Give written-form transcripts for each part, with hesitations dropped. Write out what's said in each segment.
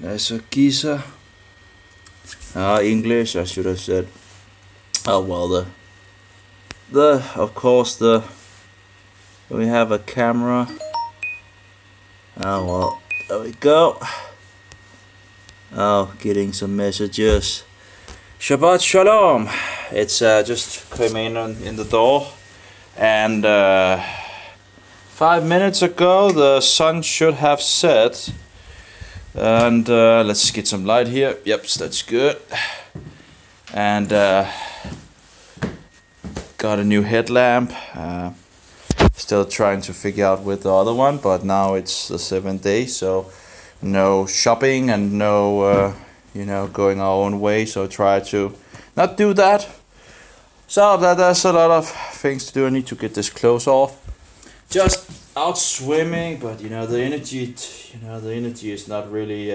There's a geezer. English, I should have said. Oh well, of course we have a camera. Oh well, there we go. Oh, getting some messages. Shabbat Shalom. It's just came in the door, and 5 minutes ago the sun should have set. And let's get some light here. Yep, that's good. And got a new headlamp. Still trying to figure out with the other one, but now it's the 7th day, so no shopping and no going our own way. So try to not do that. So there's a lot of things to do. I need to get this clothes off. Just out swimming, but the energy is not really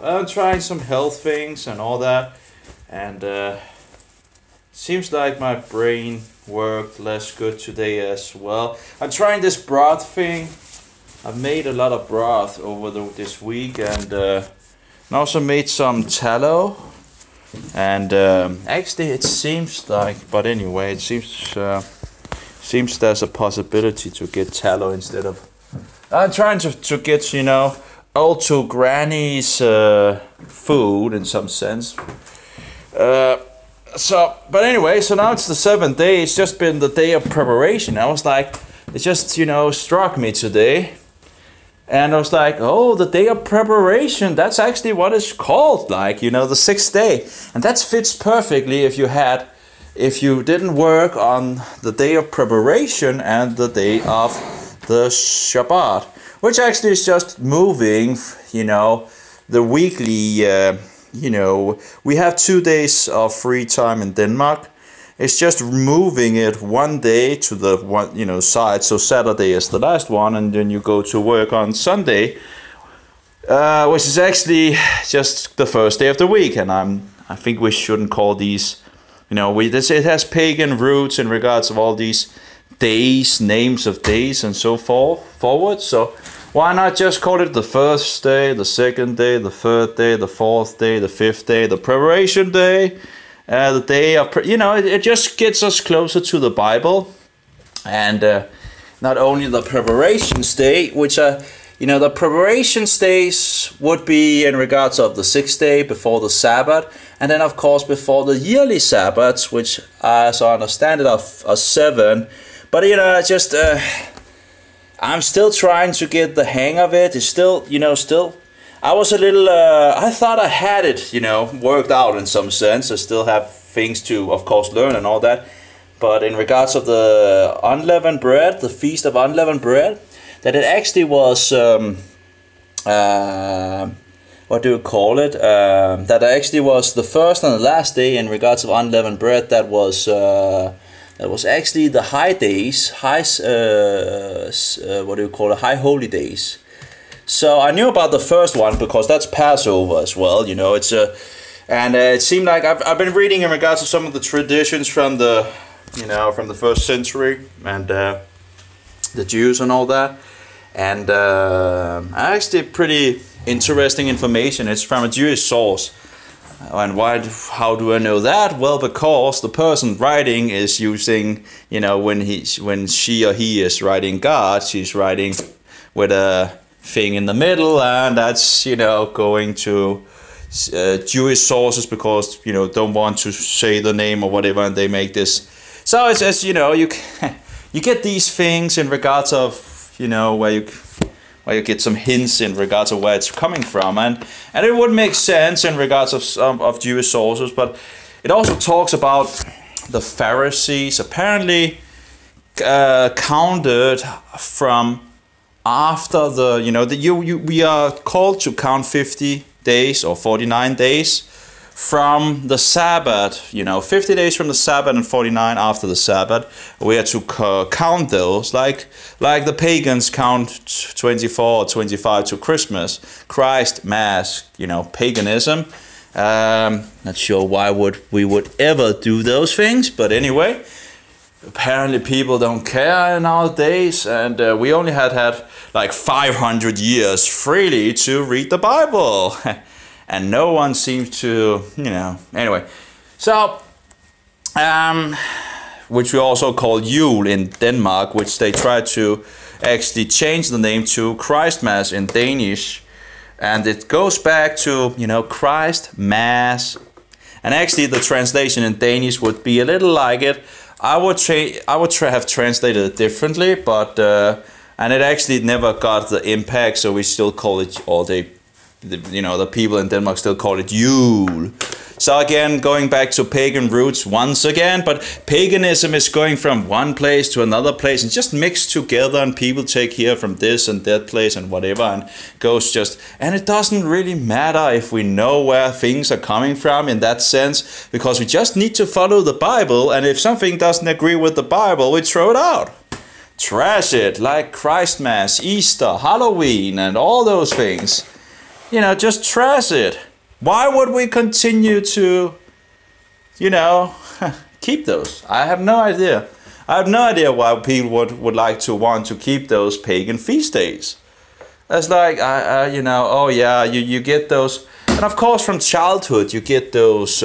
I'm trying some health things and all that, and seems like my brain worked less good today as well. I'm trying this broth thing. I've made a lot of broth over this week, and also made some tallow, and actually it seems like, but anyway, it seems there's a possibility to get tallow instead of. I'm trying to get old to granny's food in some sense. But anyway, so now it's the 7th day. It's just been the day of preparation. I was like, it just struck me today, and I was like, oh, the day of preparation. That's actually what it's called. Like the 6th day, and that fits perfectly if you didn't work on the day of preparation and the day of the Shabbat, which actually is just moving, the weekly, we have 2 days of free time in Denmark. It's just moving it one day to the one, side. So Saturday is the last one, and then you go to work on Sunday, which is actually just the first day of the week. And I think we shouldn't call these. It has pagan roots in regards of all these days, names of days, and so forward. So why not just call it the first day, the 2nd day, the 3rd day, the 4th day, the 5th day, the preparation day, the day of it just gets us closer to the Bible, and not only the preparations day, which the preparation days would be in regards of the 6th day before the Sabbath, and then of course before the yearly Sabbaths, which as I understand it are 7. But just I'm still trying to get the hang of it. It's still I was a little I thought I had it worked out in some sense. I still have things to of course learn and all that. But in regards of the unleavened bread, the feast of unleavened bread, that it actually was what do you call it? That actually was the first and the last day in regards of unleavened bread. That was actually the high days, high holy days. So I knew about the first one because that's Passover as well. It seemed like I've been reading in regards to some of the traditions from the from the 1st century, and the Jews and all that. And actually pretty interesting information. It's from a Jewish source. And how do I know that? Well, because the person writing is using, when she or he is writing God, she's writing with a thing in the middle, and that's, going to Jewish sources because, don't want to say the name or whatever, and they make this. So it's as, you get these things in regards of, where you get some hints in regards of where it's coming from, and it would make sense in regards of Jewish sources. But it also talks about the Pharisees apparently counted from after we are called to count 50 days or 49 days from the Sabbath, 50 days from the Sabbath and 49 after the Sabbath. We are to count those like the pagans count 24 or 25 to Christmas. Christ, Mass, paganism. Not sure why we would ever do those things, but anyway. apparently people don't care nowadays, and we only had like 500 years freely to read the Bible. And no one seems to, anyway. So, which we also call Yule in Denmark, which they tried to actually change the name to Christmas in Danish. And it goes back to, Christ Mass. And actually the translation in Danish would be a little like it. I would have translated it differently, but and it actually never got the impact, so we still call it, or the people in Denmark still call it Yule. So again, going back to pagan roots once again, but paganism is going from one place to another place and just mixed together, and people take here from this and that place and whatever, and goes just, and it doesn't really matter if we know where things are coming from in that sense, because we just need to follow the Bible, and if something doesn't agree with the Bible, we throw it out. Trash it, like Christmas, Easter, Halloween, and all those things. Just trash it. Why would we continue to, keep those? I have no idea. I have no idea why people would like to want to keep those pagan feast days. It's like, oh yeah, you get those. And of course from childhood you get those,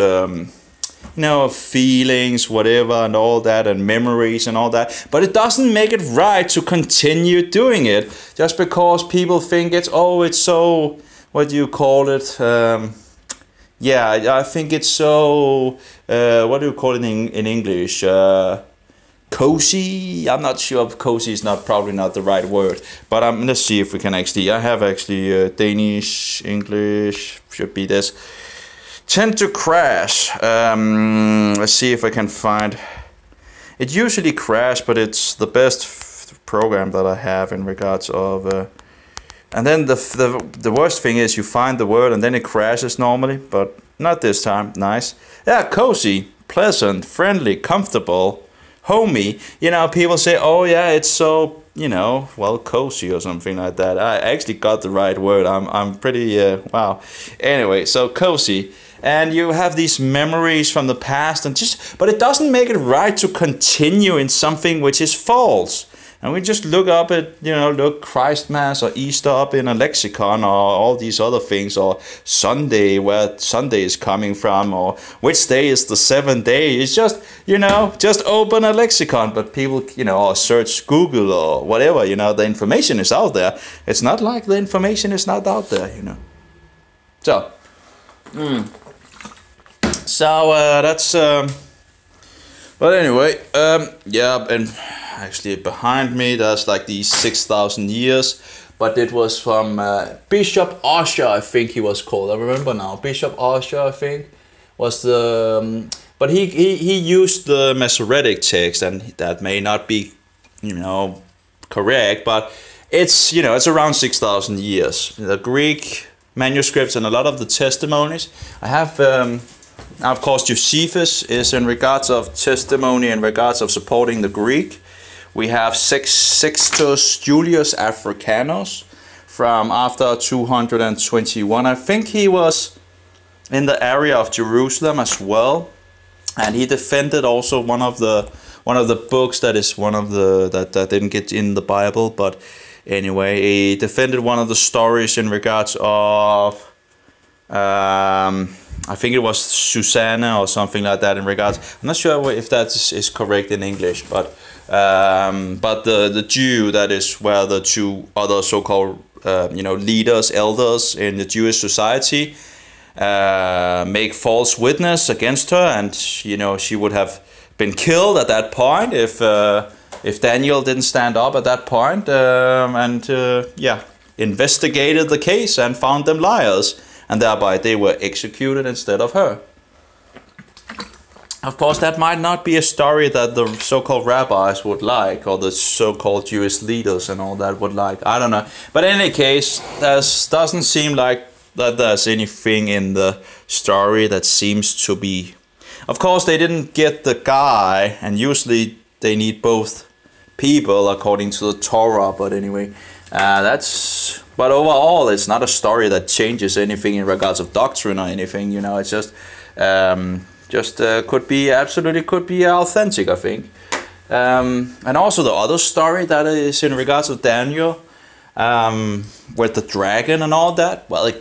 feelings, whatever, and all that, and memories and all that. But it doesn't make it right to continue doing it just because people think it's so, what do you call it? I think it's so, what do you call it in English? Cozy? I'm not sure if cozy is probably not the right word. But let's see if we can actually, I have actually Danish, English, should be this. Tend to crash. Let's see if I can find, it usually crash, but it's the best program that I have in regards of, and then the worst thing is you find the word and then it crashes normally, but not this time. Nice. Yeah, cozy, pleasant, friendly, comfortable, homey. People say, oh yeah, it's so, cozy or something like that. I actually got the right word. I'm pretty, wow. Anyway, so cozy. And you have these memories from the past, but it doesn't make it right to continue in something which is false. And we just look up at, look Christmas or Easter up in a lexicon, or all these other things, or Sunday, where Sunday is coming from, or which day is the seventh day. It's just, just open a lexicon. But people, or search Google or whatever, the information is out there. It's not like the information is not out there, So, so that's, but anyway, and actually behind me there's like these 6,000 years, but it was from Bishop Ussher, I think he was called. I remember now, Bishop Ussher, I think, was the, but he used the Masoretic text, and that may not be, correct, but it's, it's around 6,000 years. The Greek manuscripts and a lot of the testimonies. I have, of course, Josephus is in regards of testimony, in regards of supporting the Greek. We have Sextus Julius Africanus from after 221. I think he was in the area of Jerusalem as well, and he defended also one of the books that is one of the that didn't get in the Bible, but anyway, he defended one of the stories in regards of I think it was Susanna or something like that in regards. I'm not sure if that is correct in English, but the Jew, that is where the two other so-called leaders, elders in the Jewish society make false witness against her, and she would have been killed at that point if Daniel didn't stand up at that point, investigated the case and found them liars, and thereby they were executed instead of her. Of course, that might not be a story that the so-called rabbis would like, or the so-called Jewish leaders and all that would like. I don't know. But in any case, doesn't seem like that there's anything in the story that seems to be... Of course, they didn't get the guy, and usually they need both people according to the Torah. But anyway, But overall, it's not a story that changes anything in regards of doctrine or anything. It's just... could be authentic, I think. And also the other story that is in regards to Daniel, with the dragon and all that. Well,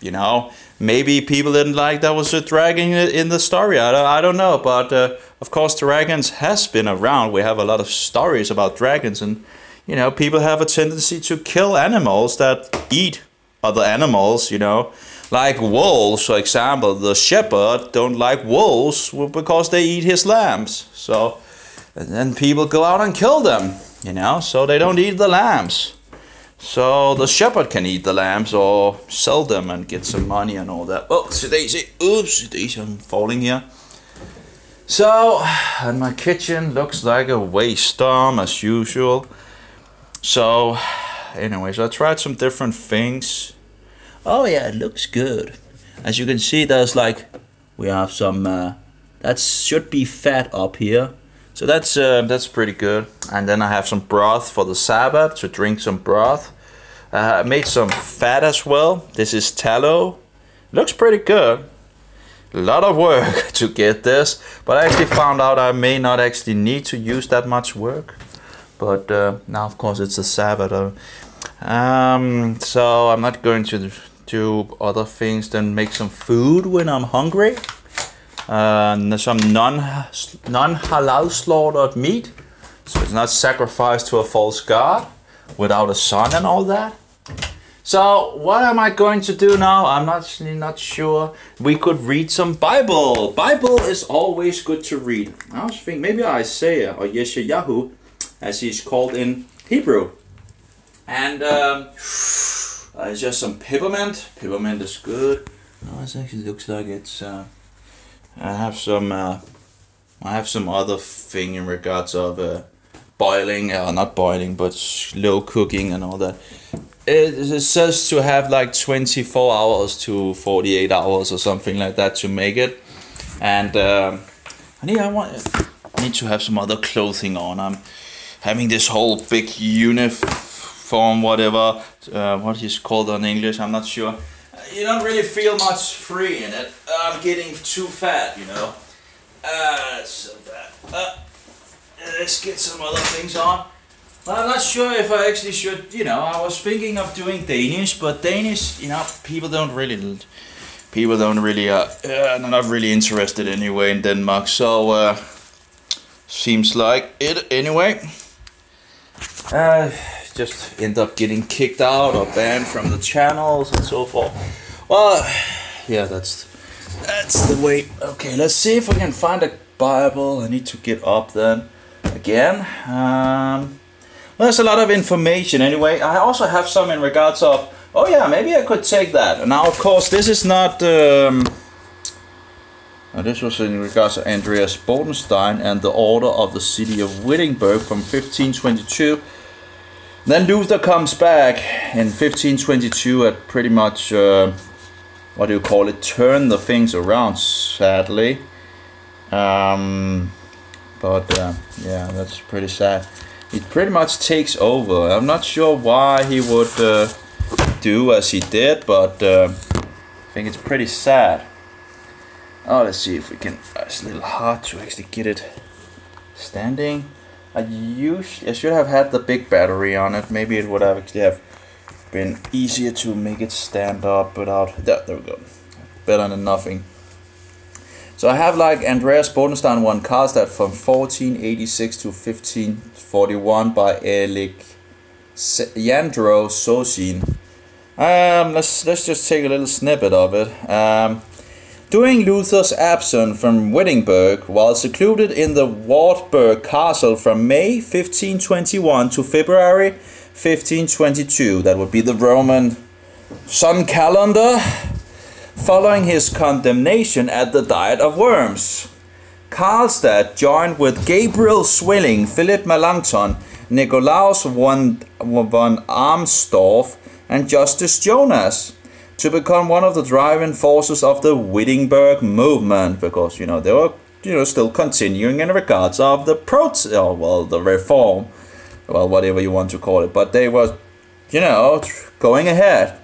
you know, maybe people didn't like that was a dragon in the story. I don't know, but of course dragons has been around. We have a lot of stories about dragons, and you know, people have a tendency to kill animals that eat other animals, you know. Like wolves, for example. The shepherd don't like wolves because they eat his lambs. So, and then people go out and kill them, you know, so they don't eat the lambs. So the shepherd can eat the lambs or sell them and get some money and all that. Oh, Daisy, oops, Daisy, I'm falling here. So, and my kitchen looks like a waste storm as usual. So, anyways, I tried some different things. Oh yeah, it looks good. As you can see, there's like, we have some, that should be fat up here. So that's pretty good. And then I have some broth for the Sabbath, to drink some broth. I made some fat as well. This is tallow. Looks pretty good. A lot of work to get this, but I actually found out I may not actually need to use that much work. But now of course it's a Sabbath. So I'm not going to do other things than make some food when I'm hungry. Some non-halal slaughtered meat, so it's not sacrificed to a false god without a son and all that. So what am I going to do now? I'm not sure. We could read some Bible. Bible is always good to read. I was thinking maybe Isaiah or Yeshayahu, as he's called in Hebrew. And it's just some peppermint. Peppermint is good. Oh, it actually looks like it's. I have some other thing in regards of boiling, not boiling, but slow cooking and all that. It says to have like 24 hours to 48 hours or something like that to make it. And I need to have some other clothing on. I'm having this whole big uniform, whatever, what is called in English, I'm not sure. You don't really feel much free in it. I'm getting too fat, you know. So bad. Let's get some other things on. Well, I'm not sure if I actually should, you know, I was thinking of doing Danish, but Danish, you know, people don't really, they're not really interested anyway in Denmark, so, seems like it anyway. Just end up getting kicked out or banned from the channels and so forth. Well, yeah, that's the way. Okay, let's see if we can find a Bible. I need to get up then again. There's a lot of information anyway. I also have some in regards of, oh yeah, maybe I could take that. Now of course this is not, this was in regards to Andreas Bodenstein and the Order of the City of Wittenberg from 1522. Then Luther comes back in 1522 at pretty much, what do you call it, turn the things around, sadly. Yeah, that's pretty sad. It pretty much takes over. I'm not sure why he would do as he did, but I think it's pretty sad. Oh, let's see if we can, it's a little hard to actually get it standing. I should have had the big battery on it. Maybe it would have actually have been easier to make it stand up without that. There we go. Better than nothing. So I have like Andreas Bodenstein one Karlstadt from 1486 to 1541 by Alejandro Sosin. Let's just take a little snippet of it. During Luther's absence from Wittenberg, while secluded in the Wartburg castle from May 1521 to February 1522, that would be the Roman sun calendar, following his condemnation at the Diet of Worms, Karlstadt joined with Gabriel Swilling, Philip Melanchthon, Nikolaus von Armstorff, and Justus Jonas to become one of the driving forces of the Wittenberg movement, because they were still continuing in regards of the the reform, whatever you want to call it, but they were going ahead.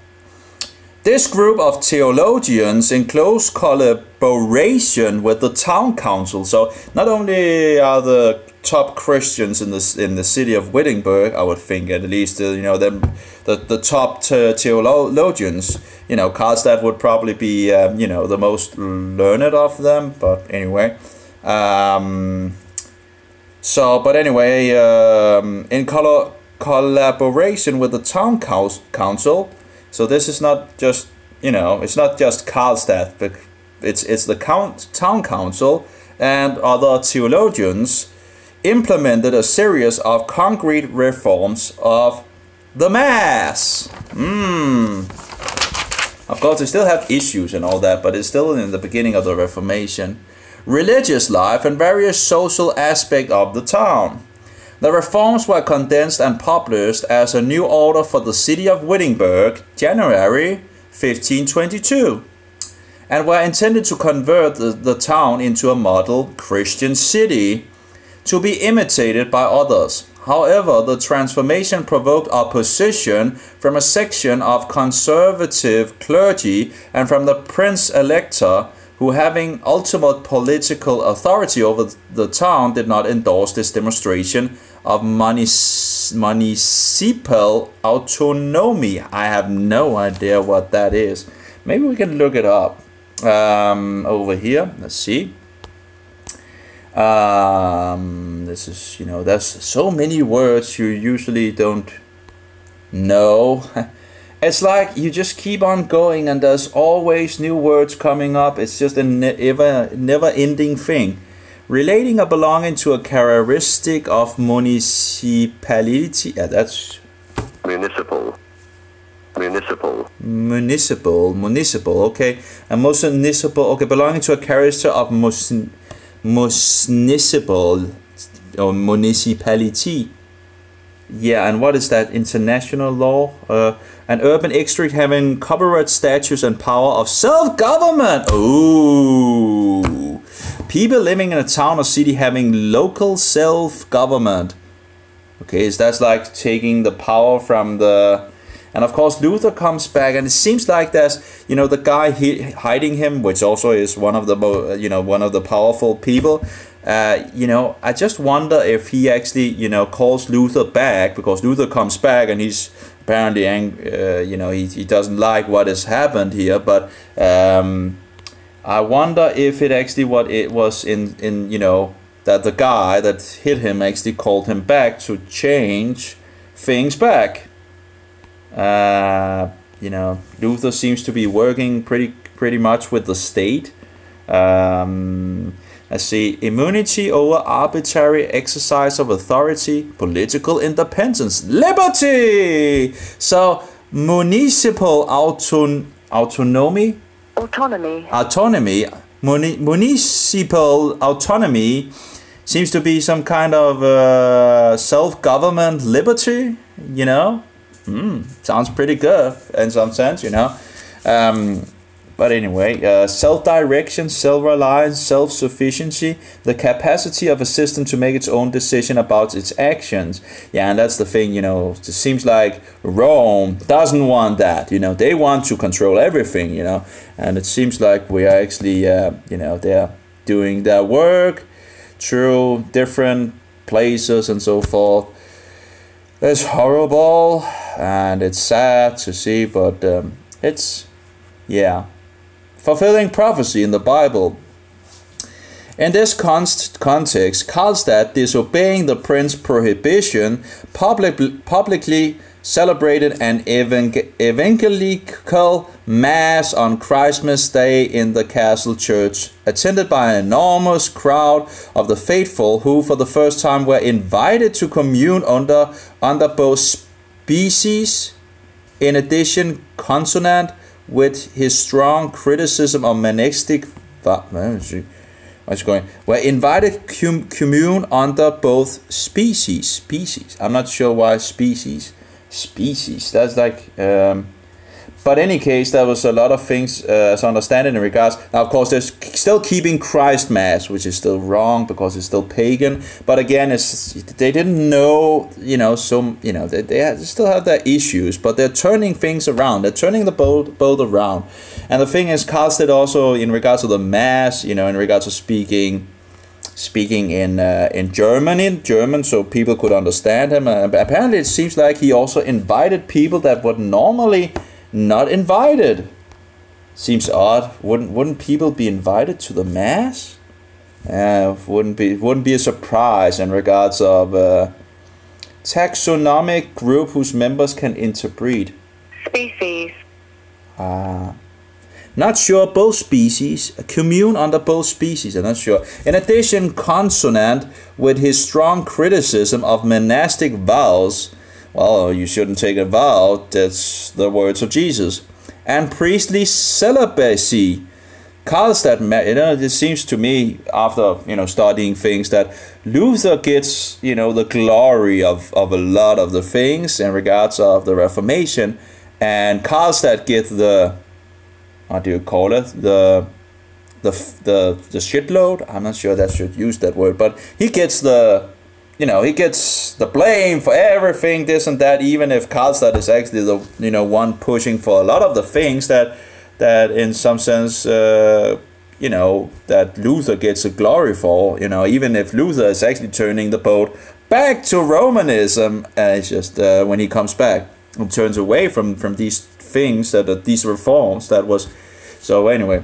This group of theologians in close collaboration with the town council, so not only are the top Christians in the city of Wittenberg, I would think, at least, you know, the top theologians. You know, Karlstadt would probably be, you know, the most learned of them. But anyway, but anyway, in collaboration with the town council. So this is not just, you know, it's not just Karlstadt, but it's the town council and other theologians implemented a series of concrete reforms of the Mass. Of course, they still have issues and all that, but it's still in the beginning of the Reformation. Religious life and various social aspects of the town. The reforms were condensed and published as a new order for the city of Wittenberg, January 1522, and were intended to convert the town into a model Christian city to be imitated by others. However, the transformation provoked opposition from a section of conservative clergy and from the Prince-Elector, who, having ultimate political authority over the town, did not endorse this demonstration of municipal autonomy. I have no idea what that is. Maybe we can look it up over here. Let's see. This is, you know, there's so many words you usually don't know. It's like you just keep on going and there's always new words coming up. It's just a never-ending thing. Relating or belonging to a characteristic of municipality. Yeah, that's... Municipal. Okay. And municipal, okay, belonging to a character of municipal or municipality. Yeah, and what is that? International law? An urban district having copyright status and power of self-government. Ooh. People living in a town or city having local self-government. Okay, so that's like taking the power from the... And of course Luther comes back, and it seems like there's, you know, the guy hiding him, which also is one of the one of the powerful people. You know, I just wonder if he actually, you know, calls Luther back, because Luther comes back and he's apparently you know, he doesn't like what has happened here. But I wonder if it actually what it was in you know, that the guy that hit him actually called him back to change things back. You know, Luther seems to be working pretty much with the state. Let's see, immunity over arbitrary exercise of authority, political independence, liberty. So municipal autonomy, municipal autonomy seems to be some kind of self-government liberty, you know. Sounds pretty good in some sense, you know. But anyway, self-direction, self-reliance, self-sufficiency, the capacity of a system to make its own decision about its actions. Yeah, and that's the thing, you know. It seems like Rome doesn't want that, you know. They want to control everything, you know. And it seems like we are actually, you know, they're doing their work through different places and so forth. It's horrible and it's sad to see, but it's, yeah, fulfilling prophecy in the Bible. In this context, Karlstadt, disobeying the prince's prohibition, publicly celebrated an evangelical mass on Christmas Day in the castle church, attended by an enormous crowd of the faithful who for the first time were invited to commune under both species. In addition, consonant with his strong criticism of monastic were invited commune under both species. I'm not sure why species. That's like but in any case, there was a lot of things as I understand it in regards. Now of course they're still keeping Christ Mass, which is still wrong because it's still pagan, but again they didn't know, you know, so you know they still have their issues, but they're turning things around, they're turning the boat around. And the thing is, Karlstadt also in regards to the Mass, you know, in regards to speaking speaking in German, so people could understand him. Apparently, it seems like he also invited people that would normally not invited. Seems odd. Wouldn't people be invited to the mass? Wouldn't be a surprise in regards of taxonomic group whose members can interbreed. Species. Not sure. Both species. A commune under both species. I'm not sure. In addition, consonant with his strong criticism of monastic vows. Well, you shouldn't take a vow. That's the words of Jesus. And priestly celibacy. Karlstadt, it seems to me, after studying things, that Luther gets the glory of a lot of the things in regards of the Reformation, and Karlstadt gets the, how do you call it, the shitload. I'm not sure that should use that word, but he gets the blame for everything, this and that, even if Karlstadt is actually the one pushing for a lot of the things that in some sense that Luther gets the glory for, even if Luther is actually turning the boat back to Romanism, it's just when he comes back and turns away from these things, these reforms that was. So anyway,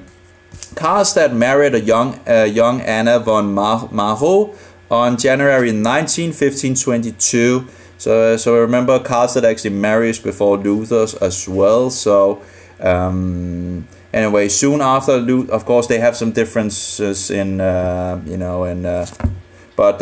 Karlstadt married a young Anna von Marhow on January 19, 1522. So remember, Karlstadt actually marries before Luther as well. So anyway, soon after, of course, they have some differences but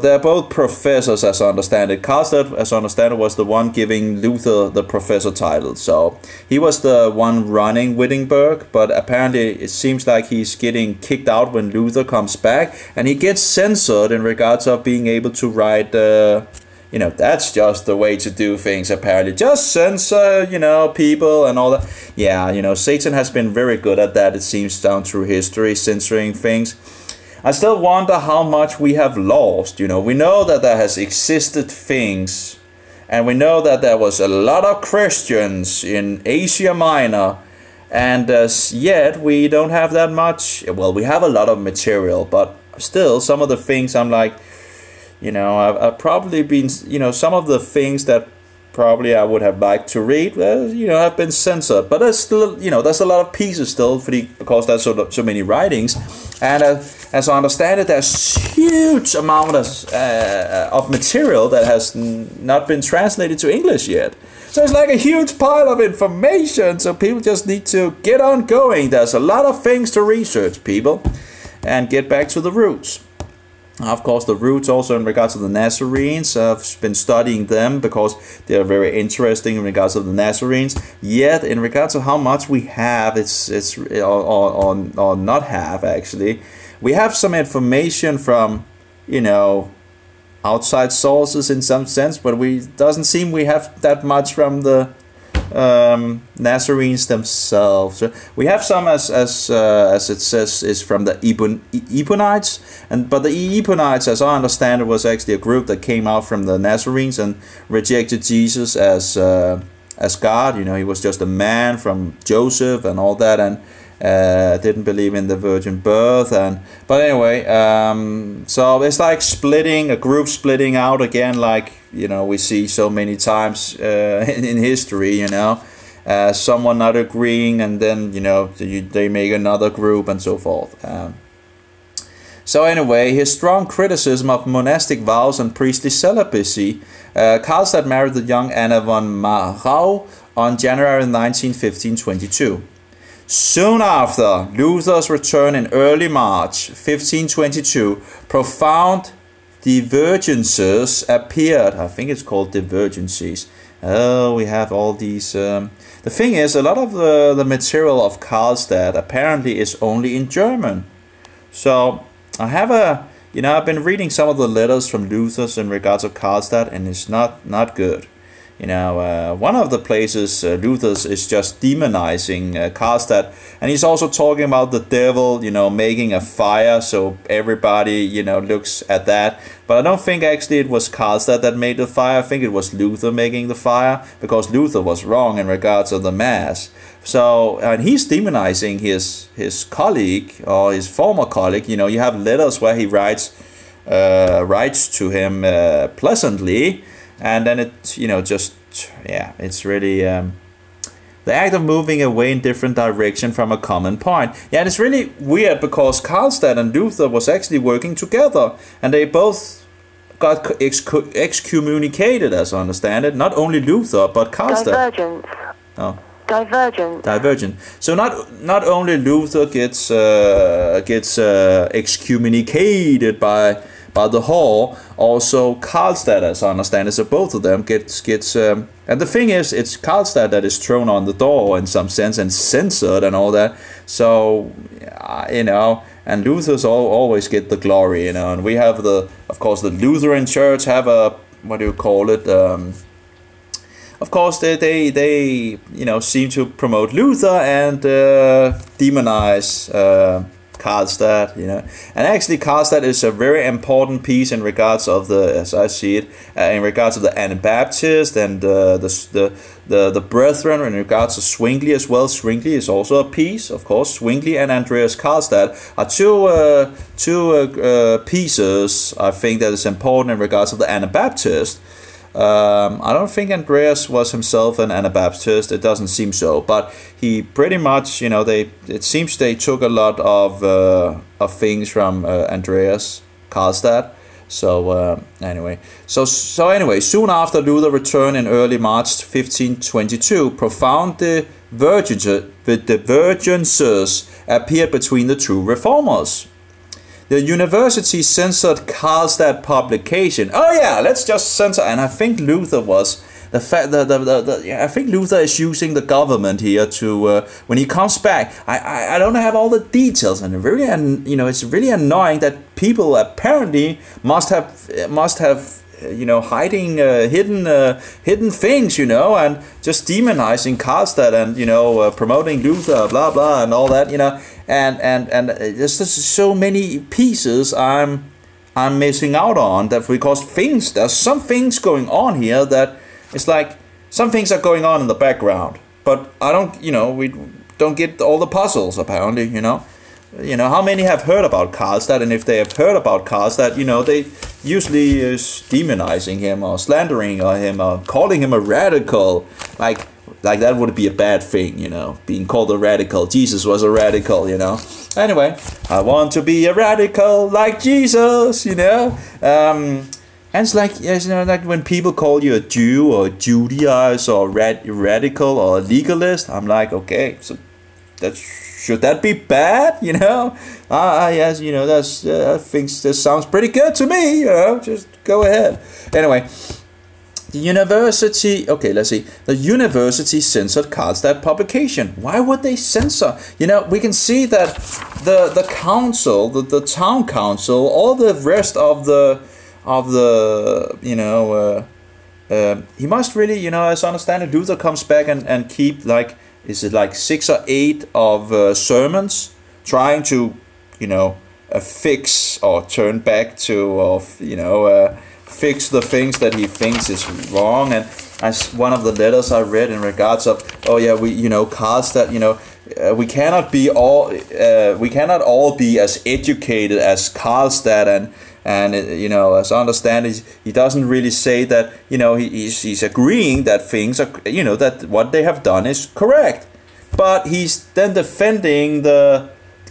they're both professors, as I understand it. Karlstadt, as I understand it, was the one giving Luther the professor title. So he was the one running Wittenberg, but apparently it seems like he's getting kicked out when Luther comes back, and he gets censored in regards of being able to write. That's just the way to do things, apparently. Just censor, people and all that. Yeah, Satan has been very good at that, it seems, down through history, censoring things. I still wonder how much we have lost. We know that there has existed things, and we know that there was a lot of Christians in Asia Minor, and yet we don't have that much. Well, we have a lot of material, but still, some of the things I'm like, I've probably been, some of the things that probably I would have liked to read, have been censored. But there's still, there's a lot of pieces still because there's so many writings. And as I understand it, there's huge amount of material that has not been translated to English yet. So it's like a huge pile of information. So people just need to get on going. There's a lot of things to research, people, and get back to the roots. Of course, the roots also in regards to the Nazarenes. I've been studying them because they're very interesting in regards to the Nazarenes. Yet, in regards to how much we have, or not have actually, we have some information from, outside sources in some sense, but doesn't seem we have that much from the Nazarenes themselves. So we have some as it says is from the Ebionites, but the Ebionites, as I understand it, was actually a group that came out from the Nazarenes and rejected Jesus as God. He was just a man from Joseph and all that, and didn't believe in the virgin birth. But anyway, so it's like a group splitting out again, like we see so many times in history. Someone not agreeing, and then they make another group and so forth. So anyway, his strong criticism of monastic vows and priestly celibacy. Karlstadt married the young Anna von Marhow on January 19, 1522. Soon after Luther's return in early March 1522, profound divergences appeared. I think it's called divergencies. Oh, we have all these. The thing is, a lot of the material of Karlstadt apparently is only in German. So I have I've been reading some of the letters from Luther's in regards of Karlstadt, and it's not good. you know, one of the places Luther is just demonizing Karlstadt, and he's also talking about the devil, you know, making a fire, so everybody, you know, looks at that. But I don't think actually it was Karlstadt that made the fire. I think it was Luther making the fire, because Luther was wrong in regards to the Mass. So, and he's demonizing his colleague, or his former colleague. You know, you have letters where he writes to him pleasantly, and then it, you know, just, yeah, it's really the act of moving away in different direction from a common point. Yeah, and it's really weird, because Karlstadt and Luther was actually working together, and they both got excommunicated, as I understand it. Not only Luther, but Karlstadt. Divergence. Oh. Divergent. So not only Luther gets excommunicated by the whore, also Karlstadt, as I understand it. So both of them gets and the thing is, it's Karlstadt that is thrown on the door in some sense and censored and all that. So you know, and Luther's always get the glory, you know. And we have of course the Lutheran Church have a, what do you call it? Of course, they you know, seem to promote Luther and demonize Karlstadt, you know. And actually, Karlstadt is a very important piece in regards of as I see it, in regards of the Anabaptist and the Brethren, in regards to Zwingli as well. Zwingli is also a piece, of course. Zwingli and Andreas Karlstadt are two pieces, I think, that is important in regards of the Anabaptist. I don't think Andreas was himself an Anabaptist. It doesn't seem so, but he pretty much, you know, it seems they took a lot of things from Andreas Karlstadt. So anyway, soon after Luther returned in early March 1522, profound divergences appeared between the two reformers. The university censored Karlstadt publication. Oh yeah, let's just censor. And I think Luther was the fact that I think Luther is using the government here to when he comes back. I don't have all the details, and really, you know, it's really annoying that people apparently must have you know, hiding hidden things, you know, and just demonizing Karlstadt and, you know, promoting Luther, blah blah, and all that, you know. And there's just so many pieces I'm missing out on, that because there's some things going on here that it's like some things are going on in the background, but I don't, you know, we don't get all the puzzles apparently, you know. You know, how many have heard about Karlstadt, and if they have heard about Karlstadt, you know, they usually is demonizing him or slandering him or calling him a radical, like that would be a bad thing, you know, being called a radical. Jesus was a radical, you know. Anyway, I want to be a radical like Jesus, you know. And it's like, you know, like when people call you a Jew or a Judaizer or radical or a legalist, I'm like, okay, so should that be bad, you know? Yes, you know, that's I think this sounds pretty good to me, you know, just go ahead. Anyway, the university, okay, let's see. The university censored Karlstadt publication. Why would they censor? You know, we can see that the council, the town council, all the rest of the you know, he must really, you know, as I understand it, Luther comes back and keep like, is it like 6 or 8 of sermons trying to, you know, fix or turn back to, of, you know, fix the things that he thinks is wrong. And as one of the letters I read in regards of, oh yeah, we, you know, Karlstadt, you know, we cannot all be as educated as Karlstadt, and you know, as I understand it, he doesn't really say that, you know, he's agreeing that things are, you know, that what they have done is correct, but he's then defending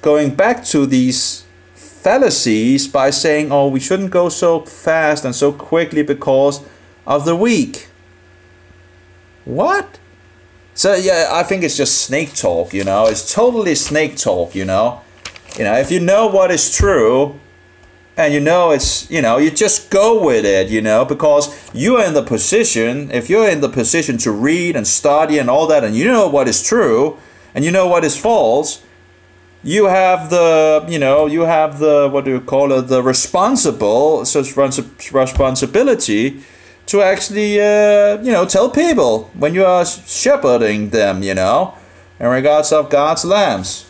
going back to these fallacies by saying, oh, we shouldn't go so fast and so quickly because of the weak. What? So yeah, I think it's just snake talk, you know. It's totally snake talk, you know. You know, if you know what is true, and you know it's, you know, you just go with it, you know, because you are in the position, if you're in the position to read and study and all that, and you know what is true, and you know what is false, you have the, you know, you have the, what do you call it, the responsibility to actually, tell people when you are shepherding them, in regards of God's lambs.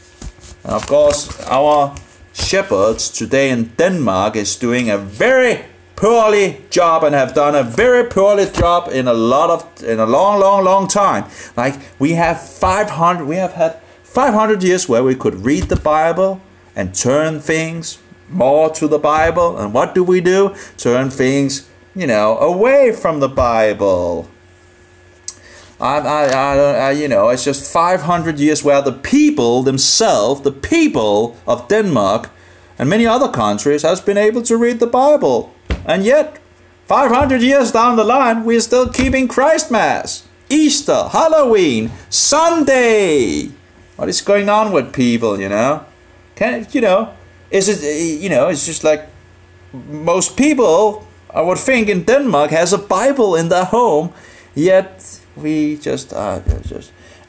And of course, our shepherds today in Denmark is doing a very poorly job and have done a very poorly job in a long time. Like we have had 500 years where we could read the Bible and turn things more to the Bible. And what do? Turn things, away from the Bible. It's just 500 years where the people themselves, the people of Denmark and many other countries has been able to read the Bible. And yet, 500 years down the line, we're still keeping Christmas, Easter, Halloween, Sunday. What is going on with people, Is it, it's just like most people, I would think, in Denmark has a Bible in their home, yet we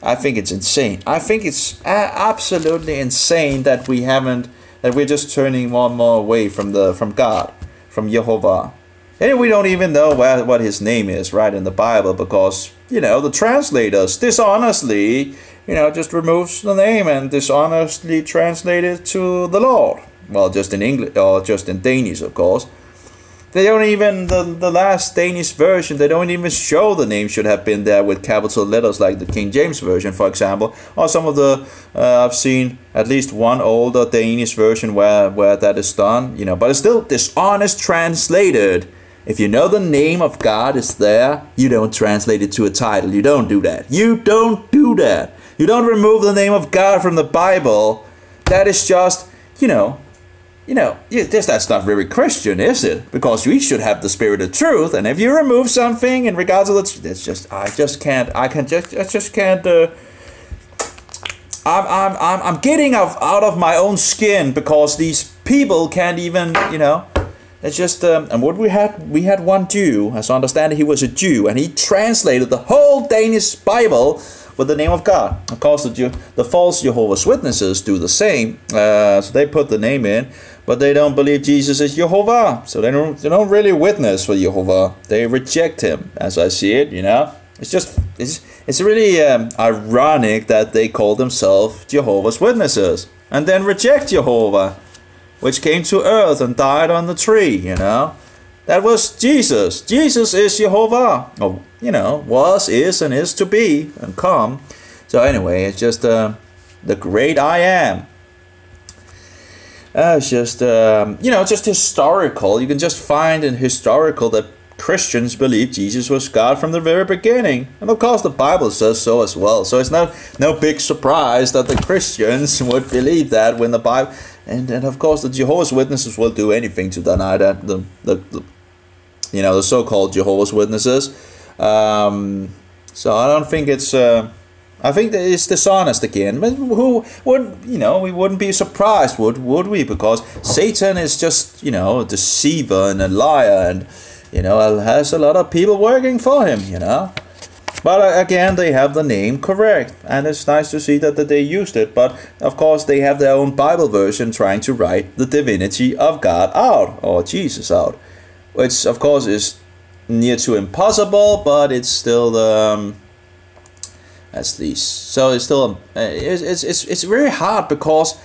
I think it's insane. I think it's absolutely insane that we're just turning more and more away from God, from Jehovah. And we don't even know what his name is, right, in the Bible, because, the translators dishonestly, just removes the name and dishonestly translate it to the Lord. Well, just in English, or just in Danish, of course. They don't even, the last Danish version, they don't even show the name should have been there with capital letters like the King James version, for example. Or some of the, I've seen at least one older Danish version where that is done, but it's still dishonest translated. If you know the name of God is there, you don't translate it to a title. You don't do that. You don't do that. You don't remove the name of God from the Bible. That is just, that's not very Christian, is it? Because we should have the spirit of truth, and if you remove something in regards to I'm getting out of my own skin because these people can't even, it's just, and what we had one Jew, as I understand it, he was a Jew, and he translated the whole Danish Bible with the name of God. Of course, the false Jehovah's Witnesses do the same, so they put the name in, but they don't believe Jesus is Jehovah, so they don't really witness for Jehovah. They reject him, as I see it. It's really ironic that they call themselves Jehovah's Witnesses and then reject Jehovah, which came to earth and died on the tree. That was Jesus. Jesus is Jehovah. Or, was, is, and is to be, and come. So anyway, it's just the great I am. It's just, just historical. You can just find in historical that Christians believe Jesus was God from the very beginning. And of course the Bible says so as well. So it's no big surprise that the Christians would believe that when the Bible... And of course the Jehovah's Witnesses will do anything to deny that. The so-called Jehovah's Witnesses. So I don't think it's... I think that it's dishonest again. But who would, we wouldn't be surprised, would we? Because Satan is just, a deceiver and a liar, and, has a lot of people working for him, But again, they have the name correct, and it's nice to see that they used it. But of course, they have their own Bible version trying to write the divinity of God out, or Jesus out, which of course is near to impossible, but it's still at least. So it's still it's very hard because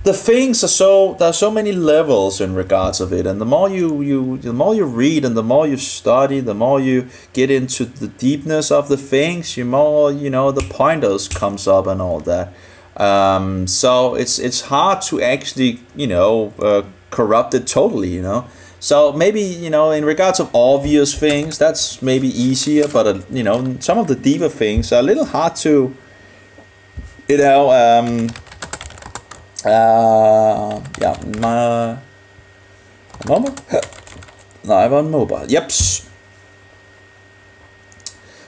the things are there's so many levels in regards of it, and the more you read and the more you study, the more you get into the deepness of the things, the more the pointers comes up and all that. So it's hard to actually corrupt it totally, So maybe, in regards of obvious things, that's maybe easier, but, some of the deeper things are a little hard to, moment? No, I'm on mobile. Yep.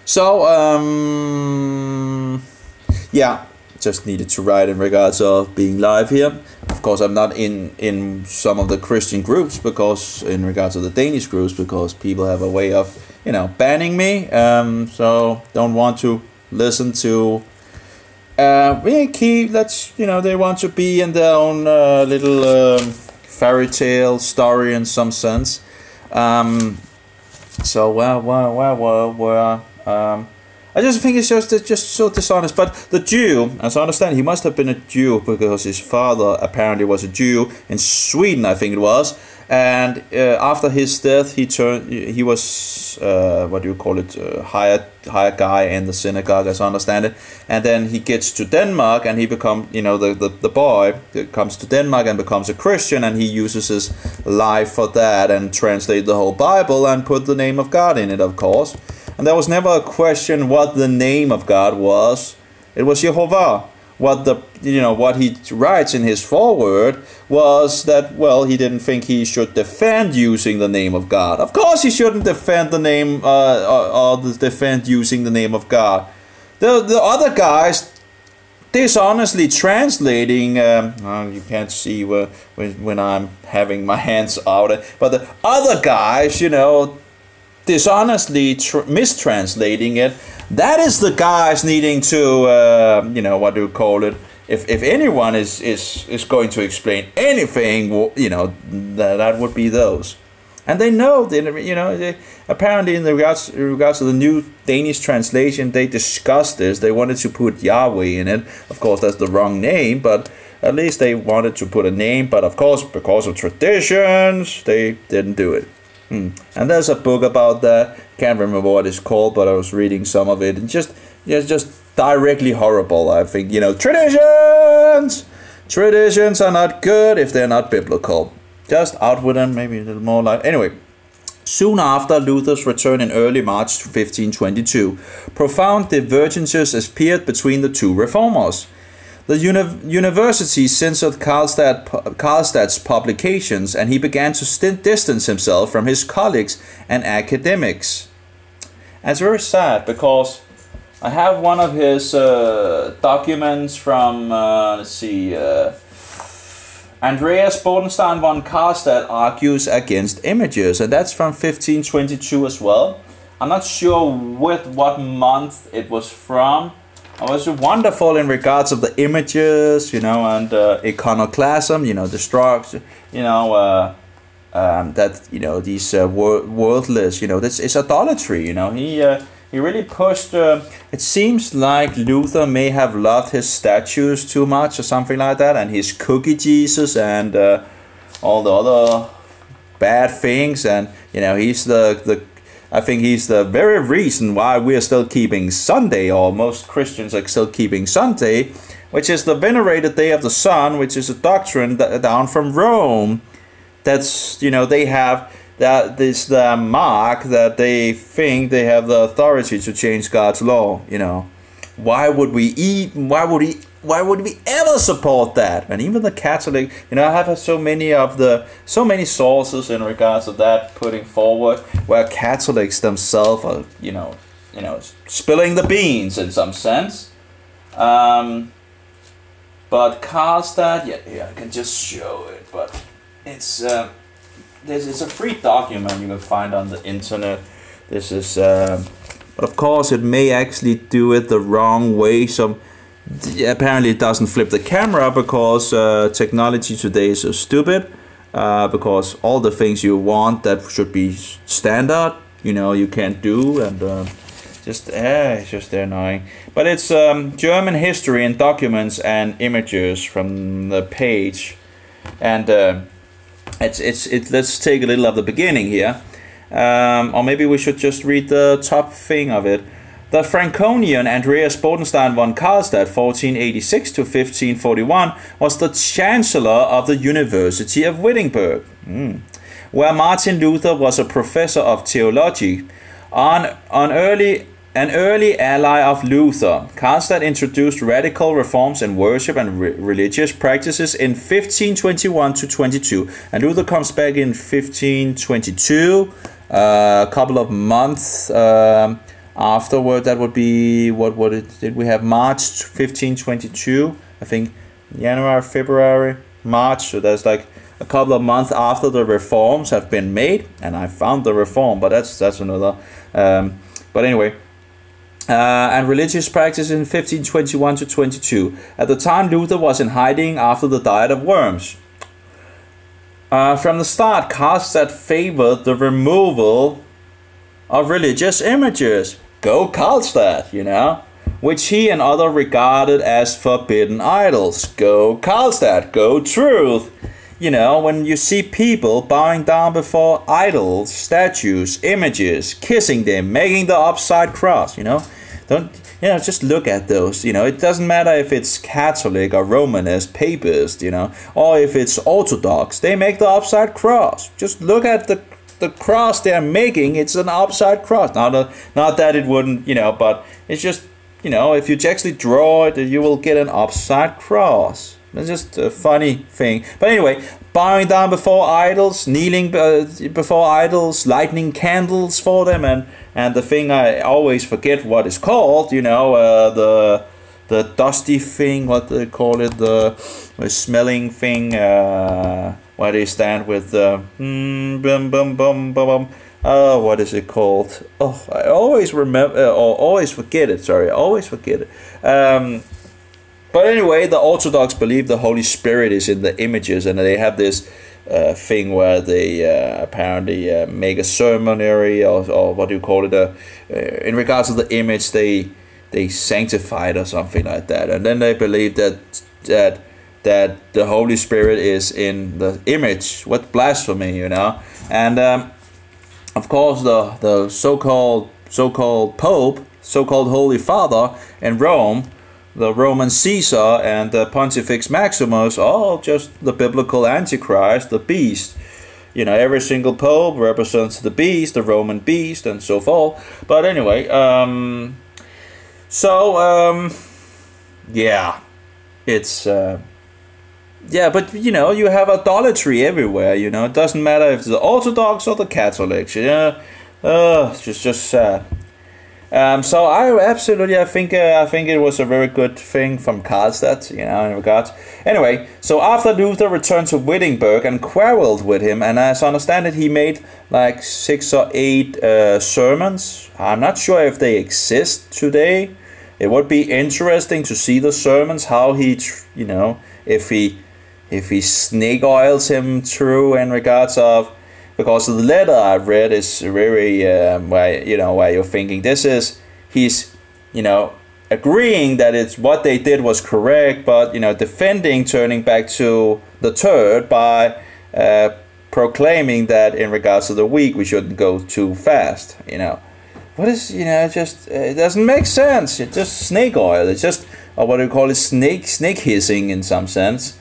So, just needed to write in regards of being live here. Of course, I'm not in some of the Christian groups, because in regards to the Danish groups, because people have a way of, banning me. So don't want to listen to. They want to be in their own little fairy tale story in some sense. So I just think it's just so dishonest. But the Jew, as I understand, he must have been a Jew because his father apparently was a Jew in Sweden, I think it was. And after his death, he was what do you call it, hired guy in the synagogue, as I understand it. And then he gets to Denmark, and he becomes, the boy comes to Denmark and becomes a Christian, and he uses his life for that and translate the whole Bible and put the name of God in it, of course. And there was never a question what the name of God was. It was Jehovah. What he writes in his foreword was that, well, he didn't think he should defend using the name of God. Of course he shouldn't defend the name or defend using the name of God. The other guys dishonestly translating, you can't see when I'm having my hands out, but the other guys, dishonestly mistranslating it. That is the guys needing to, what do you call it? If anyone is going to explain anything, that would be those. And they know, they apparently in regards to the new Danish translation, they discussed this. They wanted to put Yahweh in it. Of course, that's the wrong name, but at least they wanted to put a name. But of course, because of traditions, they didn't do it. And there's a book about that. Can't remember what it's called, but I was reading some of it. And just directly horrible, I think. Traditions are not good if they're not biblical. Just out with them, maybe a little more like... Anyway, soon after Luther's return in early March 1522, profound divergences appeared between the two reformers. The university censored Karlstad's publications, and he began to distance himself from his colleagues and academics. And it's very sad because I have one of his documents from, Andreas Bodenstein von Karlstadt argues against images, and that's from 1522 as well. I'm not sure with what month it was from. It was wonderful in regards of the images, and iconoclasm, the strokes, that, these worthless, it's idolatry, he really pushed, it seems like Luther may have loved his statues too much or something like that, and his cookie Jesus and all the other bad things, and, he's I think he's the very reason why we are still keeping Sunday, or most Christians are still keeping Sunday, which is the venerated day of the sun, which is a doctrine down from Rome. That's, they have this mark that they think they have the authority to change God's law. Why would we ever support that? And even the Catholic, I have so many sources in regards to that putting forward, where Catholics themselves are, spilling the beans in some sense. But Karlstadt, yeah, I can just show it, but it's a free document you can find on the internet. This is, but of course it may actually do it the wrong way. So apparently it doesn't flip the camera because technology today is so stupid. Because all the things you want that should be standard, you can't do, and it's just annoying. But it's German history and documents and images from the page, and let's take a little of the beginning here, or maybe we should just read the top thing of it. The Franconian Andreas Bodenstein von Karlstadt, 1486 to 1541, was the Chancellor of the University of Wittenberg, where Martin Luther was a professor of theology. An early ally of Luther, Karlstadt introduced radical reforms in worship and religious practices in 1521 to 22, and Luther comes back in 1522, a couple of months afterward. That would be, did we have March 1522, I think January, February, March, so that's like a couple of months after the reforms have been made, and I found the reform, but that's another, but anyway, and religious practice in 1521 to 22. At the time, Luther was in hiding after the diet of worms. From the start, Karlstadt favored the removal of religious images. Go Karlstad, you know, which he and others regarded as forbidden idols. Go Karlstad, go truth. You know, when you see people bowing down before idols, statues, images, kissing them, making the upside cross, you know, just look at those, you know, it doesn't matter if it's Catholic or Romanist, Papist, you know, or if it's Orthodox, they make the upside cross. Just look at the cross they're making, it's an upside cross. Not that it wouldn't, you know, but it's just, you know, if you actually draw it, you will get an upside cross. It's just a funny thing. But anyway, bowing down before idols, kneeling before idols, lighting candles for them, and the thing I always forget what it's called, you know, the dusty thing, what they call it, the smelling thing, where they stand with the what is it called? Oh, I always remember, or always forget it. Sorry, I always forget it. But anyway, the Orthodox believe the Holy Spirit is in the images, and they have this thing where they apparently make a ceremony, or what do you call it? In regards to the image, they sanctify it or something like that, and then they believe that the Holy Spirit is in the image. What blasphemy, you know? And of course, the so-called Pope, so-called Holy Father in Rome, the Roman Caesar and the Pontifex Maximus, all just the biblical Antichrist, the beast. You know, every single Pope represents the beast, the Roman beast, and so forth. But anyway, yeah, it's yeah, but you know, you have idolatry everywhere. You know, it doesn't matter if it's the Orthodox or the Catholics. You know, it's just sad. So I think it was a very good thing from Karlstad, you know, in regards. Anyway, so after Luther returned to Wittenberg and quarreled with him, and as I understand it, he made like 6 or 8 sermons. I'm not sure if they exist today. It would be interesting to see the sermons, how he, you know, if he snake oils him through in regards of. Because the letter I've read is very, where you're thinking he's, you know, agreeing that it's what they did was correct, but, you know, defending, turning back to the third by proclaiming that in regards to the weak, we shouldn't go too fast, you know. What is, you know, it doesn't make sense. It's just snake oil. It's just, or what do you call it, snake hissing in some sense.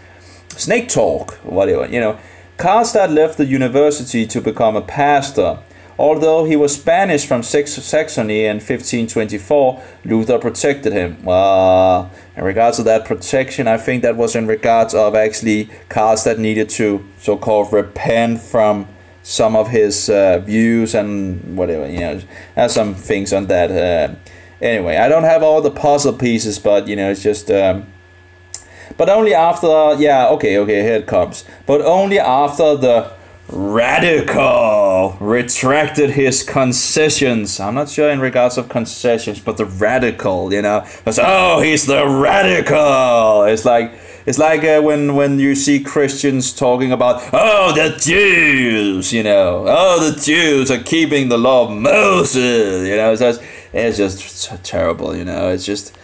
Snake talk, whatever, you know. Karlstad left the university to become a pastor. Although he was banished from Saxony in 1524, Luther protected him. Well, in regards to that protection, I think that was in regards of actually Karlstad needed to so-called repent from some of his views and whatever, you know, has some things on that. Anyway, I don't have all the puzzle pieces, but, you know, it's just... but only after, yeah, okay, here it comes. But only after the radical retracted his concessions. I'm not sure in regards of concessions, but the radical, you know. Because, oh, he's the radical. It's like when you see Christians talking about, oh, the Jews, you know. Oh, the Jews are keeping the law of Moses, you know. It's just terrible, you know. It's just...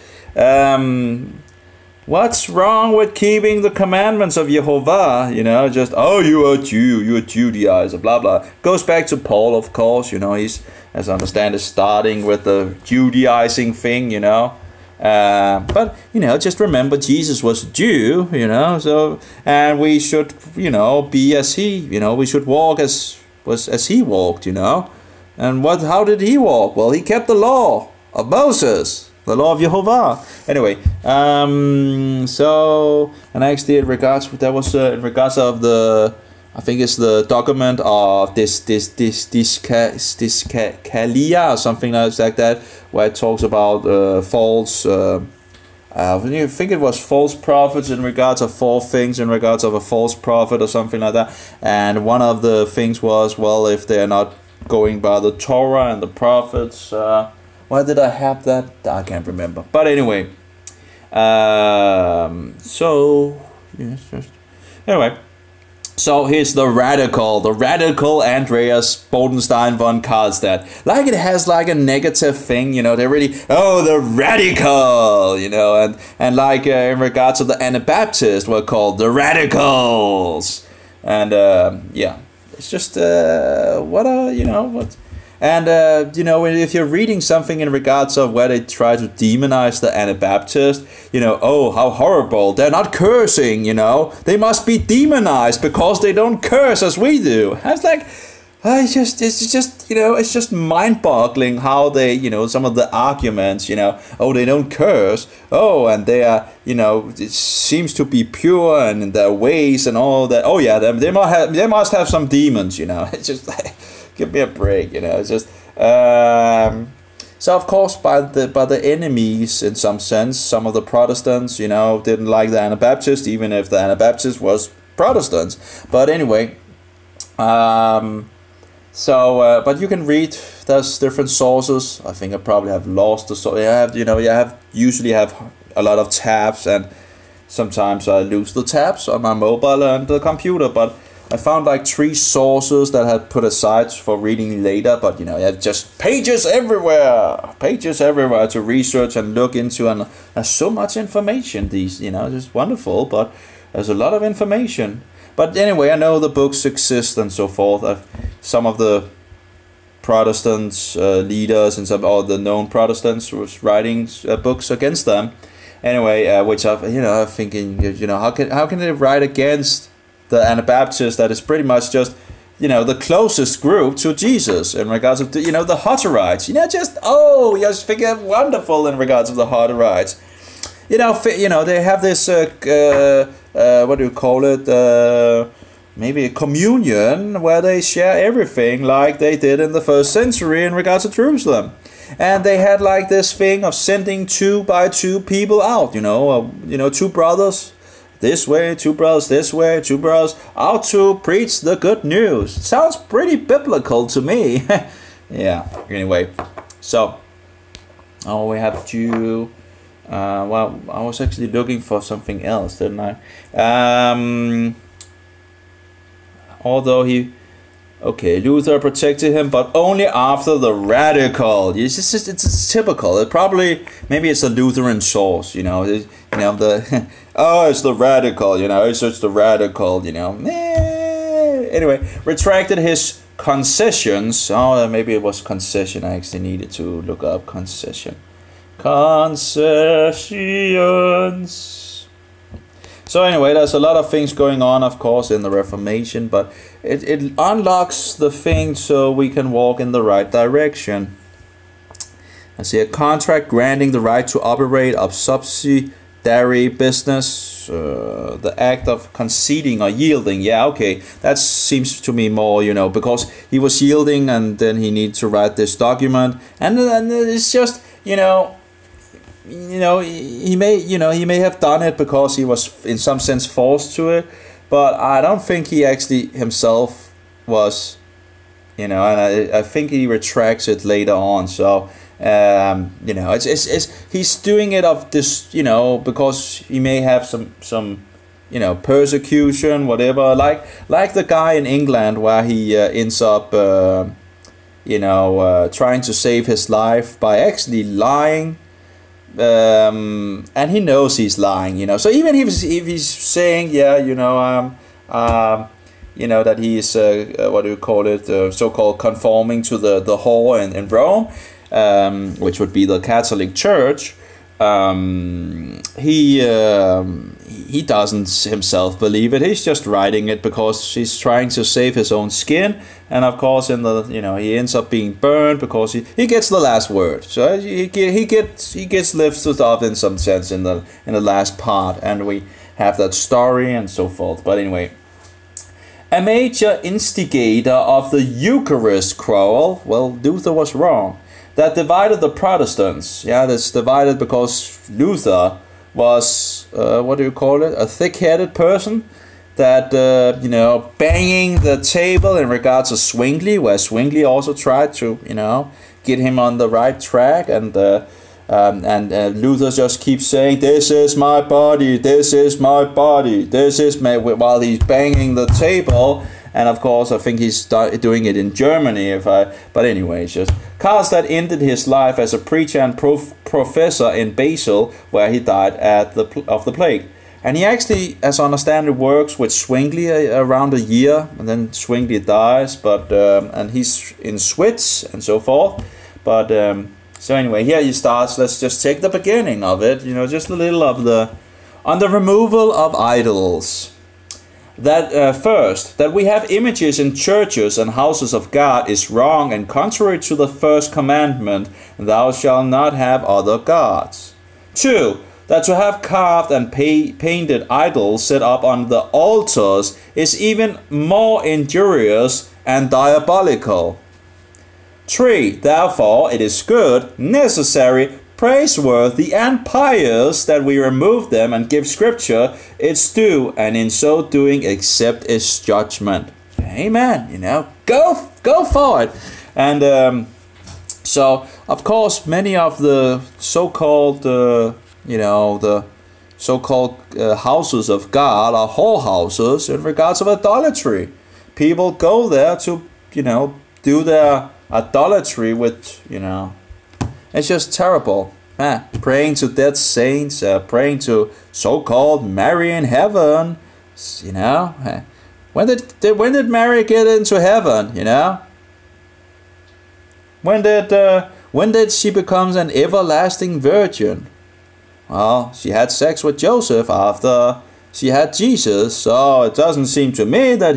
what's wrong with keeping the commandments of Jehovah? You know, just, oh, you're a Jew, you're a Judaizer, blah, blah. Goes back to Paul, of course, you know, he's, as I understand, is starting with the Judaizing thing, you know. But, you know, just remember Jesus was a Jew, you know, so, and we should, you know, be as he, you know, we should walk as he walked, you know. And how did he walk? Well, he kept the law of Moses. The law of Jehovah. Anyway, so, and actually in regards of the, I think it's the document of this Kalia or something like that, where it talks about false, I think it was false prophets in regards of 4 things in regards of a false prophet or something like that. And one of the things was, well, if they're not going by the Torah and the prophets, why did I have that? I can't remember. But anyway, so yes, anyway, So he's the radical Andreas Bodenstein von Karlstadt. Like it has like a negative thing, you know, they're really, oh, the radical, you know, and like in regards to the Anabaptists, we're called the radicals. And yeah, it's just, you know, what... And, you know, if you're reading something in regards of where they try to demonize the Anabaptist, you know, oh, how horrible, they're not cursing, you know, they must be demonized because they don't curse as we do. I was like, it's just, you know, it's just mind-boggling how they, you know, some of the arguments, you know, oh, they don't curse, oh, and they are, you know, it seems to be pure and in their ways and all that. Oh, yeah, they must have some demons, you know, it's just like... Give me a break, you know. It's just so of course by the enemies in some sense, some of the Protestants, you know, didn't like the Anabaptists, even if the Anabaptists was Protestants. But anyway, but you can read. There's different sources. I think I probably have lost the source. Usually have a lot of tabs, and sometimes I lose the tabs on my mobile and the computer, but. I found like 3 sources that I had put aside for reading later, but you know, you have just pages everywhere to research and look into, and there's so much information. These, you know, just wonderful, but there's a lot of information. But anyway, I know the books exist and so forth. Some of the Protestants leaders and some of the known Protestants was writing books against them. Anyway, which I'm thinking, you know, how can they write against the Anabaptists that is pretty much just, you know, the closest group to Jesus in regards of, you know, the Hutterites. You know, you just figure wonderful in regards of the Hutterites. You know, they have this, what do you call it, maybe a communion where they share everything like they did in the 1st century in regards to Jerusalem. And they had like this thing of sending 2 by 2 people out, you know, 2 brothers this way, 2 brothers this way, 2 brothers out to preach the good news. Sounds pretty biblical to me. Yeah, anyway. So, we have to... well, I was actually looking for something else, didn't I? Although he... Okay, Luther protected him, but only after the radical. It's typical. Maybe it's a Lutheran source, you know. It's the radical, you know. It's just the radical, you know. Anyway, retracted his concessions. Oh, maybe it was concession. I actually needed to look up concession. Concessions. So anyway, there's a lot of things going on, of course, in the Reformation, but it unlocks the thing so we can walk in the right direction. I see a contract granting the right to operate a subsidiary business, the act of conceding or yielding. Yeah, okay, that seems to me more, you know, because he was yielding and then he needs to write this document, and it's just, you know, he may have done it because he was in some sense forced to it, but I don't think he actually himself was, you know, and I think he retracts it later on. So you know, it's he's doing it of this, you know, because he may have some you know, persecution, whatever, like the guy in England where he ends up you know, trying to save his life by actually lying. And he knows he's lying, you know. So even if he's saying, yeah, you know, you know, that he's what do you call it, so-called conforming to the whore in Rome, which would be the Catholic Church, he doesn't himself believe it. He's just writing it because he's trying to save his own skin, and of course, in the, you know, he ends up being burned because he gets the last word. So he gets lifted up in some sense in the last part, and we have that story and so forth. But anyway, a major instigator of the Eucharist quarrel. Well, Luther was wrong. That divided the Protestants. Yeah, that's divided because Luther was, what do you call it, a thick-headed person that, you know, banging the table in regards to Zwingli, where Zwingli also tried to, you know, get him on the right track, and And Luther just keeps saying, "This is my body, this is my body, this is my," while he's banging the table. And of course, I think he's doing it in Germany. But anyway, it's just Karlstadt ended his life as a preacher and professor in Basel, where he died of the plague. And he actually, as I understand it, works with Zwingli around a year, and then Zwingli dies. But and he's in Swiss and so forth. But so anyway, here he starts. Let's just take the beginning of it. You know, just a little of on the removal of idols. That first, that we have images in churches and houses of God is wrong and contrary to the first commandment, "Thou shalt not have other gods." 2. That to have carved and painted idols set up on the altars is even more injurious and diabolical. 3. Therefore, it is good, necessary, praiseworthy and pious that we remove them and give Scripture its due, and in so doing accept its judgment. Amen. You know, go for it. And so, of course, many of the so-called, the so-called houses of God are whorehouses in regards of idolatry. People go there to, do their idolatry with, it's just terrible. Praying to dead saints, praying to so-called Mary in heaven. When did Mary get into heaven? When did she become an everlasting virgin? Well, she had sex with Joseph after she had Jesus, so it doesn't seem to me that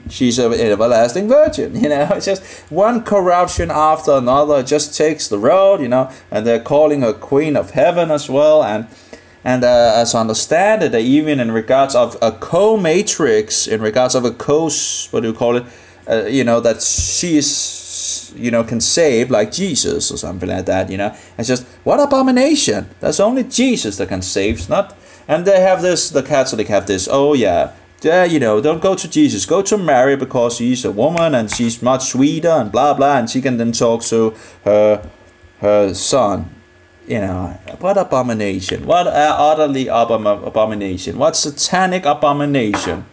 she's an everlasting virgin. It's just one corruption after another. It just takes the road, and they're calling her Queen of Heaven as well. And as I understand it, even in regards of a co-matrix, in regards of a that she is, can save like Jesus or something like that. It's just, what abomination? There's only Jesus that can save. It's not. And they have this, the Catholic have this, don't go to Jesus, go to Mary because she's a woman and she's much sweeter and blah blah, and she can then talk to her son. What abomination? What utterly abomination? What satanic abomination?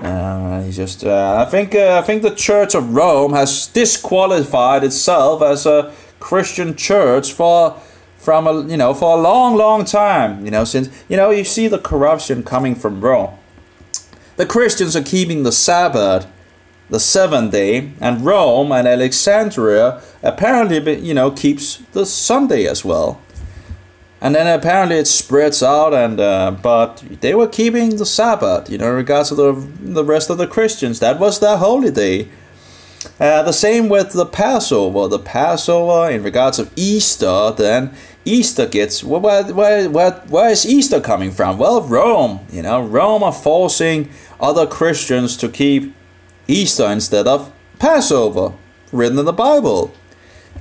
I think the Church of Rome has disqualified itself as a Christian church for a long time, since, you see the corruption coming from Rome. The Christians are keeping the Sabbath, the 7th day, and Rome and Alexandria apparently, keeps the Sunday as well. And then apparently it spreads out, and but they were keeping the Sabbath, in regards to the rest of the Christians. That was their holy day. The same with the Passover. The Passover, in regards of Easter, then Easter gets, where is Easter coming from? Well, Rome. Rome are forcing other Christians to keep Easter instead of Passover, written in the Bible.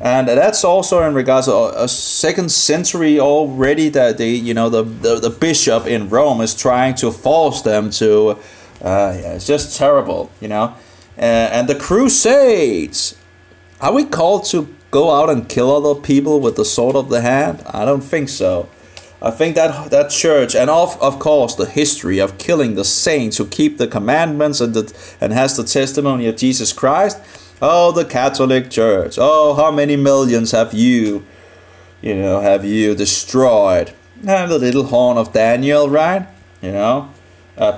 And that's also in regards to a 2nd century already, that the bishop in Rome is trying to force them to, it's just terrible, and the Crusades. Are we called to go out and kill other people with the sword of the hand? I don't think so. I think that church, and of course the history of killing the saints who keep the commandments and has the testimony of Jesus Christ. Oh, the Catholic Church. Oh, how many millions have you destroyed? And the little horn of Daniel, right?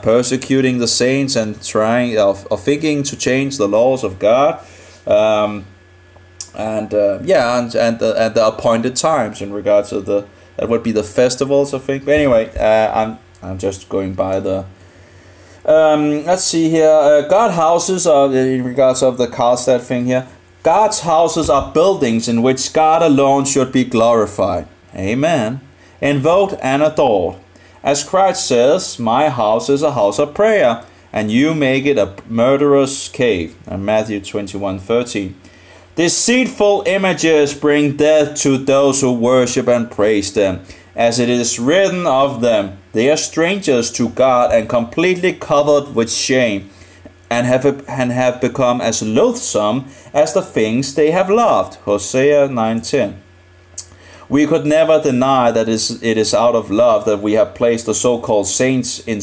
Persecuting the saints and trying of thinking to change the laws of God. And the appointed times in regards to that would be the festivals, I think. But anyway, I'm just going by the. Let's see here. God houses are, in regards of the Karlstadt thing here. God's houses are buildings in which God alone should be glorified. Amen. Invoked and adored. As Christ says, "My house is a house of prayer, and you make it a murderer's cave." In Matthew 21:13. Deceitful images bring death to those who worship and praise them. As it is written of them, they are strangers to God and completely covered with shame, and have become as loathsome as the things they have loved. Hosea 9:10. We could never deny that it is out of love that we have placed the so-called saints in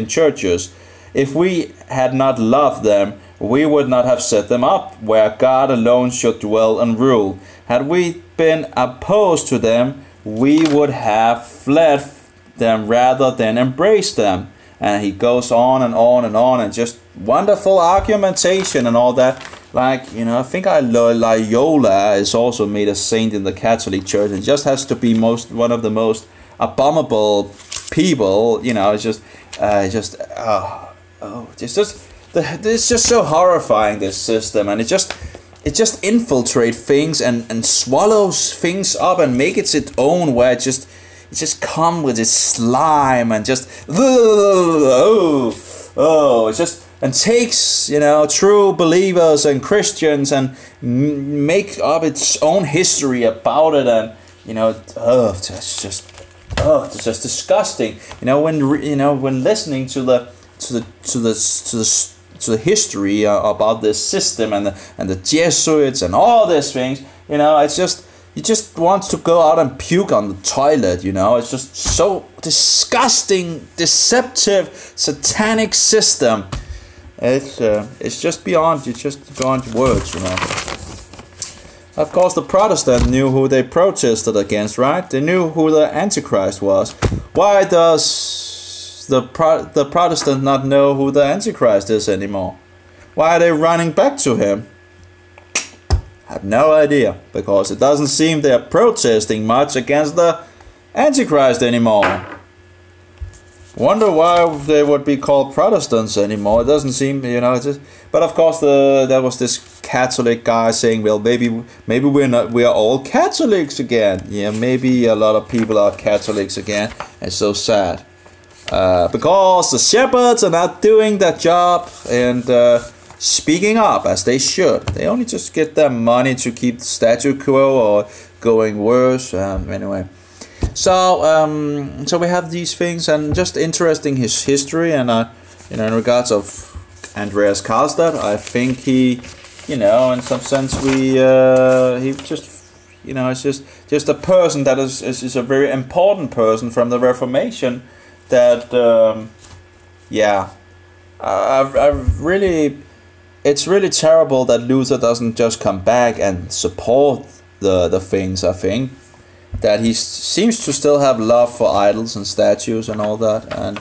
churches. If we had not loved them, we would not have set them up where God alone should dwell and rule. Had we been opposed to them, we would have fled them rather than embraced them. And he goes on and on and on, and just wonderful argumentation and all that. Like, you know, I think Loyola is also made a saint in the Catholic Church. It just has to be one of the most abominable people. You know, it's just so horrifying, this system, and it just infiltrates things and swallows things up and make it its own, where it just come with its slime and just it just and takes, you know, true believers and Christians and make up its own history about it, and you know, it's just disgusting. You know, when listening to the history about this system and the Jesuits and all these things, you know, it's just, you just want to go out and puke on the toilet. You know, it's just so disgusting, deceptive, satanic system. It's just beyond words, you know. Of course, the Protestant knew who they protested against, right? They knew who the Antichrist was. Why does the Protestant not know who the Antichrist is anymore? Why are they running back to him? I have no idea, because it doesn't seem they're protesting much against the Antichrist anymore. Wonder why they would be called Protestants anymore. It doesn't seem, you know. But of course, there was this Catholic guy saying, well, maybe we are all Catholics again. Yeah, maybe a lot of people are Catholics again. It's so sad, because the shepherds are not doing that job and speaking up as they should. They only just get their money to keep the statu quo or going worse. Anyway. So we have these things, and just interesting his history, and you know, in regards of Andreas Karlstadt, I think he, you know, in some sense he just, you know, it's just a person that is a very important person from the Reformation. That it's really terrible that Luther doesn't just come back and support the things. I think that he seems to still have love for idols and statues and all that, and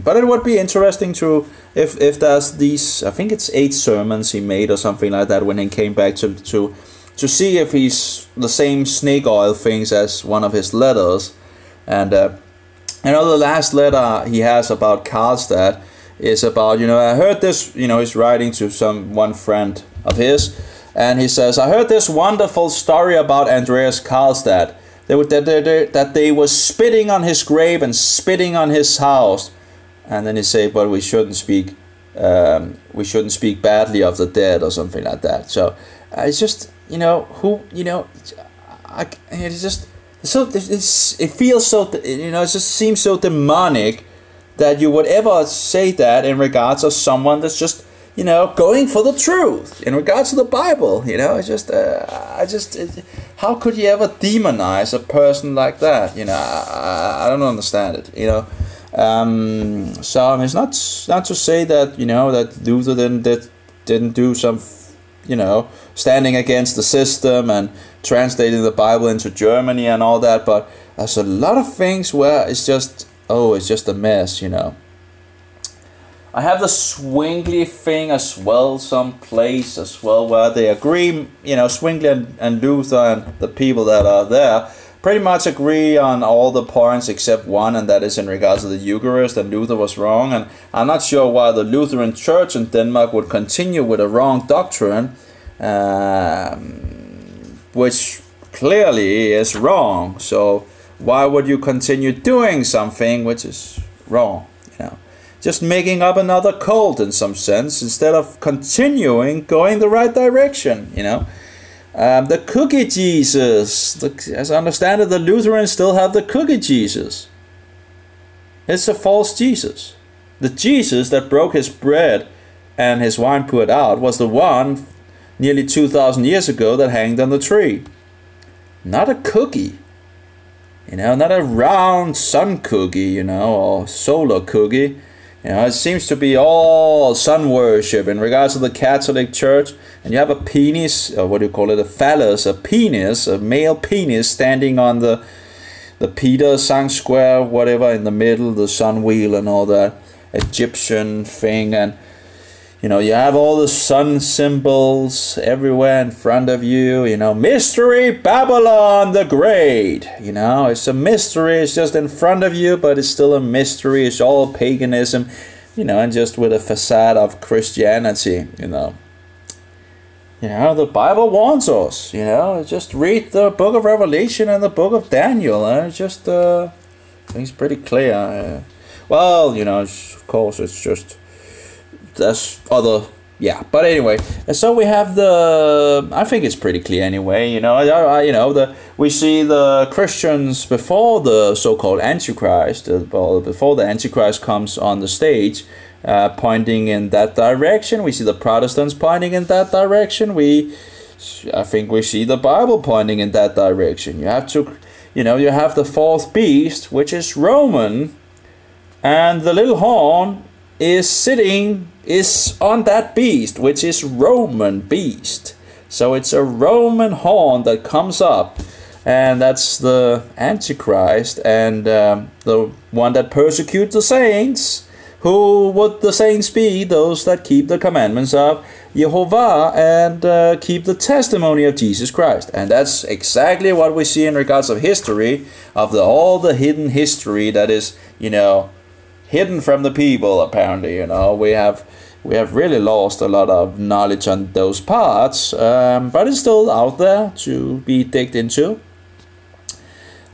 but it would be interesting to if there's these, I think it's 8 sermons he made or something like that when he came back to see if he's the same snake oil things as one of his letters. And you know, the last letter he has about Karlstadt is about, you know, I heard this, you know, he's writing to one friend of his. And he says, I heard this wonderful story about Andreas Karlstadt. That they were spitting on his grave and spitting on his house. And then he say, but we shouldn't speak badly of the dead or something like that. So it's just, you know, it's just so, it feels so, you know, it just seems so demonic that you would ever say that in regards of someone that's just, you know, going for the truth in regards to the Bible. You know, it's just, how could you ever demonize a person like that? You know, I don't understand it. You know, so I mean, it's not to say that, you know, that Luther didn't do some, you know, standing against the system and translating the Bible into Germany and all that. But there's a lot of things where it's just, it's just a mess. You know. I have the Zwingli thing as well, some place as well where they agree, you know, Zwingli and Luther and the people that are there pretty much agree on all the points except one, and that is in regards to the Eucharist, and Luther was wrong. And I'm not sure why the Lutheran Church in Denmark would continue with a wrong doctrine, which clearly is wrong. So why would you continue doing something which is wrong, you know? Just making up another cult in some sense, instead of continuing going the right direction, you know. The cookie Jesus, as I understand it, the Lutherans still have the cookie Jesus. It's a false Jesus. The Jesus that broke his bread and his wine poured out was the one nearly 2,000 years ago that hanged on the tree. not a cookie. You know, not a round sun cookie, you know, or solar cookie. You know, it seems to be all sun worship in regards to the Catholic Church. And you have a penis, or what do you call it, a phallus, a penis, a male penis standing on the Peter Sang Square, whatever, in the middle, the sun wheel and all that Egyptian thing. And you know, you have all the sun symbols everywhere in front of you. You know, mystery Babylon the Great. You know, it's a mystery. It's just in front of you, but it's still a mystery. It's all paganism, you know, and just with a facade of Christianity, you know. You know, the Bible warns us, you know, just read the book of Revelation and the book of Daniel. It's just, I think it's pretty clear. Well, you know, of course, it's just... That's other, yeah. But anyway, so we have the. I think it's pretty clear anyway. You know, you know, we see the Christians before the so-called Antichrist, before the Antichrist comes on the stage, pointing in that direction. We see the Protestants pointing in that direction. I think we see the Bible pointing in that direction. You have to, you know, you have the fourth beast, which is Roman, and the little horn is on that beast, which is Roman beast. So it's a Roman horn that comes up, and that's the Antichrist, and the one that persecutes the saints. Who would the saints be? Those that keep the commandments of Jehovah and keep the testimony of Jesus Christ. And that's exactly what we see in regards of history, of all the hidden history that is, you know, hidden from the people. Apparently, you know, we have really lost a lot of knowledge on those parts, but it's still out there to be digged into.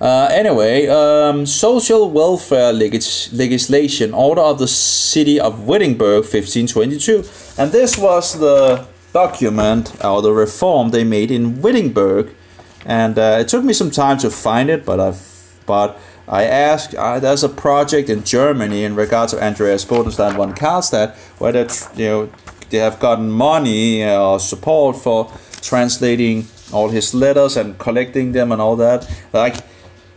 Anyway, social welfare legislation, order of the city of Wittenberg, 1522, and this was the document or the reform they made in Wittenberg, and it took me some time to find it, but I asked, there's a project in Germany in regards to Andreas Bodenstein von Karlstadt, where they have gotten money or support for translating all his letters and collecting them and all that. Like,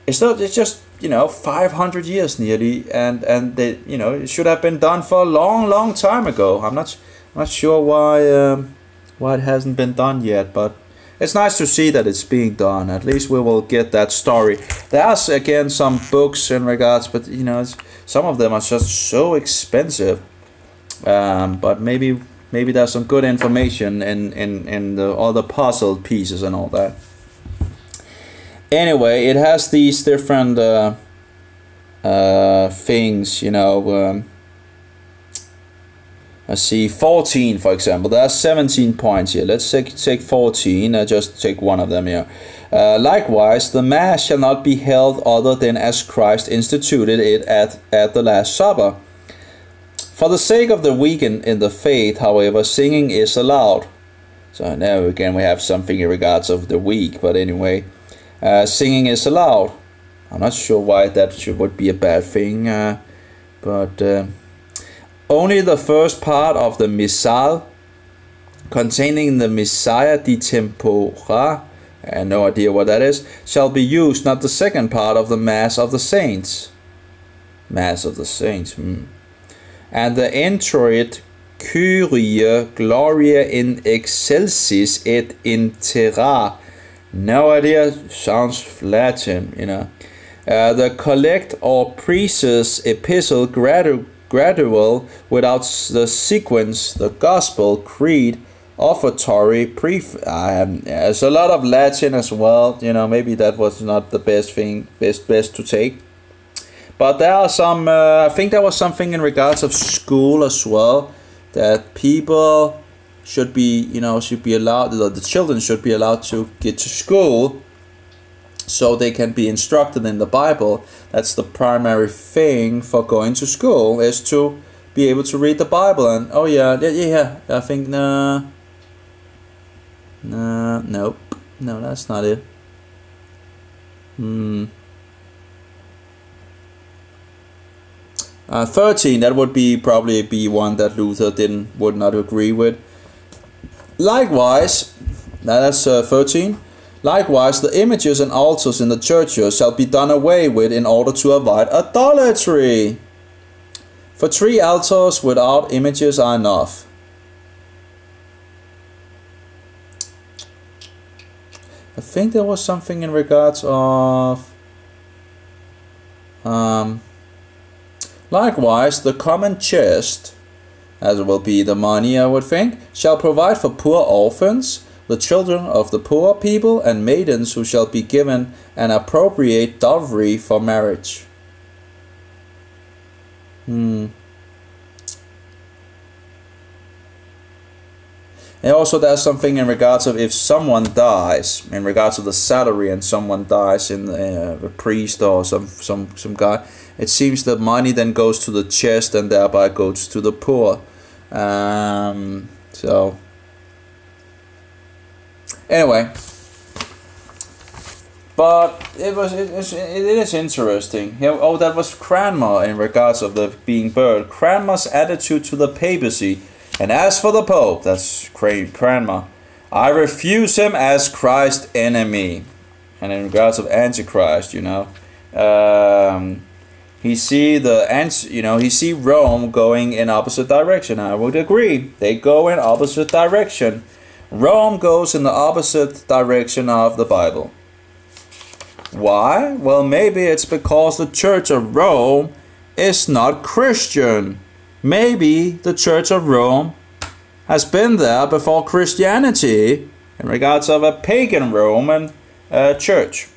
it's just, you know, 500 years nearly, and they, you know, it should have been done for a long time ago. I'm not sure why it hasn't been done yet, but it's nice to see that it's being done. At least we will get that story. There's again some books in regards, but you know, some of them are just so expensive. But maybe there's some good information in the other puzzle pieces and all that. Anyway, it has these different things, you know. Let's see, 14 for example. There are 17 points here. Let's take 14. Just take one of them here. Likewise, the Mass shall not be held other than as Christ instituted it at the Last Supper. For the sake of the weak in the faith, however, singing is allowed. So now again we have something in regards of the weak, but anyway, singing is allowed. I'm not sure why that would be a bad thing, but only the first part of the Missal, containing the Messiah di Tempora, I have no idea what that is, shall be used, not the second part of the Mass of the Saints. Mass of the Saints, And the introit Kyrie Gloria in excelsis et in terra. No idea, sounds Latin, you know. The collect or preces epistle gradual without the sequence, the gospel, creed, offertory, there's a lot of Latin as well, you know, maybe that was not the best thing, best to take. But there are some, I think there was something in regards of school as well, that people should be, you know, allowed, the children should be allowed to get to school so they can be instructed in the Bible. That's the primary thing for going to school, is to be able to read the Bible. And oh yeah, I think nope, no, that's not it. 13, that would probably be one that Luther would not agree with. Likewise, that's 13. Likewise, the images and altars in the churches shall be done away with in order to avoid idolatry. For 3 altars without images are enough. I think there was something in regards of... Likewise, the common chest, as will be the money, I would think, shall provide for poor orphans, the children of the poor people, and maidens who shall be given an appropriate dowry for marriage. And also there's something in regards of if someone dies, in regards of the salary, and someone dies in a priest or some guy, it seems that money then goes to the chest and thereby goes to the poor. So anyway, but it is interesting. Oh, that was Cranmer in regards of the being burned. Cranmer's attitude to the papacy. And as for the Pope, that's Cranmer, I refuse him as Christ's enemy. And in regards of Antichrist, you know, he see Rome going in opposite direction. I would agree. They go in opposite direction. Rome goes in the opposite direction of the Bible. Why? Well, maybe it's because the Church of Rome is not Christian. Maybe the Church of Rome has been there before Christianity in regards of a pagan Roman church.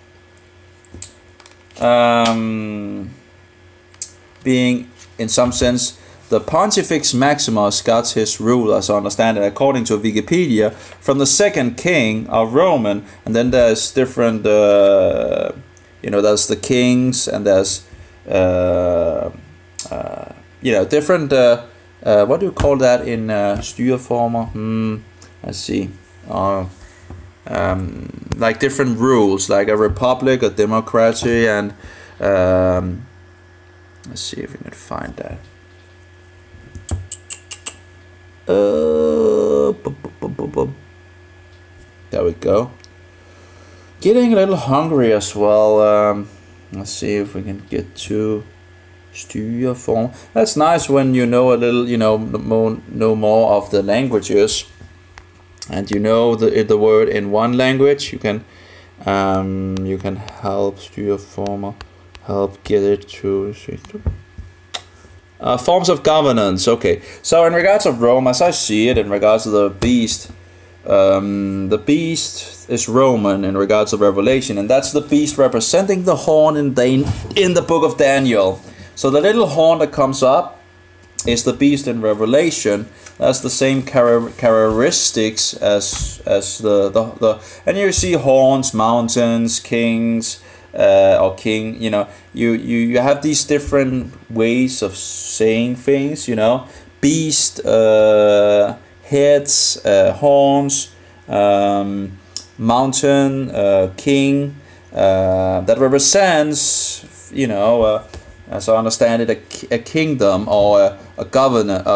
Being, in some sense, the Pontifex Maximus got his rule, as I understand it, according to Wikipedia, from the second king of Roman. And then there's different, there's the kings, and there's different, what do you call that in styreformer? Let's see. Like different rules, like a republic, a democracy, and let's see if we can find that. There we go. Getting a little hungry as well. Let's see if we can get to styreform. That's nice when you know a little, know more of the languages, and you know the word in one language. You can help styreformer, help get it to forms of governance. Okay, so in regards of Rome, as I see it, in regards to the beast, the beast is Roman in regards of Revelation, and that's the beast representing the horn in the book of Daniel. So the little horn that comes up is the beast in Revelation. That's the same characteristics as the and you see horns, mountains, kings, or king. You have these different ways of saying things. Beast, heads, horns, mountain, king. That represents as I understand it, a kingdom or a government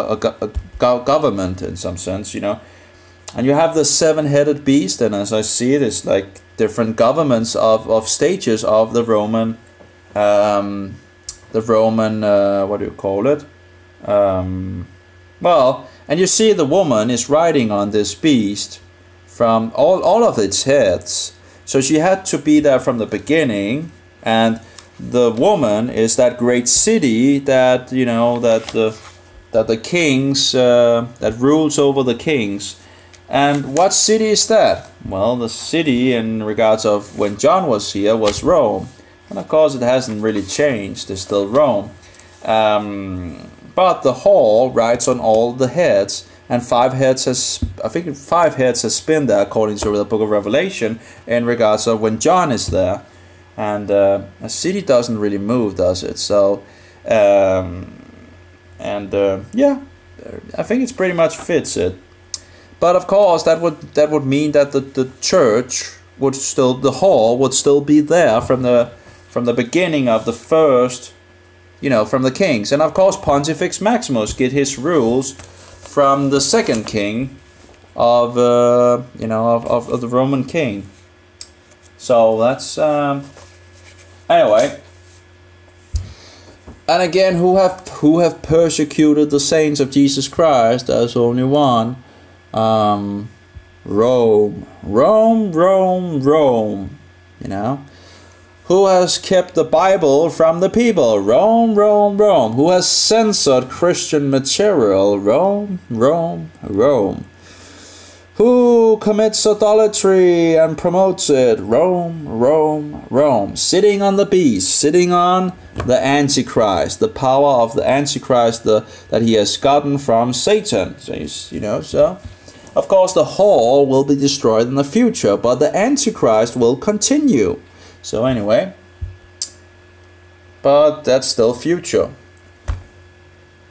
in some sense, And you have the 7-headed beast, and as I see it, it's like different governments of stages of the Roman, what do you call it? Well, and you see the woman is riding on this beast from all of its heads. So she had to be there from the beginning, and the woman is that great city that that the kings that rules over the kings. And what city is that? Well, the city in regards of when John was here was Rome, and of course it hasn't really changed. It's still Rome, but the hall rides on all the heads, and 5 heads has been there according to the book of Revelation in regards of when John is there. And a city doesn't really move, does it? So, yeah, I think it's pretty much fits it. But of course, that would mean that the church would still, the hall would still be there from the beginning of the first, from the kings. And of course, Pontifex Maximus get his rules from the second king of the Roman king. So that's anyway. And again, who have persecuted the saints of Jesus Christ? There's only one. Rome. You know, who has kept the Bible from the people? Rome. Who has censored Christian material? Rome. Who commits idolatry and promotes it? Rome. Sitting on the beast, sitting on the Antichrist, the power of the Antichrist that he has gotten from Satan. So, you know, so of course the whole will be destroyed in the future, but the Antichrist will continue. So anyway, but that's still future.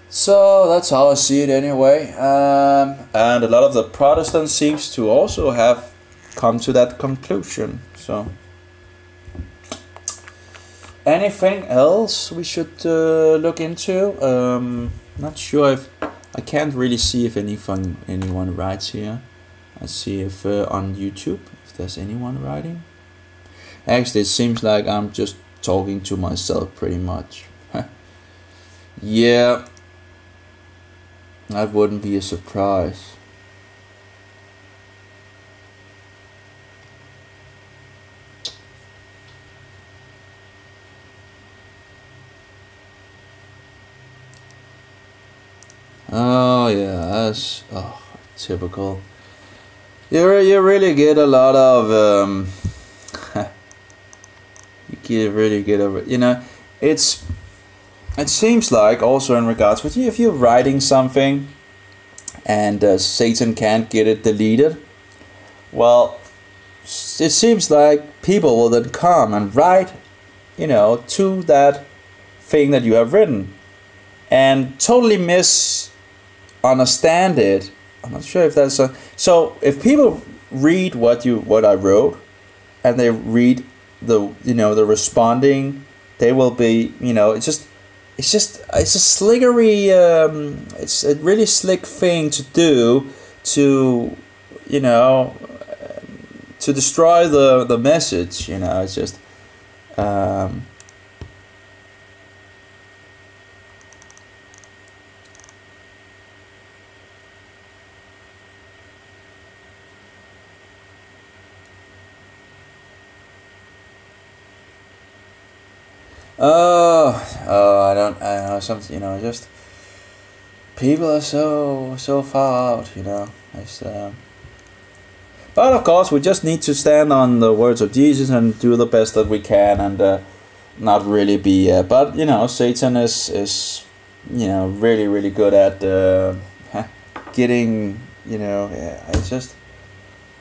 So that's how I see it anyway. And a lot of the Protestants seems to also have come to that conclusion. So anything else we should look into? Not sure if I can't really see if anyone writes here. Let's see if on YouTube if there's anyone writing. Actually, it seems like I'm just talking to myself pretty much. Yeah. That wouldn't be a surprise. Oh yeah, that's typical. You really get a lot of really get over. You know, it seems like also in regards with you, if you're writing something and Satan can't get it deleted, well, it seems like people will then come and write, you know, to that thing that you have written and totally misunderstand it. I'm not sure if that's so if people read what I wrote and they read the responding, they will be, you know, it's a slickery, it's a really slick thing to do to, you know, to destroy the message, you know. It's just I know something, you know, just people are so far out, you know. It's but of course we just need to stand on the words of Jesus and do the best that we can and not really be but you know, Satan is you know, really good at getting, you know,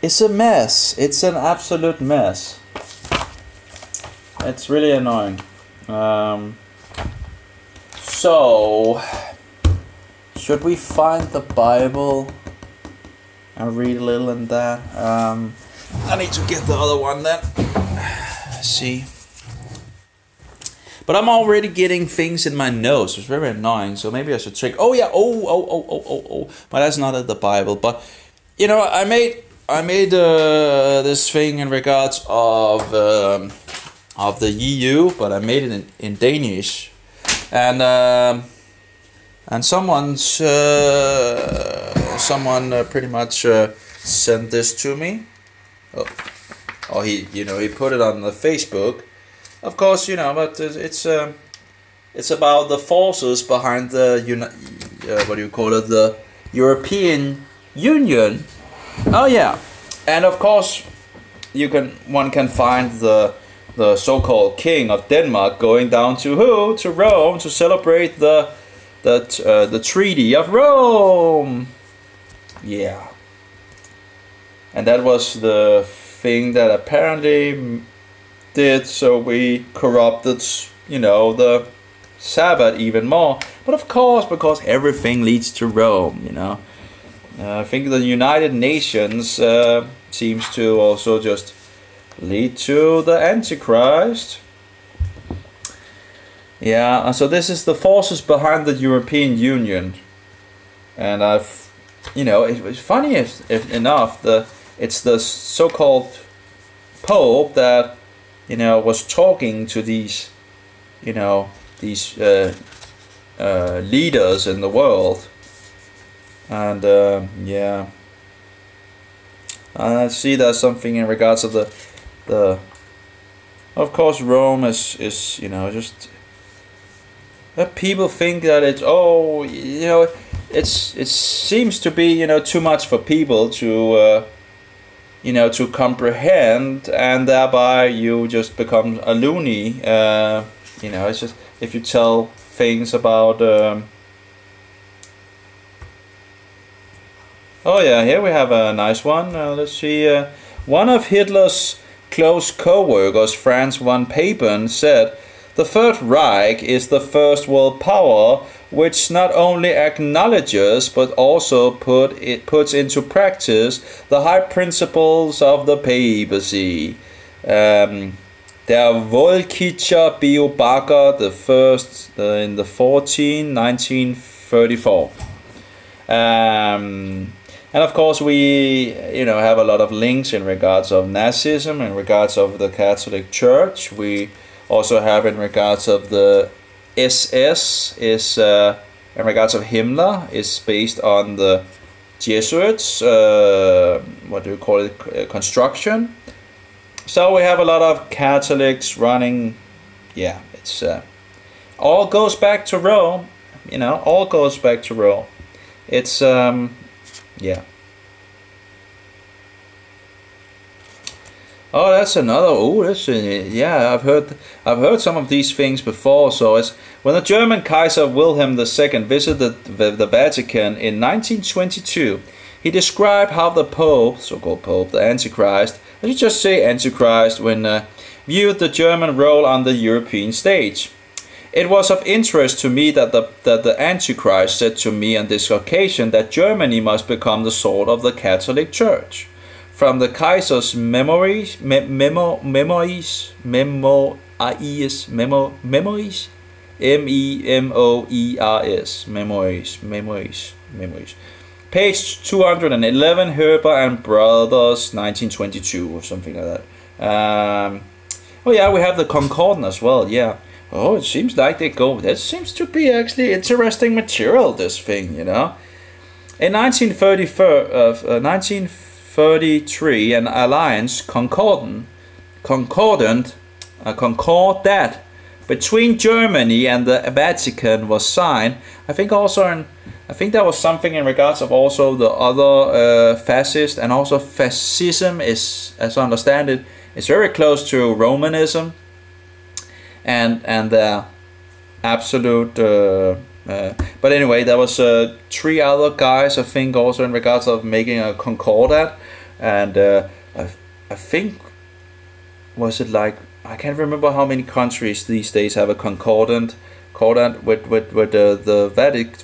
it's a mess. It's an absolute mess. It's really annoying. So should we find the Bible and read a little in that? I need to get the other one then. Let's see. But I'm already getting things in my nose. It's very annoying. So maybe I should check. Oh yeah. Oh. But that's not at the Bible. But you know, I made this thing in regards of the EU, but I made it in Danish, and someone pretty much sent this to me. He put it on the Facebook, of course, you know, but it's about the forces behind the the European Union. Oh yeah, and of course one can find the so-called king of Denmark going down to who? To Rome to celebrate the Treaty of Rome. Yeah. And that was the thing that apparently did so we corrupted, you know, the Sabbath even more. But of course, because everything leads to Rome, you know. I think the United Nations seems to also just lead to the Antichrist. Yeah, so this is the forces behind the European Union, and you know, it was funny enough. It's the so-called pope that, you know, was talking to these, you know, these leaders in the world. And yeah, I see there's something in regards of the of course Rome is you know, just that people think that it's, oh, you know, it seems to be, you know, too much for people to you know, to comprehend, and thereby you just become a loony. You know, it's just, if you tell things about oh yeah, here we have a nice one. Let's see. One of Hitler's close co-workers, Franz von Papen, said, "The Third Reich is the first world power which not only acknowledges but also puts into practice the high principles of the papacy." Der Wolkischer Beobachter, the first in the 1934. And of course we, you know, have a lot of links in regards of Nazism, in regards of the Catholic Church. We also have in regards of the SS is in regards of Himmler is based on the Jesuits, what do you call it, construction. So we have a lot of Catholics running. Yeah, it's all goes back to Rome, you know, all goes back to Rome. It's yeah. Oh, that's another. Oh, that's yeah. I've heard some of these things before. So it's when the German Kaiser Wilhelm II visited the Vatican in 1922. He described how the Pope, so-called Pope, the Antichrist, I should just say Antichrist, when viewed the German role on the European stage. It was of interest to me that the Antichrist said to me on this occasion that Germany must become the sword of the Catholic Church. From the Kaiser's memories, M-E-M-O-E-R-S, memories. Page 211, Herber and Brothers, 1922, or something like that. Oh yeah, we have the Concordant as well, yeah. Oh, it seems like they go, that seems to be actually interesting material, this thing, you know. In 1933, an alliance, concordat between Germany and the Vatican was signed. I think that was something in regards of also the other fascist, and also fascism is, as I understand it, is very close to Romanism, and the absolute. But anyway, there was 3 other guys, I think, also in regards of making a concordat, and I think, was it like, I can't remember how many countries these days have a concordant with the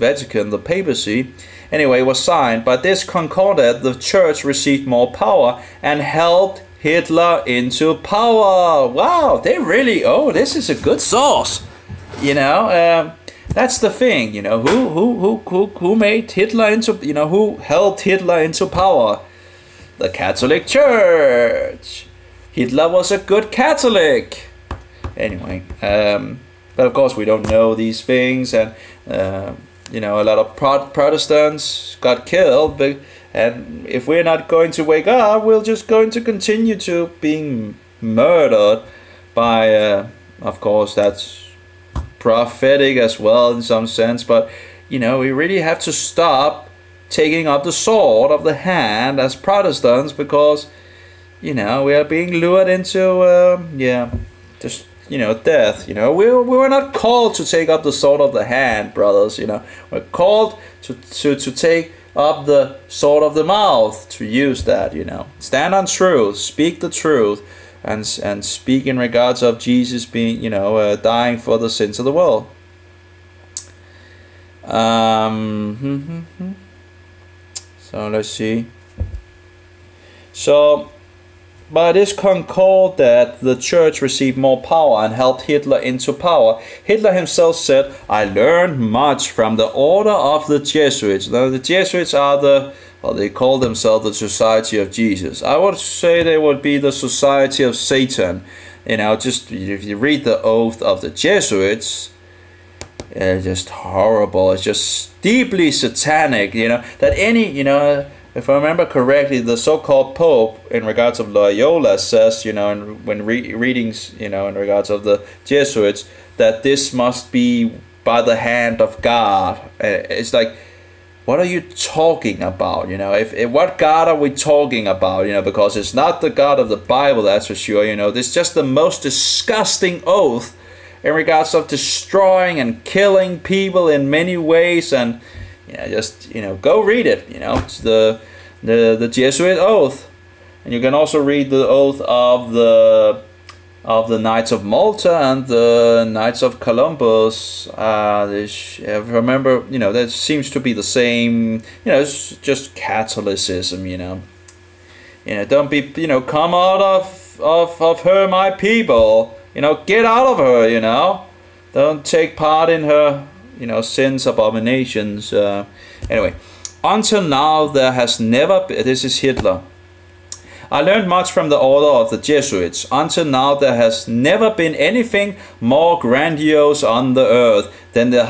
Vatican, the papacy. Anyway, it was signed. But this concordat, the church received more power and helped Hitler into power. Wow, they really, oh, this is a good source. You know, that's the thing. You know, who made Hitler into, you know, who helped Hitler into power? The Catholic Church. Hitler was a good Catholic. Anyway, but of course we don't know these things, and you know, a lot of Protestants got killed, and if we're not going to wake up, we're just going to continue to being murdered by, of course that's prophetic as well in some sense, but you know, we really have to stop taking up the sword of the hand as Protestants, because you know, we are being lured into yeah, just, you know, death. You know, we were not called to take up the sword of the hand, brothers. You know, we're called to take up the sword of the mouth, to use that. You know, stand on truth, speak the truth, and speak in regards of Jesus being, you know, dying for the sins of the world. So let's see. So, by this concordat, the church received more power and helped Hitler into power. Hitler himself said, "I learned much from the order of the Jesuits." Now, the Jesuits are the Well, they call themselves the Society of Jesus. I would say they would be the Society of Satan. You know, just if you read the oath of the Jesuits, it's just horrible. It's just deeply satanic. You know, that any, you know, if I remember correctly, the so-called Pope, in regards of Loyola, says, you know, when readings, you know, in regards of the Jesuits, that this must be by the hand of God. It's like, what are you talking about? You know, if what God are we talking about? You know, because it's not the God of the Bible, that's for sure. You know, this is just the most disgusting oath in regards of destroying and killing people in many ways. And just, you know, go read it. You know, it's the Jesuit oath, and you can also read the oath of the Knights of Malta and the Knights of Columbus. Remember, you know, that seems to be the same. You know, it's just Catholicism. You know, don't be, you know, come out of her, my people. You know, get out of her. You know, don't take part in her, you know, sins, abominations. Anyway, until now there has never been. This is Hitler. I learned much from the order of the Jesuits. Until now there has never been anything more grandiose on the earth than the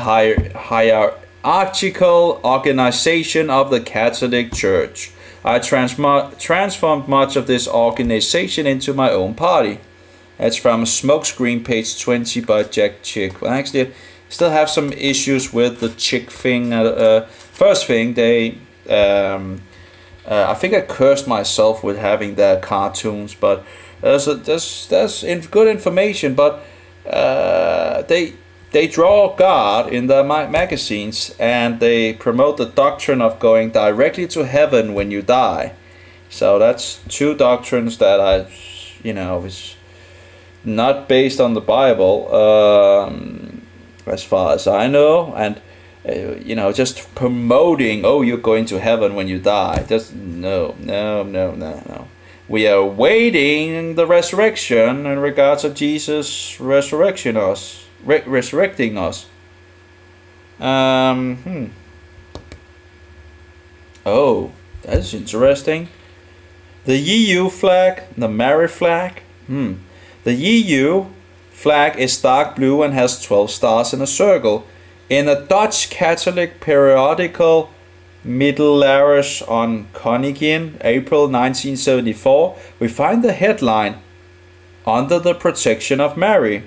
hierarchical organization of the Catholic Church. I transformed much of this organization into my own party. That's from Smokescreen, page 20 by Jack Chick. Well, actually, I still have some issues with the Chick thing. First thing, they... I think I cursed myself with having their cartoons, but there's good information. But they draw God in their magazines, and they promote the doctrine of going directly to heaven when you die. So that's two doctrines that you know, is not based on the Bible, as far as I know, and. You know, just promoting, oh, you're going to heaven when you die. Just no. We are waiting the resurrection in regards of Jesus resurrecting us. Oh, that's interesting. The EU flag, the Mary flag. The EU flag is dark blue and has 12 stars in a circle. In a Dutch Catholic periodical, Middeleeuws on Koningin, April 1974, we find the headline, "Under the Protection of Mary."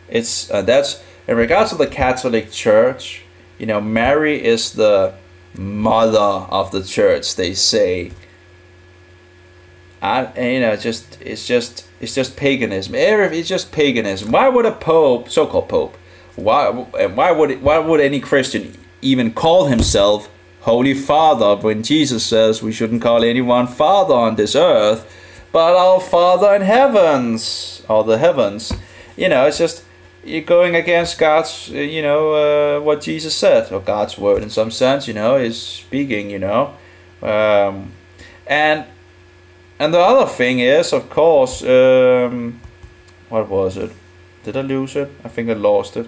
That's in regards to the Catholic Church. You know, Mary is the mother of the Church, they say. And you know, it's just paganism. It's just paganism. Why would a pope, so-called pope? Why would any Christian even call himself Holy Father when Jesus says we shouldn't call anyone Father on this earth, but our Father in heavens, or the heavens? You know, it's just you're going against God's, you know, what Jesus said, or God's word in some sense. You know, is speaking. You know, and the other thing is, of course, what was it? Did I lose it? I think I lost it.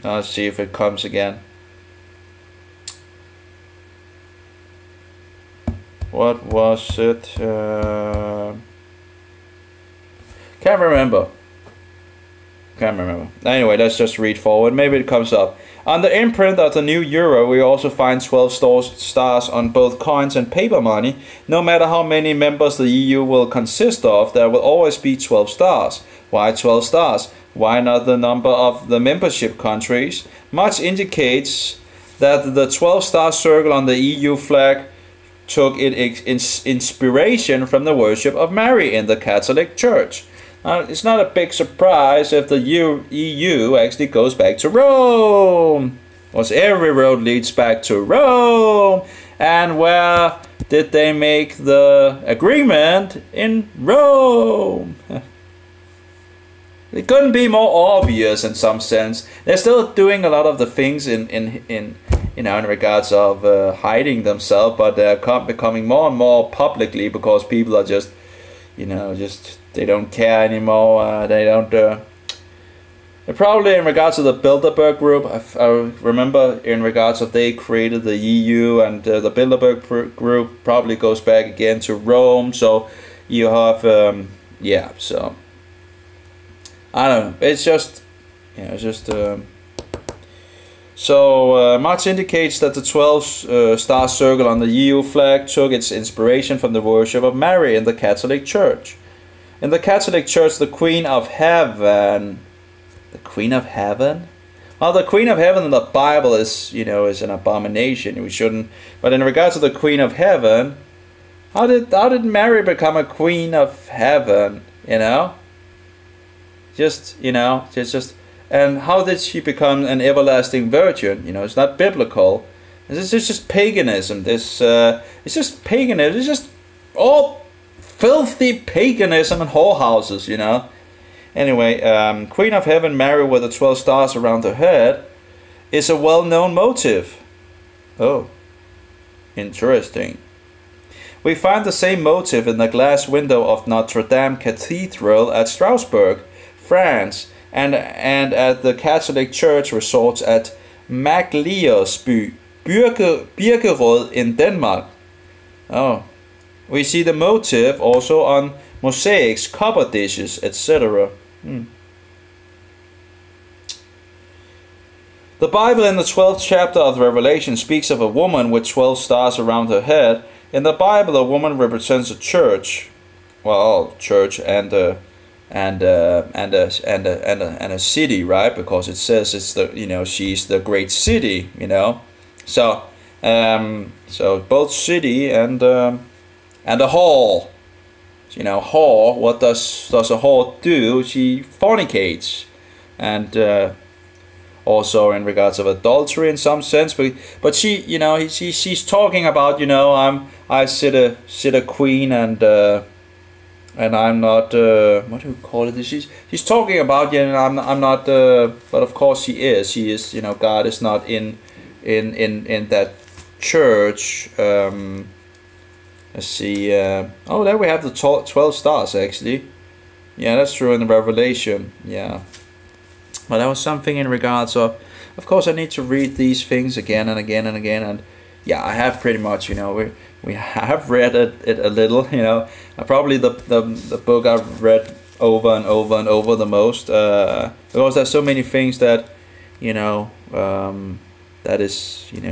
Let's see if it comes again. What was it? Can't remember. Anyway, let's just read forward. Maybe it comes up. On the imprint of the new euro, we also find 12 stars on both coins and paper money. No matter how many members the EU will consist of, there will always be 12 stars. Why 12 stars? Why not the number of the membership countries? Much indicates that the 12-star circle on the EU flag took its inspiration from the worship of Mary in the Catholic Church. It's not a big surprise if the EU actually goes back to Rome. Because every road leads back to Rome. And where did they make the agreement? In Rome. It couldn't be more obvious in some sense. They're still doing a lot of the things in you know, in regards of hiding themselves, but they're becoming more and more publicly because people are just, you know, they don't care anymore. They don't And probably in regards to the Bilderberg group, I remember in regards of they created the EU, and the Bilderberg group probably goes back again to Rome. So you have, yeah. So I don't know. It's just, yeah, it's just. So Marx indicates that the 12 star circle on the EU flag took its inspiration from the worship of Mary in the Catholic Church. In the Catholic Church, the Queen of Heaven. The Queen of Heaven? Well, the Queen of Heaven in the Bible is, you know, is an abomination. We shouldn't. But in regards to the Queen of Heaven, how did Mary become a Queen of Heaven? You know, just, you know, just, and how did she become an everlasting virgin? You know, it's not biblical. This is just paganism. This it's just paganism. It's just all filthy paganism and whorehouses. You know. Anyway, Queen of Heaven, Mary with the 12 stars around her head, is a well-known motive. Oh, interesting. We find the same motive in the glass window of Notre Dame Cathedral at Strasbourg, France, and at the Catholic Church resorts at Magliersby, Birkerød in Denmark. Oh, we see the motive also on mosaics, copper dishes, etc. The Bible in the 12th chapter of Revelation speaks of a woman with 12 stars around her head. In the Bible, a woman represents a church, well, church and a city, right? Because it says it's the, you know, she's the great city, you know. So so both city and a whore. You know, whore, what does a whore do? She fornicates, and also in regards of adultery in some sense. But she, you know, she's talking about, you know, I sit a queen, and I'm not what do you call it? She's talking about, you know, I'm not, but of course she is. She is, you know, God is not in that church. Let's see. Oh, there we have the 12 stars, actually. Yeah, that's true in the Revelation. Yeah. But there was something in regards of course, I need to read these things again and again and again. And yeah, I have pretty much, you know, we have read it a little, you know. Probably the book I've read over and over and over the most. Because there's so many things that, you know, that is, you know,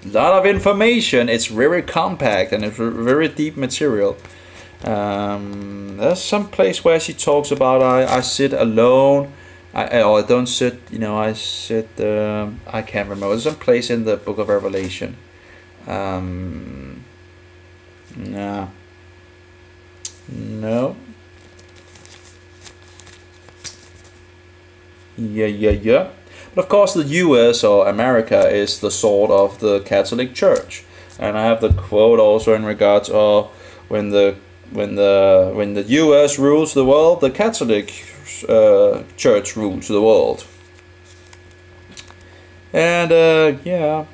a lot of information. It's very compact and it's very deep material. There's some place where she talks about I sit alone, or I don't sit, you know, I sit, I can't remember. There's some place in the book of Revelation. No. Yeah. But of course, the U.S. or America is the sword of the Catholic Church, and I have the quote also in regards of when the U.S. rules the world, the Catholic Church rules the world. And yeah,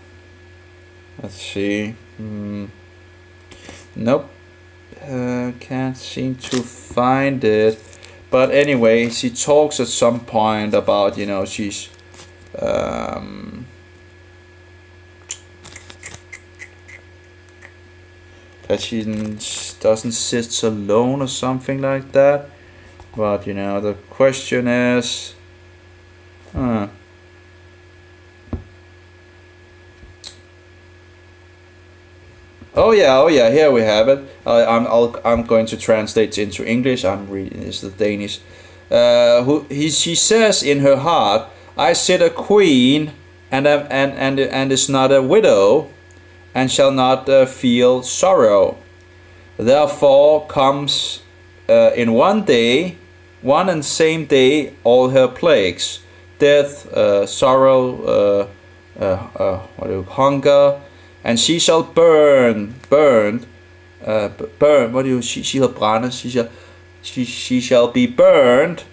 let's see. Nope, can't seem to find it. But anyway, she talks at some point about, you know, she's that she doesn't sit alone or something like that. But, you know, the question is, oh yeah, here we have it. I'm going to translate into English. I'm reading this the Danish. She says in her heart, I sit a queen and is not a widow, and shall not feel sorrow. Therefore comes in one and same day, all her plagues, death, sorrow, hunger, and she shall burn. What do you? She shall brænde. She shall be burned.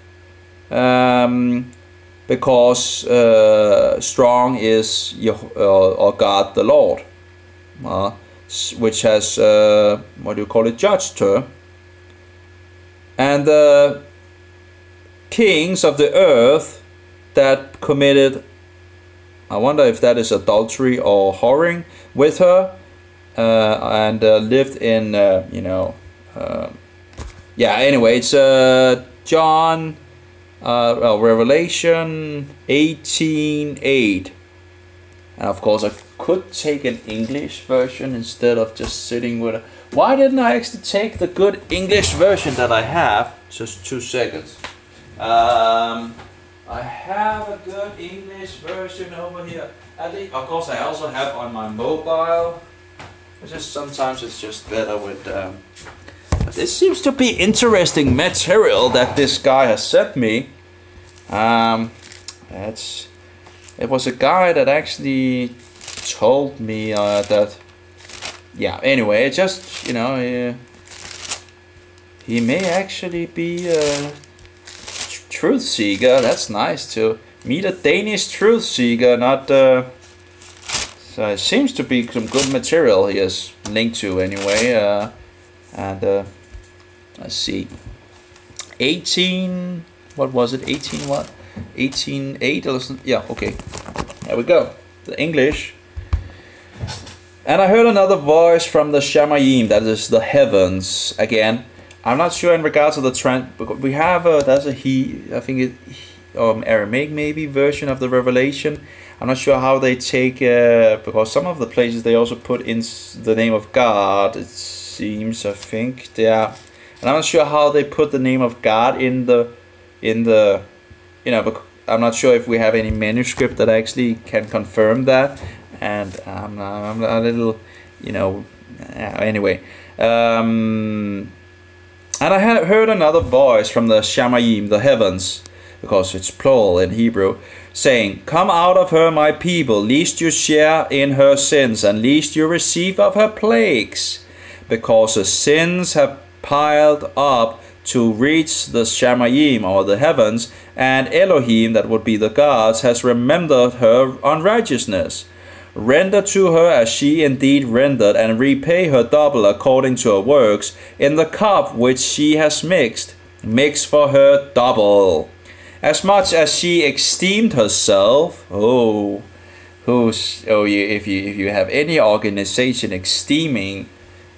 Because strong is or God the Lord, which has judged her. And the kings of the earth that committed, I wonder if that is adultery or whoring with her, and lived in, yeah, anyway, it's John, Revelation 18:8. And of course, I could take an English version instead of just sitting with a... Why didn't I actually take the good English version that I have? Just 2 seconds. I have a good English version over here. Of course, I also have on my mobile. Sometimes it's just better with... But this seems to be interesting material that this guy has sent me. It was a guy that actually told me that... Yeah, anyway, it just, you know, he may actually be a truth seeker. That's nice to meet a Danish truth seeker, not... So it seems to be some good material he has linked to anyway. Let's see. 18... What was it? 18 what? 18:8 or something. Yeah, okay. There we go. The English. And I heard another voice from the Shamayim, that is the heavens. Again, I'm not sure in regards to the trend. We have that's a he. I think it Aramaic maybe version of the Revelation. I'm not sure how they take because some of the places they also put in the name of God. It seems, I think, yeah. And I'm not sure how they put the name of God in the you know, but I'm not sure if we have any manuscript that actually can confirm that, and I'm a little, you know, anyway. And I had heard another voice from the Shamayim, the heavens, because it's plural in Hebrew, saying, "Come out of her, my people, lest you share in her sins, and lest you receive of her plagues, because her sins have piled up to reach the Shamayim, or the heavens, and Elohim, that would be the gods, has remembered her unrighteousness. Render to her as she indeed rendered, and repay her double according to her works. In the cup which she has mixed, mix for her double. As much as she esteemed herself." If you have any organization esteeming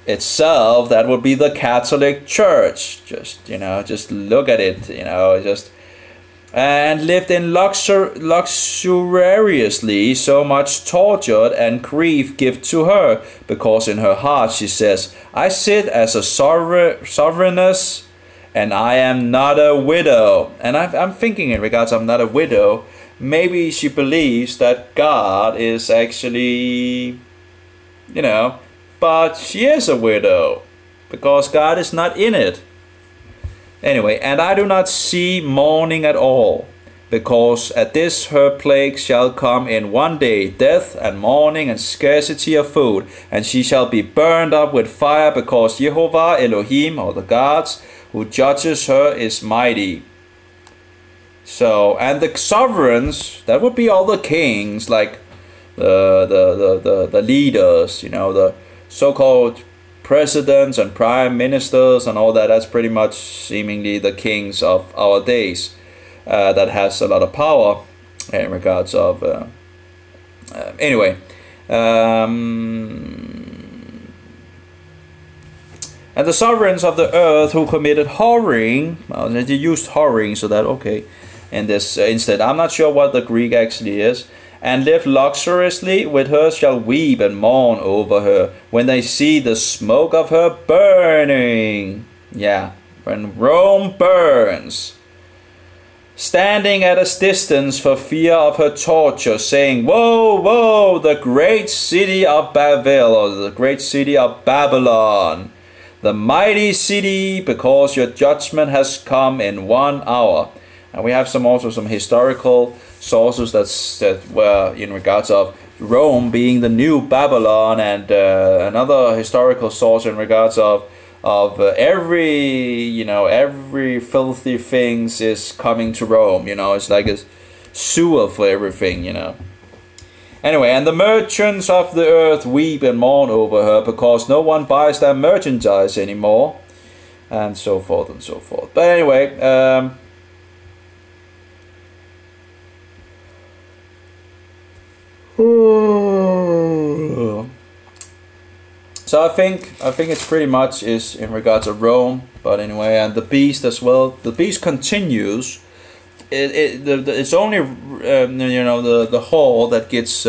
itself, that would be the Catholic Church. Just, you know, just look at it, you know, just... And lived in luxuriously, so much tortured and grief give to her, because in her heart she says, "I sit as a sovereigness, and I am not a widow." And I'm thinking in regards, I'm not a widow, maybe she believes that God is actually, you know, but she is a widow, because God is not in it. Anyway, "And I do not see mourning at all, because at this her plague shall come in one day, death and mourning and scarcity of food, and she shall be burned up with fire, because Jehovah Elohim, or the gods, who judges her, is mighty." So, and the sovereigns, that would be all the kings, like the leaders, you know, the so-called presidents and prime ministers and all that. That's pretty much seemingly the kings of our days, that has a lot of power in regards of anyway, and the sovereigns of the earth who committed whoring, well, they used whoring, so that okay in this instead, I'm not sure what the Greek actually is, "and live luxuriously with her shall weep and mourn over her when they see the smoke of her burning." Yeah, when Rome burns. "Standing at a distance for fear of her torture, saying, Woe, woe, the great city of Babel," or the great city of Babylon, "the mighty city, because your judgment has come in 1 hour." And we have also some historical sources that were in regards of Rome being the new Babylon, and another historical source in regards of every filthy things is coming to Rome. You know, it's like a sewer for everything. You know. Anyway, "and the merchants of the earth weep and mourn over her, because no one buys their merchandise anymore," and so forth and so forth. But anyway. So I think it's pretty much is in regards of Rome, but anyway, and the beast as well. The beast continues. It's only you know, the hall that gets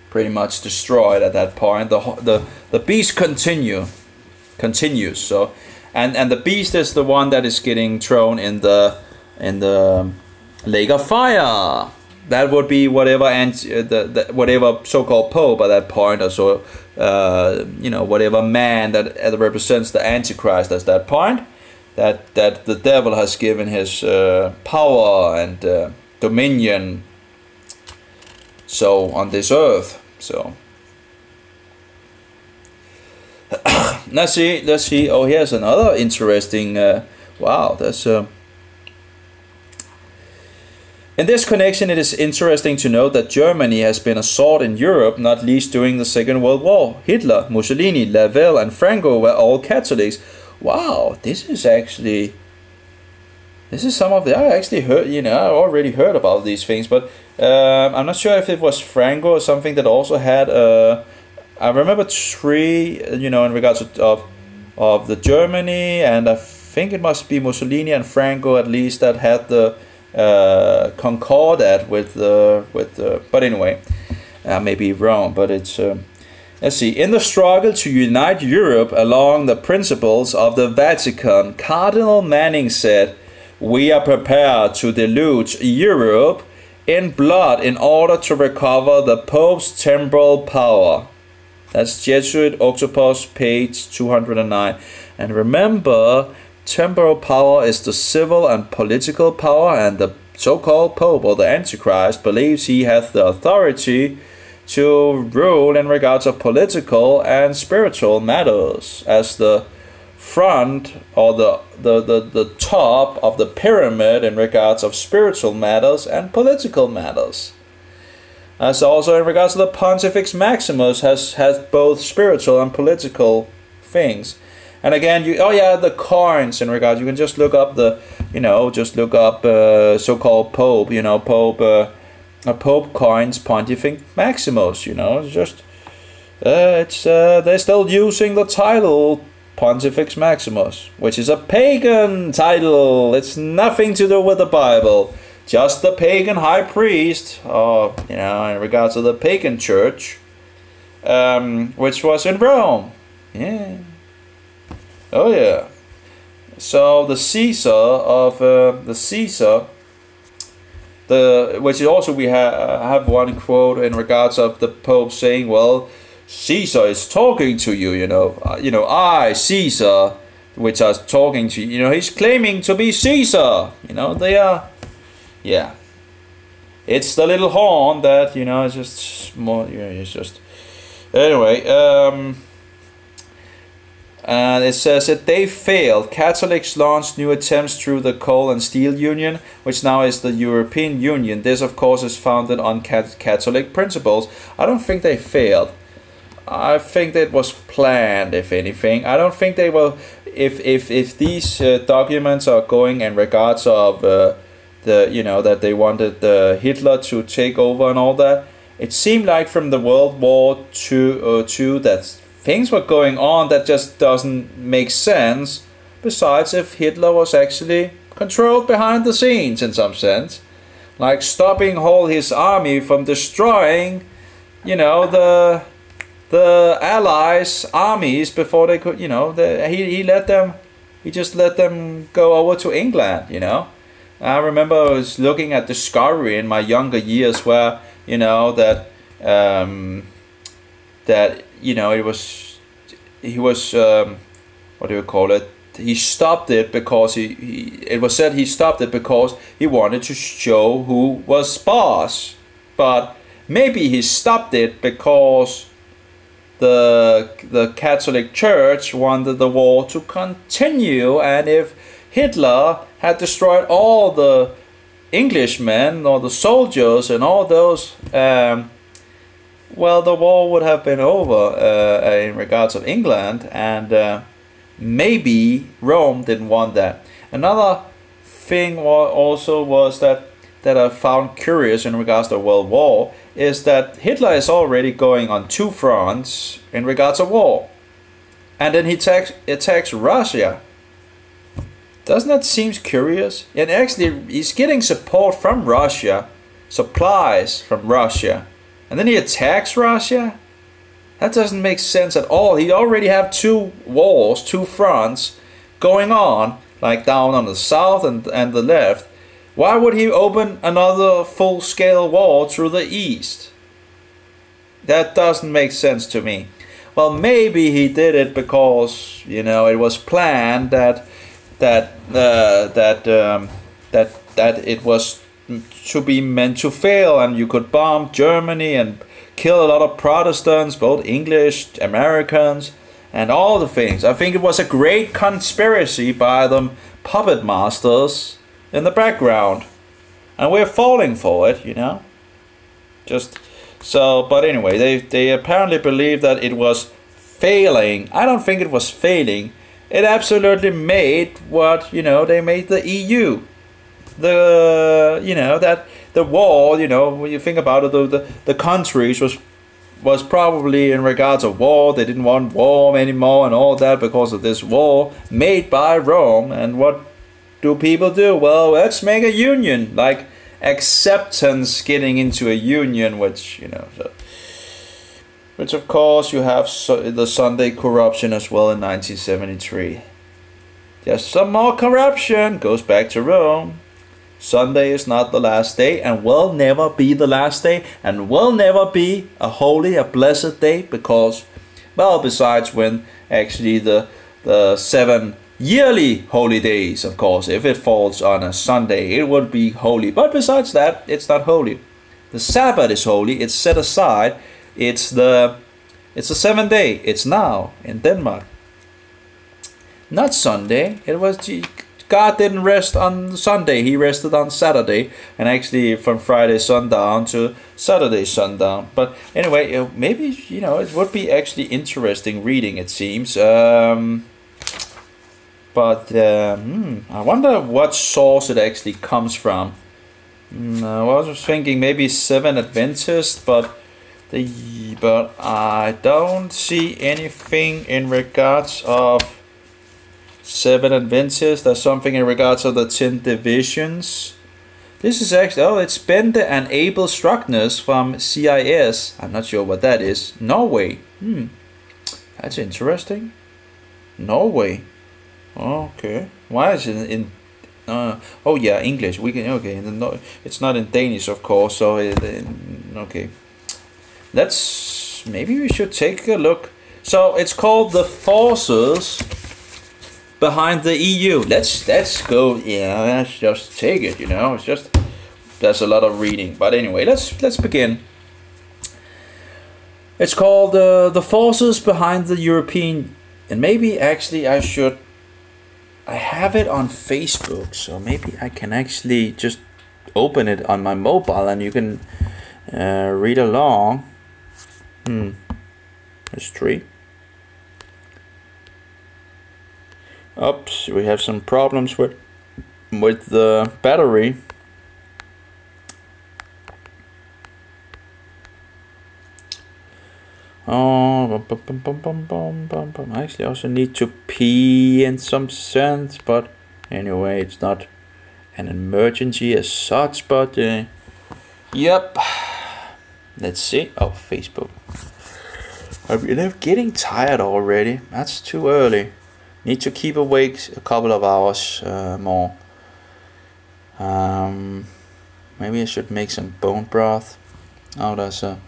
pretty much destroyed at that point. The beast continues. So and the beast is the one that is getting thrown in the lake of fire. That would be whatever whatever so-called pope at that point, or so you know, whatever man that represents the Antichrist at that point, that the devil has given his power and dominion, so on this earth. So let's see. Oh, here's another interesting. Wow, that's. In this connection, it is interesting to note that Germany has been a sword in Europe, not least during the Second World War. Hitler, Mussolini, Lavelle, and Franco were all Catholics. Wow, this is some of the. I actually heard, you know, I already heard about these things, but I'm not sure if it was Franco or something that also had. I remember 3, you know, in regards of the Germany, and I think it must be Mussolini and Franco at least that had the. Concordat with but anyway, I may be wrong, but it's let's see. In the struggle to unite Europe along the principles of the Vatican, Cardinal Manning said, "We are prepared to deluge Europe in blood in order to recover the Pope's temporal power." That's Jesuit Octopus, page 209. And remember, temporal power is the civil and political power, and the so-called Pope or the Antichrist believes he has the authority to rule in regards of political and spiritual matters as the front or the top of the pyramid in regards of spiritual matters and political matters. As also in regards to the Pontifex Maximus has both spiritual and political things. And again, the coins in regards, you can just look up so-called Pope, you know, Pope coins, Pontifex Maximus, you know, just, they're still using the title Pontifex Maximus, which is a pagan title. It's nothing to do with the Bible, just the pagan high priest, or, you know, in regards to the pagan church, which was in Rome, yeah. Oh yeah. So the Caesar, which is also we have one quote in regards of the Pope saying, "Well, Caesar is talking to you, you know, I Caesar, which is talking to you, you know, he's claiming to be Caesar, you know, they are, yeah. It's the little horn that, you know, it's just more, you know, it's just anyway." And it says that they failed. Catholics launched new attempts through the Coal and Steel Union, which now is the European Union. This, of course, is founded on Catholic principles. I don't think they failed. I think that was planned, if anything. I don't think they will. If these documents are going in regards of that they wanted Hitler to take over and all that, it seemed like from the World War II that things were going on that just doesn't make sense. Besides, if Hitler was actually controlled behind the scenes in some sense, like stopping all his army from destroying, you know, the Allies' armies before they could, you know, he just let them go over to England, you know. I remember I was looking at Discovery in my younger years where, you know, that you know, he was what do you call it? He stopped it because it was said he stopped it because he wanted to show who was boss. But maybe he stopped it because the Catholic Church wanted the war to continue, and if Hitler had destroyed all the Englishmen or the soldiers and all those, well, the war would have been over in regards of England, and maybe Rome didn't want that. Another thing also was that that I found curious in regards to World War is that Hitler is already going on 2 fronts in regards to war. And then he attacks Russia. Doesn't that seem curious? And actually he's getting support from Russia, supplies from Russia, and then he attacks Russia? That doesn't make sense at all. He already have 2 wars, 2 fronts going on, like down on the south and the left. Why would he open another full-scale war through the east? That doesn't make sense to me. Well, maybe he did it because, you know, it was planned that it was to be meant to fail, and you could bomb Germany and kill a lot of Protestants, both English, Americans, and all the things. I think it was a great conspiracy by the puppet masters in the background, and we're falling for it, you know. Just so, but anyway, they apparently believe that it was failing. I don't think it was failing. It absolutely made what, you know, they made the EU. You know, that the war, you know, when you think about it, the countries was probably in regards of war. They didn't want war anymore and all that because of this war made by Rome. And what do people do? Well, let's make a union, like acceptance, getting into a union, which, you know, which of course you have the Sunday corruption as well in 1973. Just some more corruption, goes back to Rome. Sunday is not the last day, and will never be the last day, and will never be a holy, a blessed day, because, well, besides when actually the 7 yearly holy days, of course, if it falls on a Sunday, it would be holy. But besides that, it's not holy. The Sabbath is holy. It's set aside. It's the 7th day. It's now in Denmark. Not Sunday. It was God didn't rest on Sunday. He rested on Saturday, and actually from Friday sundown to Saturday sundown. But anyway, maybe, you know, it would be actually interesting reading, it seems. I wonder what source it actually comes from. I was thinking maybe 7 Adventists, but I don't see anything in regards of 7 Adventists. There's something in regards of the 10 divisions. This is actually, oh, it's Bente and Abel Struckness from CIS. I'm not sure what that is. Norway. That's interesting. Norway. Okay. Why is it in oh yeah, English. We can, okay. It's not in Danish, of course. So okay. Maybe we should take a look. So it's called The Forces Behind the EU. Let's go. Yeah, let's just take it. You know, it's just, there's a lot of reading. But anyway, let's begin. It's called The Forces Behind the European. And maybe actually I have it on Facebook, so maybe I can actually just open it on my mobile and you can read along. History. Oops, we have some problems with the battery. Oh, I actually also need to pee in some sense, but anyway, it's not an emergency as such, but yep. Let's see. Oh, Facebook. I'm getting tired already. That's too early. Need to keep awake a couple of hours more. Maybe I should make some bone broth. Oh, there's a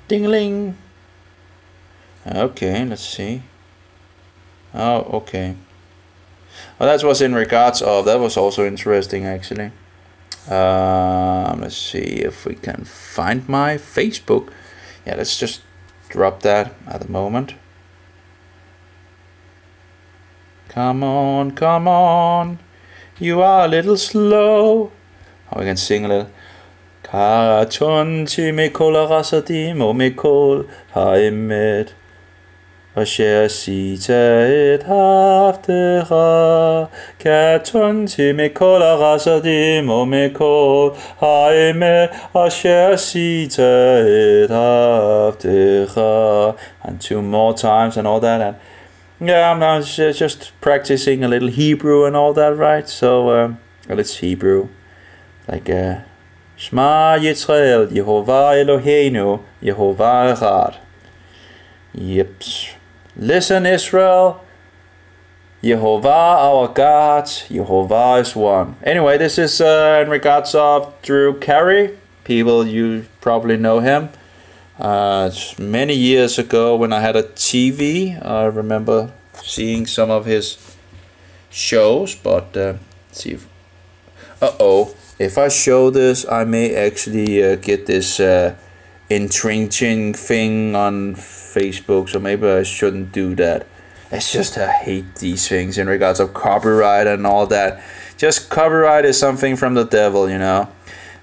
ding-a-ling. Okay, let's see. Oh, okay. Well, that was in regards of, that was also interesting actually. Let's see if we can find my Facebook. Yeah, let's just drop that at the moment. Come on, come on. You are a little slow. Oh, we can sing a little. Karatonti me kola rasadi mo me kol haimet. אשר עשית את עבדך, קטנתי מכל החסדים ומכל האמת אשר עשית את עבדך. And 2 more times and all that. And yeah, I'm just practicing a little Hebrew and all that, right? So, well, it's Hebrew. Like, Shema Yisrael, Yehovah Eloheinu, Yehovah Echad. Yep. Listen, Israel, Yehovah our God, Yehovah is one. Anyway, this is in regards of Drew Carey. People, you probably know him. Many years ago when I had a TV, I remember seeing some of his shows, but see if... If I show this, I may actually get this infringing thing on Facebook, so maybe I shouldn't do that. It's just I hate these things in regards of copyright and all that. Just copyright is something from the devil, you know.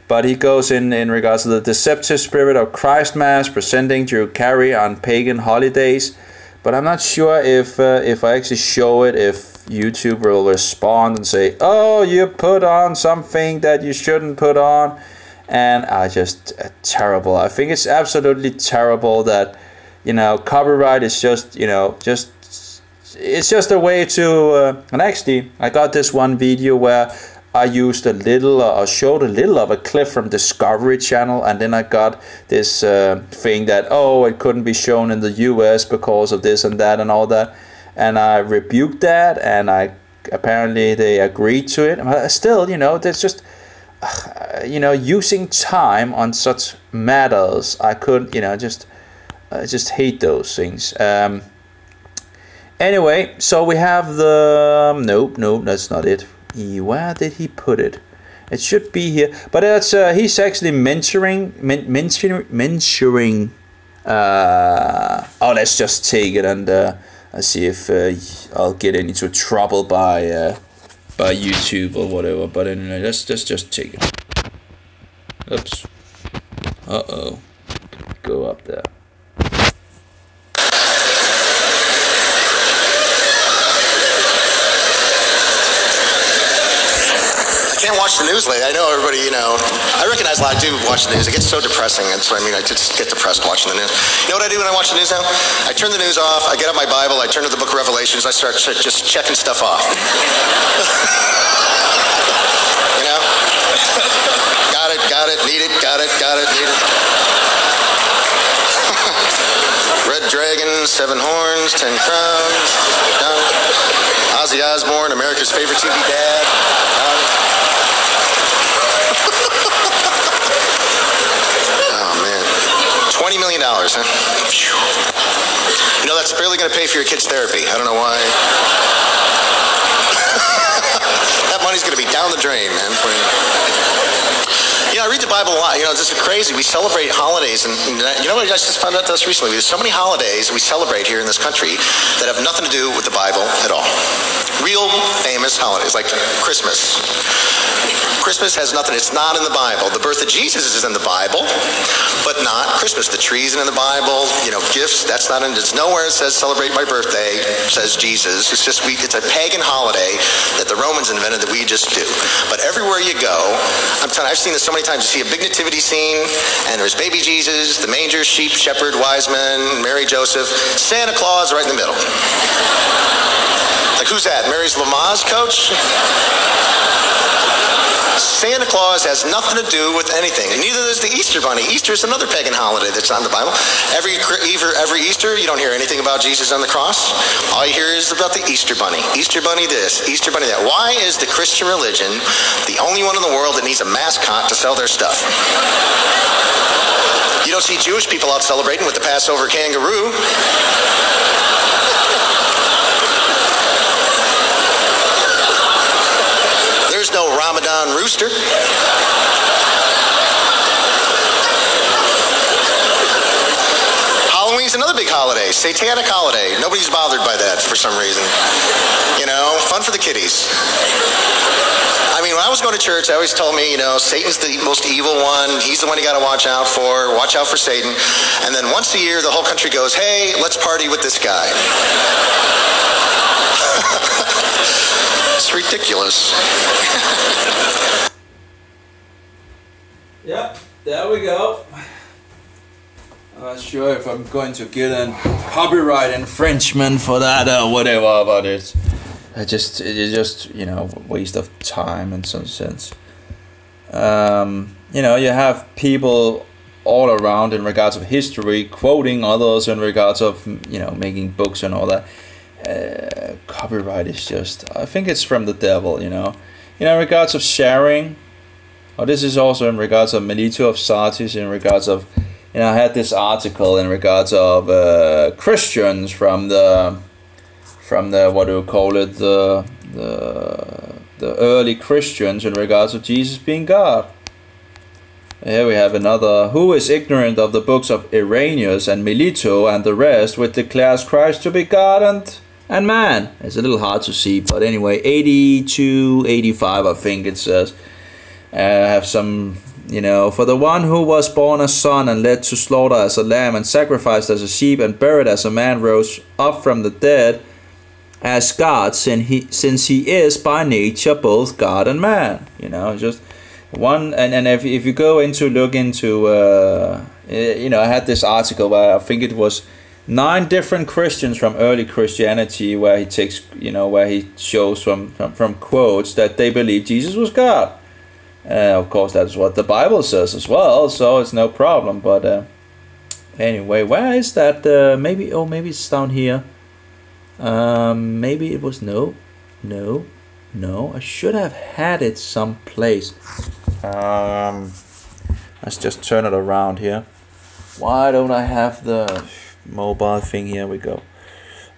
But he goes in regards to the deceptive spirit of Christmas, presenting Drew Carey on pagan holidays. But I'm not sure if I actually show it, if YouTube will respond and say, oh, you put on something that you shouldn't put on. And I just terrible. I think it's absolutely terrible that, you know, copyright is just, you know, it's just a way to and actually I got this one video where I used a little or showed a little of a clip from Discovery Channel, and then I got this thing that, oh, it couldn't be shown in the US because of this and that and all that, and I rebuked that, and apparently they agreed to it. But still, you know, there's just you know, using time on such matters, I couldn't, you know, I just hate those things. Anyway, so we have the nope, that's not it. Where did he put it? It should be here, but it's he's actually mentoring. Oh, let's just take it and see if I'll get into trouble by YouTube or whatever. But anyway, let's just take it. Oops. Go up there. Watch the news lately. I know everybody, you know, I recognize a lot. I do watch the news. It gets so depressing. That's what I mean. I just get depressed watching the news. You know what I do when I watch the news now? I turn the news off. I get out my Bible. I turn to the book of Revelations. I start just checking stuff off. You know? Got it, need it, got it, need it. Red dragon, 7 horns, 10 crowns. Ozzy Osbourne, America's favorite TV dad. $20 million, huh? You know, that's barely going to pay for your kid's therapy. I don't know why. That money's going to be down the drain, man. You know, I read the Bible a lot. You know, this is crazy. We celebrate holidays, and you know what? I just found out this recently. There's so many holidays we celebrate here in this country that have nothing to do with the Bible at all. Real famous holidays, like Christmas. Christmas has nothing, it's not in the Bible. The birth of Jesus is in the Bible, but not Christmas. The tree isn't in the Bible, you know, gifts, that's not in, it's nowhere it says celebrate my birthday, says Jesus. It's just, it's a pagan holiday that the Romans invented that we just do. But everywhere you go, I'm telling you, I've seen this so many times. You see a big nativity scene, and there's baby Jesus, the manger, sheep, shepherd, wise men, Mary, Joseph, Santa Claus right in the middle. Like, who's that? Mary's Lamaze coach? Santa Claus has nothing to do with anything. Neither does the Easter Bunny. Easter is another pagan holiday that's on the Bible. Every Easter, you don't hear anything about Jesus on the cross. All you hear is about the Easter Bunny. Easter Bunny this, Easter Bunny that. Why is the Christian religion the only one in the world that needs a mascot to sell their stuff? You don't see Jewish people out celebrating with the Passover kangaroo. No Ramadan rooster. Halloween's Halloween's another big holiday, satanic holiday. Nobody's bothered by that for some reason. You know, fun for the kiddies. I mean, when I was going to church, I always told me, you know, Satan's the most evil one. He's the one you got to watch out for. Watch out for Satan. And then once a year, the whole country goes, hey, let's party with this guy. It's ridiculous. Yep, there we go. I'm not sure if I'm going to get a copyright infringement for that or whatever, but it's just, you know, waste of time in some sense. You know, you have people all around in regards of history quoting others in regards of, you know, making books and all that. Copyright is just, I think it's from the devil, you know. In regards of sharing, or this is also in regards of Melito of Sardis, in regards of, you know, I had this article in regards of Christians from the what do you call it, the early Christians in regards of Jesus being God. Here we have another, who is ignorant of the books of Irenaeus and Melito and the rest, which declares Christ to be God and man. It's a little hard to see, but anyway, 82, 85 I think it says. I have some, you know, for the one who was born a son and led to slaughter as a lamb and sacrificed as a sheep and buried as a man rose up from the dead as God, since he is by nature both God and man. You know, just one, and if you go into look into, you know, I had this article where I think it was 9 different Christians from early Christianity where he takes, you know, where he shows from quotes that they believe Jesus was God. Of course, that's what the Bible says as well, so it's no problem. But anyway, where is that? Maybe it's down here. Maybe it was no. I should have had it someplace. Let's just turn it around here. Why don't I have the mobile thing? Here we go.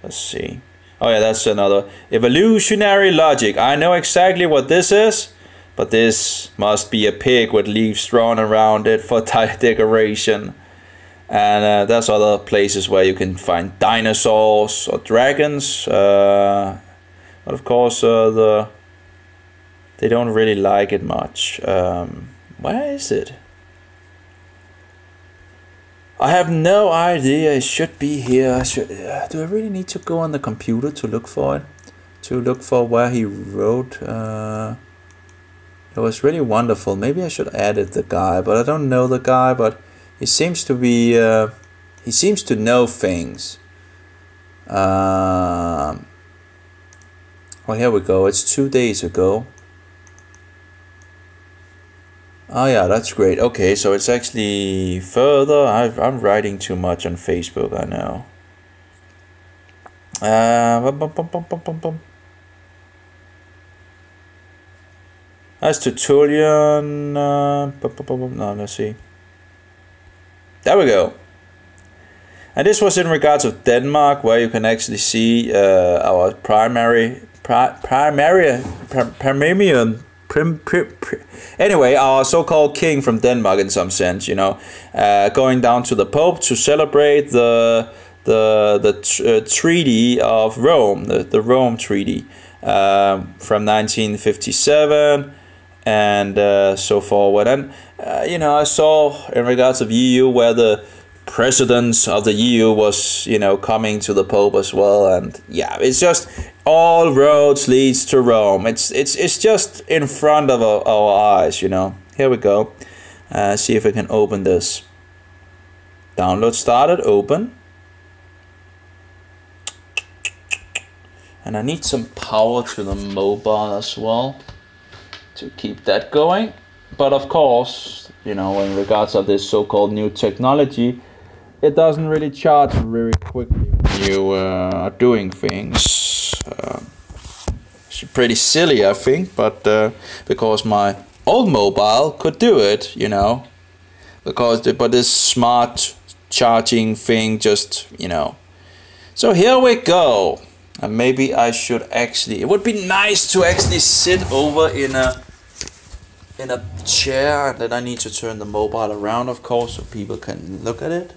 Let's see. Oh yeah, that's another evolutionary logic. I know exactly what this is. But this must be a pig with leaves drawn around it for decoration. And there's other places where you can find dinosaurs or dragons. But of course, they don't really like it much. Where is it? I have no idea. It should be here. Do I really need to go on the computer to look for it? To look for where he wrote... It was really wonderful. Maybe I should edit the guy, but I don't know the guy, but he seems to be, he seems to know things. Well, here we go. It's 2 days ago. Oh yeah, that's great. Okay, so it's actually further. I'm writing too much on Facebook, I know. That's Tertullian. No, let's see. There we go. And this was in regards of Denmark, where you can actually see our anyway, our so-called king from Denmark in some sense, you know, going down to the Pope to celebrate the Treaty of Rome, the Rome Treaty from 1957. And so forward. And you know, I saw in regards of EU where the presidents of the EU was, you know, coming to the Pope as well. And yeah, it's just all roads leads to Rome. It's just in front of our eyes, you know. Here we go. See if I can open this. Download started. Open. And I need some power to the mobile as well to keep that going. But of course, you know, in regards of this so-called new technology, it doesn't really charge very quickly when you are doing things. It's pretty silly, I think, but because my old mobile could do it, you know, but this smart charging thing just, you know. So here we go. And maybe I should actually, it would be nice to actually sit over in a chair, and then I need to turn the mobile around, of course, so people can look at it.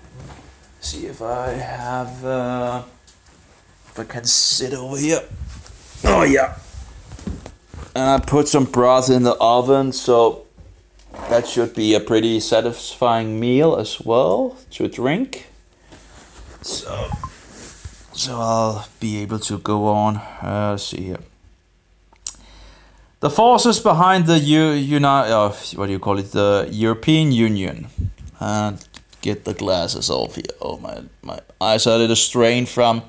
See if I have, if I can sit over here. Oh yeah. And I put some broth in the oven, so that should be a pretty satisfying meal as well to drink. So I'll be able to go on. Let's see here. The forces behind the the European Union. And get the glasses off here. Oh, my eyes are a little strained from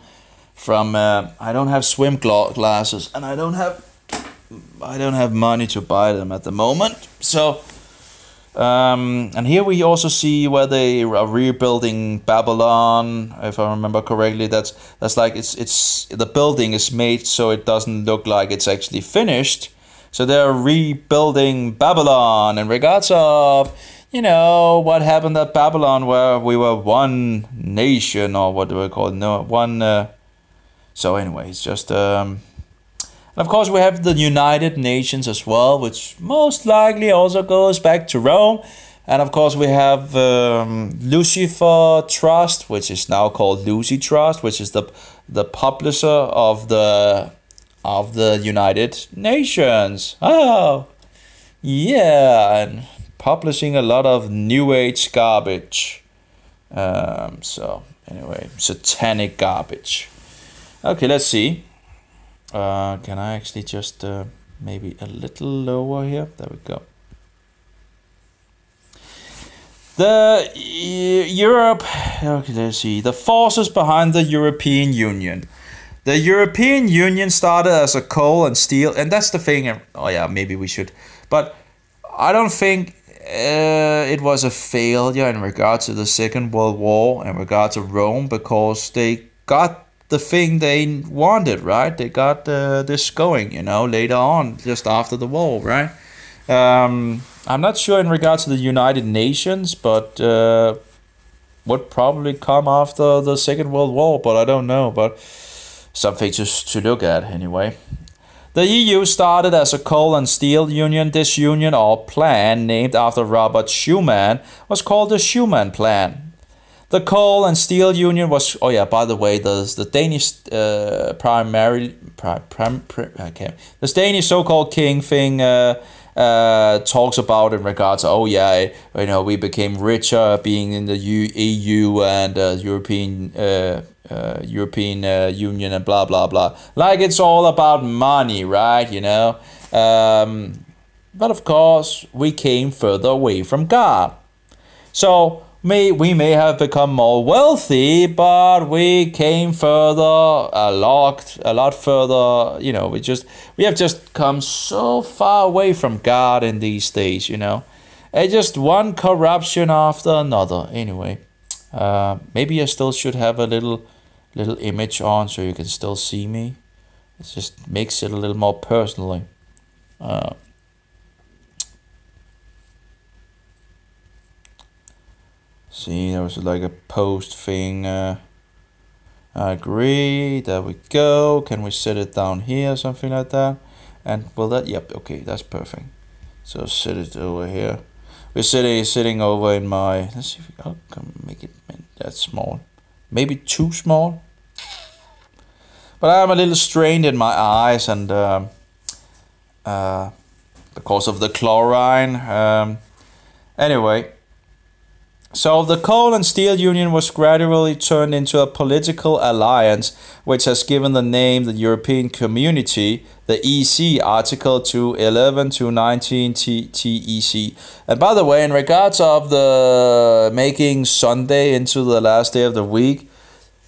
I don't have swim glasses, and I don't have money to buy them at the moment. So and here we also see where they are rebuilding Babylon, if I remember correctly. That's like it's the building is made so it doesn't look like it's actually finished. So they're rebuilding Babylon in regards of, you know, what happened at Babylon, where we were one nation, or what do we call it? No, one. So anyway, it's just. And of course, we have the United Nations as well, which most likely also goes back to Rome. And of course, we have Lucifer Trust, which is now called Lucy Trust, which is the publisher of the United Nations. Oh, yeah, and publishing a lot of New Age garbage. So anyway, satanic garbage. Okay, let's see. Can I actually just maybe a little lower here? There we go. Europe. Okay, let's see. The forces behind the European Union. The European Union started as a coal and steel, and that's the thing. Oh yeah, maybe we should, but I don't think it was a failure in regard to the Second World War, in regard to Rome, because they got the thing they wanted, right? They got this going, you know, later on, just after the war, right? I'm not sure in regards to the United Nations, but would probably come after the Second World War, but I don't know, but something to look at anyway. The EU started as a coal and steel union. This union or plan, named after Robert Schuman, was called the Schuman Plan. The coal and steel union was, oh yeah, by the way, the Danish the Danish so-called king thing talks about in regards to, oh yeah, you know, we became richer being in the EU and European Union and blah blah blah, like it's all about money, right? You know, but of course we came further away from God, so we may have become more wealthy, but we came further, a lot further. You know, we have just come so far away from God in these days. You know, it's just one corruption after another. Anyway, maybe I still should have a little image on so you can still see me. It just makes it a little more personally. See, there was like a post thing. I agree. There we go. Can we set it down here, something like that? And will that? Yep. Okay, that's perfect. So set it over here. We're sitting over in my. Let's see if we can make it that small. Maybe too small. But I'm a little strained in my eyes, and because of the chlorine. Anyway. So the coal and steel union was gradually turned into a political alliance, which has given the name the European Community, the EC, Article 211 to 19 TEC. And by the way, in regards of the making Sunday into the last day of the week,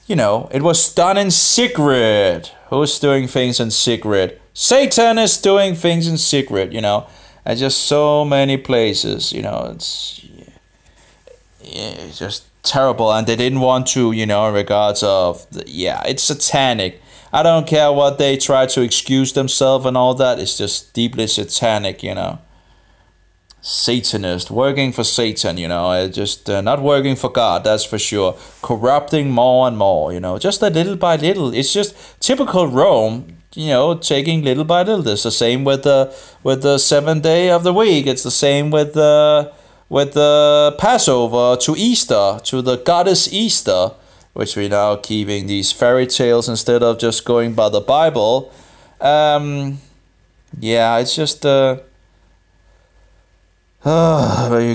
you know, it was done in secret. Who's doing things in secret? Satan is doing things in secret, you know, and just so many places, you know, it's just terrible. And they didn't want to, you know, in regards of it's satanic. I don't care what they try to excuse themselves and all that. It's just deeply satanic, you know. Satanist, working for Satan, you know, just not working for God, that's for sure. Corrupting more and more, you know, just a little by little. It's just typical Rome, you know, taking little by little. It's the same with the 7th day of the week. It's the same with with the Passover to Easter, to the goddess Easter, which we now keeping these fairy tales instead of just going by the Bible. Yeah, it's just you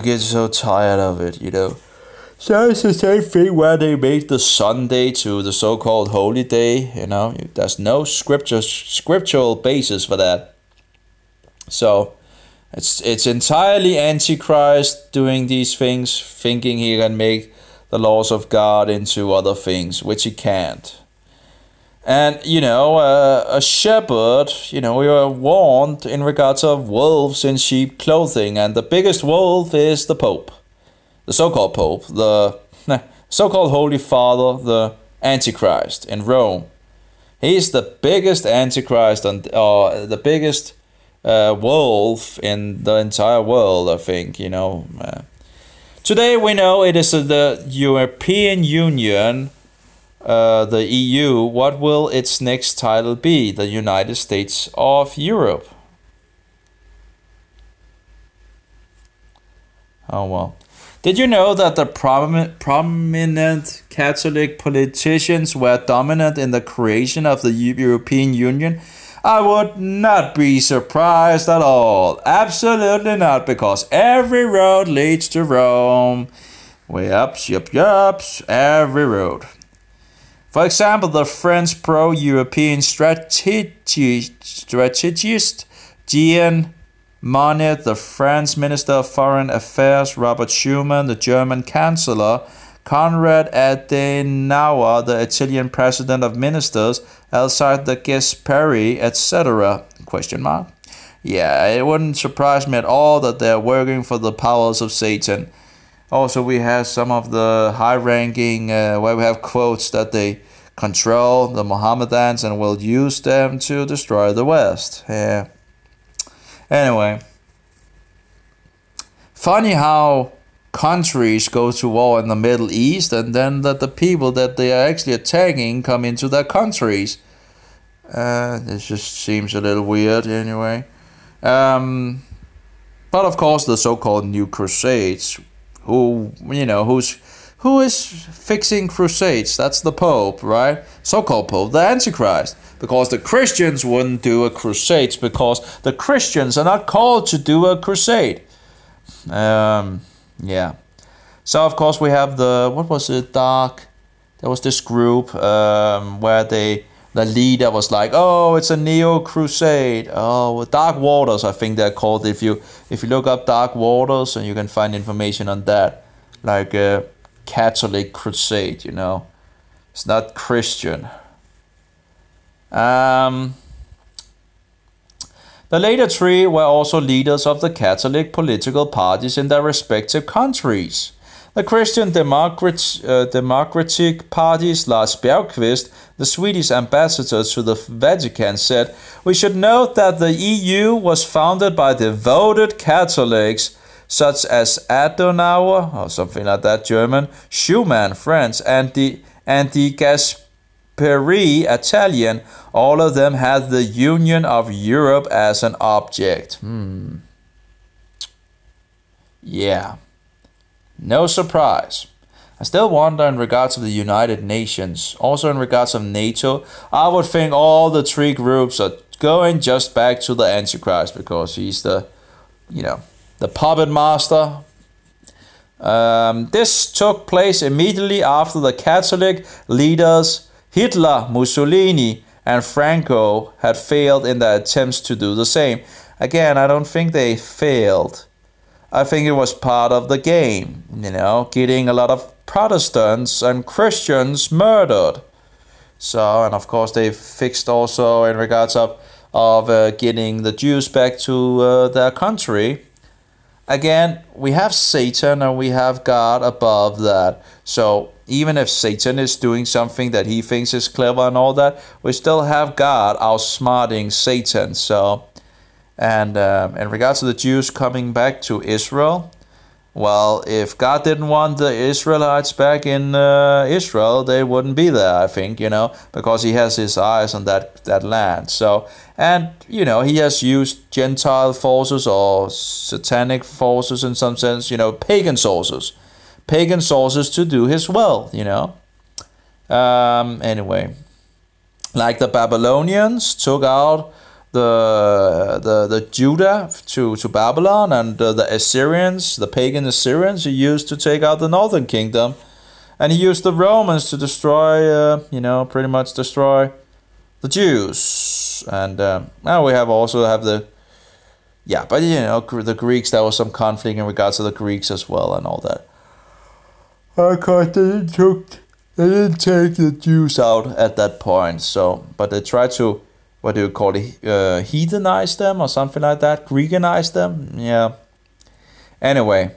get so tired of it, you know. So it's the same thing where they make the Sunday to the so-called holy day, you know. There's no scriptural basis for that. So it's entirely Antichrist doing these things, thinking he can make the laws of God into other things, which he can't. And, you know, a shepherd, you know, we were warned in regards of wolves in sheep clothing, and the biggest wolf is the Pope. The so-called Pope, the so-called Holy Father, the Antichrist in Rome. He's the biggest Antichrist, the biggest wolf in the entire world, I think, you know. Today we know it is the European Union, the EU. What will its next title be? The United States of Europe. Oh well. Did you know that the prominent Catholic politicians were dominant in the creation of the European Union? I would not be surprised at all. Absolutely not, because every road leads to Rome. Yups, every road. For example, the French pro-European strategist Jean Monnet, the French Minister of Foreign Affairs Robert Schuman, the German Chancellor Konrad Adenauer, the Italian President of Ministers Alcide Gasperi, etc. Question mark? Yeah, it wouldn't surprise me at all that they're working for the powers of Satan. Also, we have some of the high-ranking, where we have quotes that they control the Mohammedans and will use them to destroy the West. Yeah. Anyway, funny how countries go to war in the Middle East and then that the people that they are actually attacking come into their countries. This just seems a little weird anyway. But of course the so-called New Crusades, who is fixing crusades? That's the Pope, right? So-called Pope, the Antichrist. Because the Christians wouldn't do a crusade, because the Christians are not called to do a crusade. Yeah. So of course we have the, what was it, there was this group where the leader was like, oh, it's a neo-crusade. Oh, Dark Waters, I think they're called. If you look up Dark Waters, and you can find information on that. Like a Catholic crusade, you know. It's not Christian. The later three were also leaders of the Catholic political parties in their respective countries. The Christian Democratic Party's Lars Bjerkqvist, the Swedish ambassador to the Vatican, said, "We should note that the EU was founded by devoted Catholics such as Adenauer, or something like that, German, Schuman, French, and the Gasperi, Italian. All of them had the union of Europe as an object." Yeah. No surprise. I still wonder in regards to the United Nations, also in regards of NATO, I would think all the three groups are going just back to the Antichrist, because he's the, the puppet master. This took place immediately after the Catholic leaders Hitler, Mussolini, and Franco had failed in their attempts to do the same. Again, I don't think they failed. I think it was part of the game, getting a lot of Protestants and Christians murdered. So, and of course they fixed also in regards of getting the Jews back to their country. Again, we have Satan and we have God above that. So even if Satan is doing something that he thinks is clever and all that, we still have God outsmarting Satan. So, and in regards to the Jews coming back to Israel, well, if God didn't want the Israelites back in Israel, they wouldn't be there, I think, you know, because he has his eyes on that land. So, and, you know, he has used Gentile forces or satanic forces in some sense, you know, pagan sources to do his will, you know. Anyway, like the Babylonians took out the Judah to Babylon, and the Assyrians, the pagan Assyrians, he used to take out the northern kingdom, and he used the Romans to destroy, you know, pretty much destroy the Jews. And now we also have the, yeah, but you know, the Greeks, there was some conflict in regards to the Greeks as well and all that. Of course, they didn't take the Jews out at that point, so, but they tried to, what do you call it, heathenize them or something like that, Greekanize them, yeah. Anyway,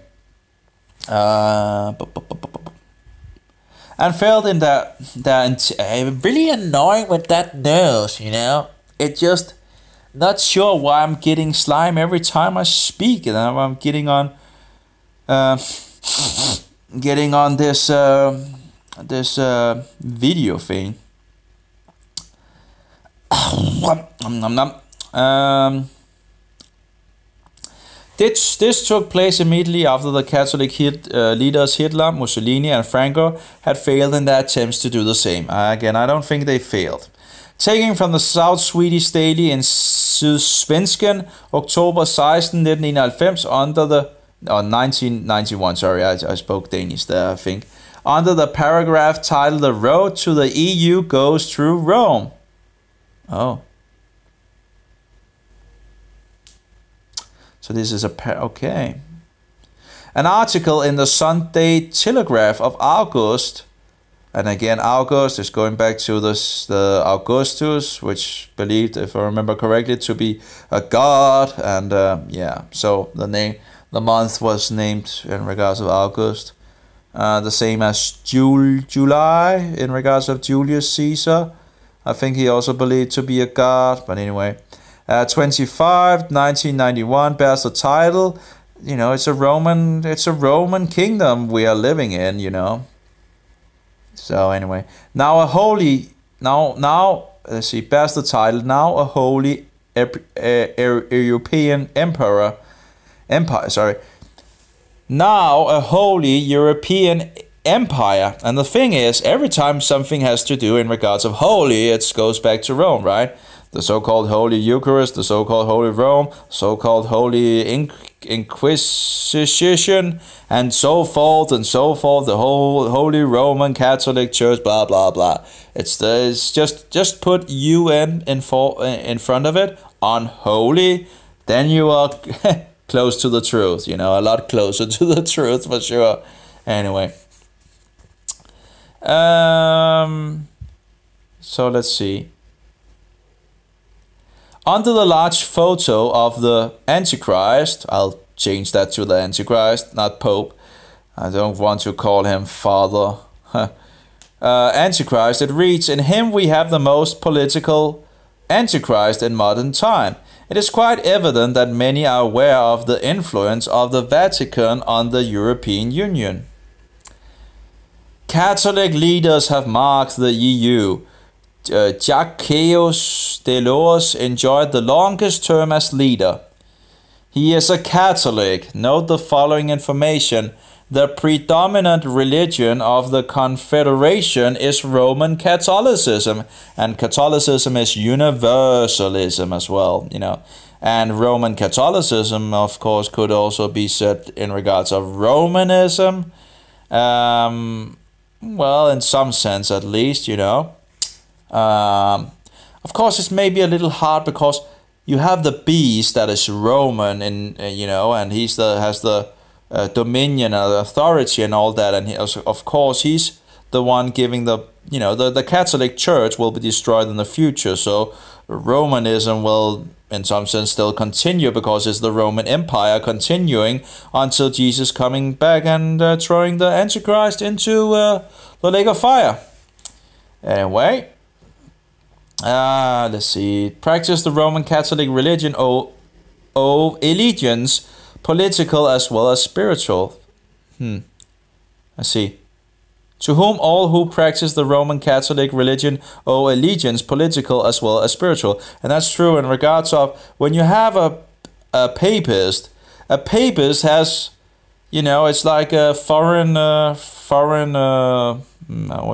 and felt in that really annoying with that nose, you know. It just, not sure why I'm getting slime every time I speak, and I'm getting on this video thing. This took place immediately after the Catholic leaders Hitler, Mussolini and Franco had failed in their attempts to do the same. Again, I don't think they failed. Taking from the South Swedish Daily in Sydsvenskan, October 16, 1991, under the 1991, sorry, I spoke Danish there, I think. Under the paragraph titled "The Road to the EU Goes Through Rome." Oh. So this is okay. An article in the Sunday Telegraph of August, and again August is going back to the Augustus, which believed, if I remember correctly, to be a god, and yeah, so the month was named in regards of August. The same as July in regards of Julius Caesar. I think he also believed to be a god, but anyway. 25, 1991 bears the title, you know, it's a Roman kingdom we are living in, you know. So anyway, now let's see, bears the title, now a holy European empire, sorry. Now a holy European empire. And the thing is, every time something has to do in regards of holy, it goes back to Rome, right? The so-called Holy Eucharist, the so-called Holy Rome, so-called Holy Inquisition, and so forth, the whole Holy Roman Catholic Church, blah, blah, blah. It's just put UN in front of it, unholy, then you are close to the truth, you know, a lot closer to the truth for sure. Anyway. So let's see. Under the large photo of the Antichrist, I'll change that to the Antichrist, not Pope. I don't want to call him Father. Antichrist, it reads, "In him we have the most political Antichrist in modern time. It is quite evident that many are aware of the influence of the Vatican on the European Union. Catholic leaders have marked the EU. Jacques Delors enjoyed the longest term as leader. He is a Catholic. Note the following information. The predominant religion of the Confederation is Roman Catholicism, and Catholicism is universalism as well, you know. And Roman Catholicism, of course, could also be said in regards of Romanism. Well, in some sense at least, you know. Of course, it's maybe a little hard because you have the beast that is Roman, and you know, and has the dominion and authority and all that, and of course he's the one giving the, you know, the Catholic Church will be destroyed in the future, so Romanism will in some sense still continue because it's the Roman Empire continuing until Jesus coming back and throwing the Antichrist into the lake of fire. Anyway, let's see. Practice the Roman Catholic religion of allegiance, political as well as spiritual. Let's see. To whom all who practice the Roman Catholic religion owe allegiance, political as well as spiritual. And that's true in regards of when you have a papist has, you know, it's like a foreign, what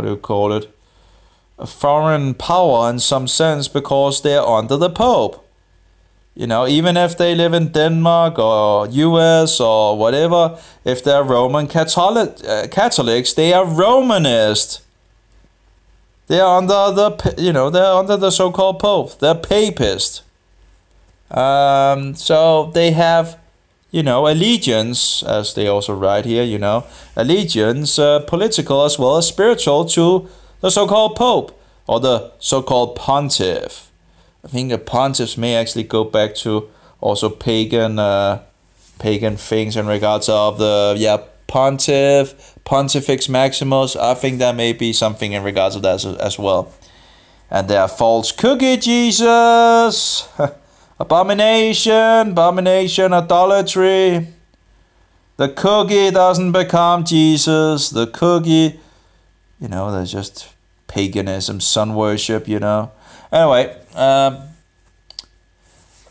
do you call it? A foreign power in some sense, because they're under the Pope. You know, even if they live in Denmark or US or whatever, if they're Roman Catholics, they are Romanist. They are under the, you know, they're under the so-called Pope. They're papist. So they have, you know, allegiance, as they also write here, you know, allegiance, political as well as spiritual, to the so-called Pope or the so-called Pontiff. I think the pontiffs may actually go back to also pagan things in regards of the Pontifex Maximus. I think there may be something in regards of that as well. And there are false cookie Jesus, abomination, idolatry. The cookie doesn't become Jesus. The cookie, you know, that's just paganism, sun worship, you know. Anyway,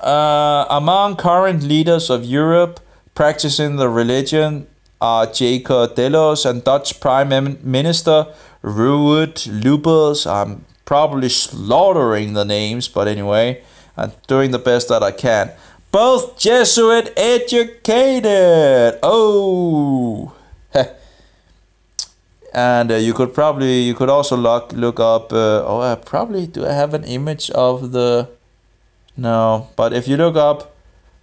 among current leaders of Europe practicing the religion are Jacob Delos and Dutch Prime Minister Ruud Lubbers. I'm probably slaughtering the names, but anyway, I'm doing the best that I can. Both Jesuit educated. Oh. And you could also look up, do I have an image of the, no, but if you look up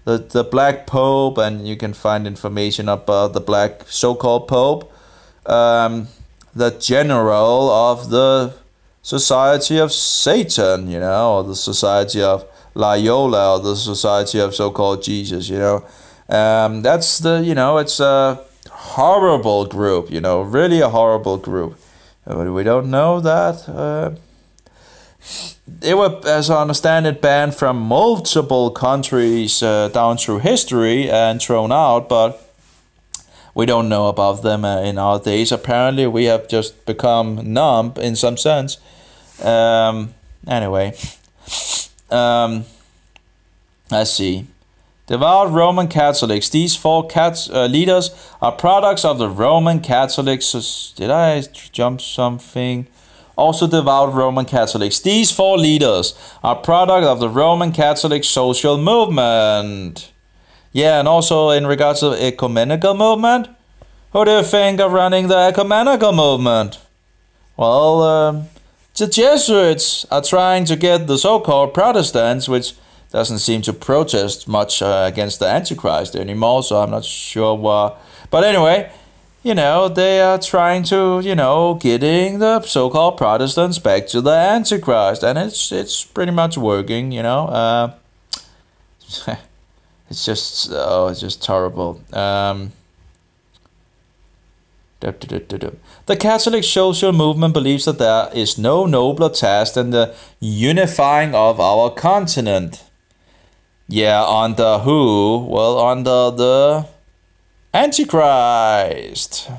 the Black Pope, and you can find information about the Black so-called Pope, the general of the Society of Satan, you know, or the Society of Loyola, or the Society of so-called Jesus, you know, that's the, you know, it's a horrible group, you know, really a horrible group. But we don't know that. They were, as I understand it, banned from multiple countries down through history and thrown out, but we don't know about them in our days. Apparently, we have just become numb in some sense. Anyway, let's see. Devout Roman Catholics. These four leaders are products of the Roman Catholics. Did I jump something? Also devout Roman Catholics. These four leaders are product of the Roman Catholic social movement. Yeah, and also in regards to the ecumenical movement. Who do you think are running the ecumenical movement? Well, the Jesuits are trying to get the so-called Protestants, which doesn't seem to protest much against the Antichrist anymore, so I'm not sure why. But anyway, you know, they are trying to, you know, getting the so-called Protestants back to the Antichrist, and it's pretty much working, you know. It's just horrible. The Catholic social movement believes that there is no nobler task than the unifying of our continent. Yeah, under who? Well, under the Antichrist.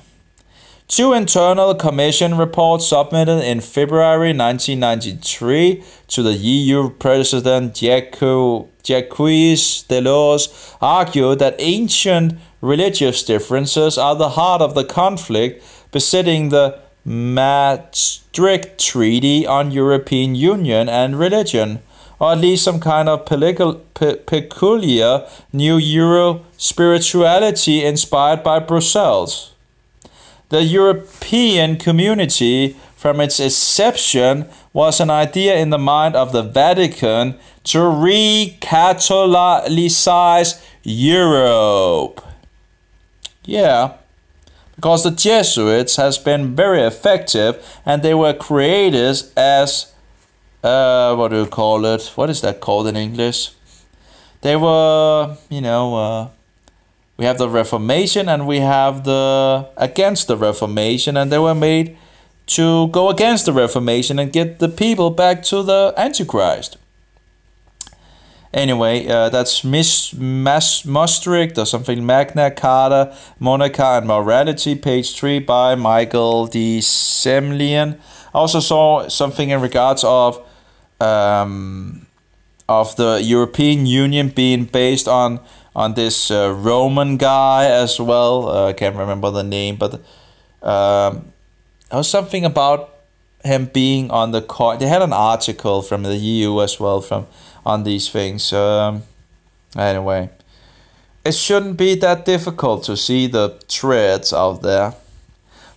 Two internal commission reports submitted in February 1993 to the EU President Jacques Delors argued that ancient religious differences are the heart of the conflict besetting the Maastricht Treaty on European Union and religion, or at least some kind of peculiar new Euro spirituality inspired by Brussels. The European community, from its inception, was an idea in the mind of the Vatican to re-Catholicize Europe. Yeah, because the Jesuits has been very effective, and they were created as what do you call it? What is that called in English? They were, you know, we have the Reformation and we have the against the Reformation, and they were made to go against the Reformation and get the people back to the Antichrist. Anyway, that's Maastricht or something, Magna Carta, Monica and Morality, page 3 by Michael D. Semlian. I also saw something in regards of the European Union being based on this Roman guy as well. I can't remember the name, but there was something about him being on the coin. They had an article from the EU as well on these things. Anyway, it shouldn't be that difficult to see the threads out there.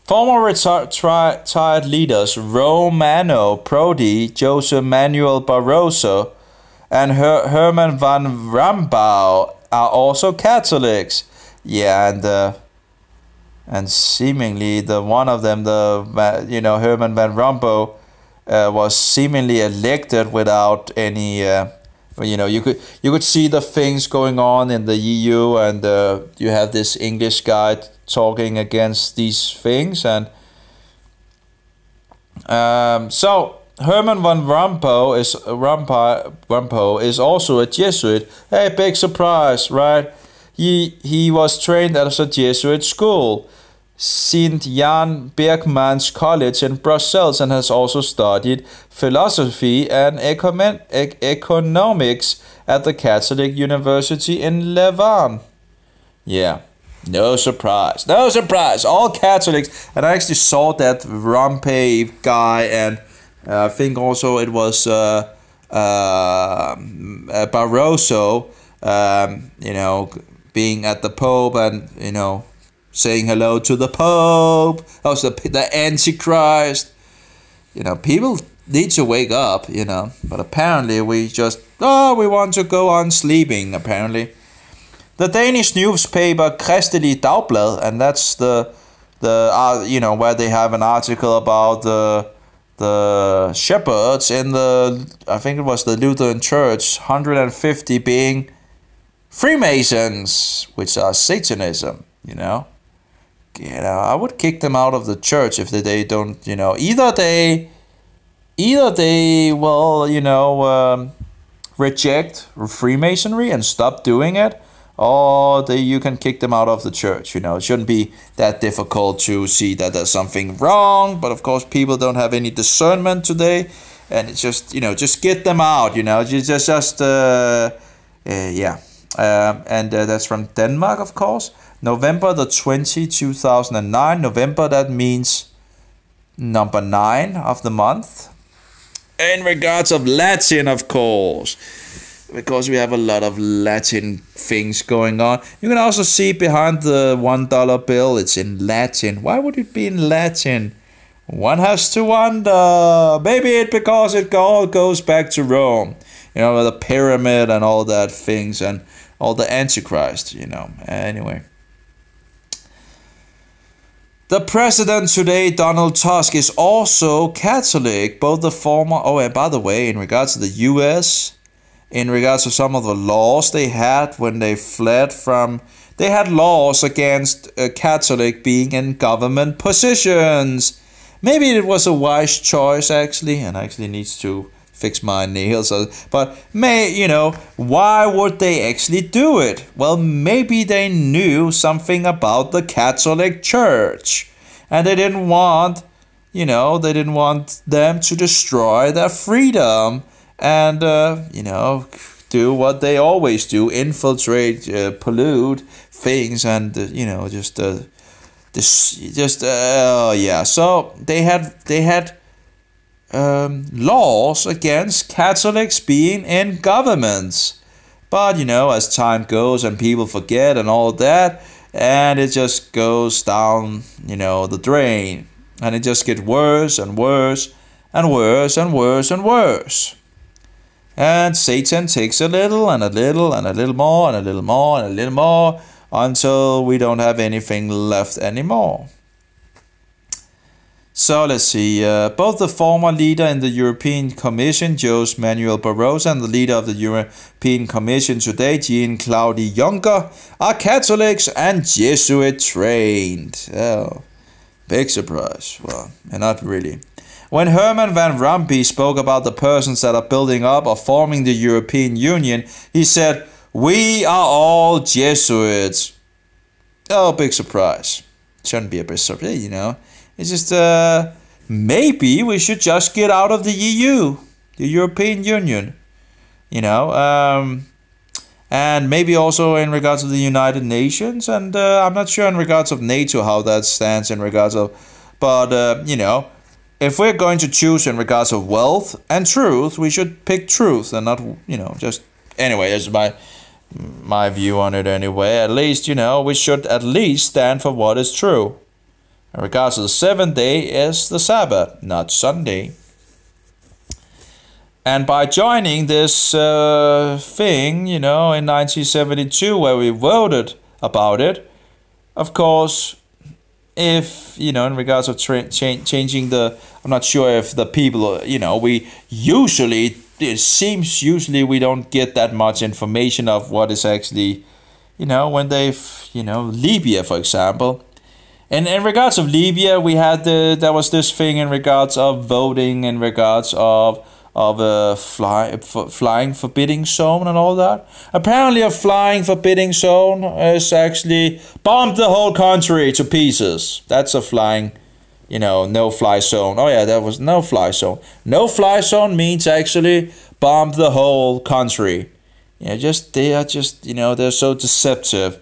Former retired leaders Romano Prodi, Jose Manuel Barroso, and Herman van Rompuy are also Catholics. Yeah, and seemingly the one of them, Herman van Rompuy, was seemingly elected without any. You could see the things going on in the EU, and you have this English guy talking against these things, and so Herman van Rompuy is also a Jesuit. Hey, big surprise, right? He was trained at a Jesuit school, St. Jan Bergman's College in Brussels, and has also studied philosophy and economics at the Catholic University in Leuven. Yeah, no surprise. All Catholics. And I actually saw that Rompuy guy, and I think also it was Barroso, being at the Pope and, saying hello to the Pope. Also the Antichrist. People need to wake up, But apparently we want to go on sleeping, apparently. The Danish newspaper Kristelig Dagblad, and that's the where they have an article about the shepherds in I think it was the Lutheran Church, 150 being Freemasons, which are Satanism, I would kick them out of the church if they don't, either they will, reject Freemasonry and stop doing it, or you can kick them out of the church. It shouldn't be that difficult to see that there's something wrong, but of course people don't have any discernment today, and it's just, just get them out, and that's from Denmark, of course. November the 20th, 2009. November, that means number 9 of the month. In regards of Latin, of course, because we have a lot of Latin things going on. You can also see behind the $1 bill, it's in Latin. Why would it be in Latin? One has to wonder. Maybe it's because it all goes back to Rome. The pyramid and all that things, and all the Antichrist, Anyway. The president today, Donald Tusk, is also Catholic. Both the former... Oh, and by the way, in regards to the U.S., in regards to some of the laws they had when they fled from... They had laws against a Catholic being in government positions. Maybe it was a wise choice, actually, and actually needs to fix my nails. But, why would they actually do it? Well, maybe they knew something about the Catholic Church, and they didn't want, them to destroy their freedom and, do what they always do, infiltrate, pollute things, and, So they had laws against Catholics being in governments. But, as time goes and people forget and all that, and it just goes down, the drain. And it just gets worse and worse and worse and worse and worse. And Satan takes a little and a little and a little more and a little more and a little more until we don't have anything left anymore. So let's see, both the former leader in the European Commission, Jose Manuel Barroso, and the leader of the European Commission today, Jean-Claude Juncker, are Catholics and Jesuit trained. Oh, Big surprise. Well, not really. When Herman van Rompuy spoke about the persons that are building up or forming the European Union, he said, "We are all Jesuits." Oh, big surprise. Shouldn't be a big surprise, you know. It's just, maybe we should just get out of the EU, the European Union, you know. And maybe also in regards to the United Nations, and I'm not sure in regards of NATO how that stands in regards of, but you know, if we're going to choose in regards of wealth and truth, we should pick truth and not, you know, just, anyway, that's my view on it anyway. At least, you know, we should at least stand for what is true. In regards to the 7th day is the Sabbath, not Sunday. And by joining this thing, you know, in 1972, where we voted about it, of course, if, you know, in regards of changing the, I'm not sure if the people, you know, it seems usually we don't get that much information of what is actually, you know, when they've, you know, Libya, for example. And in regards of Libya, we had there was this thing in regards of voting, in regards of a flying forbidding zone and all that. Apparently a flying forbidding zone is actually bombed the whole country to pieces. That's a flying, you know, no-fly zone. Oh yeah, that was no-fly zone. No-fly zone means actually bombed the whole country. You know, they are just, you know, they're so deceptive.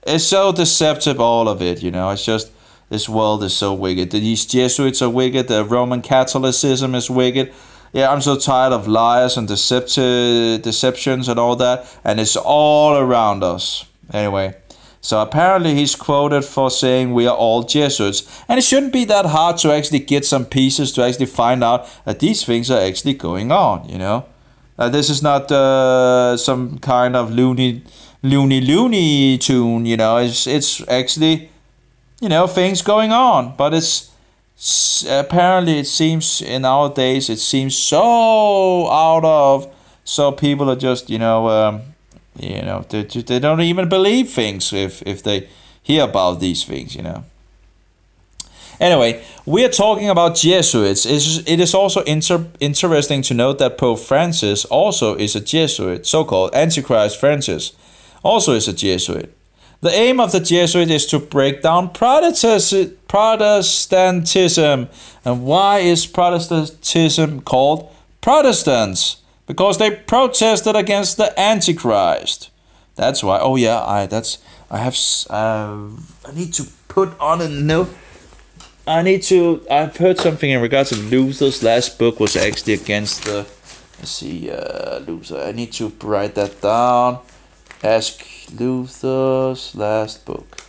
It's so deceptive, all of it, you know. It's just, this world is so wicked. These Jesuits are wicked. The Roman Catholicism is wicked. Yeah, I'm so tired of lies and deceptions and all that. And it's all around us. Anyway, so apparently he's quoted for saying we are all Jesuits. And it shouldn't be that hard to actually get some pieces to actually find out that these things are actually going on, you know. This is not some kind of loony tune, you know. It's actually, you know, things going on. But it's apparently, it seems in our days, it seems so out of, so people are just, you know, they don't even believe things if they hear about these things, you know. Anyway, we are talking about Jesuits. It is also interesting to note that Pope Francis also is a Jesuit, so-called Antichrist Francis also is a Jesuit. The aim of the Jesuit is to break down Protestantism. And why is Protestantism called Protestants? Because they protested against the Antichrist. That's why. Oh yeah, I need to put on a note. I've heard something in regards to Luther's last book was actually against the, let's see, Luther. I need to write that down. Ask Luther's last book.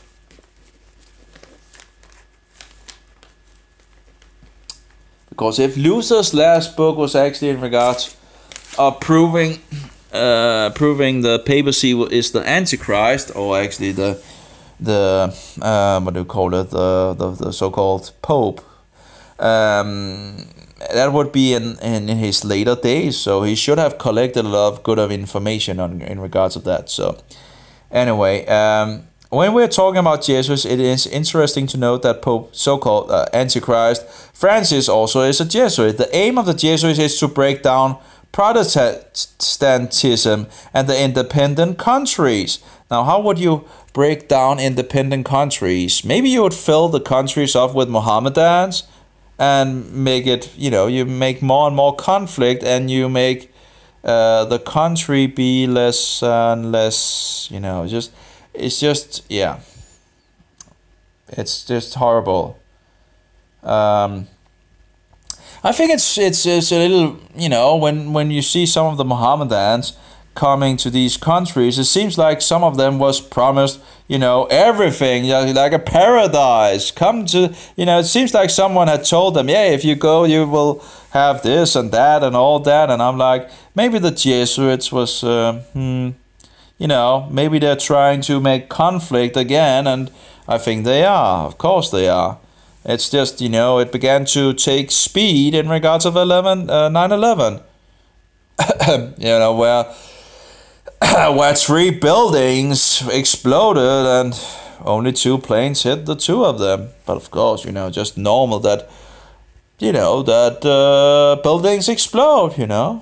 Because if Luther's last book was actually in regards of proving the papacy is the Antichrist, or actually the what do you call it, the so-called Pope, that would be in his later days, so he should have collected a lot of good information in regards of that. So anyway, when we're talking about Jesuits, it is interesting to note that Pope, so-called Antichrist Francis, also is a Jesuit. The aim of the Jesuits is to break down Protestantism and the independent countries. Now, how would you break down independent countries? Maybe you would fill the countries up with Mohammedans and make it, you know, you make more and more conflict, and you make the country be less and less, you know, it's just, yeah, it's just horrible. I think it's a little, you know, when you see some of the Mohammedans coming to these countries, it seems like some of them was promised, you know, everything, like a paradise. Come to, you know, it seems like someone had told them, yeah, if you go, you will have this and that and all that. And I'm like, maybe the Jesuits was, you know, maybe they're trying to make conflict again, and I think they are. Of course they are. It's just, you know, it began to take speed in regards of 9/11. You know, where 3 buildings exploded, and only 2 planes hit the 2 of them. But of course, just normal that, buildings explode,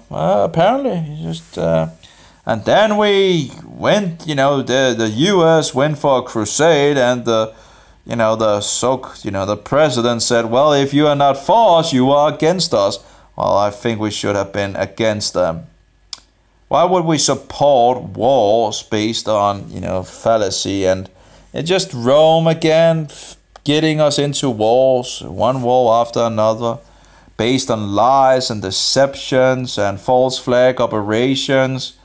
apparently. Just, and then we went, the U.S. went for a crusade, and the president said, well, if you are not for us, you are against us. Well, I think we should have been against them. Why would we support wars based on, fallacy? And it just Rome again, getting us into wars, one war after another, based on lies and deceptions and false flag operations.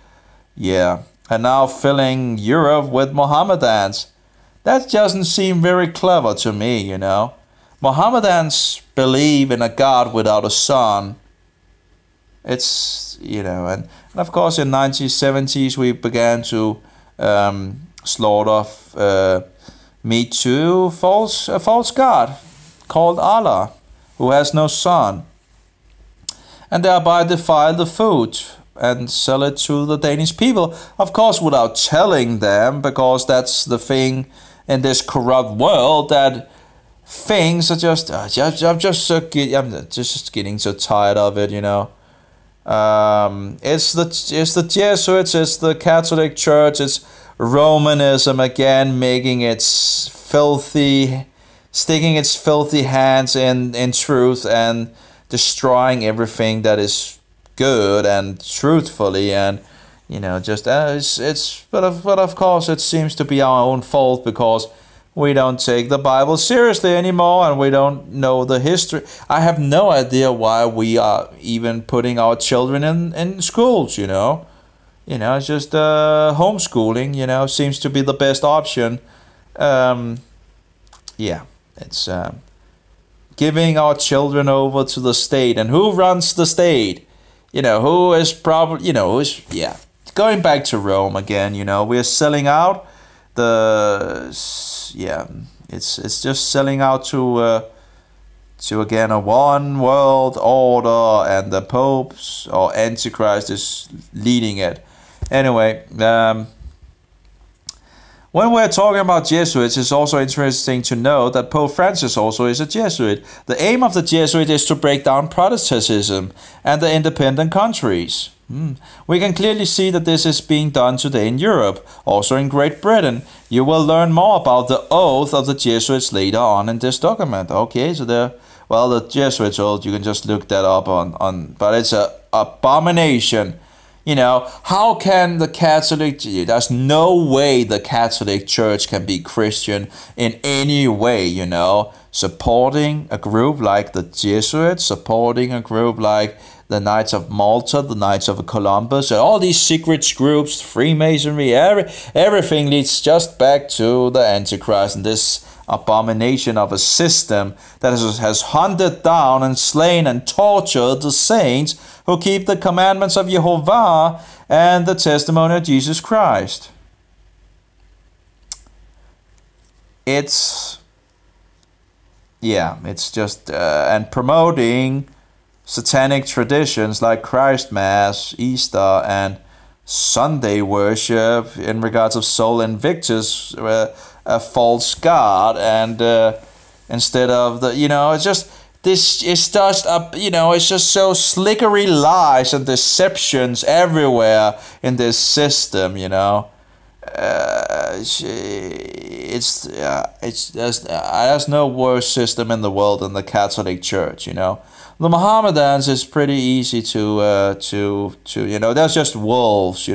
Yeah, and now filling Europe with Mohammedans. That doesn't seem very clever to me, Mohammedans believe in a God without a son. It's, and of course in 1970s we began to slaughter meat to a false God called Allah, who has no son, and thereby defile the food and sell it to the Danish people, of course without telling them, because that's the thing in this corrupt world, that things are just I'm just getting so tired of it, It's the Jesuits, it's the Catholic Church, it's Romanism again, sticking its filthy hands in truth and destroying everything that is good and truthfully, and but of course it seems to be our own fault, because we don't take the Bible seriously anymore, and we don't know the history. I have no idea why we are even putting our children in schools, It's just homeschooling, seems to be the best option. It's giving our children over to the state. And who runs the state? Who is probably, going back to Rome again, we're selling out it's just selling out to again a one world order, and the popes or Antichrist is leading it. Anyway, when we're talking about Jesuits, it's also interesting to know that Pope Francis also is a Jesuit. The aim of the Jesuit is to break down Protestantism and the independent countries. We can clearly see that this is being done today in Europe, also in Great Britain. You will learn more about the oath of the Jesuits later on in this document. Okay, so the Jesuits oath, you can just look that up on but it's an abomination. How can the Catholic, there's no way the Catholic Church can be Christian in any way, supporting a group like the Jesuits, supporting a group like the Knights of Malta, the Knights of Columbus, and all these secret groups, Freemasonry, everything leads just back to the Antichrist and this abomination of a system that has hunted down and slain and tortured the saints who keep the commandments of Jehovah and the testimony of Jesus Christ. It's just and promoting satanic traditions like Christ Mass, Easter, and Sunday worship in regards of Sol Invictus, a false god, and instead of it's just it's just so slickery lies and deceptions everywhere in this system, there's no worse system in the world than the Catholic Church, The Mohammedans is pretty easy to there's just wolves,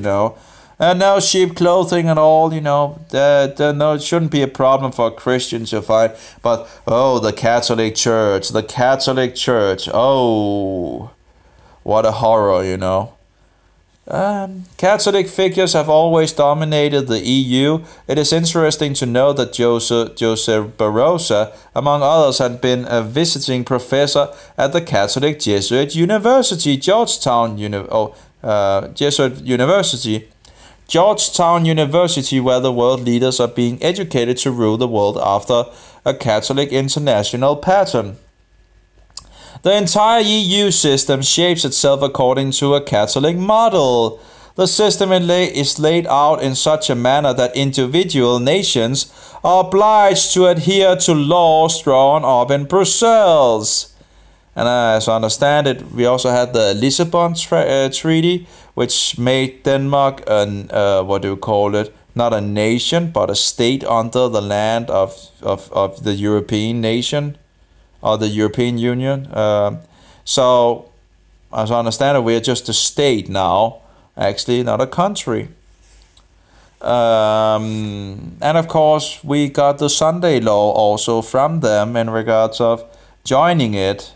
and no sheep clothing and all, no, it shouldn't be a problem for a Christian to find. But, the Catholic Church, oh, what a horror, Catholic figures have always dominated the EU. It is interesting to know that Joseph Barroso, among others, had been a visiting professor at the Catholic Jesuit University, Georgetown University, where the world leaders are being educated to rule the world after a Catholic international pattern. The entire EU system shapes itself according to a Catholic model. The system is laid out in such a manner that individual nations are obliged to adhere to laws drawn up in Brussels. And as I understand it, we also had the Lisbon Treaty, which made Denmark what do you call it? Not a nation, but a state under the land of the European nation or the European Union. So, as I understand it, we are just a state now, actually, not a country. And of course, we got the Sunday law also from them in regards of joining it.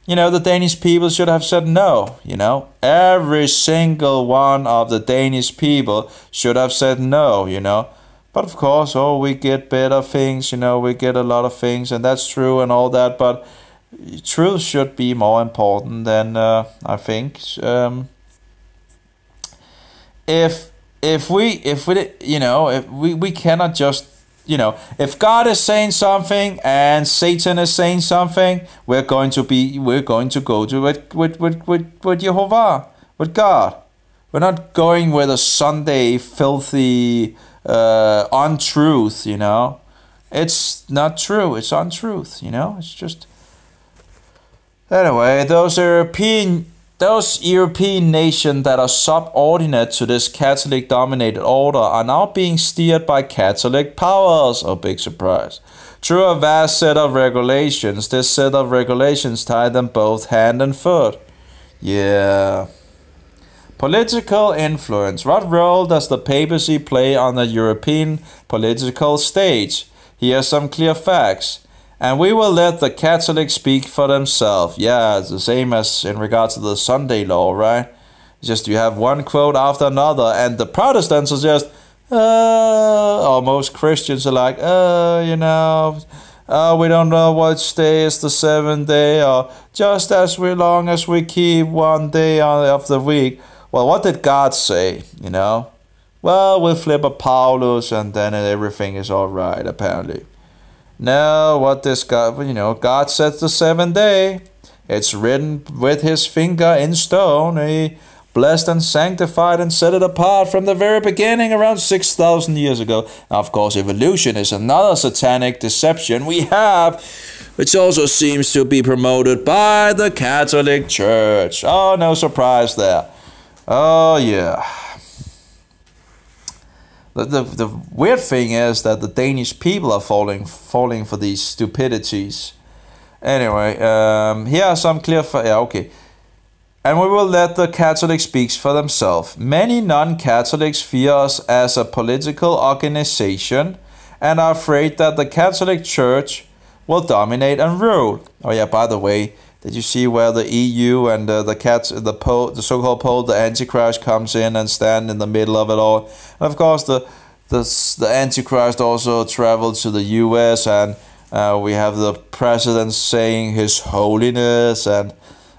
You know, the Danish people should have said no, you know. Every single one of the Danish people should have said no, you know. But of course, we get better things, you know, we get a lot of things, and that's true and all that, but truth should be more important than, I think. If we cannot just, you know, if God is saying something and Satan is saying something, we're going to go to it with Jehovah, with God. We're not going with a Sunday filthy untruth, you know. It's not true. It's untruth, you know. It's just anyway. Those European nations that are subordinate to this Catholic-dominated order are now being steered by Catholic powers. Oh, big surprise. Through a vast set of regulations, this set of regulations tie them both hand and foot. Yeah. Political influence. What role does the papacy play on the European political stage? Here are some clear facts. And we will let the Catholics speak for themselves. Yeah, it's the same as in regards to the Sunday law, right? It's just you have one quote after another, and the Protestants are just, or most Christians are like, you know, we don't know which day is the seventh day, or just as long as we keep one day of the week. Well, what did God say, you know? Well, we'll flip a Paulus, and then everything is all right, apparently. No, what this God, you know, God sets the seventh day. It's written with his finger in stone. He blessed and sanctified and set it apart from the very beginning around 6,000 years ago. Now, of course, evolution is another satanic deception we have, which also seems to be promoted by the Catholic Church. Oh, no surprise there. Oh, yeah. The weird thing is that the Danish people are falling for these stupidities. Anyway, here are some clear... okay. And we will let the Catholics speak for themselves. Many non-Catholics fear us as a political organization and are afraid that the Catholic Church will dominate and rule. Oh yeah, by the way, did you see where the EU and the so-called Pope, the Antichrist, comes in and stand in the middle of it all? And of course, the Antichrist also traveled to the US, and we have the president saying His Holiness, and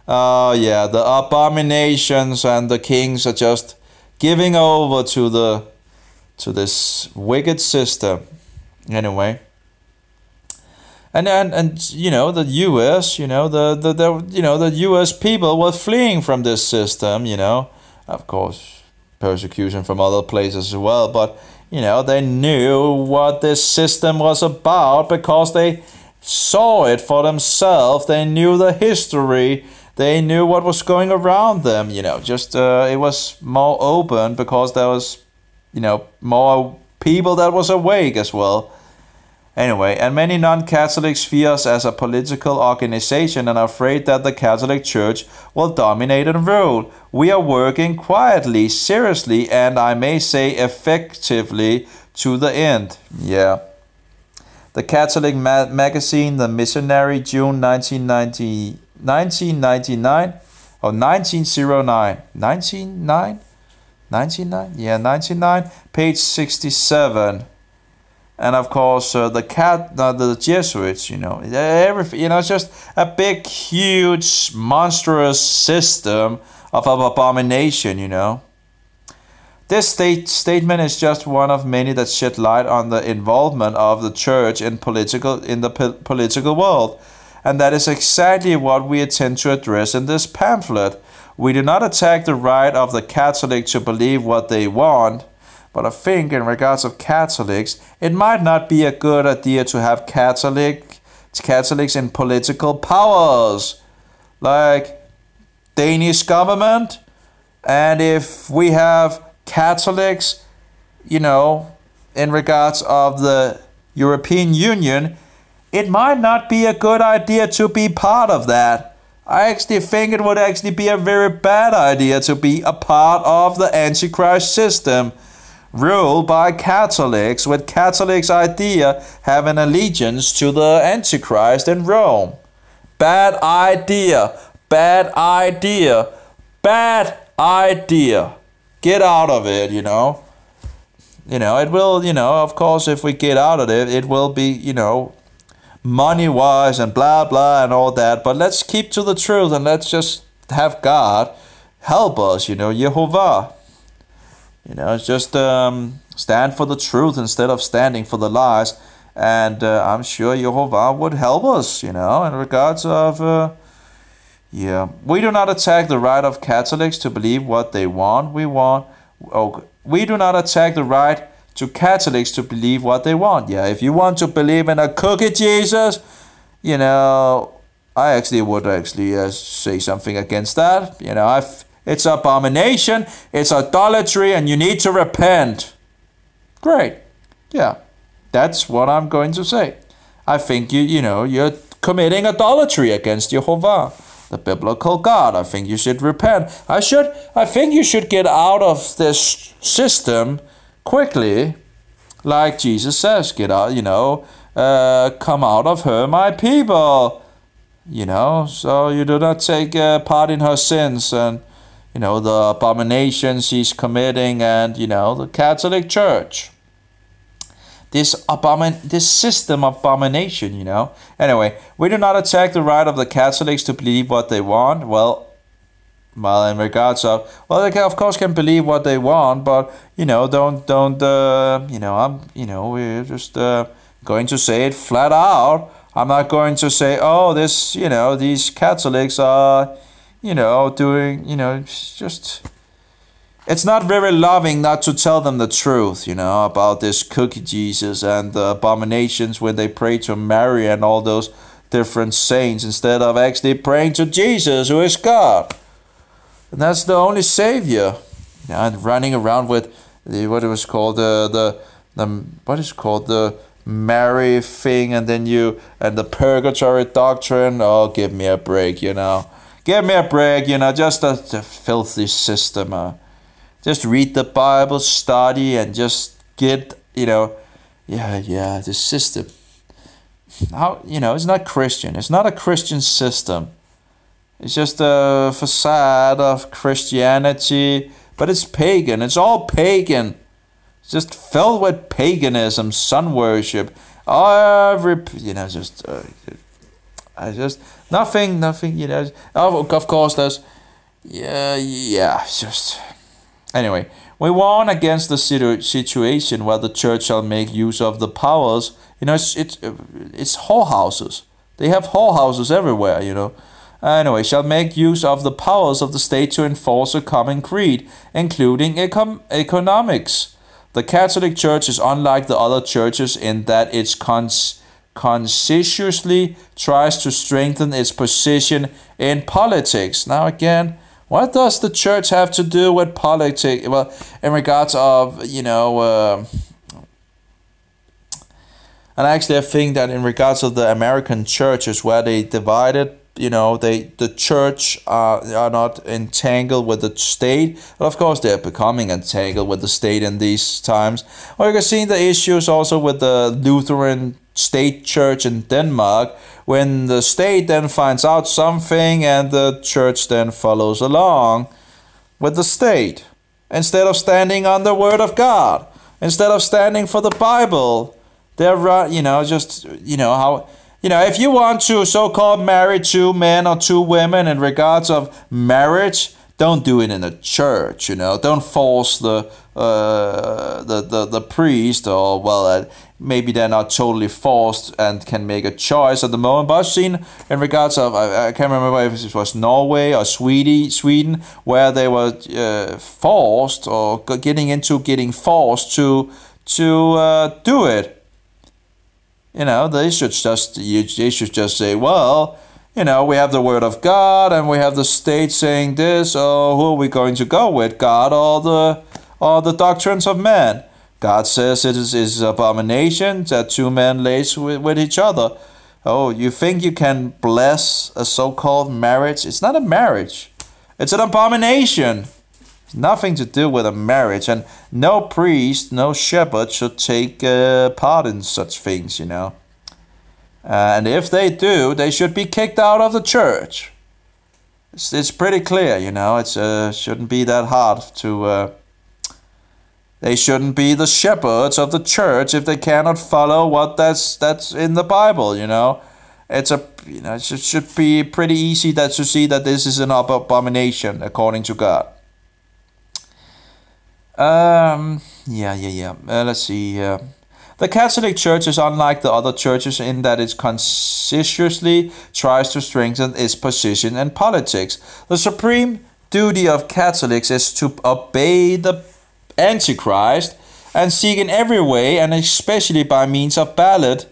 yeah, the abominations and the kings are just giving over to this wicked system. Anyway. And you know, the U.S., you know, the U.S. people were fleeing from this system, you know. Of course, persecution from other places as well, but, you know, they knew what this system was about because they saw it for themselves. They knew the history. They knew what was going around them, you know. Just, it was more open because there was, you know, more people that was awake as well. Anyway, and many non-Catholics fear us as a political organization and are afraid that the Catholic Church will dominate and rule. We are working quietly, seriously, and I may say effectively to the end. Yeah. The Catholic magazine, The Missionary, June 1999, or 1909. 1909? Yeah, 1909, page 67. And of course, the Jesuits, you know, everything, you know, it's just a big, huge, monstrous system of abomination, you know. This statement is just one of many that shed light on the involvement of the church in the political world, and that is exactly what we intend to address in this pamphlet. We do not attack the right of the Catholic to believe what they want, but I think in regards of Catholics, it might not be a good idea to have Catholics in political powers, like Danish government. And if we have Catholics, you know, in regards of the European Union, it might not be a good idea to be part of that. I actually think it would actually be a very bad idea to be a part of the Antichrist system, ruled by Catholics, with Catholics' idea having allegiance to the Antichrist in Rome. Bad idea. Bad idea. Bad idea. Get out of it, you know. You know, it will, you know, of course, if we get out of it, it will be, you know, money-wise and blah, blah, and all that. But let's keep to the truth and let's just have God help us, you know, Jehovah. You know, just stand for the truth instead of standing for the lies. And I'm sure Jehovah would help us, you know, in regards of... yeah, we do not attack the right of Catholics to believe what they want. We do not attack the right to Catholics to believe what they want. Yeah, if you want to believe in a cookie Jesus, you know, I actually would say something against that. You know, it's abomination, it's idolatry, and you need to repent. Great. Yeah, that's what I'm going to say. I think you're committing idolatry against Jehovah, the biblical God. I think you should repent. I think you should get out of this system quickly, like Jesus says, get out, come out of her, my people, so you do not take part in her sins and, the abominations she's committing and, the Catholic Church. This system of abomination, Anyway, we do not attack the right of the Catholics to believe what they want. Well, in regards of, they of course can believe what they want, but we're just going to say it flat out. I'm not going to say, oh, these Catholics are, doing, just. It's not very loving not to tell them the truth, about this cookie Jesus and the abominations when they pray to Mary and all those different saints instead of actually praying to Jesus, who is God. And that's the only Savior. And running around with the Mary thing, and then and the purgatory doctrine. Oh, give me a break, Give me a break, just a filthy system. Just read the Bible, study, and just get, this system. How, it's not Christian. It's not a Christian system. It's just a facade of Christianity, but it's pagan. It's all pagan. It's just filled with paganism, sun worship. Nothing, of course, there's, it's just... Anyway, we warn against the situation where the church shall make use of the powers. It's whorehouses. They have whorehouses everywhere, Anyway, shall make use of the powers of the state to enforce a common creed, including economics. The Catholic Church is unlike the other churches in that it conscientiously tries to strengthen its position in politics. Now again, what does the church have to do with politics? Well, in regards of, and actually I think that in regards of the American churches where they divided, the church are not entangled with the state. But of course, they're becoming entangled with the state in these times. Well, you can see the issues also with the Lutheran state church in Denmark, when the state then finds out something and the church then follows along with the state. Instead of standing on the word of God, instead of standing for the Bible, they're, if you want to so-called marry two men or two women in regards of marriage, don't do it in a church, Don't force the priest or, maybe they're not totally forced and can make a choice at the moment. But I've seen in regards of, I can't remember if it was Norway or Sweden, where they were forced or getting forced to do it. You know, they should just say, well, you know, we have the word of God and we have the state saying this. Oh, who are we going to go with, God or the doctrines of man? God says it is abomination that two men lay with each other. Oh, you think you can bless a so-called marriage? It's not a marriage. It's an abomination. It's nothing to do with a marriage. And no priest, no shepherd should take part in such things, you know. And if they do, they should be kicked out of the church. It's pretty clear, you know. It shouldn't be that hard to... They shouldn't be the shepherds of the church if they cannot follow what that's in the Bible, you know. It should be pretty easy to see that this is an abomination according to God. Let's see. The Catholic Church is unlike the other churches in that it conscientiously tries to strengthen its position in politics. The supreme duty of Catholics is to obey the Antichrist and seek in every way, and especially by means of ballot,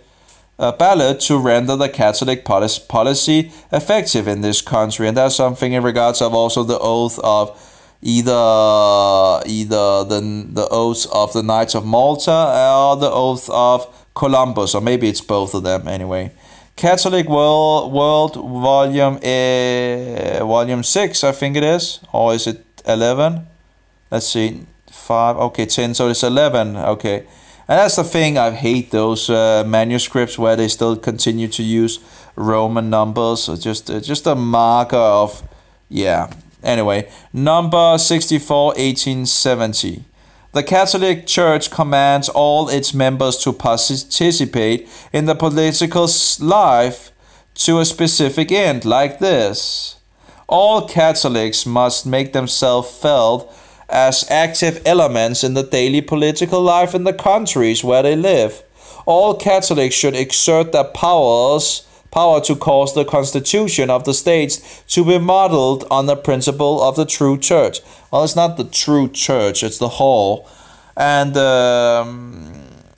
to render the Catholic policy effective in this country. And that's something in regards of also the oath of either the oath of the Knights of Malta or the oath of Columbus, or maybe it's both of them anyway. Catholic World Volume 6, I think it is, or is it 11? Let's see. 5, okay, 10, so it's 11, okay. And that's the thing, I hate those manuscripts where they still continue to use Roman numbers, so just a marker of, yeah. Anyway, number 64, 1870. The Catholic Church commands all its members to participate in the political life to a specific end, like this. All Catholics must make themselves felt as active elements in the daily political life in the countries where they live. All Catholics should exert their power to cause the constitution of the states to be modeled on the principle of the true church. Well, it's not the true church, it's the whole. And,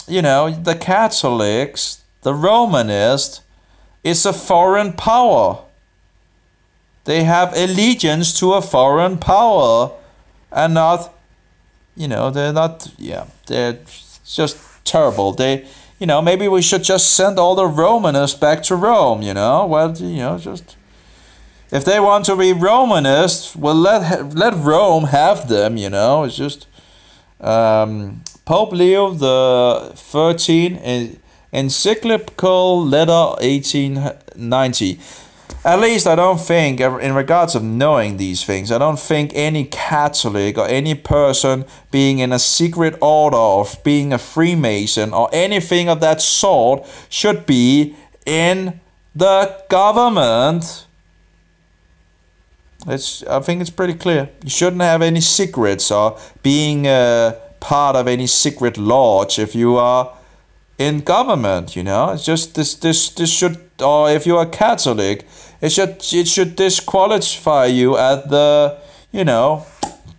you know, the Catholics, the Romanist, is a foreign power. They have allegiance to a foreign power. And not, you know, they're not, yeah, they're just terrible. They, you know, maybe we should just send all the Romanists back to Rome, you know. Well, you know, just, if they want to be Romanists, well, let Rome have them, you know. It's just, Pope Leo the 13th, encyclical letter 1890. At least I don't think, in regards of knowing these things, I don't think any Catholic or any person being in a secret order or being a Freemason or anything of that sort should be in the government. I think it's pretty clear. You shouldn't have any secrets or being part of any secret lodge if you are in government, you know. It's just this should, or if you are Catholic, it should disqualify you at the, you know,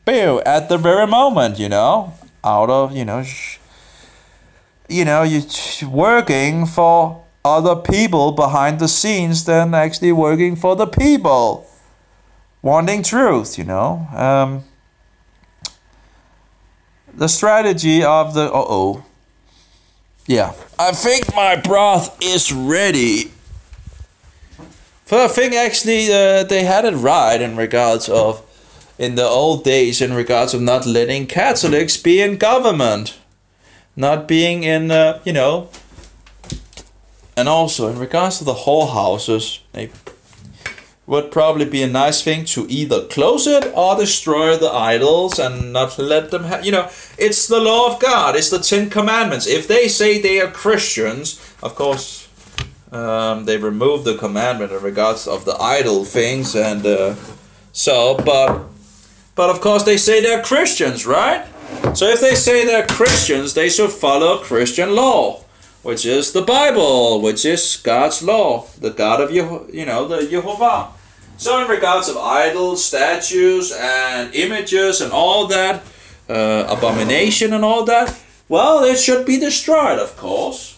at the very moment, you know, out of, you know, you working for other people behind the scenes than actually working for the people, wanting truth, you know. The strategy of the yeah, I think my broth is ready. For I think actually they had it right in regards of, in the old days, in regards of not letting Catholics be in government. Not being in, you know, and also in regards to the whorehouses, it would probably be a nice thing to either close it or destroy the idols and not let them have, you know, it's the law of God, it's the 10 Commandments. If they say they are Christians, of course, they remove the commandment in regards of the idol things, and but of course they say they're Christians, right? So if they say they're Christians, they should follow Christian law. which is the Bible, which is God's law, the God of the Jehovah. So in regards of idols, statues, and images, and all that, abomination and all that, well, it should be destroyed, of course,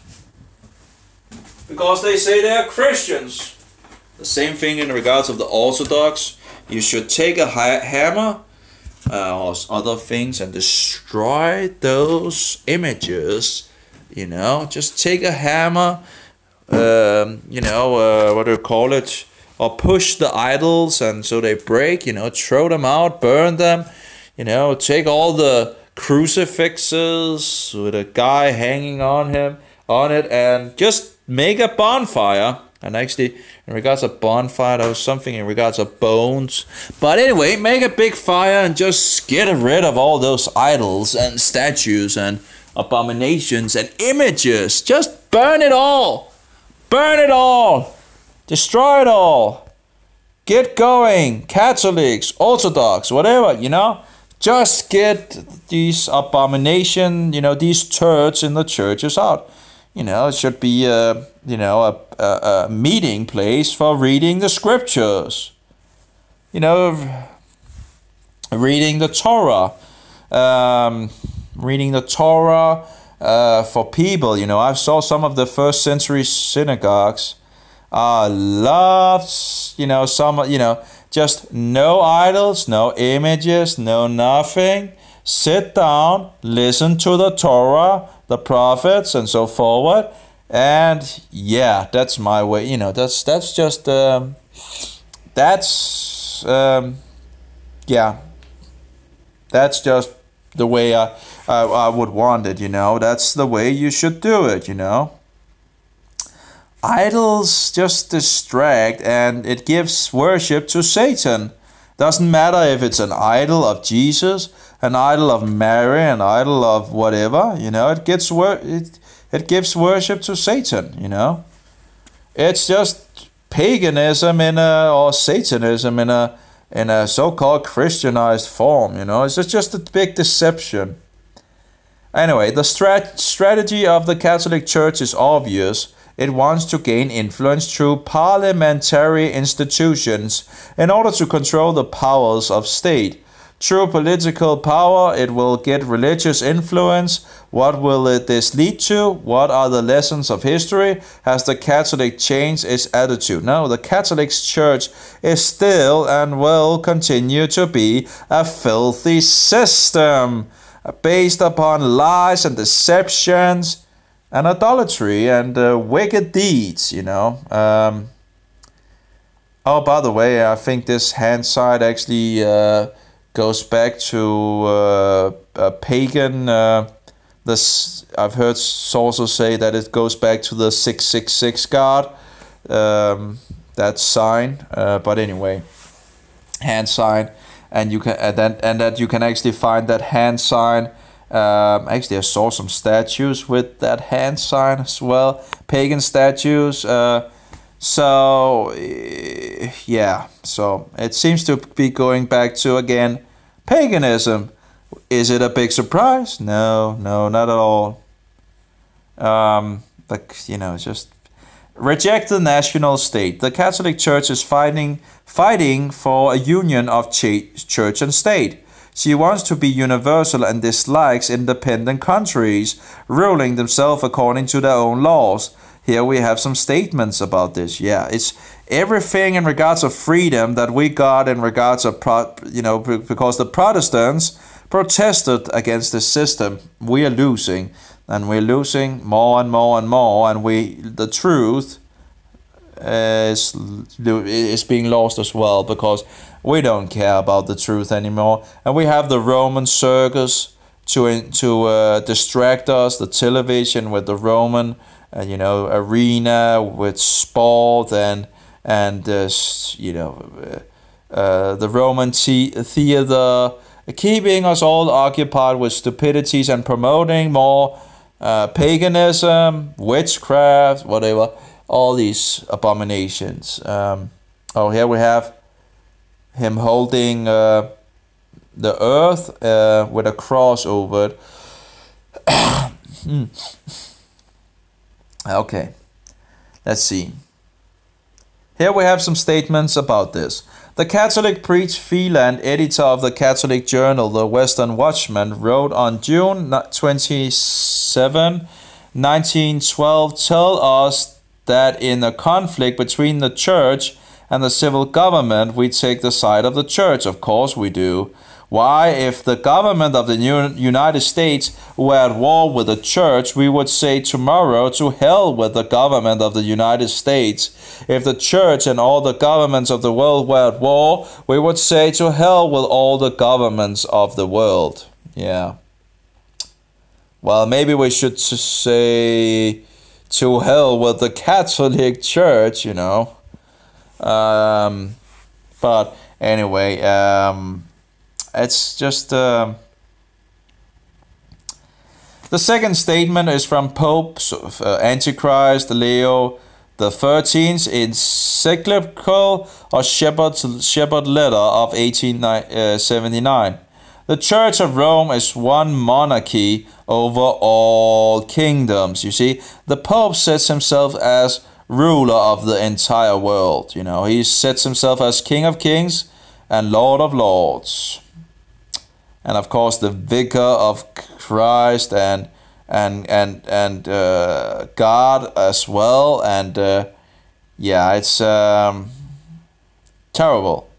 because they say they are Christians. The same thing in regards of the Orthodox. You should take a hammer or other things and destroy those images. Just take a hammer, what do you call it? Or push the idols and so they break, throw them out, burn them, take all the crucifixes with a guy hanging on it and just make a bonfire. And actually, in regards of bonfire, there was something in regards of bones. But anyway, make a big fire and just get rid of all those idols and statues and abominations and images. Just burn it all. Burn it all. Destroy it all. Get going. Catholics, Orthodox, whatever, Just get these abomination, these turds in the churches out. It should be a meeting place for reading the scriptures. Reading the Torah. Reading the Torah for people. I saw some of the first century synagogues. Loved, just no idols, no images, no nothing. Sit down, listen to the Torah, the prophets, and so forward. And yeah, that's my way. That's just that's just the way I would want it. That's the way you should do it. Idols just distract, and it gives worship to Satan. Doesn't matter if it's an idol of Jesus, an idol of Mary, an idol of whatever, it gives worship to Satan, It's just paganism or Satanism in a so-called Christianized form, It's just a big deception. Anyway, the strategy of the Catholic Church is obvious. It wants to gain influence through parliamentary institutions in order to control the powers of state. Through political power, it will get religious influence. What will this lead to? What are the lessons of history? Has the Catholic changed its attitude? No, the Catholic Church is still and will continue to be a filthy system based upon lies and deceptions and idolatry and wicked deeds, Oh, by the way, I think this hand side actually goes back to a pagan. I've heard sources say that it goes back to the 666 god. That sign, but anyway, hand sign, and you can that you can actually find that hand sign. Actually, I saw some statues with that hand sign as well, pagan statues. So it seems to be going back to, again, paganism. Is it a big surprise? No, not at all. Just reject the national state. The Catholic Church is fighting for a union of church and state. She wants to be universal and dislikes independent countries ruling themselves according to their own laws. Here we have some statements about this. Yeah, it's everything in regards of freedom that we got in regards of, because the Protestants protested against the system. We are losing, and we're losing more and more and more, and the truth is being lost as well, because we don't care about the truth anymore. And we have the Roman circus to distract us, the television with the Roman arena with sport and the Roman theater, keeping us all occupied with stupidities and promoting more paganism, witchcraft, whatever, all these abominations. Here we have him holding the earth with a cross over it. Okay, let's see. Here we have some statements about this. The Catholic priest Phelan, editor of the Catholic journal The Western Watchman, wrote on June 27, 1912, tell us that in a conflict between the church and the civil government, we take the side of the church. Of course we do. Why, if the government of the United States were at war with the church, we would say tomorrow, to hell with the government of the United States. If the church and all the governments of the world were at war, we would say to hell with all the governments of the world. Yeah. Well, maybe we should say to hell with the Catholic Church, you know. But anyway, it's just the second statement is from Pope Antichrist Leo the 13th encyclical or Shabbat letter of 1879. The Church of Rome is one monarchy over all kingdoms. You see, the Pope sets himself as ruler of the entire world. You know, he sets himself as King of Kings and Lord of Lords. And of course, the vicar of Christ and God as well. And yeah, it's terrible.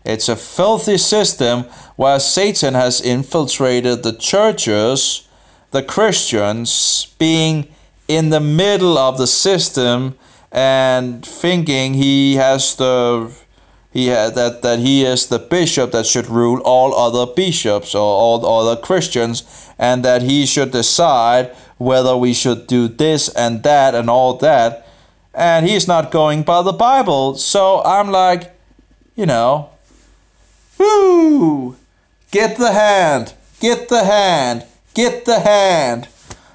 It's a filthy system where Satan has infiltrated the churches, the Christians being in the middle of the system and thinking he has that he is the bishop that should rule all other bishops or all other Christians, and that he should decide whether we should do this and that and all that, and he's not going by the Bible. So I'm like, you know, whoo, get the hand.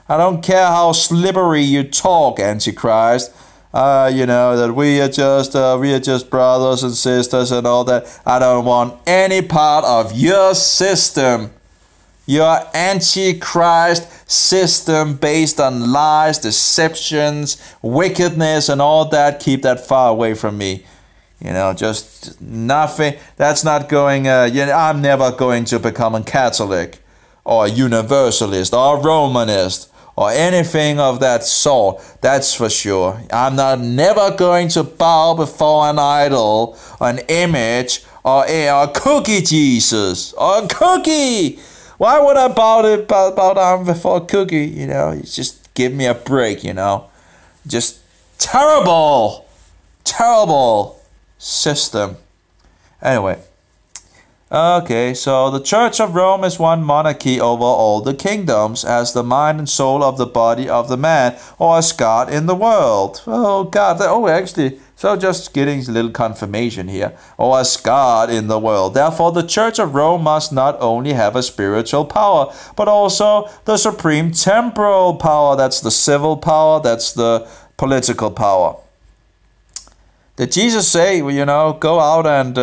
I don't care how slippery you talk, Antichrist. You know, that we are just brothers and sisters and all that. I don't want any part of your system. Your Antichrist system based on lies, deceptions, wickedness and all that. Keep that far away from me. You know, just nothing. That's not going, I'm never going to become a Catholic or a Universalist or a Romanist or anything of that sort, that's for sure. I'm never going to bow before an idol, an image, or a cookie Jesus, or a cookie. Why would I bow down before a cookie? You know, just give me a break, you know. Just terrible system. Anyway. Okay, so the Church of Rome is one monarchy over all the kingdoms, as the mind and soul of the body of the man, or as God in the world. Oh, God. Oh, actually, so just getting a little confirmation here. Or as God in the world. Therefore, the Church of Rome must not only have a spiritual power, but also the supreme temporal power. That's the civil power. That's the political power. Did Jesus say, well, you know, go out and...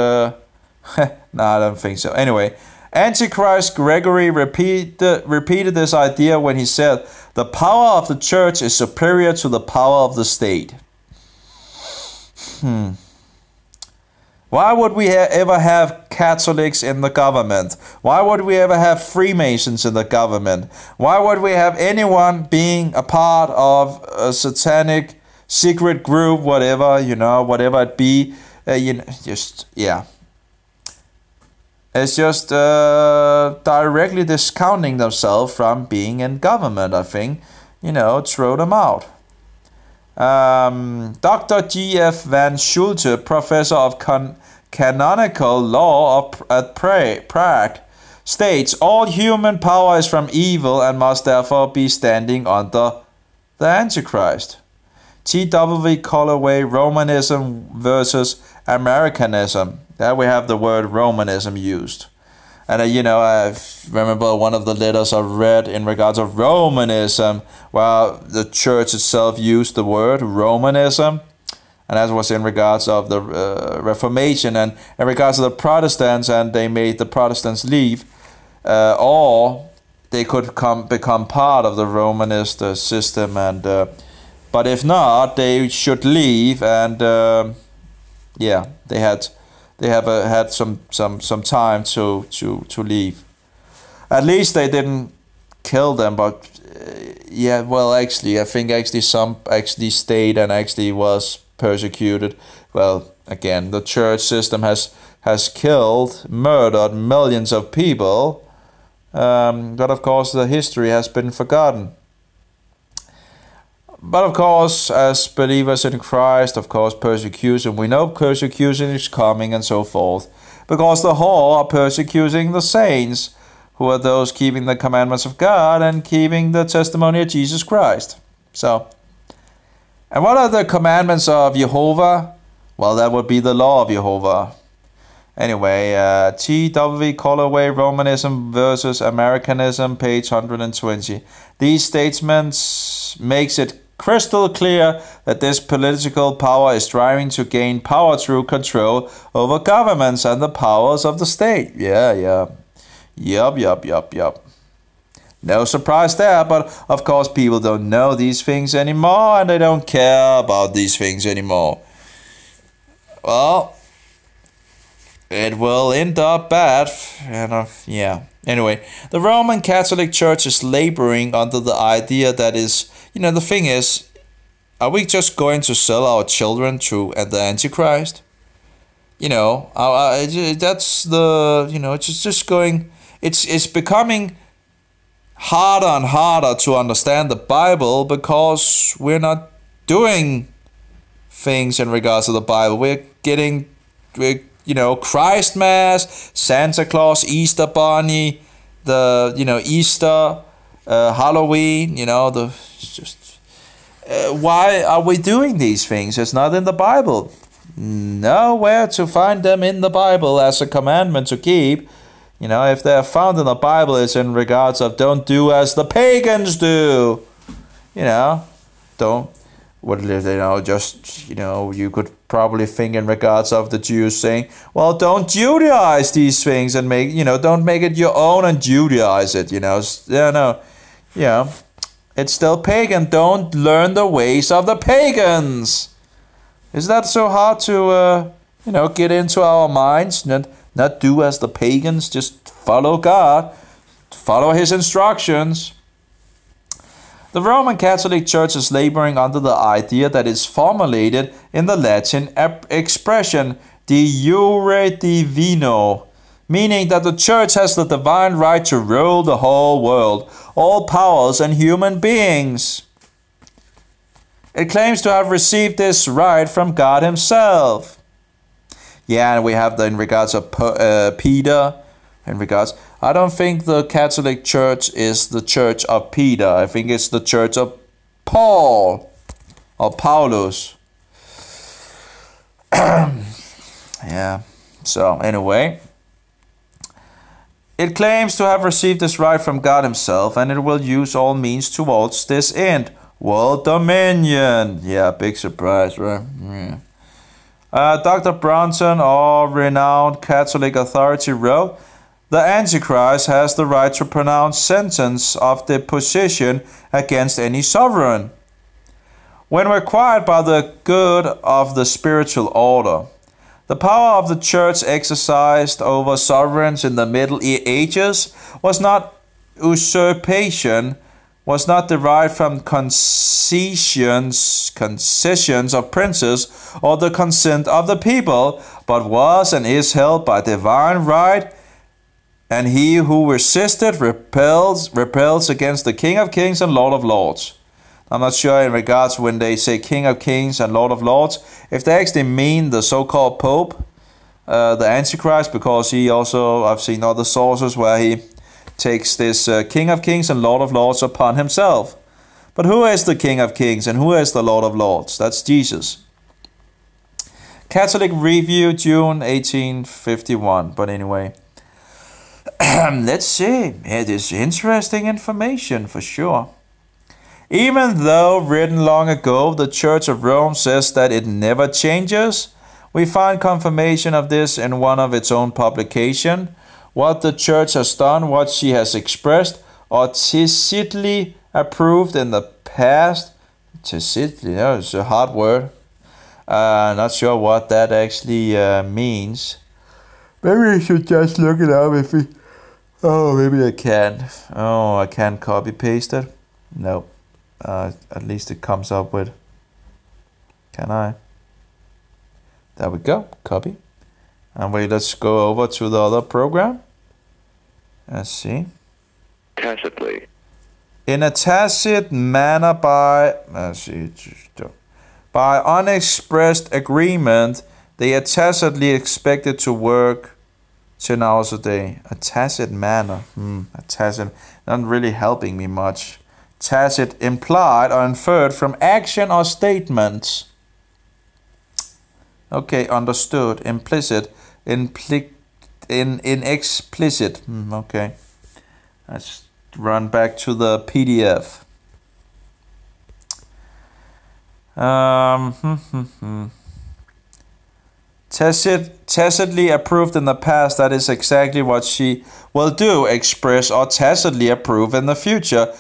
No, I don't think so. Anyway, Antichrist Gregory repeated this idea when he said, the power of the church is superior to the power of the state. Why would we ever have Catholics in the government? Why would we ever have Freemasons in the government? Why would we have anyone being a part of a satanic secret group, whatever, you know, whatever it be, you know, just, yeah. It's just directly discounting themselves from being in government, I think. You know, throw them out. Dr. G.F. Van Schulte, professor of canonical law at Prague, states, all human power is from evil and must therefore be standing under the Antichrist. T.W. Colloway, Romanism versus Americanism. There we have the word Romanism used. And you know, I remember one of the letters I read in regards of Romanism, where the church itself used the word Romanism. And that was in regards of the Reformation and in regards of the Protestants, and they made the Protestants leave. Or they could become part of the Romanist system, and But if not, they should leave. And yeah, they have had some time to leave. At least they didn't kill them, but yeah, well, actually, I think some stayed and actually was persecuted. Well, again, the church system has murdered millions of people, but of course the history has been forgotten. But of course, as believers in Christ, of course, persecution, we know persecution is coming and so forth, because the whole are persecuting the saints, who are those keeping the commandments of God and keeping the testimony of Jesus Christ. So, and what are the commandments of Jehovah? Well, that would be the law of Jehovah. Anyway, T.W. Colloway, Romanism versus Americanism, page 120. These statements makes it crystal clear that this political power is striving to gain power through control over governments and the powers of the state. Yeah. Yup. No surprise there, but of course people don't know these things anymore and they don't care about these things anymore. Well, it will end up bad, and yeah. Anyway, the Roman Catholic Church is laboring under the idea that is, the thing is, are we just going to sell our children to the Antichrist? That's the, it's just going, it's becoming harder and harder to understand the Bible because we're not doing things in regards to the Bible. We're Christ Mass, Santa Claus, Easter Bunny, Easter, Halloween, why are we doing these things? It's not in the Bible. Nowhere to find them in the Bible as a commandment to keep. If they're found in the Bible, it's in regards of don't do as the pagans do. Don't. You could probably think in regards of the Jews saying, well, don't Judaize these things and don't make it your own and Judaize it, it's still pagan. Don't learn the ways of the pagans. Is that so hard to, get into our minds? Not do as the pagans, just follow God, follow His instructions. The Roman Catholic Church is laboring under the idea that is formulated in the Latin expression de jure divino, meaning that the Church has the divine right to rule the whole world, all powers and human beings. It claims to have received this right from God Himself. Yeah, and we have in regards of Peter, I don't think the Catholic Church is the Church of Peter. I think it's the Church of Paul or Paulus. Yeah. So anyway, it claims to have received this right from God Himself, and it will use all means towards this end. World dominion. Yeah, big surprise, right? Yeah. Dr. Bronson, a renowned Catholic authority, wrote, "The Antichrist has the right to pronounce sentence of deposition against any sovereign, when required by the good of the spiritual order. The power of the Church exercised over sovereigns in the Middle Ages was not usurpation, was not derived from concessions of princes or the consent of the people, but was and is held by divine right, and he who resisted repels against the King of Kings and Lord of Lords." I'm not sure in regards when they say King of Kings and Lord of Lords, if they actually mean the so-called Pope, the Antichrist, because he also, I've seen other sources where he takes this King of Kings and Lord of Lords upon himself. But who is the King of Kings and who is the Lord of Lords? That's Jesus. Catholic Review, June 1851. But anyway, let's see. It is interesting information for sure. Even though written long ago, the Church of Rome says that it never changes, we find confirmation of this in one of its own publication. What the Church has done, what she has expressed, or tacitly approved in the past, Tacitly, that was a hard word. Not sure what that actually means. Maybe we should just look it up if we... Oh, maybe I can't. Oh, I can't copy paste it. No. At least it comes up with... Can I? There we go. Copy. And wait, let's go over to the other program. Let's see. Tacitly. In a tacit manner by... Let's see. By unexpressed agreement, they are tacitly expected to work 10 hours a day. A tacit manner. A tacit... Not really helping me much. Tacit implied or inferred from action or statements. Okay, understood. Implicit. Inexplicit. Okay. Let's run back to the PDF. Tacitly approved in the past, that is exactly what she will do, express or tacitly approve in the future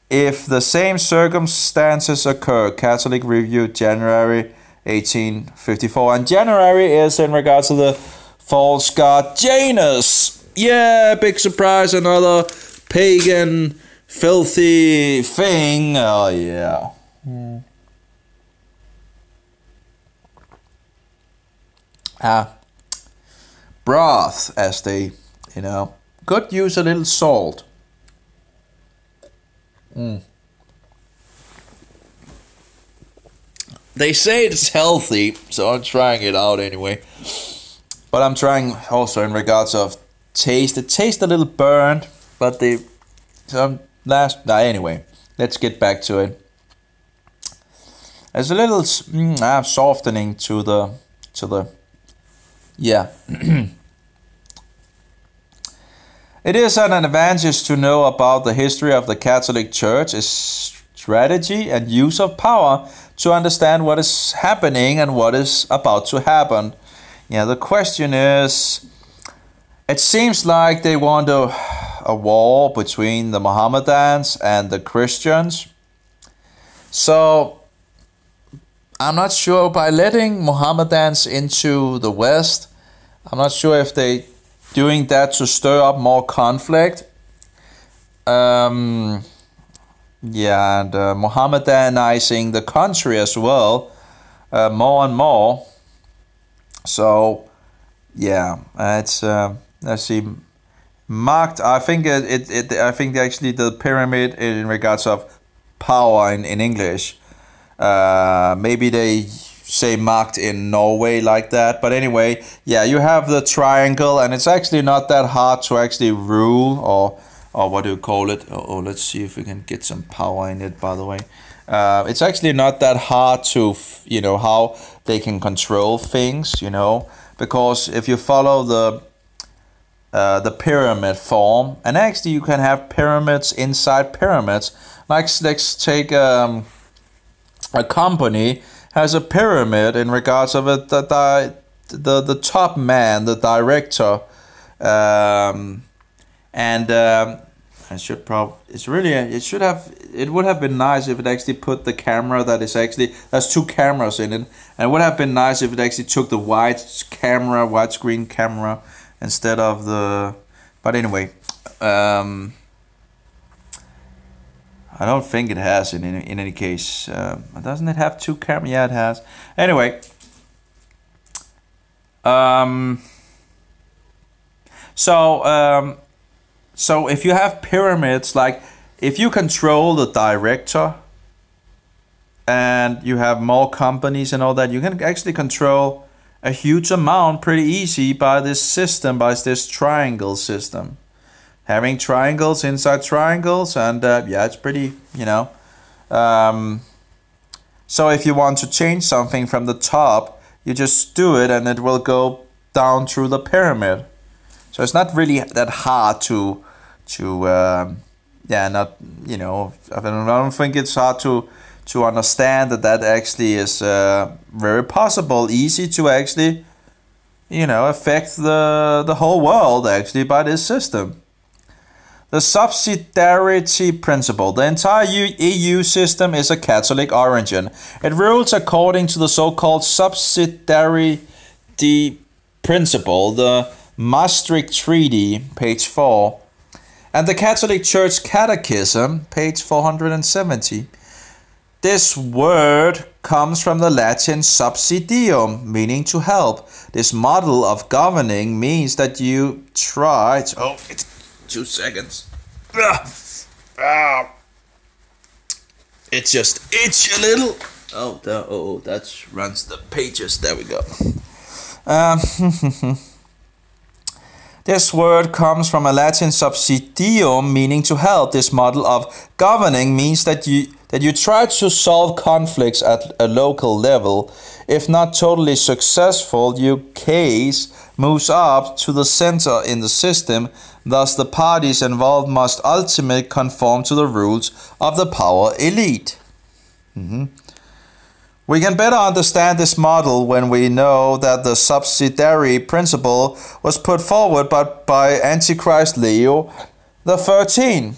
if the same circumstances occur. Catholic Review, January 1854. And January is in regards to the false god Janus. Yeah, big surprise, another pagan, filthy thing. Oh, yeah. Broth, as they, could use a little salt. They say it's healthy, so I'm trying it out anyway. But I'm trying also in regards of taste. It tastes a little burnt, but anyway, let's get back to it. There's a little softening to the yeah. It is an advantage to know about the history of the Catholic Church, its strategy and use of power, to understand what is happening and what is about to happen. Yeah, the question is, it seems like they want a war between the Mohammedans and the Christians. So I'm not sure, by letting Mohammedans into the West, I'm not sure if they doing that to stir up more conflict. And Mohammedanizing the country as well, more and more. So, yeah, it's let's see, marked. I think I think actually the pyramid in regards of power in English. Maybe they say marked in Norway like that, but anyway, yeah, you have the triangle, and it's actually not that hard to actually rule, or what do you call it? Oh, let's see if we can get some power in it, by the way. It's actually not that hard to, how they can control things, because if you follow the pyramid form, and actually you can have pyramids inside pyramids. Like, let's take a company has a pyramid in regards of it, the top man, the director, it would have been nice if it actually put the camera there's two cameras in it, and it would have been nice if it actually took the widescreen camera instead of the, but anyway, I don't think it has in any case. Doesn't it have two cameras? Yeah, it has. Anyway, so if you have pyramids, like if you control the director and you have more companies and all that, you can actually control a huge amount pretty easy by this system, by this triangle system. Having triangles inside triangles, and it's pretty, so if you want to change something from the top, you just do it and it will go down through the pyramid. So it's not really that hard I don't think it's hard to understand that actually is very possible, easy to actually, affect the whole world actually by this system. The subsidiarity principle. The entire EU system is a Catholic origin. It rules according to the so-called subsidiarity principle, the Maastricht Treaty, page 4, and the Catholic Church Catechism, page 470. This word comes from the Latin subsidium, meaning to help. This model of governing means that you try to... Oh, it's 2 seconds. It just itch a little. Oh, that runs the pages. There we go. This word comes from a Latin subsidium, meaning to help. This model of governing means that you try to solve conflicts at a local level. If not totally successful, your case moves up to the center in the system. Thus, the parties involved must ultimately conform to the rules of the power elite. We can better understand this model when we know that the subsidiary principle was put forward by Antichrist Leo XIII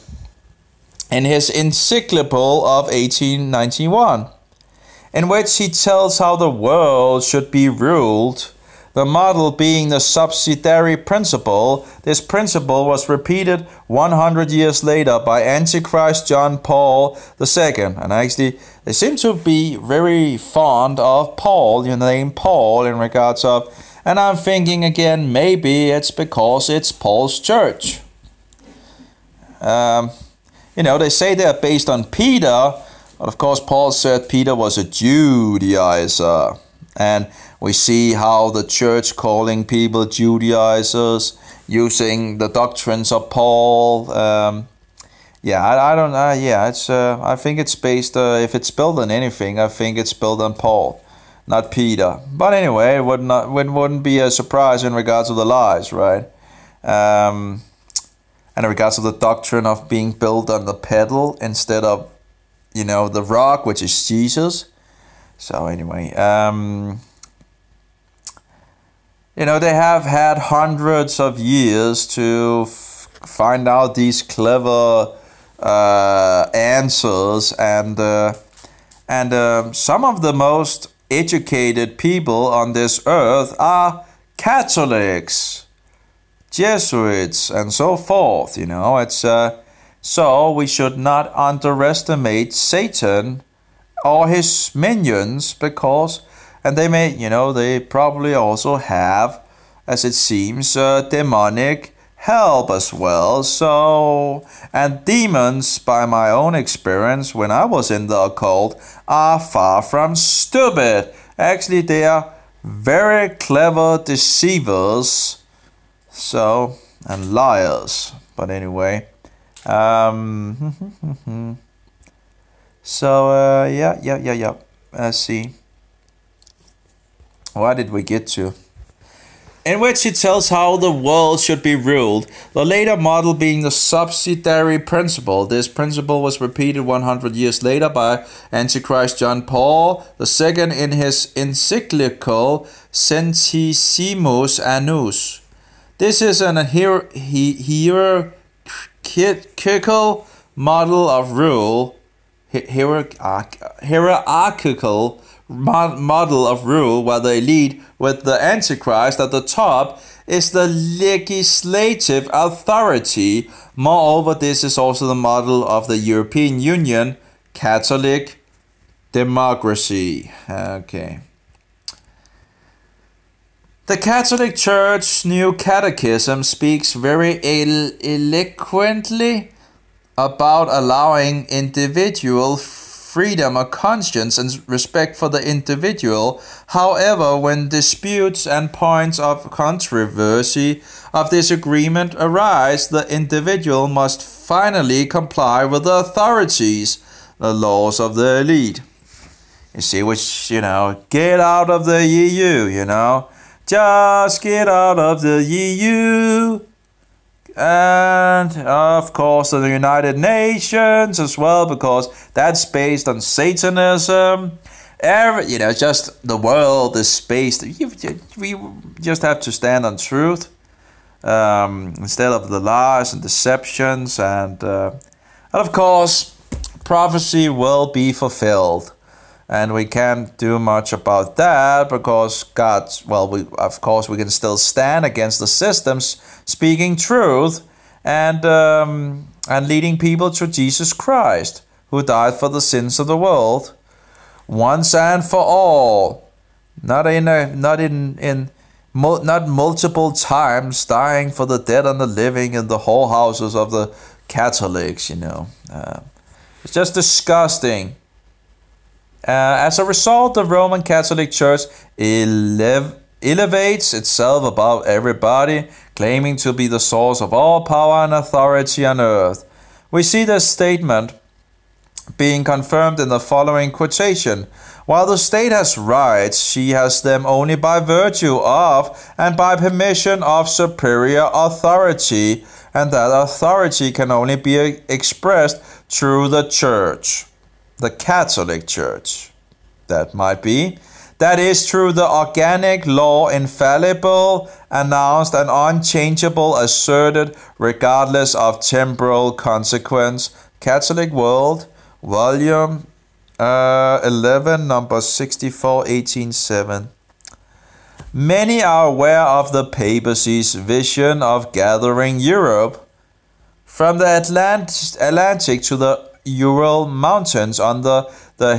in his encyclical of 1891, in which he tells how the world should be ruled. The model being the subsidiary principle, this principle was repeated 100 years later by Antichrist John Paul II. And actually, they seem to be very fond of Paul, the name Paul, in regards of, and I'm thinking again, maybe it's because it's Paul's church. They say they're based on Peter, but of course Paul said Peter was a Judaizer. And we see how the church calling people Judaizers, using the doctrines of Paul. I don't know. I think it's based. If it's built on anything, I think it's built on Paul, not Peter. But anyway, it wouldn't be a surprise in regards to the lies, right? And in regards to the doctrine of being built on the pedal instead of, the rock, which is Jesus. So anyway, they have had hundreds of years to find out these clever answers, and some of the most educated people on this earth are Catholics, Jesuits, and so forth. It's so we should not underestimate Satan or his minions, because, and they may, they probably also have, as it seems, demonic help as well. So, and demons, by my own experience, when I was in the occult, are far from stupid. Actually, they are very clever deceivers, so, and liars. But anyway, so, let's see. What did we get to? In which he tells how the world should be ruled, the later model being the subsidiary principle. This principle was repeated 100 years later by Antichrist John Paul II in his encyclical Centesimus Annus. This is an hierarchical model of rule, hierarchical model of rule, where the elite with the Antichrist at the top is the legislative authority. Moreover, this is also the model of the European Union Catholic democracy. Okay. The Catholic Church New Catechism speaks very eloquently about allowing individual freedom of conscience and respect for the individual. However, when disputes and points of controversy of disagreement arise, the individual must finally comply with the authorities, the laws of the elite. You see, which, get out of the EU, just get out of the EU. And of course the United Nations as well, because that's based on Satanism. Just the world is based. We just have to stand on truth. instead of the lies and deceptions, and of course prophecy will be fulfilled, and we can't do much about that because we can still stand against the systems speaking truth and leading people to Jesus Christ, who died for the sins of the world once and for all, not multiple times, dying for the dead and the living in the whorehouses of the Catholics. It's just disgusting. As a result, the Roman Catholic Church elevates itself above everybody, claiming to be the source of all power and authority on earth. We see this statement being confirmed in the following quotation: "While the state has rights, she has them only by virtue of and by permission of superior authority, and that authority can only be expressed through the Church, the Catholic Church. That might be. That is through the organic law, infallible, announced, and unchangeable, asserted, regardless of temporal consequence." Catholic World, Volume 11, number 64, 1807. Many are aware of the papacy's vision of gathering Europe from the Atlantic to the Ural Mountains under the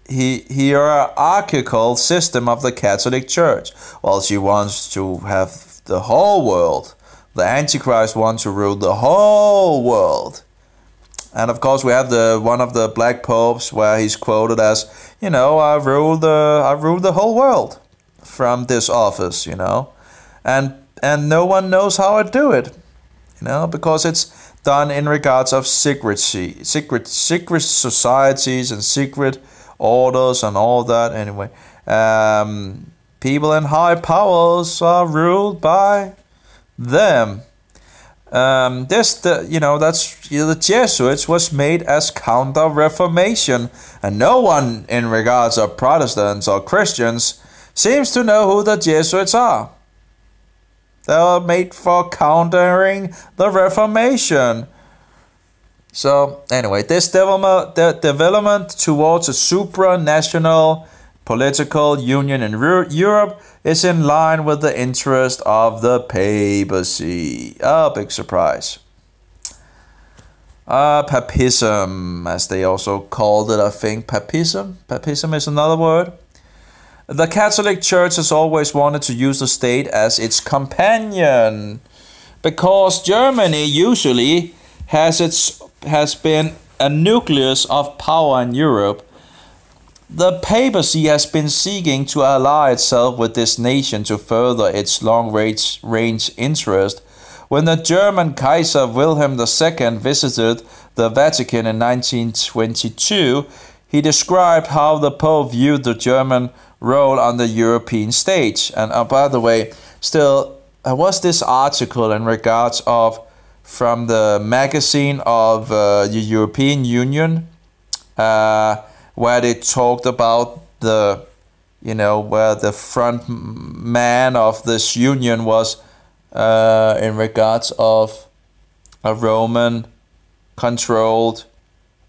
hierarchical system of the Catholic Church. Well, she wants to have the whole world. The Antichrist wants to rule the whole world. And of course, we have one of the black popes where he's quoted as, I rule the whole world from this office, and no one knows how I do it, because it's done in regards of secrecy, secret societies and secret orders and all that. Anyway, people in high powers are ruled by them. The Jesuits was made as counter-reformation, and no one in regards of Protestants or Christians seems to know who the Jesuits are. They were made for countering the Reformation. So anyway, this development towards a supranational political union in Europe is in line with the interest of the papacy. Big surprise. Papism, as they also called it, I think. Papism? Papism is another word. The Catholic Church has always wanted to use the state as its companion, because Germany usually has been a nucleus of power in Europe. The papacy has been seeking to ally itself with this nation to further its long-range interest. When the German Kaiser Wilhelm II visited the Vatican in 1922, he described how the Pope viewed the German role on the European stage. And by the way, still, there was this article in regards of, from the magazine of the European Union, where they talked about where the front man of this union was in regards of a Roman controlled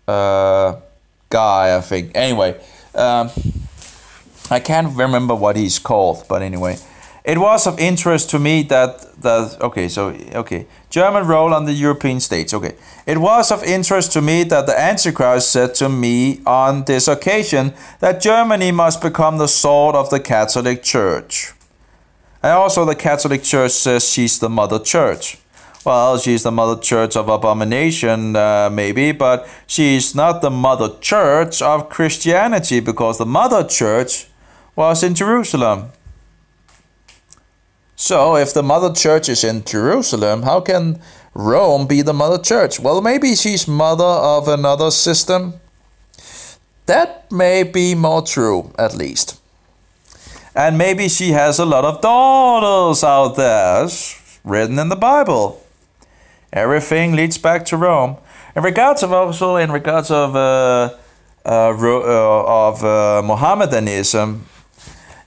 guy, I think. Anyway, I can't remember what he's called, but anyway, it was of interest to me that German role on the European stage. Okay, it was of interest to me that the Antichrist said to me on this occasion that Germany must become the sword of the Catholic Church. And also the Catholic Church says she's the mother church. Well, she's the mother church of abomination, maybe, but she's not the mother church of Christianity, because the mother church was in Jerusalem. So, if the mother church is in Jerusalem, how can Rome be the mother church? Well, maybe she's mother of another system. That may be more true, at least. And maybe she has a lot of daughters out there, as written in the Bible. Everything leads back to Rome. In regards of Mohammedanism,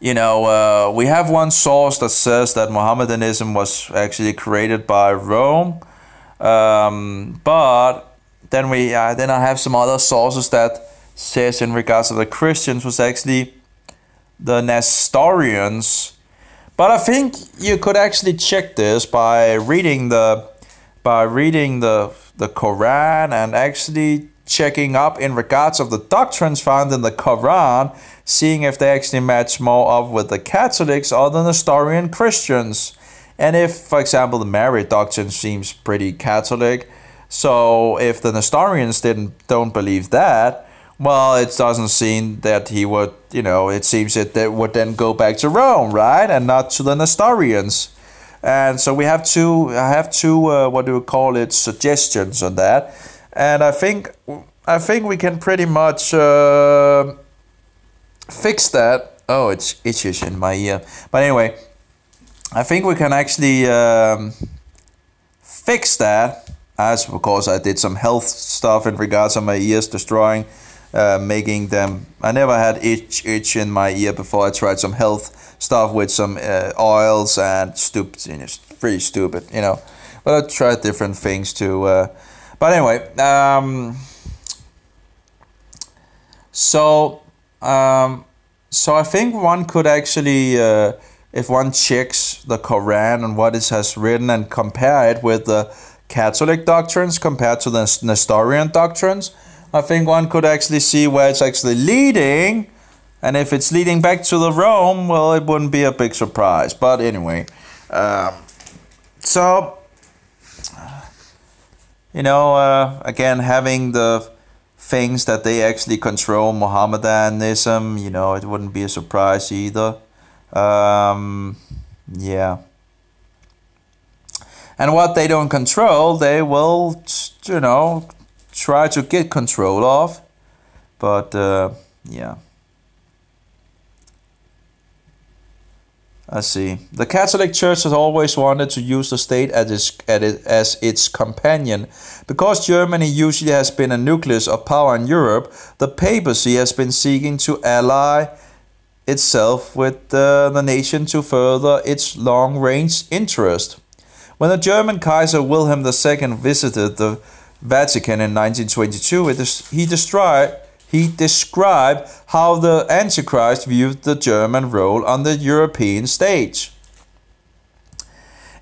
we have one source that says that Mohammedanism was actually created by Rome, but then I have some other sources that says in regards to the Christians was actually the Nestorians. But I think you could actually check this by reading the Quran and actually checking up in regards of the doctrines found in the Quran, seeing if they actually match more up with the Catholics or the Nestorian Christians. And if, for example, the Mary doctrine seems pretty Catholic, so if the Nestorians don't believe that, well, it doesn't seem that he would, it seems that they would then go back to Rome, right? And not to the Nestorians. And so I have two, suggestions on that. And I think we can pretty much fix that. Oh, it's itches in my ear. But anyway, I think we can actually fix that. As of course I did some health stuff in regards to my ears destroying, making them. I never had itch in my ear before. I tried some health stuff with some oils and stupid. It's pretty stupid, But I tried different things too. But anyway, so I think one could actually, if one checks the Quran and what it has written and compare it with the Catholic doctrines compared to the Nestorian doctrines, I think one could actually see where it's actually leading. And if it's leading back to the Rome, well, it wouldn't be a big surprise. But anyway, again, having the things that they actually control Mohammedanism, it wouldn't be a surprise either. Yeah. And what they don't control, they will, try to get control of. But, yeah. Let's see. The Catholic Church has always wanted to use the state as its companion. Because Germany usually has been a nucleus of power in Europe, the papacy has been seeking to ally itself with the nation to further its long-range interest. When the German Kaiser Wilhelm II visited the Vatican in 1922, he described how the Antichrist viewed the German role on the European stage.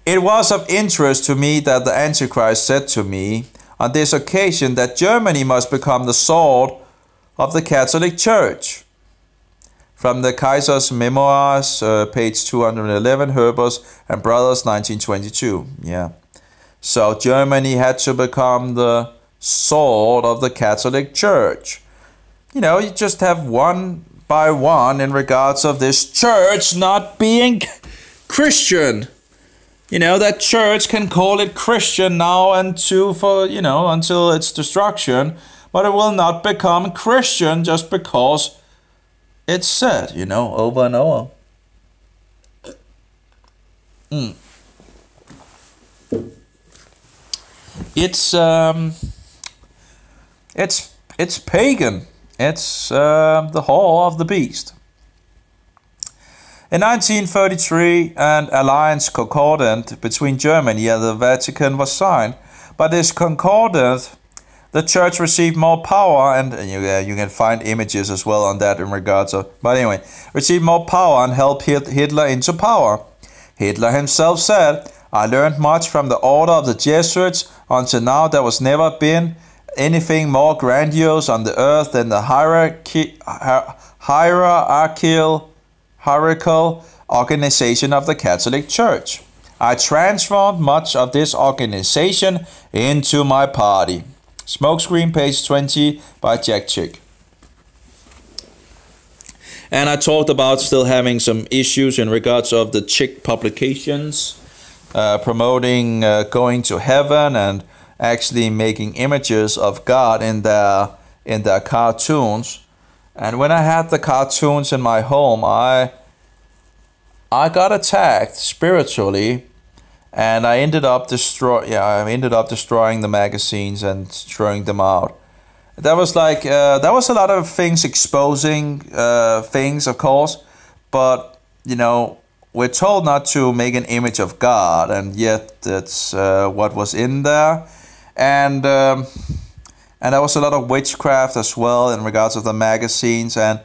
It was of interest to me that the Antichrist said to me on this occasion that Germany must become the sword of the Catholic Church. From the Kaiser's Memoirs, page 211, Herbers and Brothers, 1922. Yeah. So Germany had to become the sword of the Catholic Church. You just have one by one in regards of this church not being Christian. That church can call it Christian now until its destruction, but it will not become Christian just because it's said, over and over. It's pagan. It's the whore of the beast. In 1933, an alliance concordant between Germany and the Vatican was signed. By this concordant, the church received more power, and you can find images as well on that in regards of. But anyway, received more power and helped Hitler into power. Hitler himself said, "I learned much from the order of the Jesuits. Until now, there was never been anything more grandiose on the earth than the hierarchical organization of the Catholic Church. I transformed much of this organization into my party." Smokescreen, page 20 by Jack Chick. And I talked about still having some issues in regards of the Chick publications, promoting going to heaven and actually making images of God in their cartoons. And when I had the cartoons in my home, I got attacked spiritually, and I ended up destroying the magazines and throwing them out. That was a lot of things exposing things, of course, but we're told not to make an image of God, and yet that's what was in there. And there was a lot of witchcraft as well in regards of the magazines. And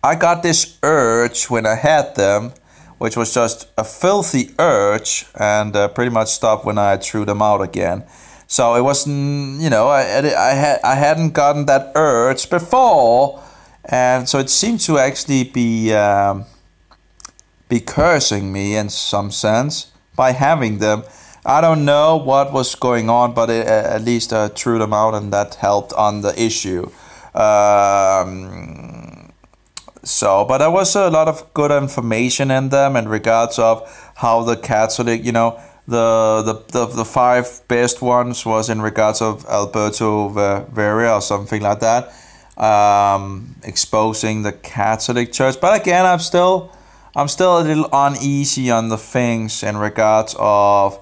I got this urge when I had them, which was just a filthy urge, and pretty much stopped when I threw them out again. So it wasn't, I hadn't gotten that urge before, and so it seemed to actually be cursing me in some sense by having them. I don't know what was going on, but at least I threw them out, and that helped on the issue. But there was a lot of good information in them in regards of how the Catholic, the 5 best ones was in regards of Alberto Vera or something like that, exposing the Catholic Church. But again, I'm still a little uneasy on the things in regards of,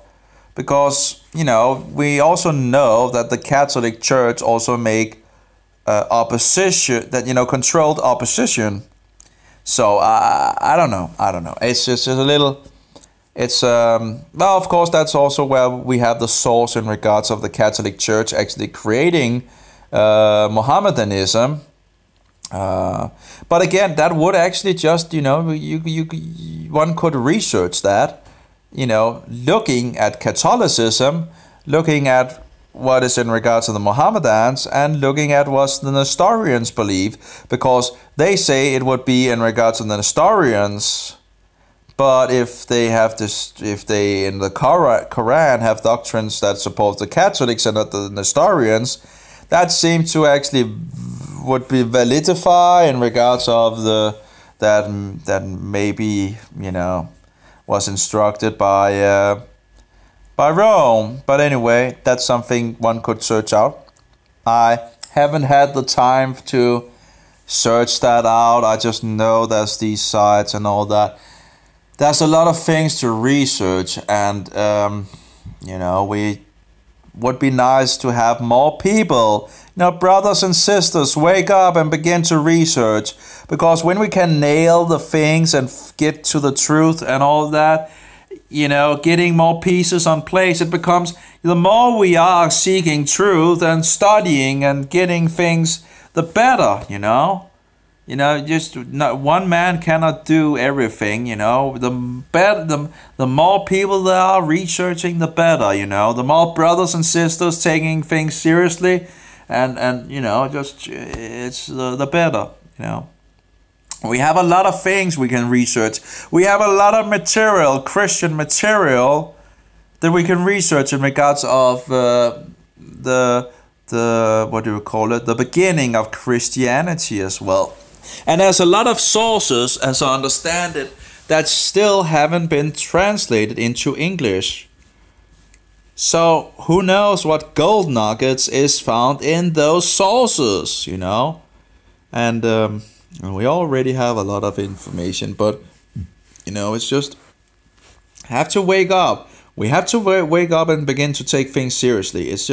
because we also know that the Catholic Church also make opposition, that controlled opposition. So I don't know. It's just a little. It's well, of course, that's also where we have the source in regards of the Catholic Church actually creating Mohammedanism. But again, that would actually just one could research that. Looking at Catholicism, looking at what is in regards to the Mohammedans, and looking at what the Nestorians believe, because they say it would be in regards to the Nestorians, but if they have this, if they in the Quran have doctrines that support the Catholics and not the Nestorians, that seems to actually would be validify in regards of that maybe was instructed by Rome. But anyway, that's something one could search out. I haven't had the time to search that out. I just know there's these sites and all that. There's a lot of things to research, and we would be nice to have more people. Brothers and sisters, wake up and begin to research, because when we can nail the things and get to the truth and all that, getting more pieces on place, it becomes, the more we are seeking truth and studying and getting things, the better, just not one man cannot do everything, the more people there are researching, the better, the more brothers and sisters taking things seriously, and just it's the better, We have a lot of things we can research. We have a lot of material, Christian material, that we can research in regards of the what do you call it? The beginning of Christianity as well. And there's a lot of sources, as I understand it, that still haven't been translated into English. So who knows what gold nuggets is found in those sources, And we already have a lot of information, but it's just have to wake up. We have to wake up and begin to take things seriously. It's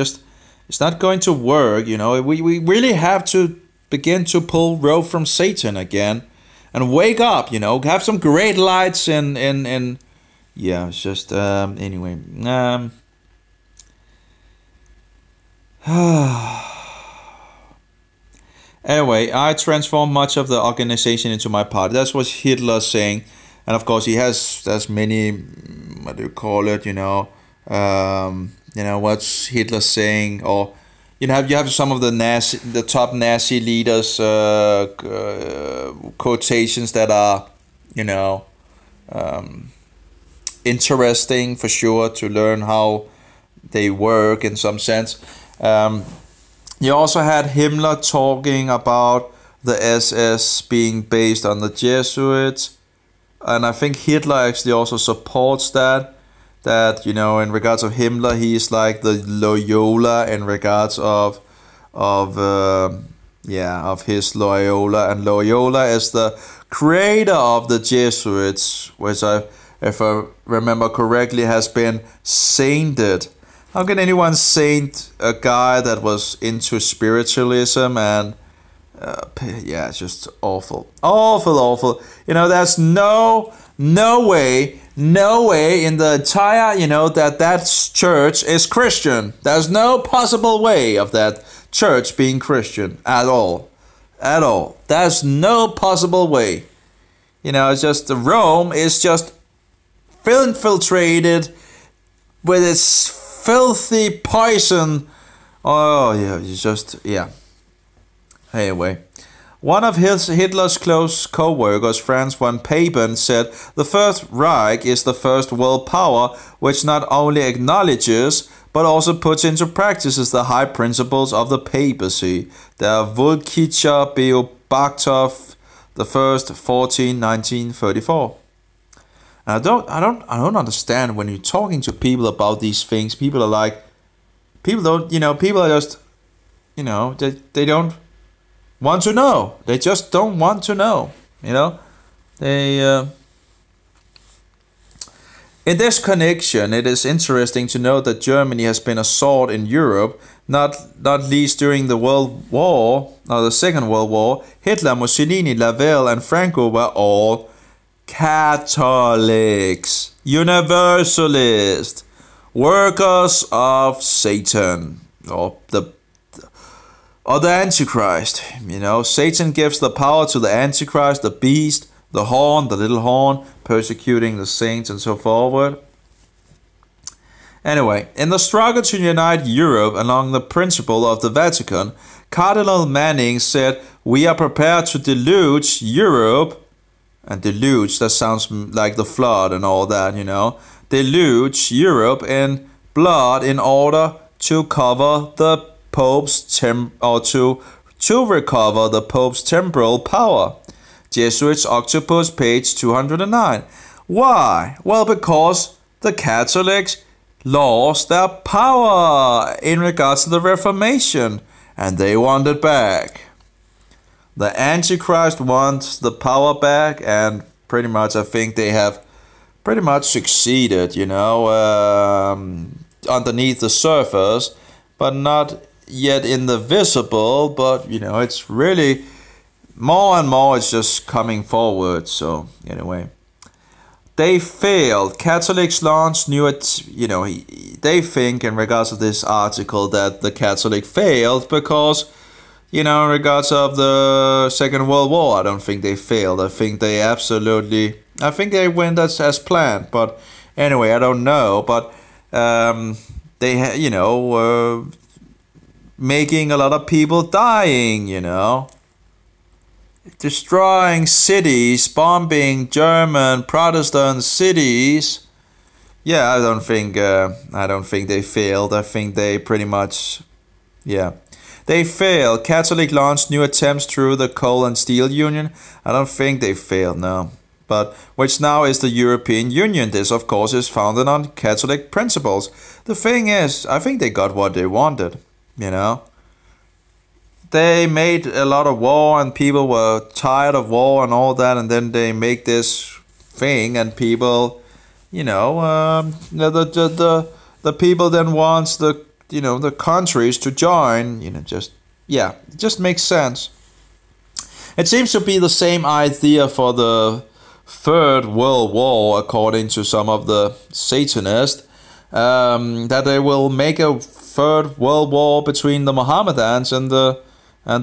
not going to work. We really have to begin to pull rope from Satan again, and wake up. Have some great lights in yeah. It's just anyway. Anyway, I transformed much of the organization into my party. That's what Hitler's saying. And of course, there's many, what do you call it, what's Hitler saying? Or, you have some of the top Nazi leaders' quotations that are, interesting for sure to learn how they work in some sense. You also had Himmler talking about the SS being based on the Jesuits, and I think Hitler actually also supports that in regards of Himmler, he is like the Loyola in regards of his Loyola, and Loyola is the creator of the Jesuits, which if I remember correctly, has been sainted. How can anyone saint a guy that was into spiritualism and Yeah, it's just awful. Awful. You know, there's no way in the entire, you know, that church is Christian. There's no possible way of that church being Christian at all. There's no possible way. You know, it's just Rome is just infiltrated with its filthy poison. Oh yeah, it's just, yeah. Anyway, one of Hitler's close co-workers, Franz von Papen, said the First Reich is the first world power which not only acknowledges but also puts into practice the high principles of the papacy. Der Volkischer Beobachter, the first 1934. I don't understand when you're talking to people about these things. People are just, you know, they don't want to know. They just don't want to know, you know. In this connection, it is interesting to note that Germany has been a sword in Europe, not least during the the Second World War. Hitler, Mussolini, Lavelle, and Franco were all Catholics, Universalists, workers of Satan, or the Antichrist. You know, Satan gives the power to the Antichrist, the beast, the horn, the little horn, persecuting the saints and so forward. Anyway, in the struggle to unite Europe along the principle of the Vatican, Cardinal Manning said, "We are prepared to deluge Europe," and deluge, that sounds like the flood and all that, you know, deluge Europe in blood in order to cover the Pope's to recover the Pope's temporal power. Jesuits Octopus, page 209. Why? Well, because the Catholics lost their power in regards to the Reformation, and they want it back. The Antichrist wants the power back, and pretty much I think they have pretty much succeeded, you know, underneath the surface, but not yet in the visible. But, you know, it's really more and more, it's just coming forward. So anyway, they failed. Catholics launched they think in regards to this article that the Catholic failed because, you know, in regards of the Second World War, I don't think they failed. I think they went as planned. But anyway, I don't know. But they, you know, making a lot of people dying, you know, destroying cities, bombing German Protestant cities. Yeah, I don't think they failed. I think they pretty much, yeah, they failed. Catholic launched new attempts through the Coal and Steel Union. I don't think they failed, no. But which now is the European Union. This, of course, is founded on Catholic principles. The thing is, I think they got what they wanted, you know. They made a lot of war and people were tired of war and all that, and then they make this thing and people, you know, the people then wants the, you know, the countries to join, you know, just, yeah, it just makes sense. It seems to be the same idea for the Third World War, according to some of the Satanists, that they will make a Third World War between the Mohammedans and the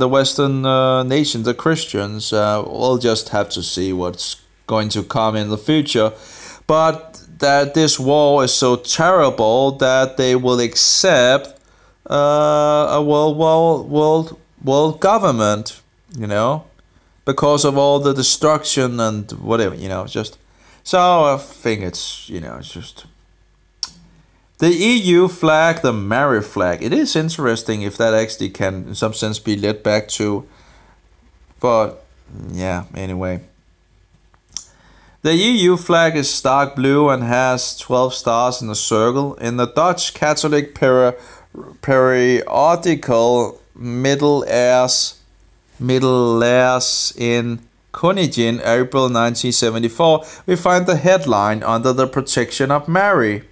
Western nations, the Christians. We'll just have to see what's going to come in the future. But that this war is so terrible that they will accept a world government, you know, because of all the destruction and whatever, you know, just. So I think it's, you know, it's just. The EU flag, the Mary flag. It is interesting if that actually can, in some sense, be led back to. But, yeah, anyway. The EU flag is dark blue and has 12 stars in a circle. In the Dutch Catholic periodical Middeleeuws in Koningin, April 1974, we find the headline under the protection of Mary.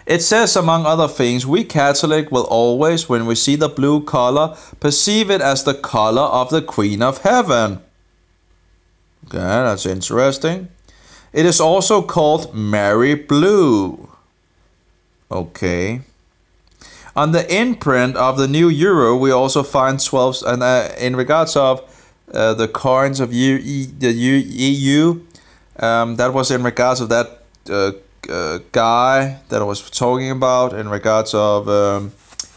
It says, among other things, we Catholic will always, when we see the blue color, perceive it as the color of the Queen of Heaven. Okay, that's interesting. It is also called Mary Blue. Okay. On the imprint of the new euro, we also find 12, and in regards of the coins of the EU, that was in regards of that guy that I was talking about, in regards of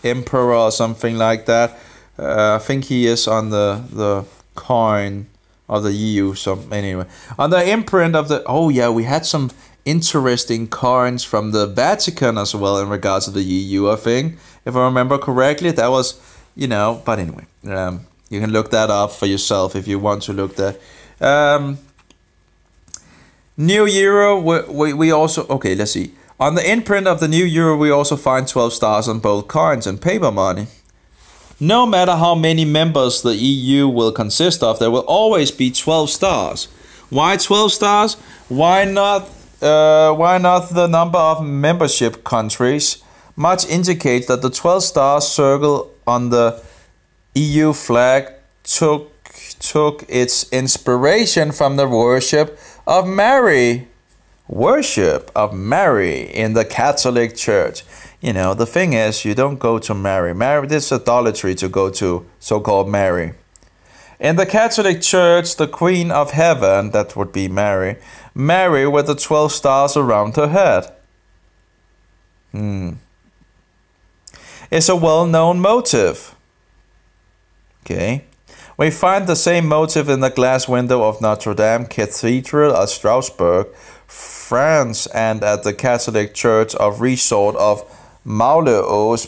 emperor or something like that. I think he is on the coin of the EU. So anyway, on the imprint of the, oh yeah, we had some interesting coins from the Vatican as well in regards to the EU, I think, if I remember correctly. That was, but anyway, you can look that up for yourself if you want to look that. New euro, we also, okay, let's see. On the imprint of the new euro, we also find 12 stars on both coins and paper money. No matter how many members the EU will consist of, there will always be 12 stars. Why 12 stars? Why not the number of membership countries? Much indicates that the 12 stars circle on the EU flag took its inspiration from the worship of Mary. Worship of Mary in the Catholic Church. The thing is, you don't go to Mary. This is idolatry to go to so-called Mary. In the Catholic Church, the Queen of Heaven, that would be Mary, Mary with the 12 stars around her head. It's a well-known motive. Okay. We find the same motive in the glass window of Notre Dame Cathedral at Strasbourg, France, and at the Catholic Church of Resort of Maglås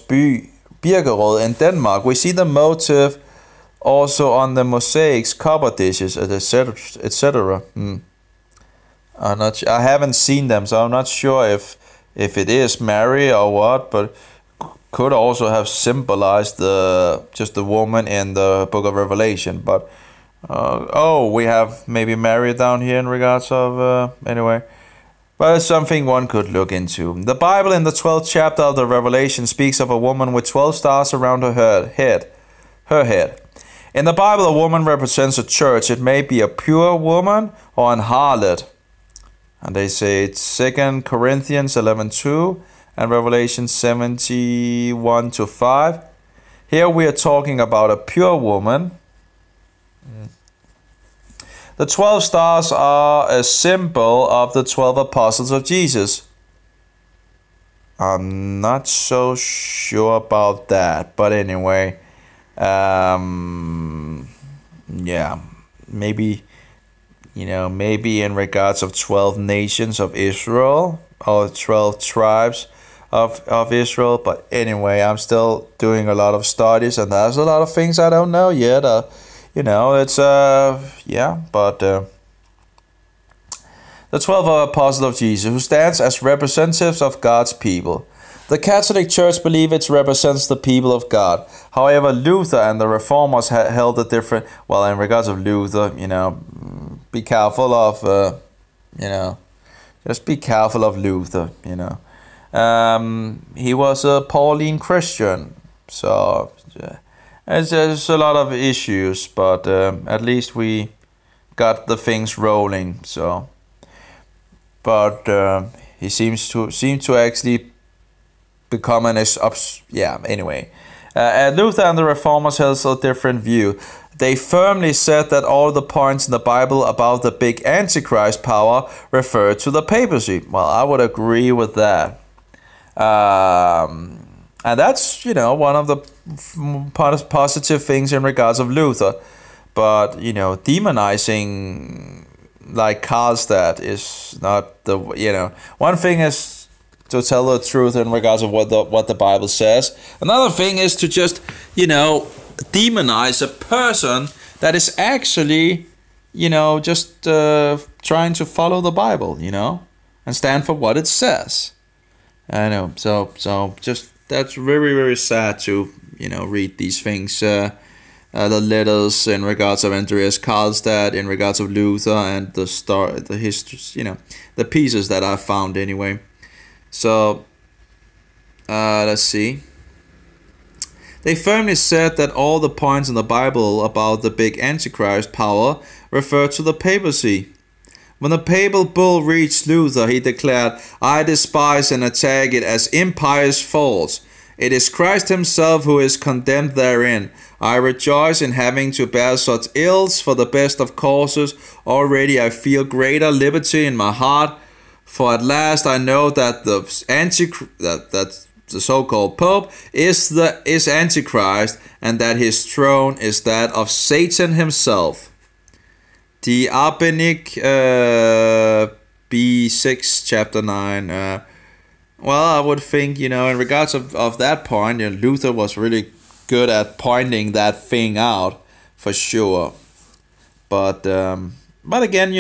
Birkerød in Denmark. We see the motive also on the mosaics, copper dishes, etc. I haven't seen them, so I'm not sure if it is Mary or what, but could also have symbolized just the woman in the Book of Revelation. But we have maybe Mary down here in regards of anyway. But it's something one could look into. The Bible in the 12th chapter of the Revelation speaks of a woman with 12 stars around her head. In the Bible, a woman represents a church. It may be a pure woman or an harlot. And they say it's 2 Corinthians 11:2 and Revelation 71:5. Here we are talking about a pure woman. The 12 stars are a symbol of the 12 apostles of Jesus. I'm not so sure about that, but anyway, maybe in regards of 12 nations of Israel or 12 tribes of Israel. But anyway, I'm still doing a lot of studies, and there's a lot of things I don't know yet. The 12 apostles of Jesus, who stands as representatives of God's people. The Catholic Church believe it represents the people of God. However, Luther and the Reformers held a different. Well, in regards of Luther, be careful of, just be careful of Luther. He was a Pauline Christian, so there's a lot of issues, but at least we got the things rolling. So, but he seems to actually become anyway. Luther and the Reformers held a different view. They firmly said that all the points in the Bible about the big Antichrist power referred to the papacy. Well, I would agree with that. And that's, one of the positive things in regards of Luther. But, demonizing like Karlstadt is not the, one thing is to tell the truth in regards of what the Bible says. Another thing is to just, demonize a person that is actually, just trying to follow the Bible, and stand for what it says. I know. So just that's very, very sad to, read these things. The letters in regards of Andreas Karlstadt, in regards of Luther, and the history, the pieces that I found anyway. So, let's see. They firmly said that all the points in the Bible about the big Antichrist power refer to the papacy. When the papal bull reached Luther, he declared, "I despise and attack it as impious false. It is Christ himself who is condemned therein. I rejoice in having to bear such ills for the best of causes. Already I feel greater liberty in my heart, for at last I know that the the so-called Pope is Antichrist, and that his throne is that of Satan himself." The Rabbinic B6 chapter 9. Well, I would think, in regards of that point, Luther was really good at pointing that thing out, for sure. But again,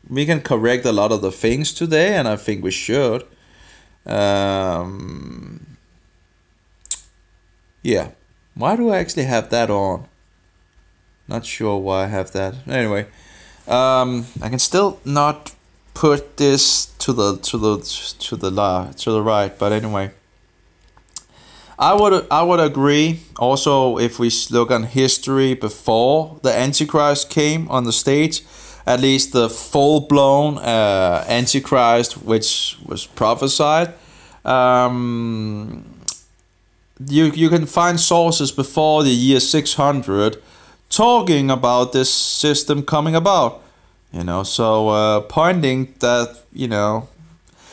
we can correct a lot of the things today, and I think we should. Yeah. Why do I actually have that on? Not sure why I have that. Anyway, I can still not put this to the right. But anyway, I would agree. Also, if we look on history before the Antichrist came on the stage, at least the full-blown Antichrist, which was prophesied, you can find sources before the year 600 talking about this system coming about, so pointing that,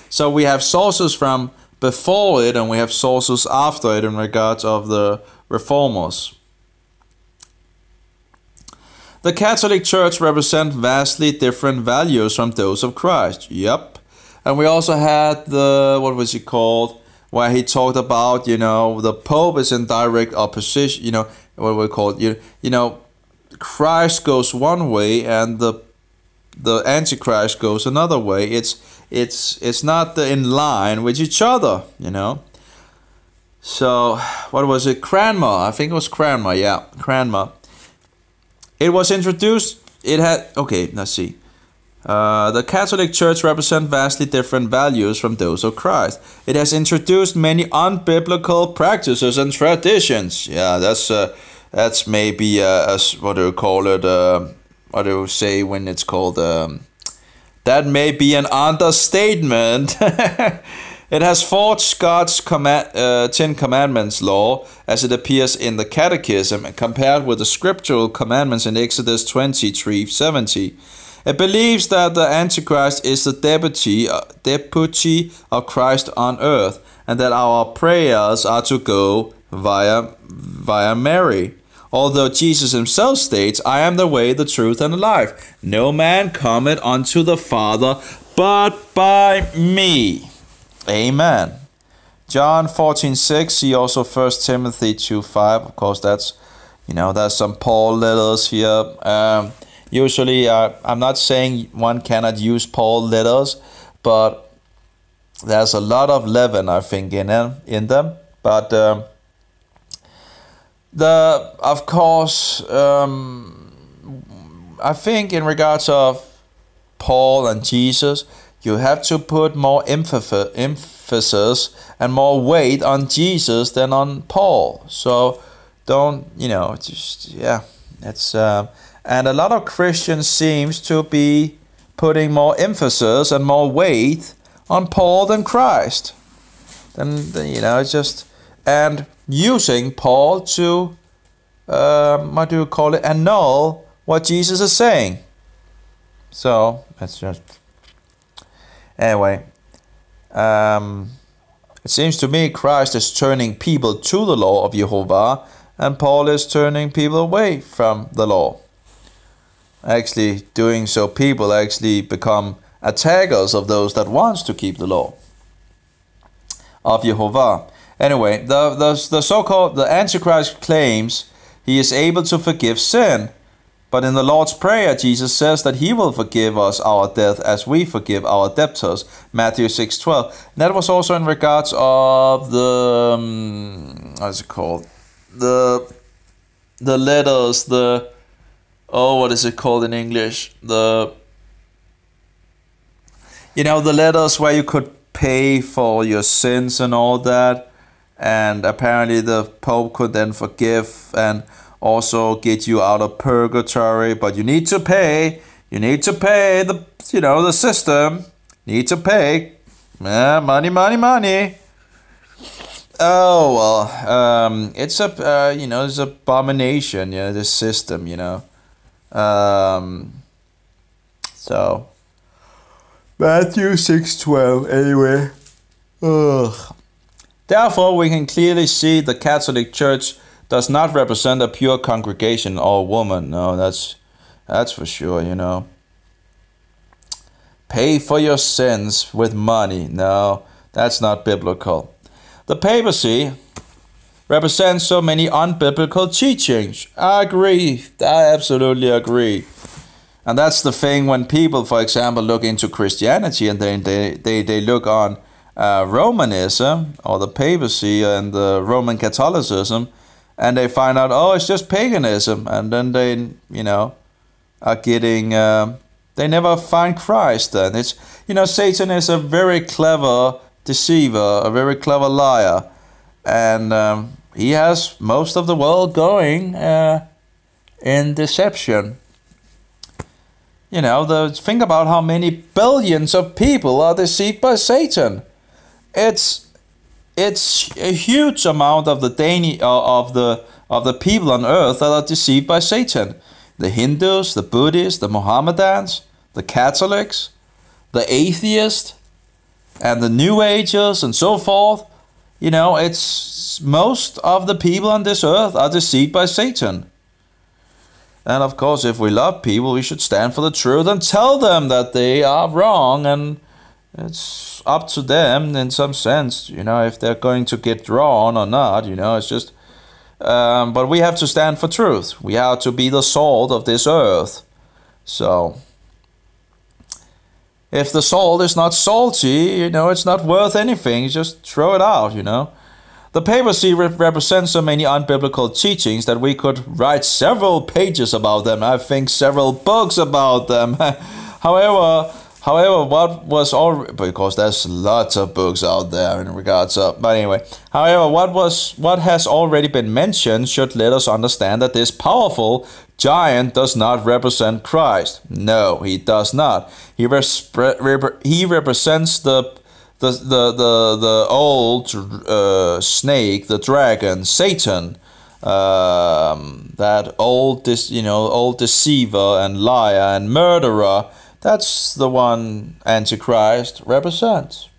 so we have sources from before it and we have sources after it in regards of the reformers. The Catholic Church represents vastly different values from those of Christ. Yep. And we also had what was he called, where he talked about, the Pope is in direct opposition, what we call it, Christ goes one way and the Antichrist goes another way. It's not in line with each other, So, what was it? Cranmer. I think it was Cranmer. Yeah, Cranmer. It was introduced. Okay, let's see. The Catholic Church represents vastly different values from those of Christ. It has introduced many unbiblical practices and traditions. Yeah, that's maybe what do you call it? What do you say when it's called? That may be an understatement. It has forged God's Ten Commandments law as it appears in the Catechism compared with the scriptural commandments in Exodus 23:70. It believes that the Antichrist is the deputy of Christ on earth, and that our prayers are to go via Mary. Although Jesus himself states, "I am the way, the truth, and the life. No man cometh unto the Father but by me." Amen. John 14:6. See also 1 Timothy 2:5. Of course, that's some Paul letters here. Usually, I'm not saying one cannot use Paul letters, but there's a lot of leaven, I think, in them. But of course, I think in regards of Paul and Jesus, you have to put more emphasis and more weight on Jesus than on Paul. So don't, it's and a lot of Christians seems to be putting more emphasis and more weight on Paul than Christ. Then it's just, and using Paul to annul what Jesus is saying. So that's just, anyway, it seems to me Christ is turning people to the law of Jehovah, and Paul is turning people away from the law. Actually doing so, people actually become attackers of those that wants to keep the law of Jehovah. Anyway, the so-called the Antichrist claims he is able to forgive sin, but in the Lord's Prayer, Jesus says that he will forgive us our debt as we forgive our debtors. Matthew 6:12. That was also in regards of the what's it called? The letters, what is it called in English? The letters where you could pay for your sins and all that. And apparently the Pope could then forgive and also get you out of purgatory. But you need to pay. You need to pay the system. Need to pay. Money, money, money. Oh well, it's a it's an abomination, this system, So Matthew 6:12 anyway. Ugh. Therefore, we can clearly see the Catholic Church does not represent a pure congregation or woman. No, that's for sure. Pay for your sins with money. No, that's not biblical. The papacy represents so many unbiblical teachings. I agree. I absolutely agree. And that's the thing when people, for example, look into Christianity and they look on Romanism or the papacy and the Roman Catholicism, and they find out, oh, it's just paganism. And then they, are getting... they never find Christ then. It's, Satan is a very clever deceiver, a very clever liar. And he has most of the world going in deception. Think about how many billions of people are deceived by Satan. It's a huge amount of the people on earth that are deceived by Satan. The Hindus, the Buddhists, the Mohammedans, the Catholics, the atheists, and the New Agers, and so forth. It's most of the people on this earth are deceived by Satan. And of course, if we love people, we should stand for the truth and tell them that they are wrong. And it's up to them in some sense, if they're going to get drawn or not. It's just... but we have to stand for truth. We have to be the salt of this earth. So... if the salt is not salty, it's not worth anything. Just throw it out, The papacy represents so many unbiblical teachings that we could write several pages about them. I think several books about them. However, what was all, because there's lots of books out there in regards of, but anyway. However, what has already been mentioned should let us understand that this powerful giant does not represent Christ. No, he does not. He represents the old snake, the dragon, Satan, that old deceiver and liar and murderer. That's the one Antichrist represents.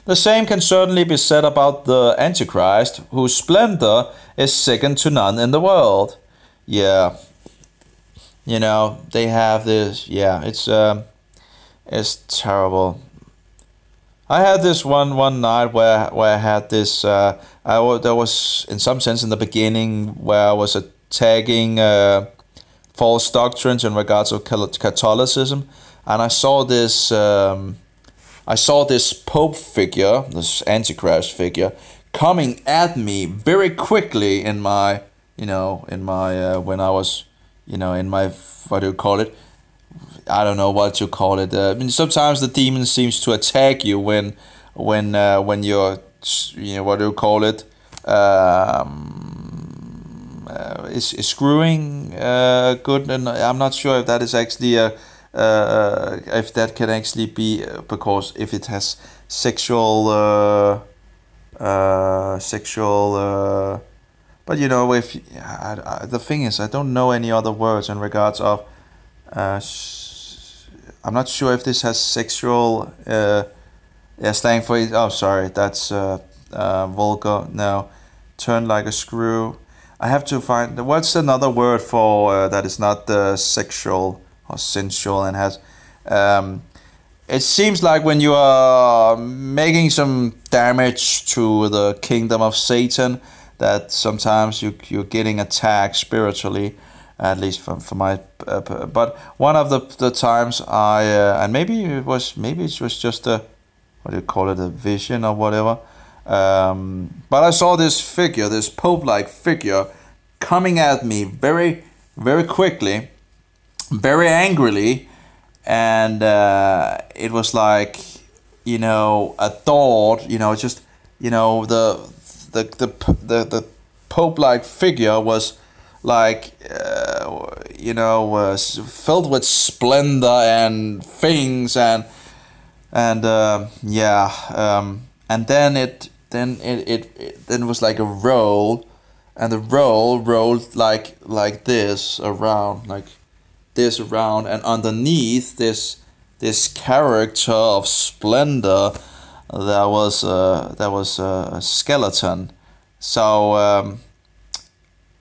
The same can certainly be said about the Antichrist, whose splendor is second to none in the world. Yeah. They have this. Yeah, it's terrible. I had this one night where I had this. There was, in some sense, in the beginning where I was attacking false doctrines in regards of Catholicism, and I saw this. Pope figure, this Antichrist figure, coming at me very quickly in my, when I was. In my, what do you call it? I don't know what to call it. Sometimes the demon seems to attack you when you're, what do you call it? Is screwing good? And I'm not sure if that is actually if that can actually be, because if it has sexual. But if the thing is, I don't know any other words in regards of. I'm not sure if this has sexual slang for it. Oh, sorry, that's vulgar. No, turn like a screw. I have to find what's another word for that is not sexual or sensual and has. It seems like when you are making some damage to the kingdom of Satan, that sometimes you're getting attacked spiritually, at least for my. But one of the times I and maybe it was just a, what do you call it, a vision or whatever. But I saw this figure, this Pope-like figure, coming at me very, very quickly, very angrily, and it was like you know, adored, you know, just, you know, the Pope-like figure was like, you know, was filled with splendor and things, and yeah, and then it was like a roll, and the roll rolled like this around, and underneath this character of splendor, there was a skeleton. So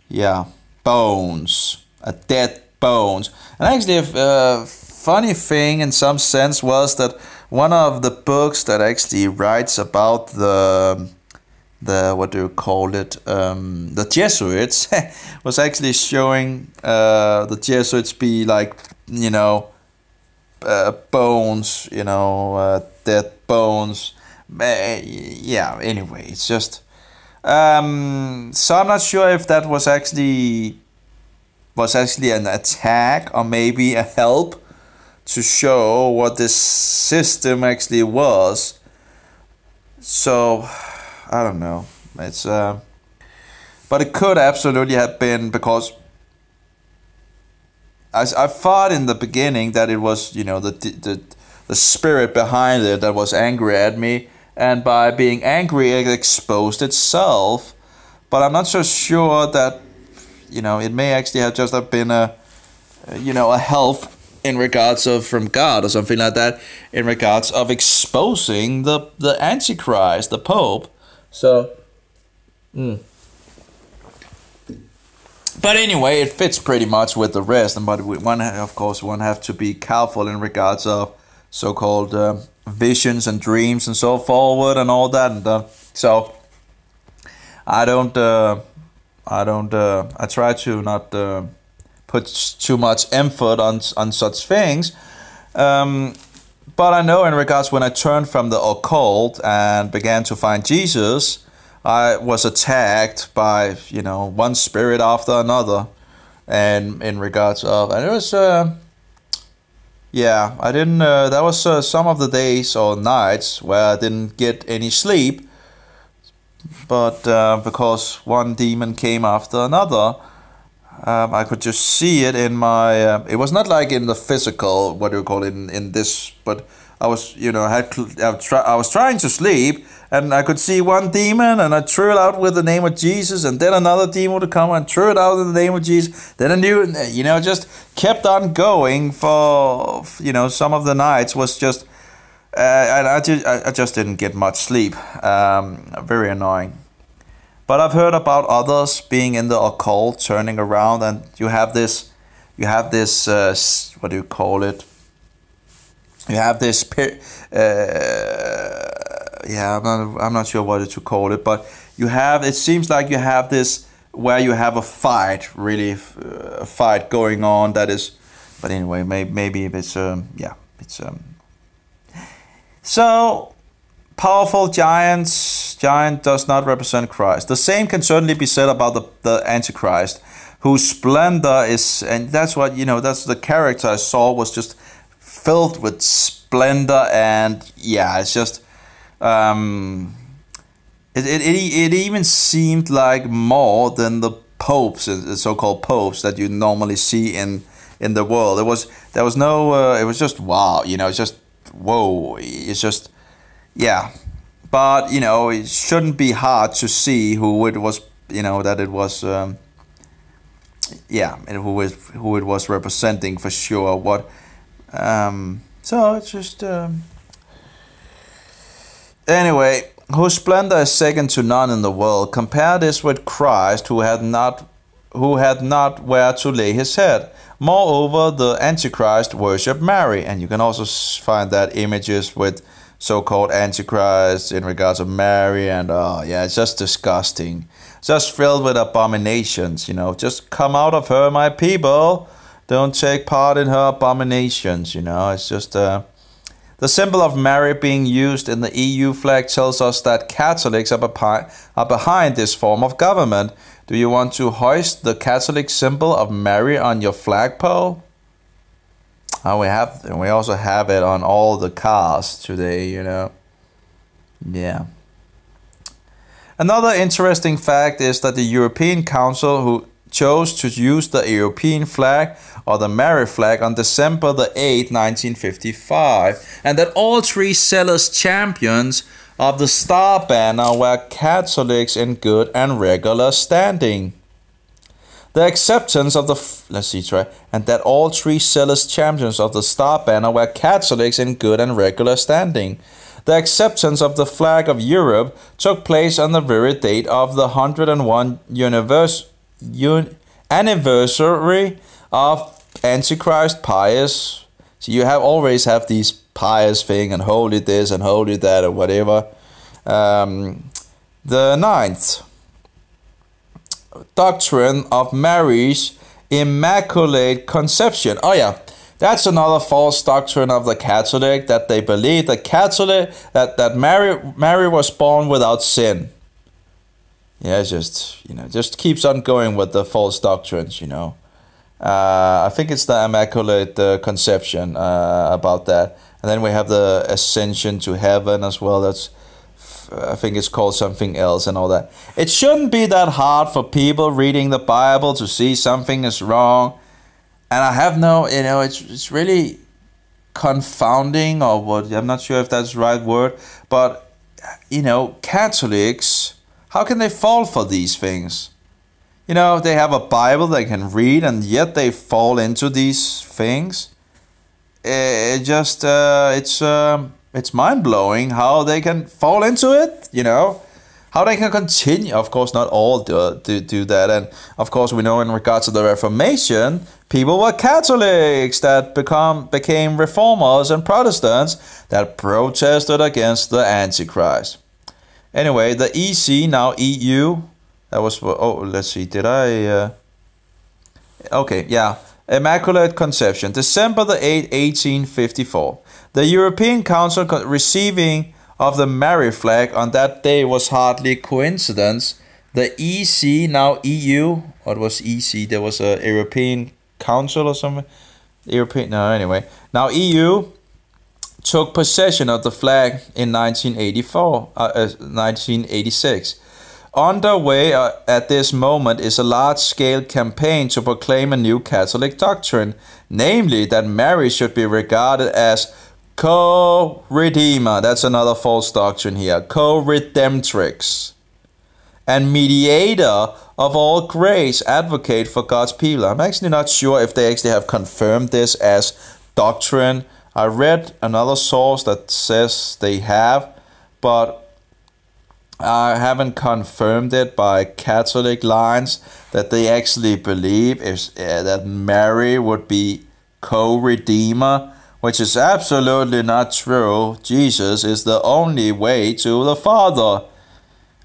yeah, bones, a dead bones. And actually, a funny thing in some sense was that one of the books that actually writes about the what do you call it, the Jesuits, was actually showing the Jesuits be like, you know, bones, you know, dead bones. Yeah, anyway, it's just so I'm not sure if that was actually an attack or maybe a help to show what this system actually was. So I don't know. It's but it could absolutely have been, because I thought in the beginning that it was, you know, the spirit behind it that was angry at me, and by being angry it exposed itself. But I'm not so sure that, you know, it may actually have just have been a, you know, a help in regards of from God or something like that, in regards of exposing the Antichrist, the Pope. So but anyway, it fits pretty much with the rest. And but one have to be careful in regards of so-called visions and dreams and so forward and all that. And so I try to not put too much effort on such things. But I know in regards, when I turned from the occult and began to find Jesus, I was attacked by, you know, one spirit after another, and in regards of, and it was yeah, I didn't that was some of the days or nights where I didn't get any sleep, but because one demon came after another, I could just see it in my it was not like in the physical, what do you call it, in this, but I was, you know, I was trying to sleep, and I could see one demon, and I threw it out with the name of Jesus, and then another demon would come and threw it out in the name of Jesus. Then a new, you know, just kept on going for, you know, some of the nights was just, I just didn't get much sleep. Very annoying. But I've heard about others being in the occult, turning around, and you have this, what do you call it? You have this, yeah, I'm not sure what to call it, but you have, it seems like you have this where you have a fight, really a fight going on that is, but anyway, maybe it's, yeah, it's, so, powerful giant does not represent Christ. The same can certainly be said about the Antichrist, whose splendor is, and that's what, you know, that's the character I saw, was just filled with splendor, and yeah, it's just, it even seemed like more than the popes, the so-called popes that you normally see in the world. There was no, it was just wow, you know, it's just whoa, it's just, yeah. But, you know, it shouldn't be hard to see who it was, you know, that it was, yeah, and who it was representing for sure. What, so it's just, anyway, whose splendor is second to none in the world. Compare this with Christ, who had not where to lay his head. Moreover, the Antichrist worshiped Mary, and you can also find that images with so-called Antichrist in regards of Mary, and oh yeah, it's just disgusting, just filled with abominations. You know, just come out of her, my people. Don't take part in her abominations. You know, it's just the symbol of Mary being used in the EU flag tells us that Catholics are behind this form of government. Do you want to hoist the Catholic symbol of Mary on your flagpole? we also have it on all the cars today, you know. Yeah. Another interesting fact is that the European Council, who chose to use the European flag or the Mary flag on December the 8th, 1955, and that all three zealous champions of the Star Banner were Catholics in good and regular standing. The acceptance of the and that all three zealous champions of the Star Banner were Catholics in good and regular standing. The acceptance of the flag of Europe took place on the very date of the 101 anniversary of Antichrist Pius. So you always have these pious thing and holy this and holy that or whatever. The 9th. Doctrine of Mary's Immaculate Conception. Oh yeah, that's another false doctrine of the Catholic, that they believe that Mary was born without sin. Yeah, just keeps on going with the false doctrines, you know. I think it's the Immaculate Conception about that, and then we have the Ascension to Heaven as well. I think it's called something else and all that. It shouldn't be that hard for people reading the Bible to see something is wrong. And I have no, you know, it's really confounding, or what, I'm not sure if that's the right word. But, you know, Catholics, how can they fall for these things? You know, they have a Bible they can read and yet they fall into these things. It's mind-blowing how they can fall into it, you know. How they can continue. Of course, not all do that. And of course, we know in regards to the Reformation, people were Catholics that became Reformers and Protestants that protested against the Antichrist. Anyway, the EC, now EU, that was, oh, let's see, did I, okay, yeah. Immaculate Conception, December the 8th, 1854. The European Council receiving of the Mary flag on that day was hardly coincidence. The EC, now EU, or it was EC, there was a European Council or something. Now EU took possession of the flag in 1986. Underway at this moment is a large-scale campaign to proclaim a new Catholic doctrine, namely that Mary should be regarded as co-redeemer. That's another false doctrine here. Co-redemptrix. And mediator of all grace, advocate for God's people. I'm actually not sure if they actually have confirmed this as doctrine. I read another source that says they have, but I haven't confirmed it by Catholic lines that they actually believe that Mary would be co-redeemer, which is absolutely not true. Jesus is the only way to the Father.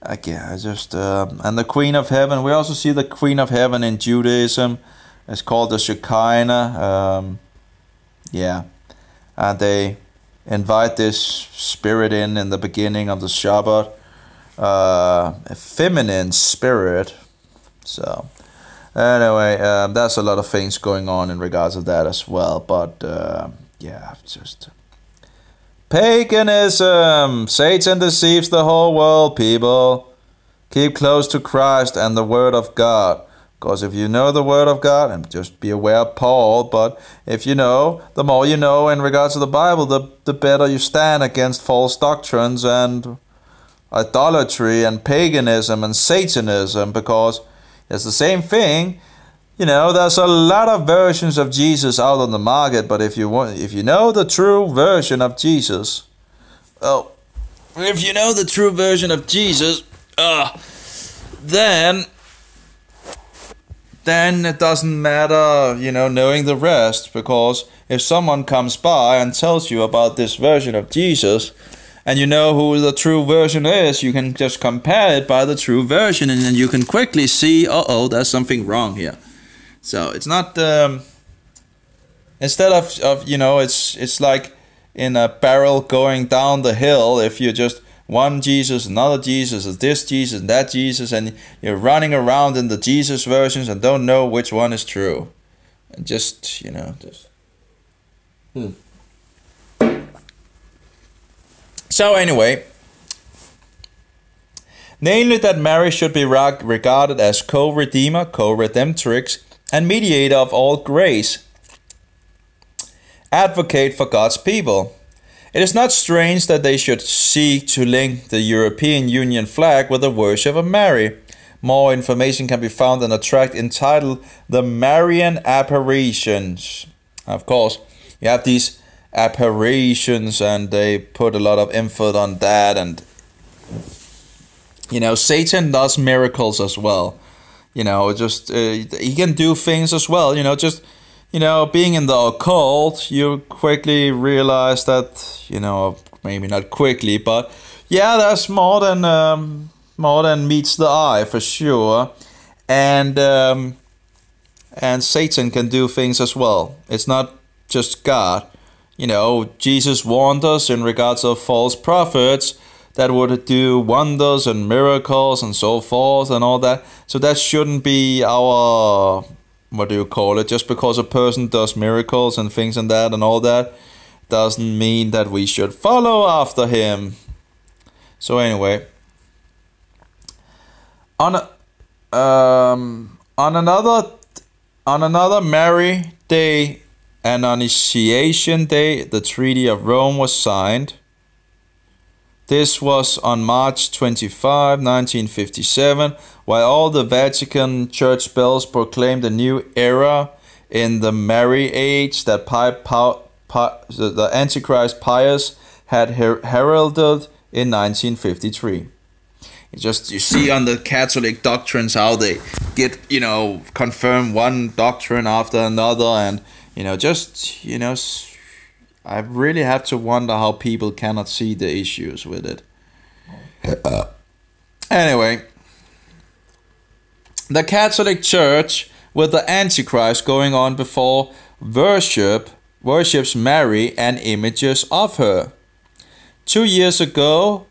Again, and the Queen of Heaven. We also see the Queen of Heaven in Judaism. It's called the Shekinah. And they invite this spirit in the beginning of the Shabbat. A feminine spirit. So anyway, there's a lot of things going on in regards to that as well, but just paganism. Satan deceives the whole world, people. Keep close to Christ and the Word of God, because if you know the Word of God, and just be aware of Paul, but if you know, the more you know in regards to the Bible, the better you stand against false doctrines and idolatry and paganism and Satanism, because it's the same thing. You know, there's a lot of versions of Jesus out on the market, but if you know the true version of Jesus, then it doesn't matter, you know, knowing the rest, because if someone comes by and tells you about this version of Jesus, and you know who the true version is, you can just compare it by the true version, and then you can quickly see, there's something wrong here. So it's not, instead of you know, it's like in a barrel going down the hill. If you're just one Jesus, another Jesus, this Jesus, and that Jesus, and you're running around in the Jesus versions and don't know which one is true. And just, you know, So anyway, namely that Mary should be regarded as co-redeemer, co-redemptrix, and mediator of all grace, advocate for God's people. It is not strange that they should seek to link the European Union flag with the worship of Mary. More information can be found in a tract entitled The Marian Apparitions. Of course, you have these apparitions and they put a lot of emphasis on that, and Satan does miracles as well. He can do things as well. Being in the occult, you quickly realize that, maybe not quickly, but yeah, there's more than meets the eye for sure, and Satan can do things as well. It's not just God. Jesus warned us in regards of false prophets that would do wonders and miracles and so forth and all that. So that shouldn't be our, just because a person does miracles and things and that and all that, doesn't mean that we should follow after him. So anyway, on another Mary Day and Annunciation Day, the Treaty of Rome was signed. This was on March 25, 1957, while all the Vatican church bells proclaimed a new era in the Mary age that the Antichrist Pius had heralded in 1953. You see on the Catholic doctrines how they get, confirm one doctrine after another, and I really have to wonder how people cannot see the issues with it. Anyway, the Catholic Church, with the Antichrist going on before, worships Mary and images of her. 2 years ago,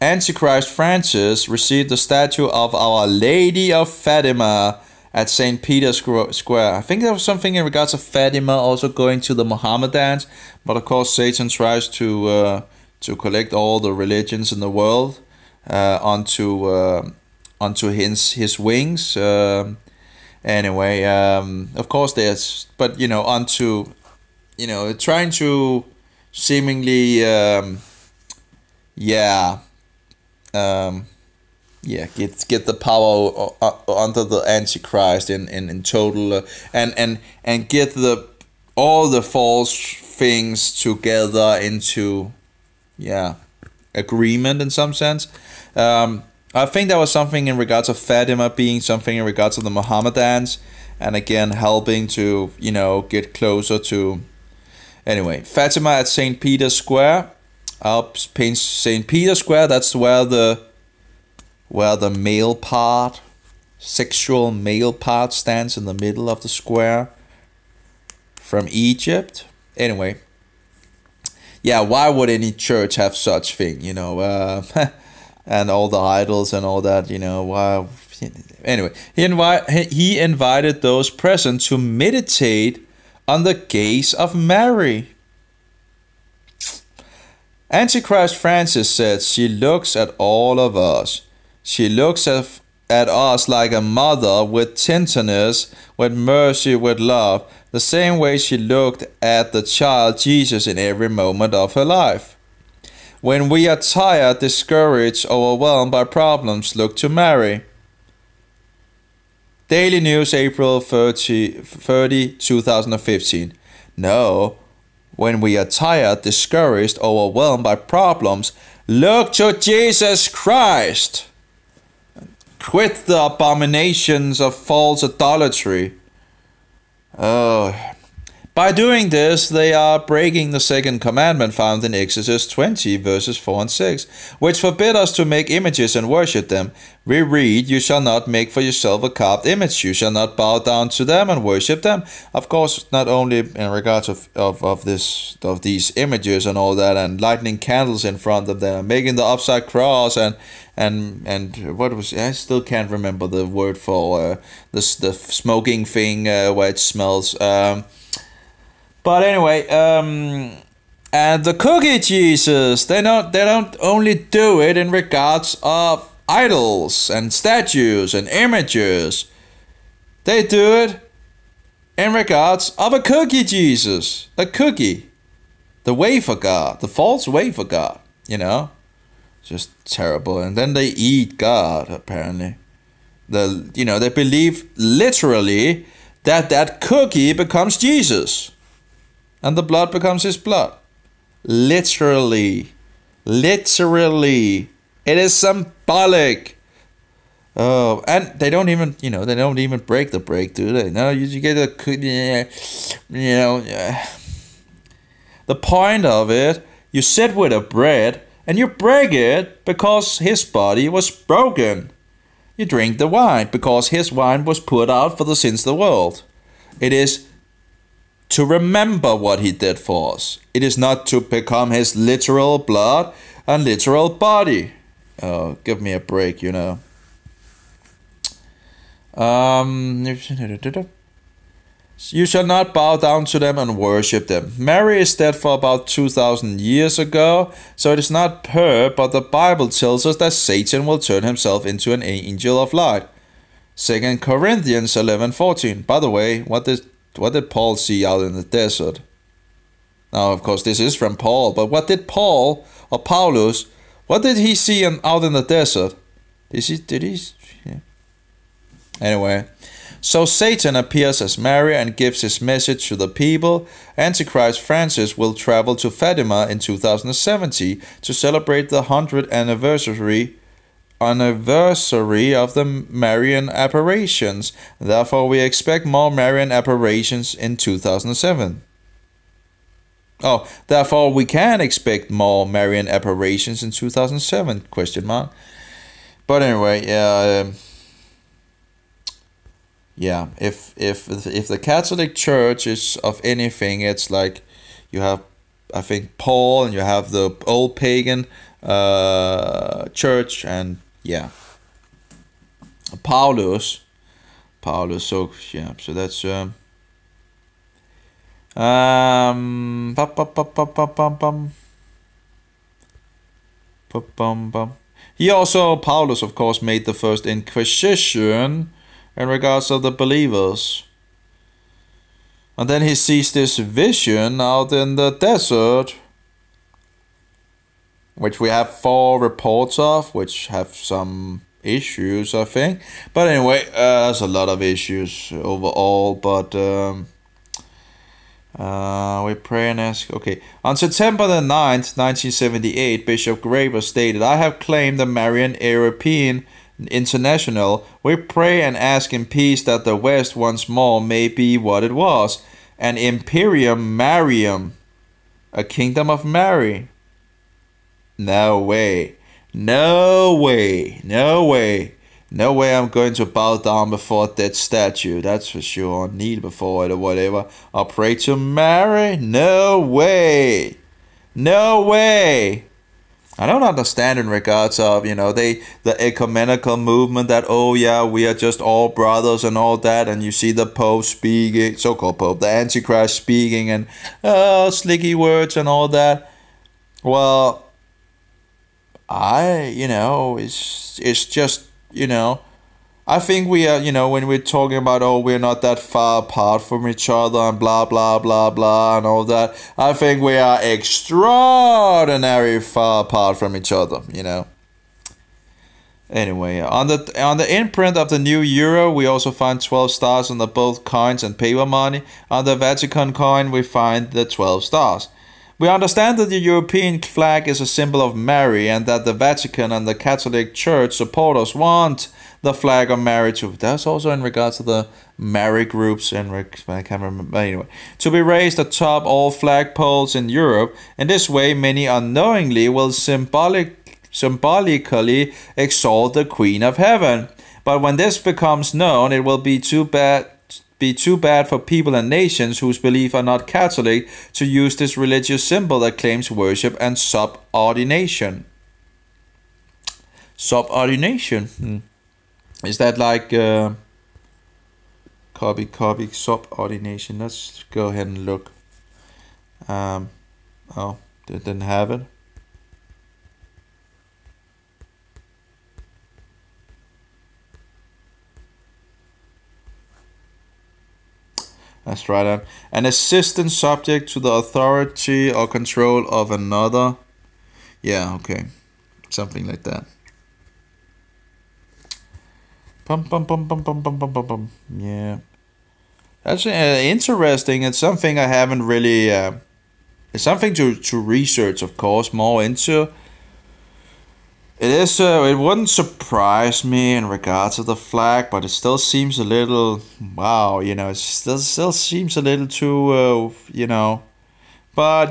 Antichrist Francis received the statue of Our Lady of Fatima at St. Peter's Square. I think there was something in regards to Fatima also going to the Mohammedans, but of course Satan tries to collect all the religions in the world onto his wings. Anyway, of course there's, but onto trying to seemingly get the power under the Antichrist in total, and get all the false things together into agreement in some sense. I think there was something in regards of Fatima being something in regards of the Mohammedans, and again helping to get closer to. Anyway, Fatima at St. Peter's Square. St. Peter's Square. That's where the male part, sexual male part, stands in the middle of the square from Egypt. Anyway, why would any church have such thing, and all the idols and all that, why? Anyway, he invited those present to meditate on the gaze of Mary. Antichrist Francis said, "She looks at all of us. She looks at us like a mother, with tenderness, with mercy, with love, the same way she looked at the child Jesus in every moment of her life. When we are tired, discouraged, overwhelmed by problems, look to Mary." Daily News, April 30, 2015. No, when we are tired, discouraged, overwhelmed by problems, look to Jesus Christ. Quit the abominations of false idolatry. By doing this, they are breaking the second commandment found in Exodus 20, verses 4 and 6, which forbid us to make images and worship them. We read, "You shall not make for yourself a carved image. You shall not bow down to them and worship them." Of course, not only in regards of these images and all that, and lighting candles in front of them, and making the upside cross, and what was, I still can't remember the word for the smoking thing where it smells. But anyway, and the cookie Jesus, they don't only do it in regards of idols and statues and images. They do it in regards of a cookie Jesus, a cookie, the wafer God, the false wafer God, you know, just terrible. And then they eat God, apparently. They believe literally that cookie becomes Jesus, and the blood becomes his blood. Literally, it is symbolic. Oh, and they don't even, break the break, do they? No, you get a, the point of it, you sit with a bread and you break it because his body was broken. You drink the wine because his wine was poured out for the sins of the world. It is to remember what he did for us. It is not to become his literal blood and literal body. Oh, give me a break, you know. You shall not bow down to them and worship them. Mary is dead for about 2,000 years ago, so it is not her, but the Bible tells us that Satan will turn himself into an angel of light. 2 Corinthians 11:14. By the way, what did Paul see out in the desert? Now, of course, this is from Paul, but what did Paul or Paulus, what did he see out in the desert? Did he? Yeah. Anyway, so Satan appears as Mary and gives his message to the people. Antichrist Francis will travel to Fatima in 2070 to celebrate the 100th anniversary of the Marian apparitions. Therefore, we expect more Marian apparitions in 2007. Oh, therefore we can expect more Marian apparitions in 2007? Question mark. But anyway, yeah. If the Catholic Church is of anything, it's like you have, I think, Paul, and you have the old pagan church, and yeah, Paulus. So yeah, so that's He also, Paulus, of course, made the first Inquisition in regards of the believers. And then he sees this vision out in the desert, which we have 4 reports of, which have some issues, I think. But anyway, there's a lot of issues overall, but we pray and ask. Okay. On September the 9th, 1978, Bishop Graber stated, I have claimed the Marian European International. We pray and ask in peace that the West once more may be what it was, an Imperium Marium, a kingdom of Mary. No way. No way. No way. No way I'm going to bow down before that statue. That's for sure. Kneel before it or whatever. I'll pray to Mary. No way. No way. I don't understand in regards of, the ecumenical movement that, oh yeah, we are just all brothers and all that. And you see the Pope speaking, so-called Pope, the Antichrist speaking and slicky words and all that. Well, it's just, I think we are, when we're talking about, oh, we're not that far apart from each other and blah, blah, blah, blah, and all that. I think we are extraordinary far apart from each other, Anyway, on the imprint of the new euro, we also find 12 stars on both coins and paper money. On the Vatican coin, we find the 12 stars. We understand that the European flag is a symbol of Mary, and that the Vatican and the Catholic Church supporters want the flag of Mary to. That's also in regards to the Mary groups, and I can't remember anyway. To be raised atop all flagpoles in Europe. In this way, many unknowingly will symbolically exalt the Queen of Heaven. But when this becomes known, it will be too bad for people and nations whose belief are not Catholic to use this religious symbol that claims worship and subordination. Subordination? Is that like copy subordination? Let's go ahead and look. Oh, they didn't have it. Let's try that. An assistant subject to the authority or control of another. Yeah, okay. Something like that. Yeah. That's interesting. It's something I haven't really... it's something to research, of course, more into. It is. It wouldn't surprise me in regards to the flag, but it still seems a little. Wow, it still seems a little too. But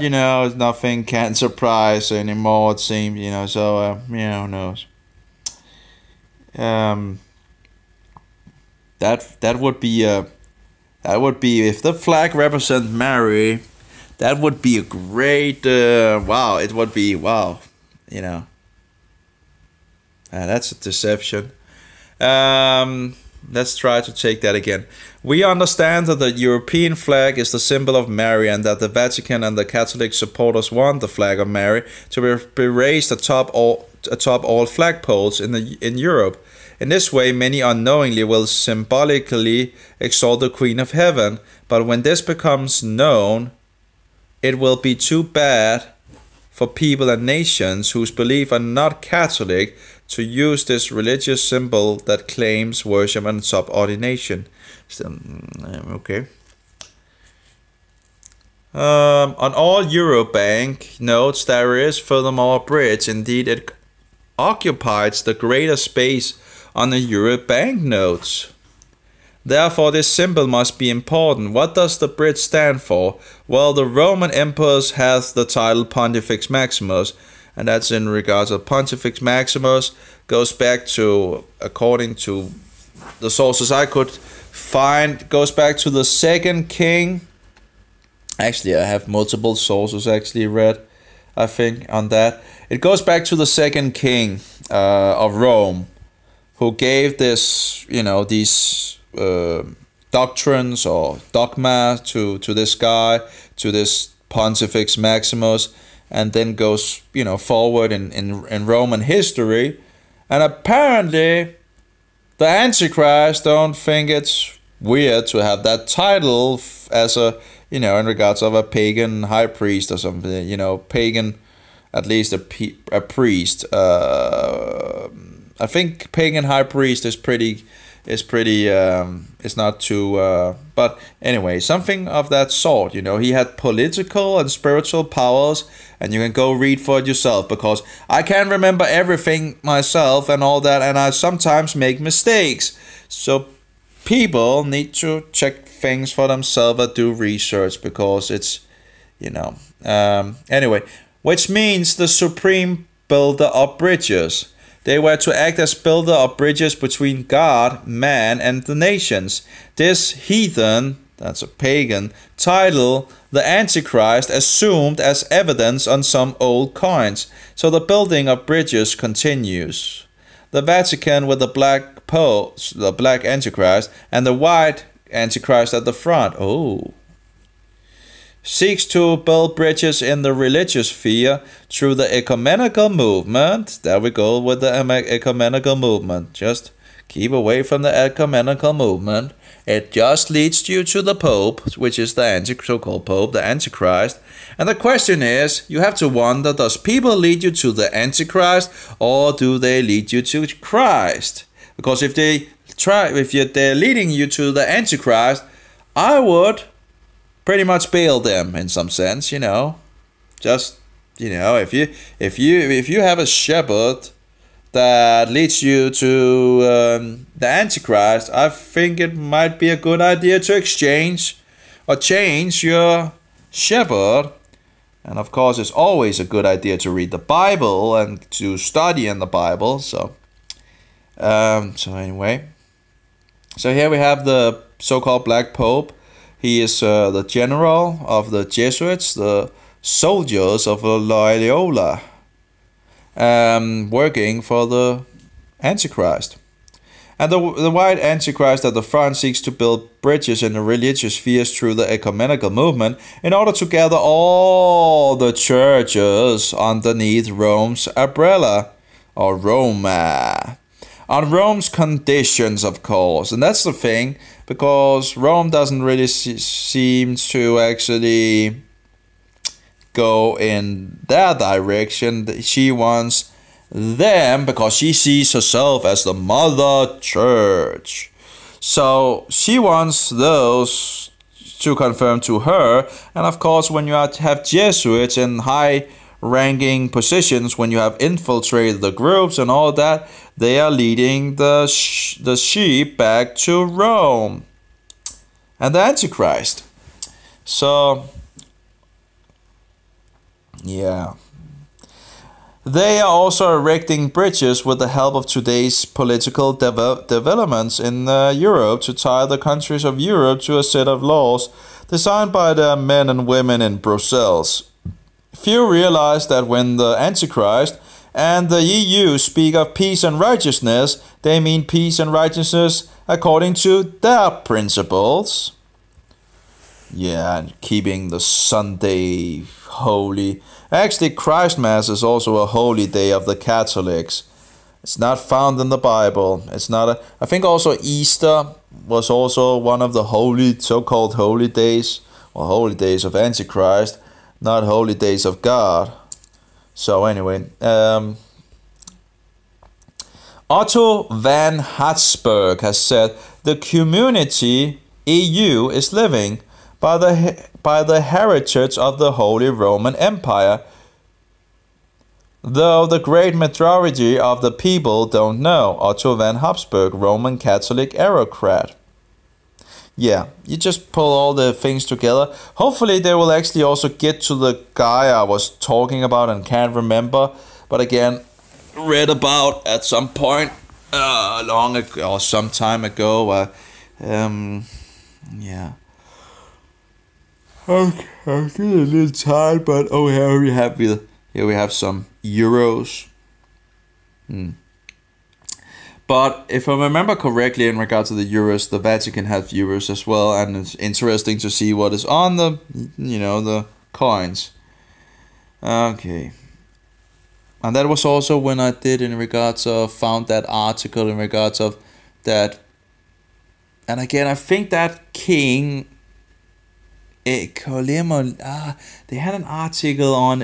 nothing can surprise anymore. It seems. So who knows? That would be if the flag represents Mary. That would be a great. Wow, it would be wow. That's a deception. Let's try to take that again. We understand that the European flag is the symbol of Mary and that the Vatican and the Catholic supporters want the flag of Mary to be raised atop all flagpoles in Europe. In this way, many unknowingly will symbolically exalt the Queen of Heaven. But when this becomes known, it will be too bad for people and nations whose belief are not Catholic to use this religious symbol that claims worship and subordination. So, okay. On all Eurobank notes, there is furthermore a bridge. Indeed, it occupies the greater space on the Eurobank notes. Therefore, this symbol must be important. What does the bridge stand for? Well, the Roman emperors has the title Pontifex Maximus, and that's in regards to Pontifex Maximus goes back to, according to the sources I could find, goes back to the second king. Actually, I have multiple sources actually read, I think, on that. It goes back to the second king of Rome, who gave this, these doctrines or dogma to this guy, to this Pontifex Maximus, and then goes forward in Roman history. And apparently the Antichrist don't think it's weird to have that title as a in regards of a pagan high priest or something, pagan, at least a priest. I think pagan high priest is pretty, it's not too, but anyway, something of that sort, he had political and spiritual powers, and you can go read for it yourself, because I can't remember everything myself and all that, and I sometimes make mistakes, so people need to check things for themselves and do research, because it's, anyway, which means the supreme builder of bridges. They were to act as builder of bridges between God, man, and the nations. This heathen, that's a pagan, title, the Antichrist, assumed as evidence on some old coins. So the building of bridges continues. The Vatican with the black Pope, the black Antichrist, and the white Antichrist at the front. Oh. Seeks to build bridges in the religious sphere through the ecumenical movement. There we go with the ecumenical movement. Just keep away from the ecumenical movement. It just leads you to the Pope, which is the so-called Pope, the Antichrist. And the question is, you have to wonder, does people lead you to the Antichrist or do they lead you to Christ? Because if they're leading you to the Antichrist, I would pretty much bail them in some sense, just, if you have a shepherd that leads you to the Antichrist, I think it might be a good idea to exchange or change your shepherd. And of course, it's always a good idea to read the Bible and to study in the Bible. So anyway, so here we have the so-called Black Pope. He is the general of the Jesuits, the soldiers of Loyola, working for the Antichrist. And the white Antichrist at the front seeks to build bridges in the religious spheres through the ecumenical movement in order to gather all the churches underneath Rome's umbrella, or Roma. On Rome's conditions, of course. And that's the thing, because Rome doesn't really seem to actually go in their direction. She wants them because she sees herself as the mother church. So she wants those to confirm to her. And of course, when you have Jesuits in high ranking positions, when you have infiltrated the groups and all that, they are leading the sheep back to Rome and the Antichrist. So yeah, they are also erecting bridges with the help of today's political developments in Europe to tie the countries of Europe to a set of laws designed by the men and women in Brussels. Few realize that when the Antichrist and the EU speak of peace and righteousness, they mean peace and righteousness according to their principles. Yeah, and keeping the Sunday holy. Actually, Christmas is also a holy day of the Catholics. It's not found in the Bible. It's not I think also Easter was also one of the holy, so-called holy days, or holy days of Antichrist, not holy days of God. So anyway, Otto van Habsburg has said the community EU is living by the heritage of the Holy Roman Empire, though the great majority of the people don't know. Otto van Habsburg, Roman Catholic aristocrat. Yeah, you just pull all the things together. Hopefully they will actually also get to the guy I was talking about and can't remember, but again, read about at some point long ago, or some time ago. Yeah. Okay, I'm getting a little tired, but here we have some euros. But if I remember correctly, in regard to the euros, the Vatican has euros as well, and it's interesting to see what is on the, the coins. Okay. And that was also when I did in regards of, found that article in regards of that. And again, I think that king, they had an article on,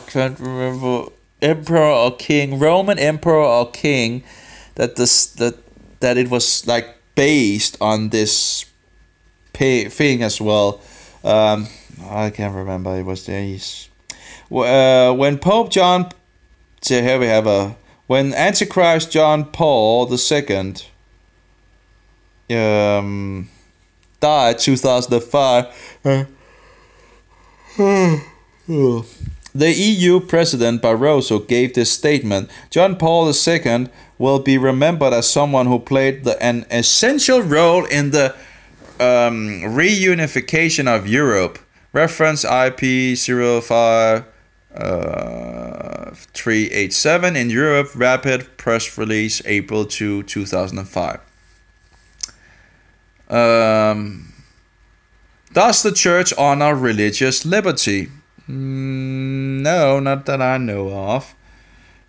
can't remember, emperor or king, Roman emperor or king, that it was like based on this thing as well. I can't remember. It was these. When Pope John, so here we have when Antichrist John Paul II died 2005. The EU President Barroso gave this statement. John Paul II will be remembered as someone who played an essential role in the reunification of Europe. Reference IP 05387 in Europe. Rapid press release April 2, 2005. Does the church honor religious liberty? No, not that I know of.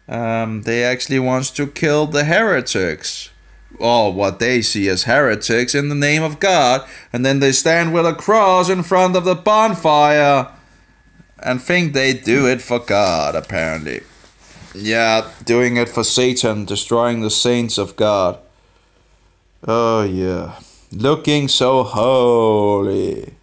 They actually want to kill the heretics, or what they see as heretics, in the name of God, and then they stand with a cross in front of the bonfire and think they do it for God, apparently. Yeah, doing it for Satan, destroying the saints of God. Oh yeah, looking so holy.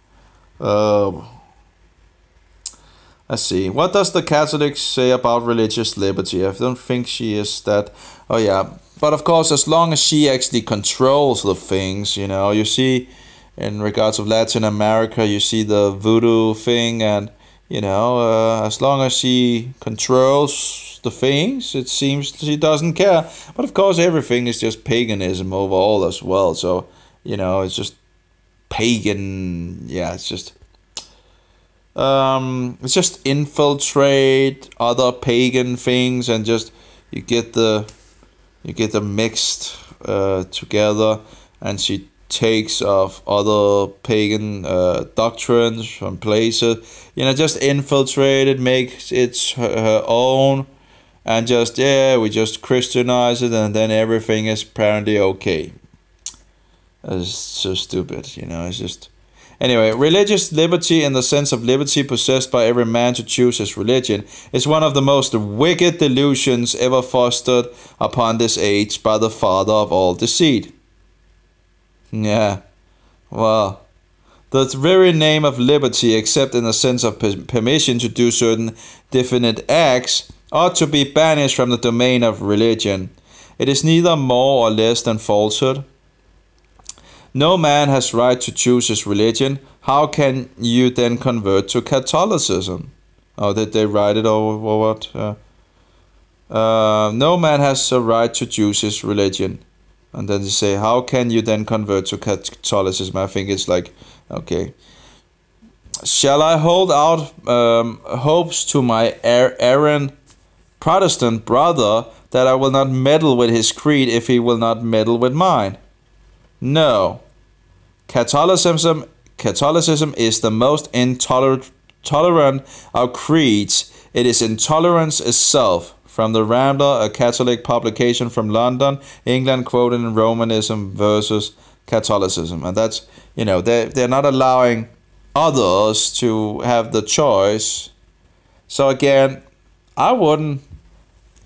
Let's see. What does the Catholics say about religious liberty? I don't think she is that. Oh yeah. But of course, as long as she actually controls the things, you see, in regards of Latin America, you see the voodoo thing, and, as long as she controls the things, it seems she doesn't care. But of course, everything is just paganism overall as well. So, it's just pagan. Yeah, it's just infiltrate other pagan things, and just you get the mixed together, and she takes of other pagan doctrines from places, just infiltrate it, makes it her own, and just, we just Christianize it, and then everything is apparently okay. It's so stupid, it's just... Anyway, religious liberty, in the sense of liberty possessed by every man to choose his religion, is one of the most wicked delusions ever fostered upon this age by the father of all deceit. Yeah, well, the very name of liberty, except in the sense of permission to do certain definite acts, ought to be banished from the domain of religion. It is neither more or less than falsehood. No man has right to choose his religion. How can you then convert to Catholicism? Oh, did they write it or what? No man has a right to choose his religion. And then they say, how can you then convert to Catholicism? I think it's like, okay. Shall I hold out hopes to my errant Protestant brother that I will not meddle with his creed if he will not meddle with mine? No. Catholicism is the most intolerant of creeds. It is intolerance itself. From the Rambler, a Catholic publication from London, England, quoted in Romanism versus Catholicism. And that's, they're not allowing others to have the choice. So again, I wouldn't,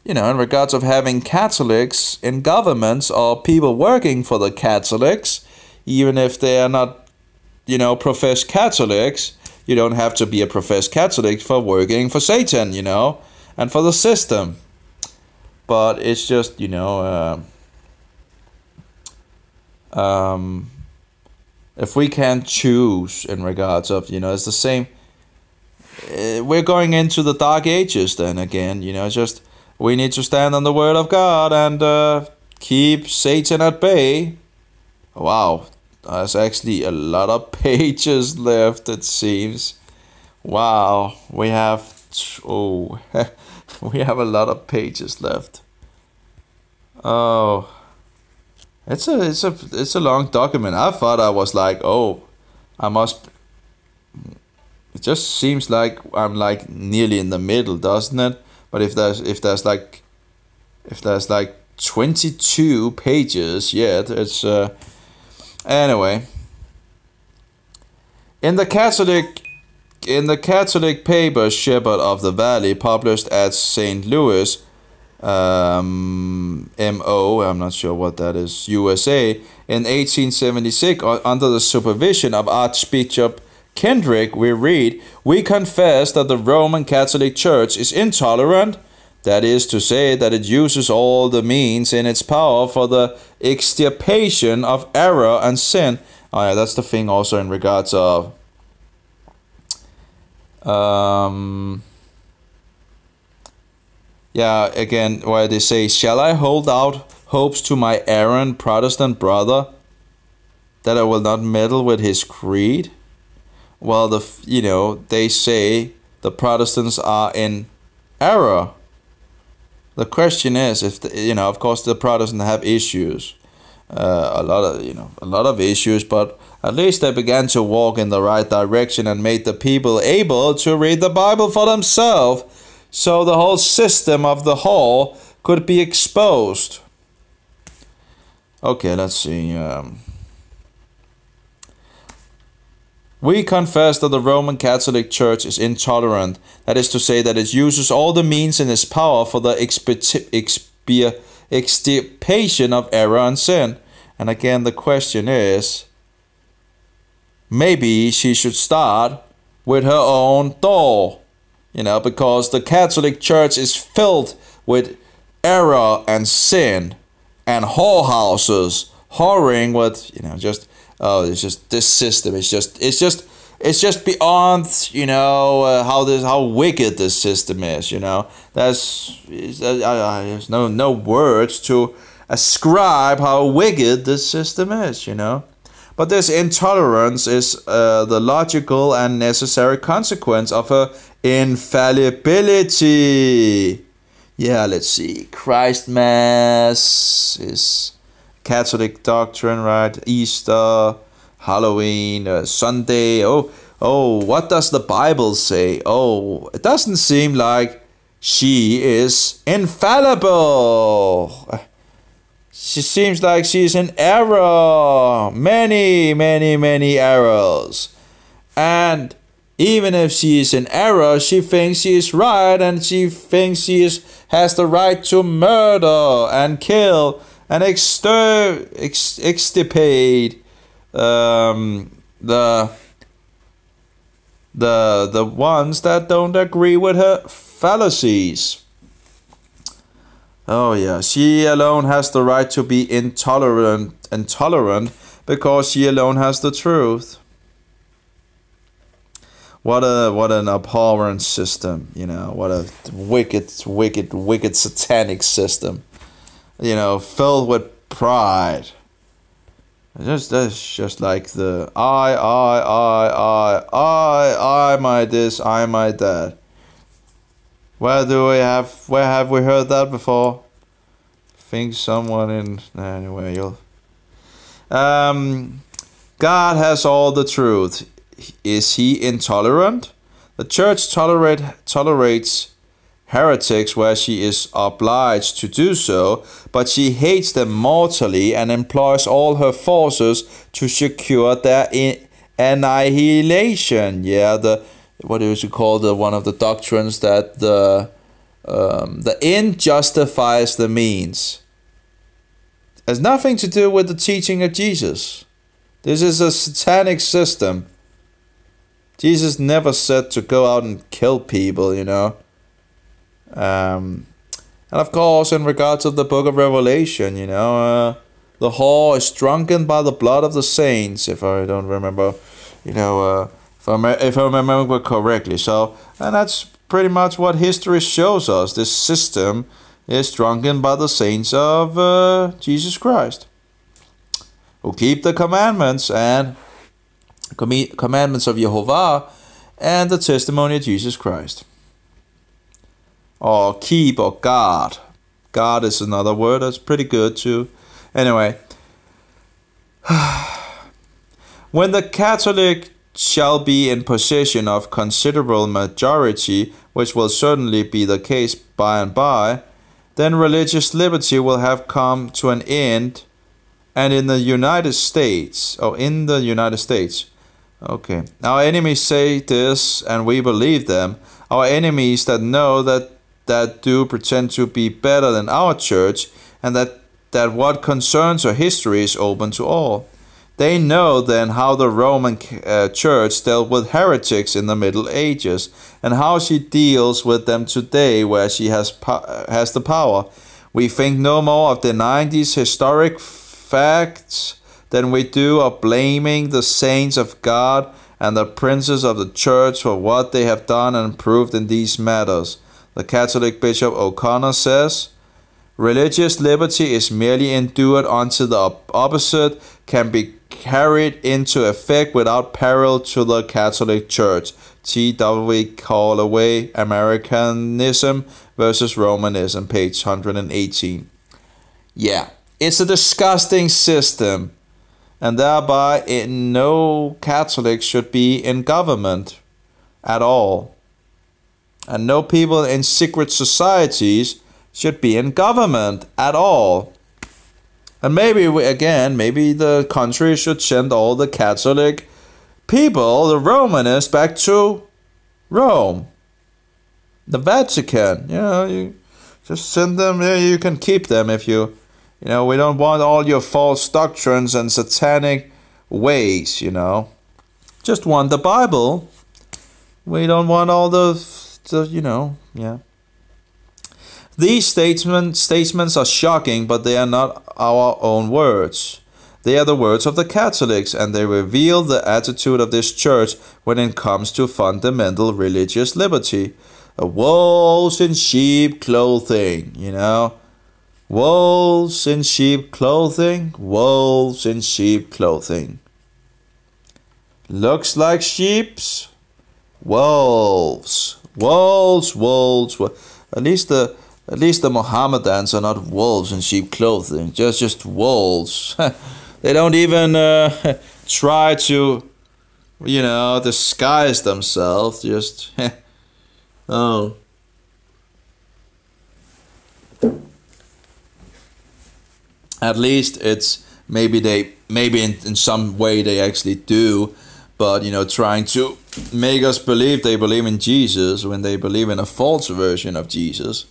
in regards of having Catholics in governments or people working for the Catholics, even if they are not, professed Catholics, you don't have to be a professed Catholic for working for Satan, and for the system. But it's just, if we can choose in regards of, it's the same. We're going into the Dark Ages then again, just... We need to stand on the word of God and keep Satan at bay. Wow, there's actually a lot of pages left, it seems. Wow, we have we have a lot of pages left. Oh, it's a long document. I thought I was like, I must. It just seems like I'm like nearly in the middle, doesn't it? But if there's like 22 pages yet, it's anyway. In the Catholic paper Shepherd of the Valley, published at St. Louis, MO, I'm not sure what that is, USA, in 1876, under the supervision of Archbishop Kendrick, we read, "We confess that the Roman Catholic Church is intolerant, that is to say, that it uses all the means in its power for the extirpation of error and sin." Oh yeah, that's the thing also in regards of yeah, again, where they say, "Shall I hold out hopes to my errant Protestant brother that I will not meddle with his creed?" Well, they say the Protestants are in error. The question is, if of course, the Protestants have issues, a lot of issues, but at least they began to walk in the right direction and made the people able to read the Bible for themselves, so the whole system of the whole could be exposed. Okay, let's see. We confess that the Roman Catholic Church is intolerant, that is to say, that it uses all the means in its power for the extirpation of error and sin. And again, the question is, maybe she should start with her own door, because the Catholic Church is filled with error and sin and whorehouses, whoring with, it's just this system. It's just beyond, how wicked this system is. There's no words to ascribe how wicked this system is. But this intolerance is the logical and necessary consequence of her infallibility. Yeah, let's see. Christ Mass is Catholic doctrine, right? Easter, Halloween, Sunday. Oh, what does the Bible say? Oh, it doesn't seem like she is infallible. She seems like she's in error. Many, many, many errors. And even if she is in error, she thinks she is right, and she thinks she has the right to murder and kill and extirpate the ones that don't agree with her fallacies. Oh yeah, she alone has the right to be intolerant because she alone has the truth. What an abhorrent system, you know, what a wicked satanic system, you know, filled with pride. That's just like the I my this, I my that. Where have we heard that before? Think someone in anyway. God has all the truth. Is he intolerant? The church tolerates heretics where she is obliged to do so, but she hates them mortally and employs all her forces to secure their annihilation. Yeah, what is it called? One of the doctrines that the end justifies the means. It has nothing to do with the teaching of Jesus. This is a satanic system. Jesus never said to go out and kill people, you know. And of course, in regards of the book of Revelation, you know, the whore is drunken by the blood of the saints, if I don't remember, you know, if I remember correctly. So, and that's pretty much what history shows us. This system is drunken by the saints of Jesus Christ, who keep the commandments and commandments of Jehovah and the testimony of Jesus Christ. Or keep or guard. Guard is another word that's pretty good too. Anyway, when the Catholic shall be in possession of considerable majority, which will certainly be the case by and by, then religious liberty will have come to an end. And in the United States, okay, our enemies say this, and we believe them. Our enemies that know that do pretend to be better than our church, and that what concerns our history is open to all. They know then how the Roman Church dealt with heretics in the Middle Ages, and how she deals with them today, where she has the power. We think no more of denying these historic facts than we do of blaming the saints of God and the princes of the church for what they have done and proved in these matters. The Catholic Bishop O'Connor says, religious liberty is merely endured until the opposite can be carried into effect without peril to the Catholic Church. T.W. Callaway, Americanism versus Romanism, page 118. Yeah, it's a disgusting system, and thereby no Catholic should be in government at all. And no people in secret societies should be in government at all. And maybe the country should send all the Catholic people, the Romanists, back to Rome. The Vatican, you know, you just send them, yeah, you can keep them if you know, we don't want all your false doctrines and satanic ways, you know. Just want the Bible. We don't want all you know, yeah. These statements are shocking, but they are not our own words. They are the words of the Catholics, and they reveal the attitude of this church when it comes to fundamental religious liberty. Wolves in sheep clothing, you know. Wolves in sheep clothing, wolves in sheep clothing. Looks like sheeps, wolves. Wolves. At least the At least the Mohammedans are not wolves in sheep clothing. Just wolves. They don't even try to, disguise themselves. Just, oh. At least it's maybe in some way they actually do, but trying to make us believe they believe in Jesus when they believe in a false version of Jesus.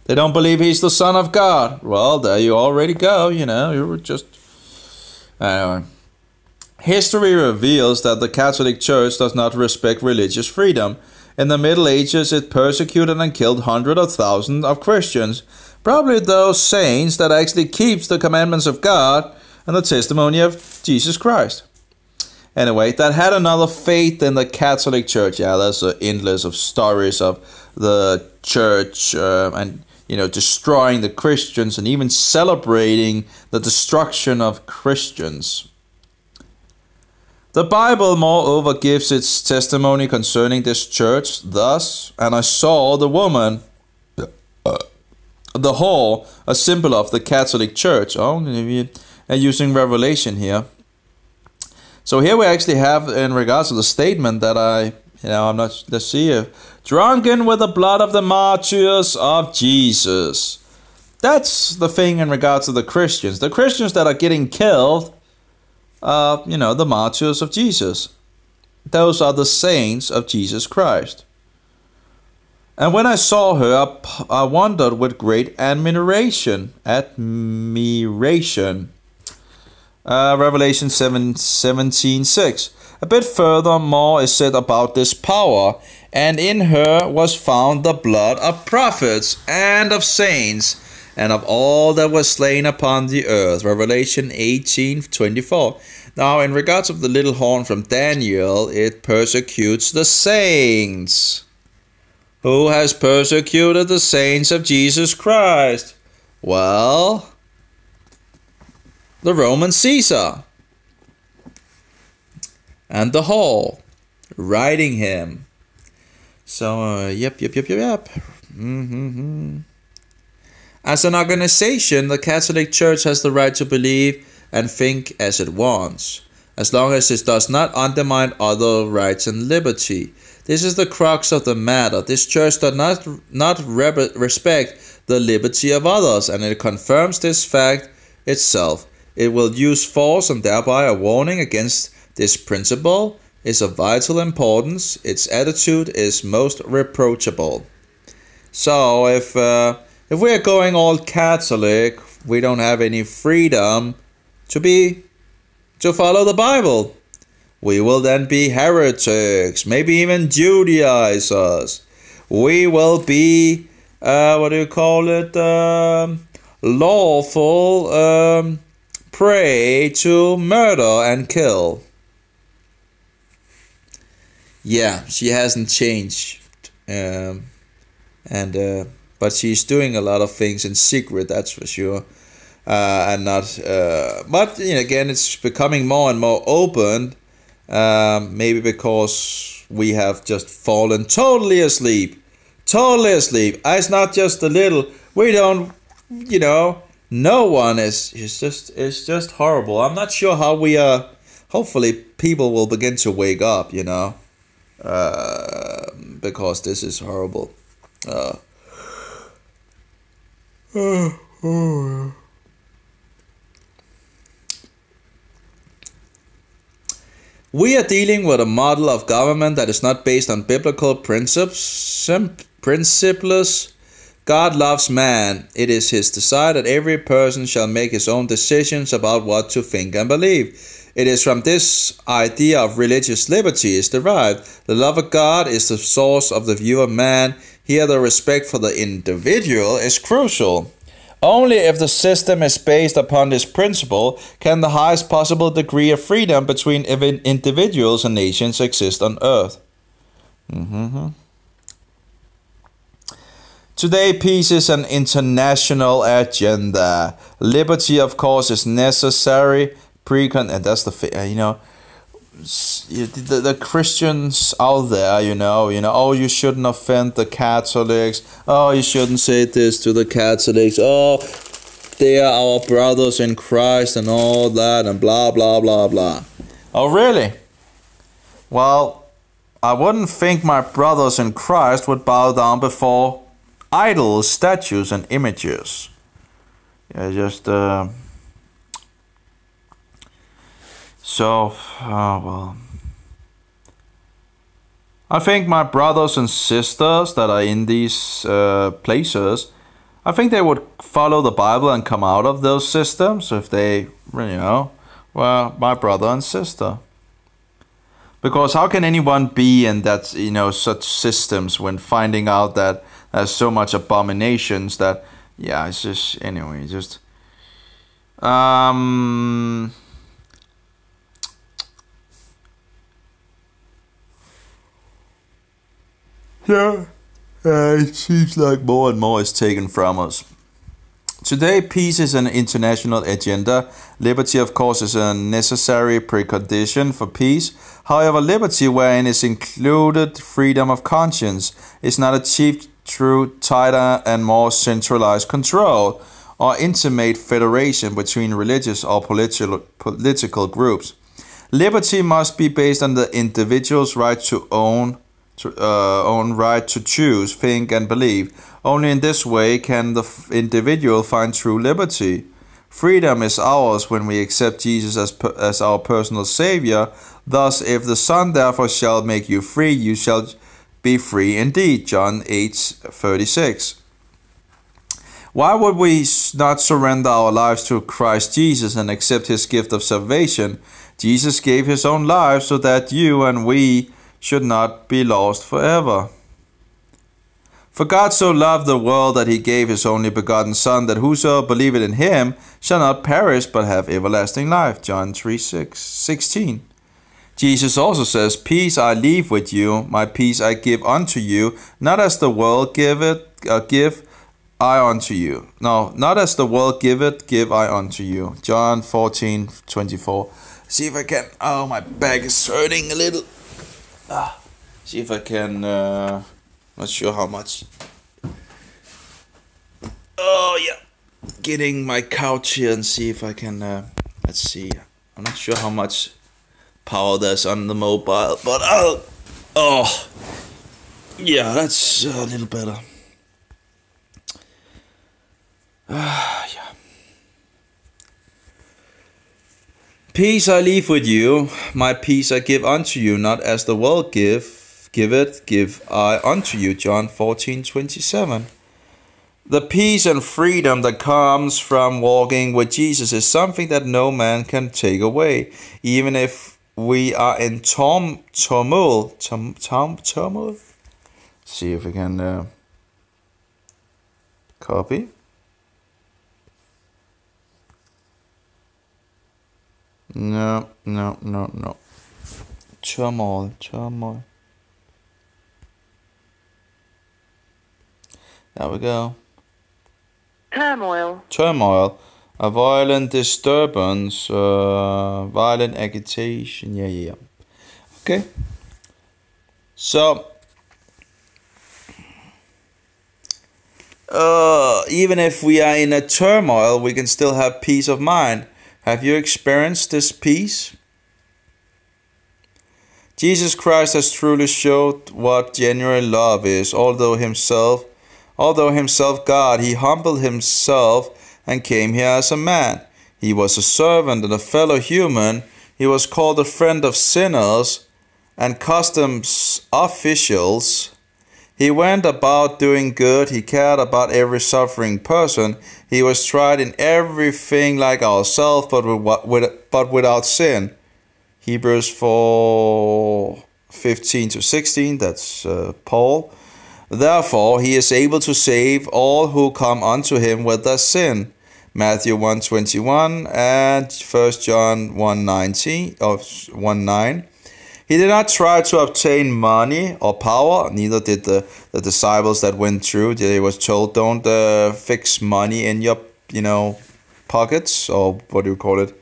They don't believe he's the Son of God. Well, there you already go, you were just... Anyway. History reveals that the Catholic Church does not respect religious freedom. In the Middle Ages, it persecuted and killed hundreds of thousands of Christians, probably those saints that actually keeps the commandments of God and the testimony of Jesus Christ. Anyway, that had another faith in the Catholic Church. Yeah, there's endless of stories of the church and destroying the Christians and even celebrating the destruction of Christians. The Bible, moreover, gives its testimony concerning this church thus, and I saw the woman, the whore, a symbol of the Catholic Church. Using Revelation here. So here we actually have, in regards to the statement that let's see here, drunken with the blood of the martyrs of Jesus. That's the thing in regards to the Christians. The Christians that are getting killed, the martyrs of Jesus. Those are the saints of Jesus Christ. And when I saw her, I wondered with great admiration. Revelation 17:6. A bit further more is said about this power, and in her was found the blood of prophets and of saints, and of all that were slain upon the earth. Revelation 18:24. Now, in regards of the little horn from Daniel, it persecutes the saints. Who has persecuted the saints of Jesus Christ? Well, the Roman Caesar. And the whore, riding him. So, yep. As an organization, the Catholic Church has the right to believe and think as it wants, as long as it does not undermine other rights and liberty. This is the crux of the matter. This church does not respect the liberty of others, and it confirms this fact itself. It will use force, and thereby a warning against this principle is of vital importance. Its attitude is most reproachable. So if we are going all Catholic, we don't have any freedom to follow the Bible. We will then be heretics, maybe even Judaizers. We will be, lawful prey to murder and kill. Yeah, she hasn't changed, but she's doing a lot of things in secret, that's for sure. But again, it's becoming more and more open. Maybe because we have just fallen totally asleep. It's not just a little. We don't, no one is. It's just horrible. I'm not sure how we are. Hopefully, people will begin to wake up. Because this is horrible. We are dealing with a model of government that is not based on biblical principles. God loves man. It is his desire that every person shall make his own decisions about what to think and believe. It is from this idea of religious liberty is derived. The love of God is the source of the view of man. Here the respect for the individual is crucial. Only if the system is based upon this principle can the highest possible degree of freedom between individuals and nations exist on earth. Today, peace is an international agenda. Liberty, of course, is necessary. And that's the the Christians out there, oh, you shouldn't offend the Catholics. Oh, you shouldn't say this to the Catholics. Oh, they are our brothers in Christ and all that and blah, blah, blah, blah. Oh, really? Well, I wouldn't think my brothers in Christ would bow down before idols, statues, and images. Yeah, just, well, I think my brothers and sisters that are in these places, I think they would follow the Bible and come out of those systems if they, well, my brother and sister. Because how can anyone be in that, such systems when finding out that there's so much abominations that, yeah, it's just, anyway, just, yeah, it seems like more and more is taken from us. Today, peace is an international agenda. Liberty, of course, is a necessary precondition for peace. However, liberty, wherein is included freedom of conscience, is not achieved through tighter and more centralized control or intimate federation between religious or political groups. Liberty must be based on the individual's right to own right to choose, think, and believe. Only in this way can the individual find true liberty. Freedom is ours when we accept Jesus as our personal Savior. Thus, if the Son therefore shall make you free, you shall be free indeed. John 8:36. Why would we not surrender our lives to Christ Jesus and accept His gift of salvation? Jesus gave His own life so that you and we should not be lost forever. For God so loved the world that He gave His only begotten Son, that whosoever believeth in Him shall not perish but have everlasting life. John 3:16. Jesus also says, Peace I leave with you, my peace I give unto you, not as the world giveth, give I unto you. No, not as the world giveth, give I unto you. John 14:24. See if I can, oh, my back is hurting a little. See if I can, not sure how much. Oh yeah, getting my couch here and see if I can, let's see. I'm not sure how much power there's on the mobile, but oh, yeah, that's a little better. Yeah. Peace I leave with you, my peace I give unto you, not as the world giveth, give I unto you. John 14:27. The peace and freedom that comes from walking with Jesus is something that no man can take away, even if we are in turmoil. See if we can copy. No. Turmoil. There we go. Turmoil. A violent disturbance, violent agitation. Yeah. Okay. So, even if we are in a turmoil, we can still have peace of mind. Have you experienced this peace? Jesus Christ has truly showed what genuine love is. Although himself God, he humbled himself and came here as a man. He was a servant and a fellow human. He was called a friend of sinners and customs officials. He went about doing good. He cared about every suffering person. He was tried in everything like ourselves, but without sin. Hebrews 4:15-16, that's Paul. Therefore, he is able to save all who come unto him with their sin. Matthew 1:21 and 1 John 1:9. He did not try to obtain money or power, neither did the disciples that went through. They was told, don't fix money in your, pockets, or what do you call it,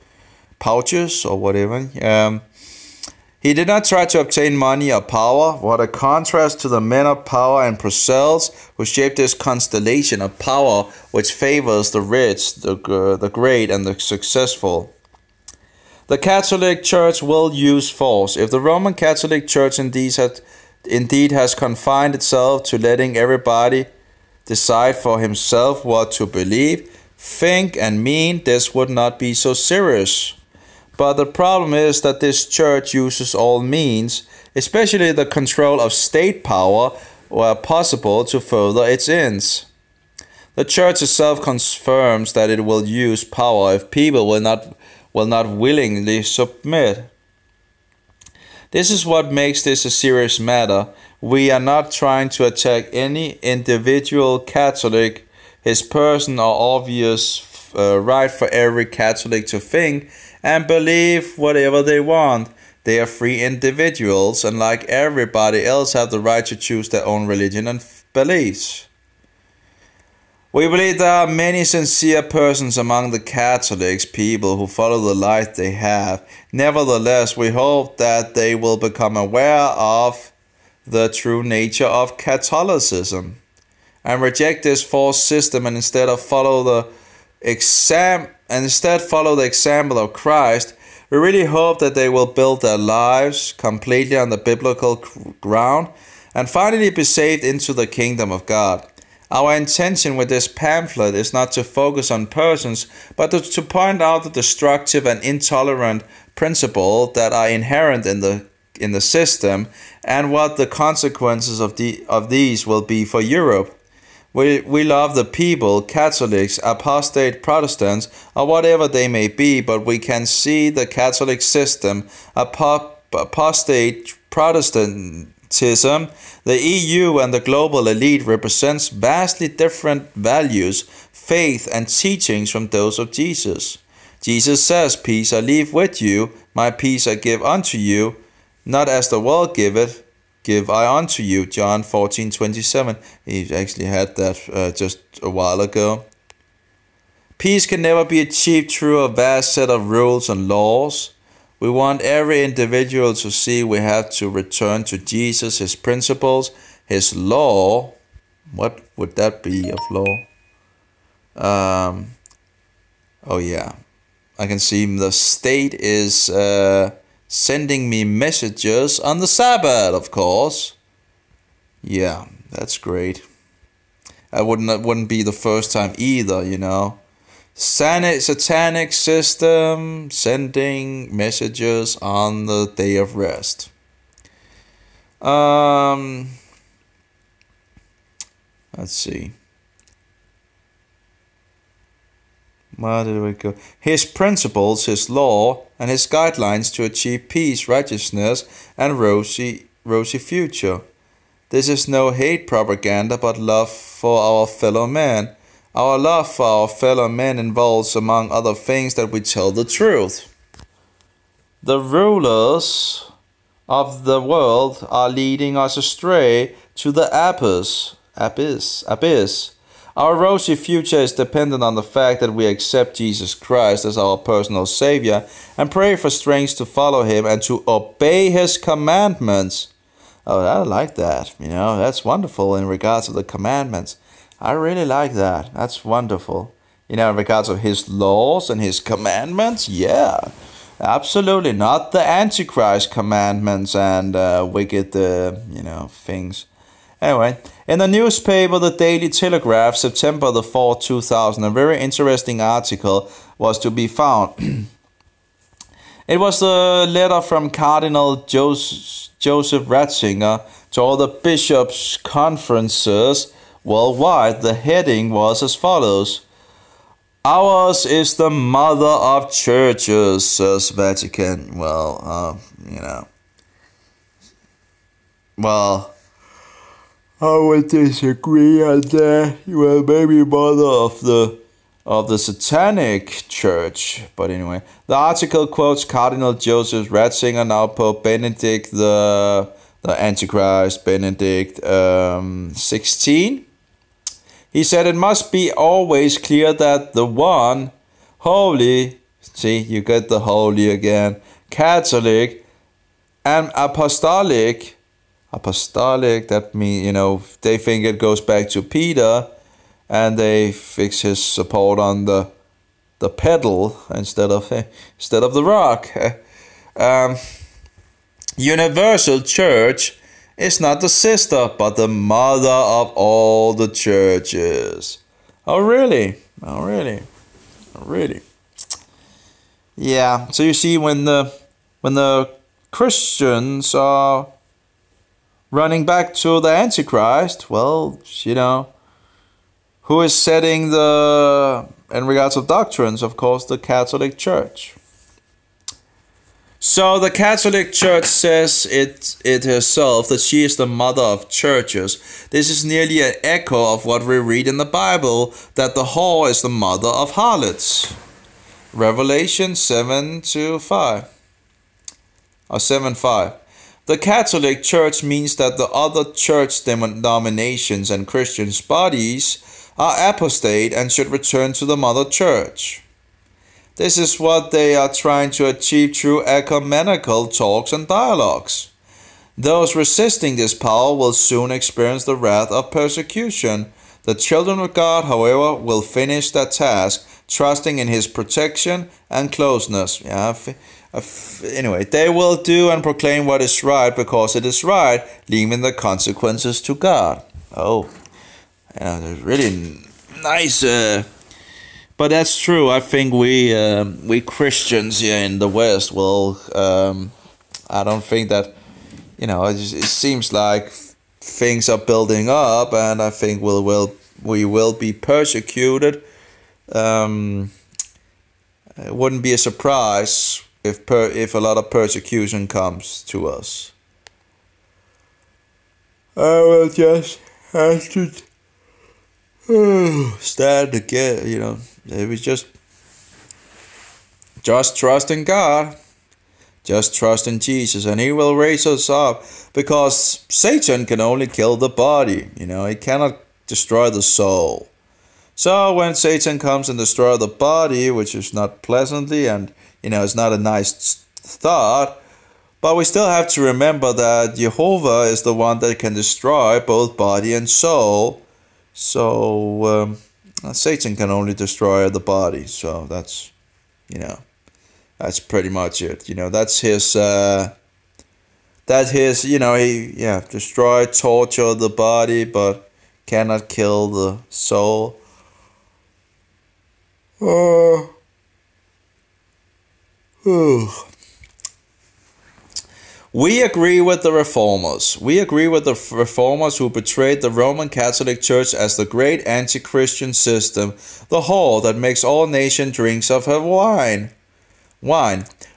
pouches or whatever. He did not try to obtain money or power. What a contrast to the men of power and Brussels who shaped this constellation of power which favors the rich, the great, and the successful. The Catholic Church will use force. If the Roman Catholic Church indeed has confined itself to letting everybody decide for himself what to believe, think, and mean, this would not be so serious. But the problem is that this church uses all means, especially the control of state power, where possible, to further its ends. The church itself confirms that it will use power if people will not willingly submit. This is what makes this a serious matter. We are not trying to attack any individual Catholic, his personal or obvious right for every Catholic to think and believe whatever they want. They are free individuals and like everybody else have the right to choose their own religion and beliefs. We believe there are many sincere persons among the Catholics, people who follow the light they have. Nevertheless, we hope that they will become aware of the true nature of Catholicism and reject this false system and instead follow the example of Christ. We really hope that they will build their lives completely on the biblical ground and finally be saved into the kingdom of God. Our intention with this pamphlet is not to focus on persons, but to point out the destructive and intolerant principles that are inherent in the system and what the consequences of these will be for Europe. We love the people, Catholics, apostate Protestants, or whatever they may be, but we can see the Catholic system, apostate Protestantism, the EU and the global elite represents vastly different values, faith and teachings from those of Jesus. Jesus says, "Peace I leave with you, my peace I give unto you, not as the world giveth, give I unto you." John 14:27. He actually had that just a while ago. Peace can never be achieved through a vast set of rules and laws. We want every individual to see we have to return to Jesus, his principles, his law. What would that be of law? Oh yeah. I can see the state is sending me messages on the Sabbath, of course. Yeah, that's great. That wouldn't be the first time either, you know. Satanic system sending messages on the day of rest. Let's see. Where did we go? His principles, his law, and his guidelines to achieve peace, righteousness, and rosy future. This is no hate propaganda, but love for our fellow man. Our love for our fellow men involves, among other things, that we tell the truth. The rulers of the world are leading us astray to the abyss. Our rosy future is dependent on the fact that we accept Jesus Christ as our personal Savior and pray for strength to follow Him and to obey His commandments. Oh, I like that. You know, that's wonderful in regards to the commandments. I really like that. That's wonderful. You know, in regards of His laws and His commandments, yeah. Absolutely not the Antichrist commandments and wicked, things. Anyway, in the newspaper, the Daily Telegraph, September the 4th, 2000, a very interesting article was to be found. It was a letter from Cardinal Joseph Ratzinger to all the bishops' conferences worldwide. The heading was as follows: "Ours is the mother of churches," says Vatican. Well, I would disagree on that. Well, maybe mother of the Satanic Church. But anyway, the article quotes Cardinal Joseph Ratzinger, now Pope Benedict the Antichrist, Benedict 16. He said, "It must be always clear that the one holy," see, you get the holy again, Catholic, And apostolic, that means, you know, they think it goes back to Peter, and they fix his support on the pedal instead of the rock. Universal Church is not the sister, but the mother of all the churches. Oh really? Oh really? Oh really? Yeah. So you see, when the Christians are running back to the Antichrist, well, you know, who is setting in regards of doctrines? Of course, the Catholic Church. So the Catholic Church says it herself that she is the mother of churches. This is nearly an echo of what we read in the Bible, that the whore is the mother of harlots. Revelation 7:5 or 7:5. The Catholic Church means that the other church denominations and Christian bodies are apostate and should return to the mother church. This is what they are trying to achieve through ecumenical talks and dialogues. Those resisting this power will soon experience the wrath of persecution. The children of God, however, will finish their task, trusting in His protection and closeness. Anyway, they will do and proclaim what is right because it is right, leaving the consequences to God. Oh, yeah, that's really nice. But that's true. I think we Christians here in the West will. I don't think that, you know. It seems like things are building up, and I think we will be persecuted. It wouldn't be a surprise if a lot of persecution comes to us. I will just have to stand again, you know. It was just trust in God. Just trust in Jesus, and He will raise us up, because Satan can only kill the body, you know. He cannot destroy the soul. So when Satan comes and destroys the body, which is not pleasantly, and, you know, it's not a nice thought, but we still have to remember that Jehovah is the one that can destroy both body and soul. So Satan can only destroy the body. So that's, you know, that's pretty much it. You know, that's his, you know, destroy, torture the body, but cannot kill the soul. We agree with the reformers. We agree with the reformers who betrayed the Roman Catholic Church as the great anti-Christian system, the whore that makes all nations drinks of her wine.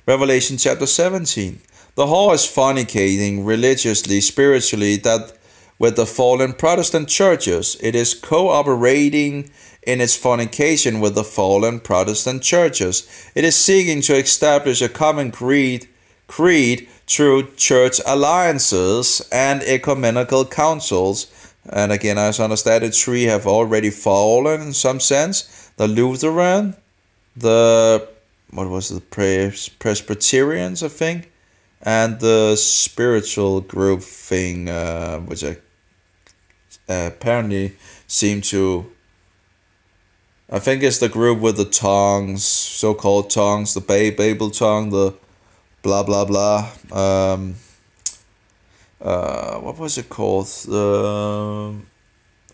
Revelation chapter 17. The whore is fornicating religiously, spiritually, that with the fallen Protestant churches. It is cooperating in its fornication with the fallen Protestant churches. It is seeking to establish a common creed through church alliances and ecumenical councils. And again, as I understand it, three have already fallen in some sense. The Lutheran, Presbyterians, I think, and the spiritual group thing, which I apparently seem to, I think it's the group with the tongues, so-called tongues, the Babel tongue, the blah blah blah. What was it called?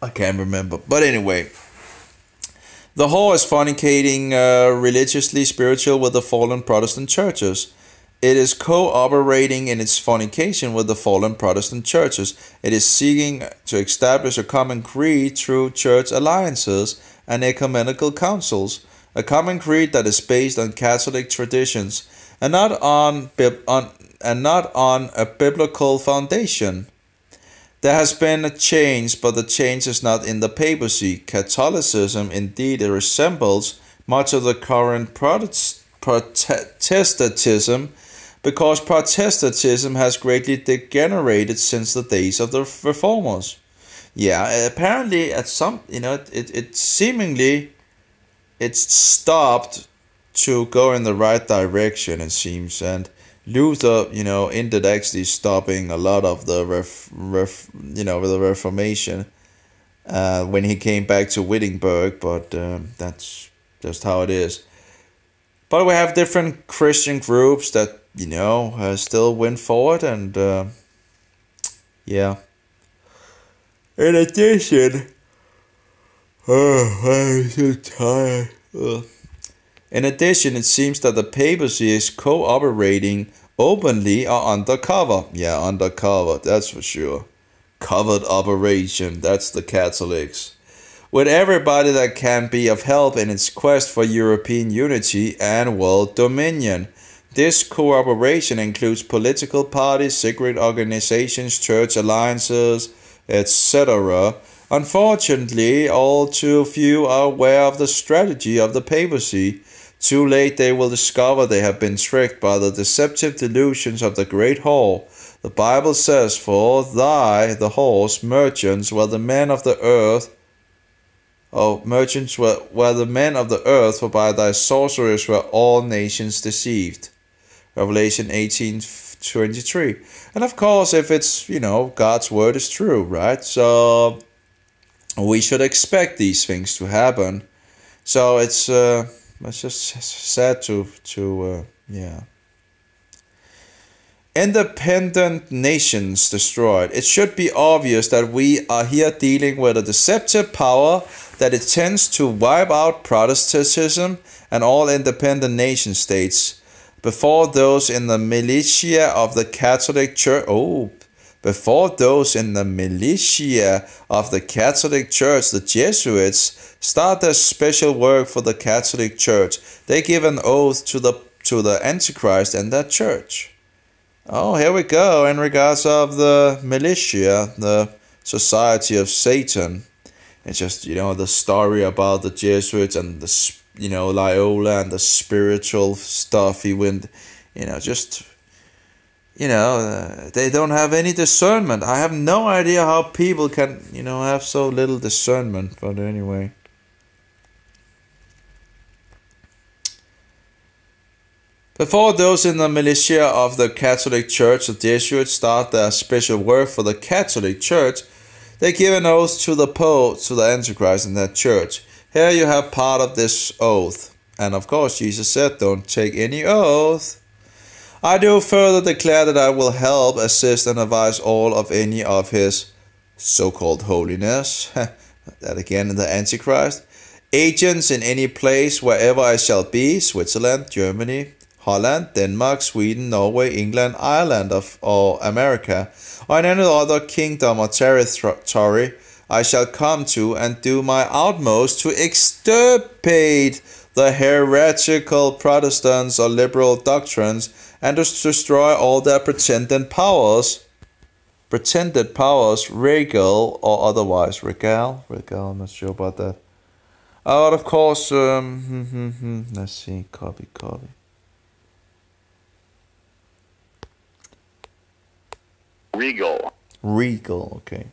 I can't remember. But anyway, the whore is fornicating religiously, spiritual with the fallen Protestant churches. It is cooperating in its fornication with the fallen Protestant churches. It is seeking to establish a common creed through church alliances and ecumenical councils, a common creed that is based on Catholic traditions and not on a biblical foundation. There has been a change, but the change is not in the papacy. Catholicism indeed resembles much of the current Protestantism, because Protestantism has greatly degenerated since the days of the reformers. Yeah, apparently at some, you know, it seemingly it's stopped to go in the right direction, it seems, and Luther, ended actually stopping a lot of the the Reformation when he came back to Wittenberg, but that's just how it is. But we have different Christian groups that still went forward, and yeah. In addition, I'm so tired. In addition, it seems that the papacy is cooperating openly or undercover. Yeah, undercover, that's for sure. Covered operation, that's the Catholics. With everybody that can be of help in its quest for European unity and world dominion. This cooperation includes political parties, secret organizations, church alliances, etc. Unfortunately, all too few are aware of the strategy of the papacy. Too late they will discover they have been tricked by the deceptive delusions of the Great Hall. The Bible says, "For thy, the halls, merchants, were the men of the earth, merchants were the men of the earth, for by thy sorceries were all nations deceived." Revelation 18:23. And of course, if it's, God's word is true, right? So we should expect these things to happen. So it's just sad to Independent nations destroyed. It should be obvious that we are here dealing with a deceptive power that intends to wipe out Protestantism and all independent nation states. Before those in the militia of the Catholic Church, the Jesuits, start their special work for the Catholic Church. They give an oath to the Antichrist and that church. Oh, here we go. In regards of the militia, the Society of Satan. It's just, the story about the Jesuits and the Loyola and the spiritual stuff he went, they don't have any discernment. I have no idea how people can, have so little discernment, but anyway. Before those in the militia of the Catholic Church, the Jesuits, start their special work for the Catholic Church, they give an oath to the Pope, to the Antichrist in that church. Here you have part of this oath. And of course, Jesus said, don't take any oath. I do further declare that I will help, assist, and advise all of any of his so-called holiness, that again in the Antichrist, agents in any place wherever I shall be, Switzerland, Germany, Holland, Denmark, Sweden, Norway, England, Ireland, or America, or in any other kingdom or territory I shall come to, and do my utmost to extirpate the heretical Protestants or liberal doctrines, and to destroy all their pretended powers, regal or otherwise. Regal, I'm not sure about that. But of course, let's see, copy. Regal, okay.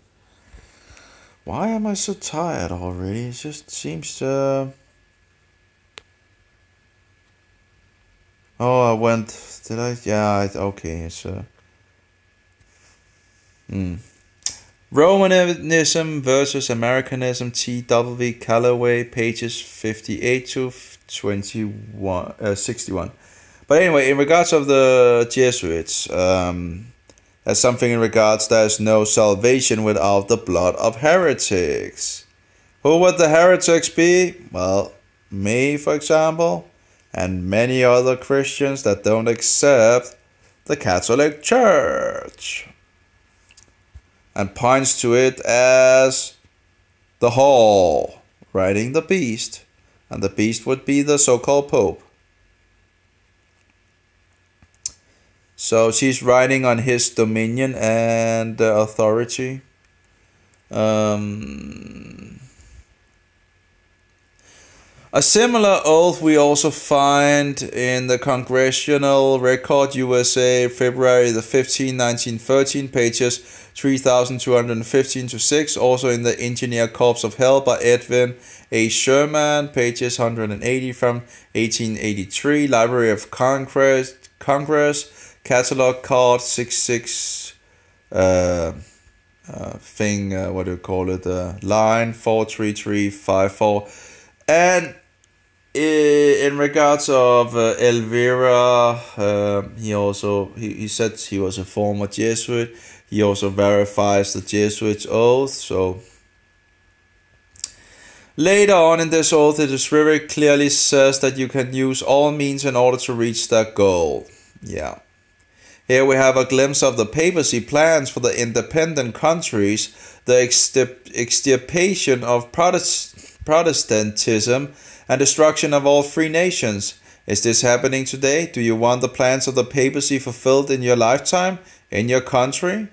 Why am I so tired already? It just seems to... Oh, I went... Did I? Yeah, okay, it's... Romanism versus Americanism, T.W. Calloway, pages 58 to 61. But anyway, in regards of the Jesuits... As something in regards, there is no salvation without the blood of heretics. Who would the heretics be? Well, me, for example, and many other Christians that don't accept the Catholic Church. And points to it as the Hall, riding the beast. And the beast would be the so-called Pope. So she's riding on his dominion and authority. A similar oath we also find in the Congressional Record, USA, February the 15th, 1913, pages 3215 to 6. Also in the Engineer Corps of Hell by Edwin A. Sherman, pages 180 from 1883. Library of Congress, catalog card 66 thing, what do you call it, line 43354. And in regards of Elvira, he said he was a former Jesuit. He also verifies the Jesuit's oath. So later on in this oath, it is very clearly says that you can use all means in order to reach that goal. Yeah. Here we have a glimpse of the papacy plans for the independent countries, the extirpation of Protestantism, and destruction of all free nations. Is this happening today? Do you want the plans of the papacy fulfilled in your lifetime, in your country?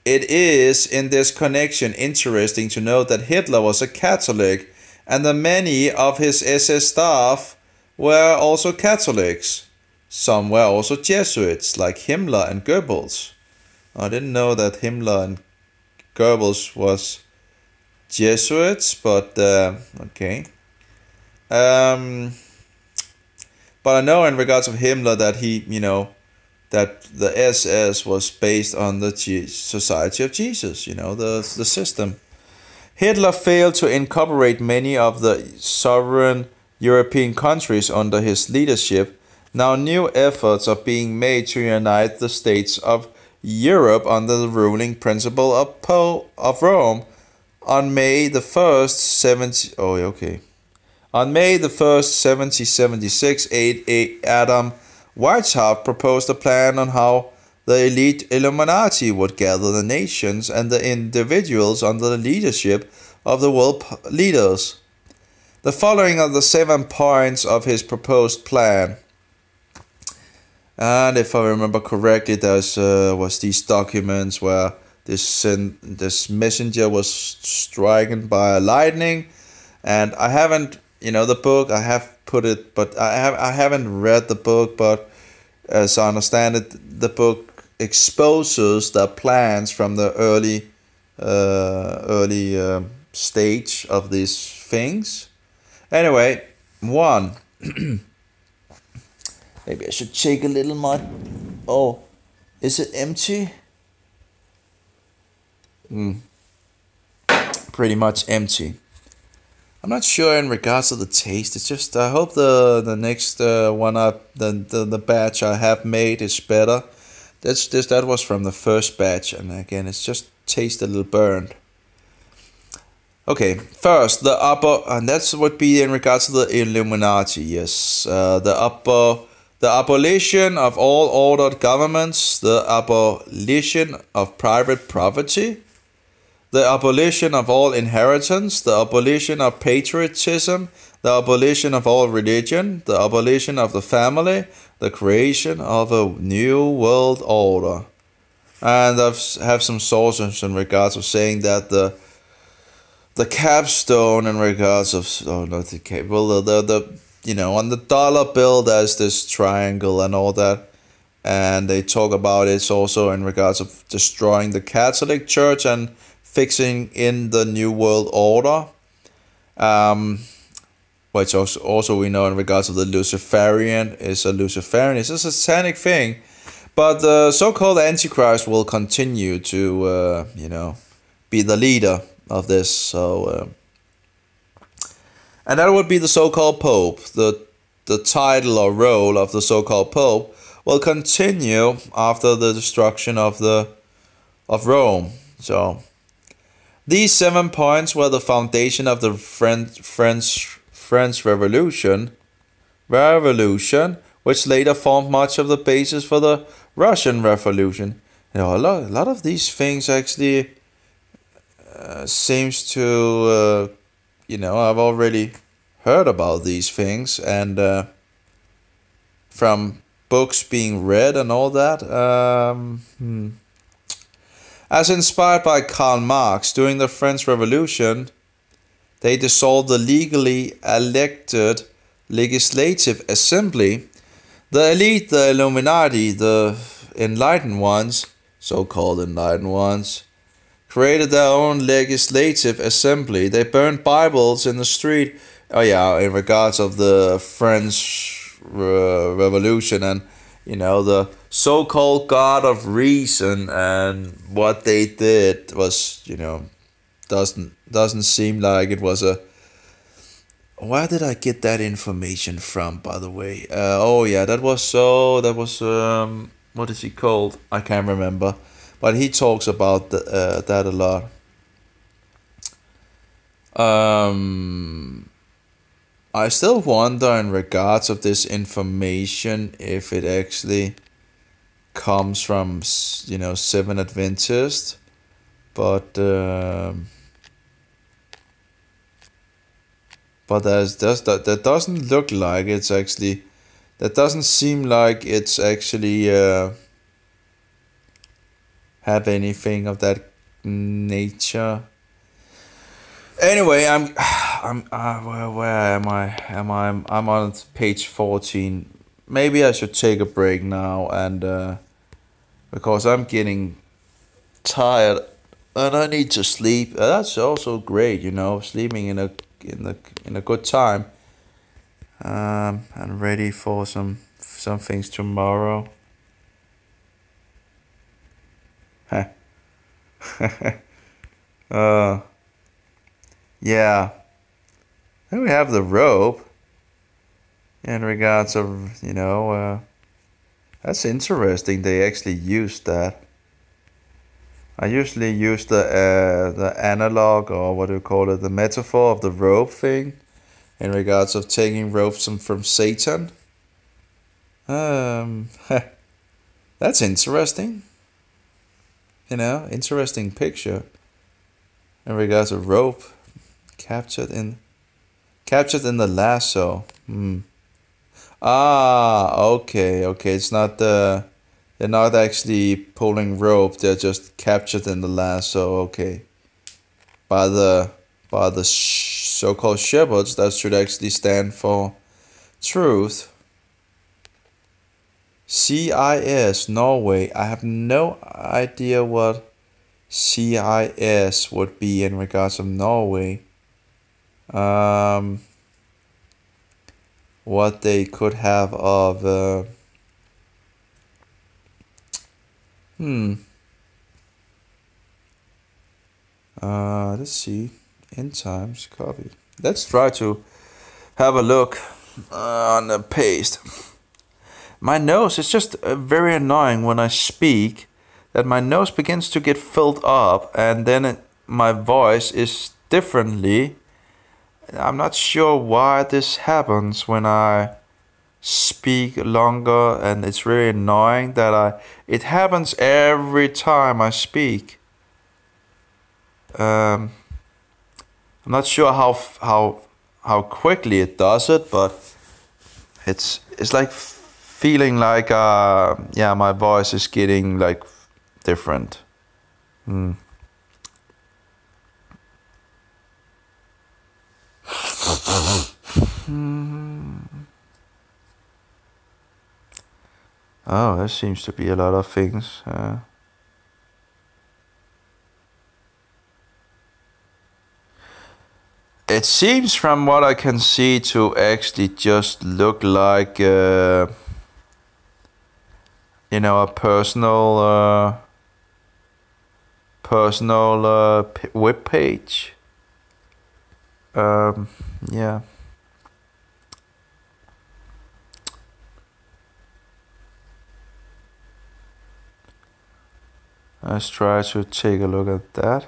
It is in this connection interesting to note that Hitler was a Catholic, and that many of his SS staff were also Catholics. Some were also Jesuits, like Himmler and Goebbels. I didn't know that Himmler and Goebbels was Jesuits, but okay. But I know in regards of Himmler that he, that the SS was based on the Society of Jesus, the system. Hitler failed to incorporate many of the sovereign European countries under his leadership. Now new efforts are being made to unite the states of Europe under the ruling principle of Rome. On May the 1st, On May the 1st, 1776, Adam Weishaupt proposed a plan on how the elite Illuminati would gather the nations and the individuals under the leadership of the world leaders. The following are the 7 points of his proposed plan. And if I remember correctly, there was these documents where this messenger was stricken by lightning, and I haven't, the book, I have put it, but I haven't read the book, but as I understand it, the book exposes the plans from the early stage of these things. Anyway, 1. Maybe I should check a little more. Oh, is it empty? Pretty much empty. I'm not sure in regards to the taste. It's just I hope the next one the batch I have made is better. That was from the first batch, and again it's just tastes a little burned. Okay, first the upper, and that's what be in regards to the Illuminati. Yes, the abolition of all ordered governments, the abolition of private property, the abolition of all inheritance, the abolition of patriotism, the abolition of all religion, the abolition of the family, the creation of a new world order. And I have some sources in regards of saying that the capstone in regards of on the dollar bill there's this triangle and all that, and they talk about it's also in regards of destroying the Catholic Church and fixing in the New World Order, which also we know in regards of the Luciferian is a satanic thing, but the so-called Antichrist will continue to be the leader of this. So and that would be the so-called Pope. The title or role of the so-called Pope will continue after the destruction of Rome. So these 7 points were the foundation of the French Revolution, which later formed much of the basis for the Russian Revolution. A lot of these things actually seems to, I've already heard about these things, and from books being read and all that. As inspired by Karl Marx, during the French Revolution, they dissolved the legally elected Legislative Assembly. The elite, the Illuminati, the enlightened ones, so-called enlightened ones, created their own Legislative Assembly. They burned Bibles in the street. Oh yeah, in regards of the French Revolution, and the so-called God of reason, and what they did was, doesn't seem like it was a. Where did I get that information from, by the way? That was what is he called? I can't remember, but he talks about that a lot. I still wonder in regards of this information if it actually comes from Seven Adventists, but that doesn't look like it's actually. That doesn't seem like it's actually have anything of that nature. Anyway, where am I? I'm on page 14. Maybe I should take a break now, and because I'm getting tired and I need to sleep. That's also great, sleeping in a good time. And ready for some things tomorrow. Yeah. Then we have the rope. In regards of, that's interesting. They actually used that. I usually use the analog, or what do you call it, the metaphor of the rope thing, in regards of taking ropes from Satan. That's interesting. Interesting picture. In regards of rope, captured in the lasso. Okay. It's not they're not actually pulling rope. They're just captured in the lasso. Okay, by the so-called shepherds. That should actually stand for truth. CIS Norway. I have no idea what CIS would be in regards of Norway. What they could have of let's see. End times copy. Let's try to have a look on the paste. My nose is just very annoying when I speak, that my nose begins to get filled up, and then my voice is differently. I'm not sure why this happens when I speak longer, and it's really annoying that it happens every time I speak. I'm not sure how quickly it does it, but it's like feeling like my voice is getting like different. Oh, there seems to be a lot of things. It seems from what I can see to actually just look like a personal web page. Yeah. Let's try to take a look at that.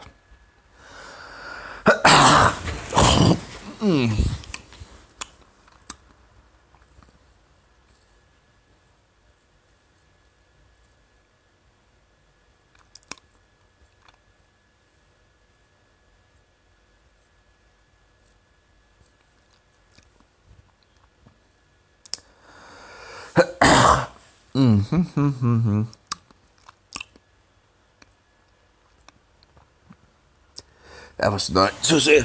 That was nice to see.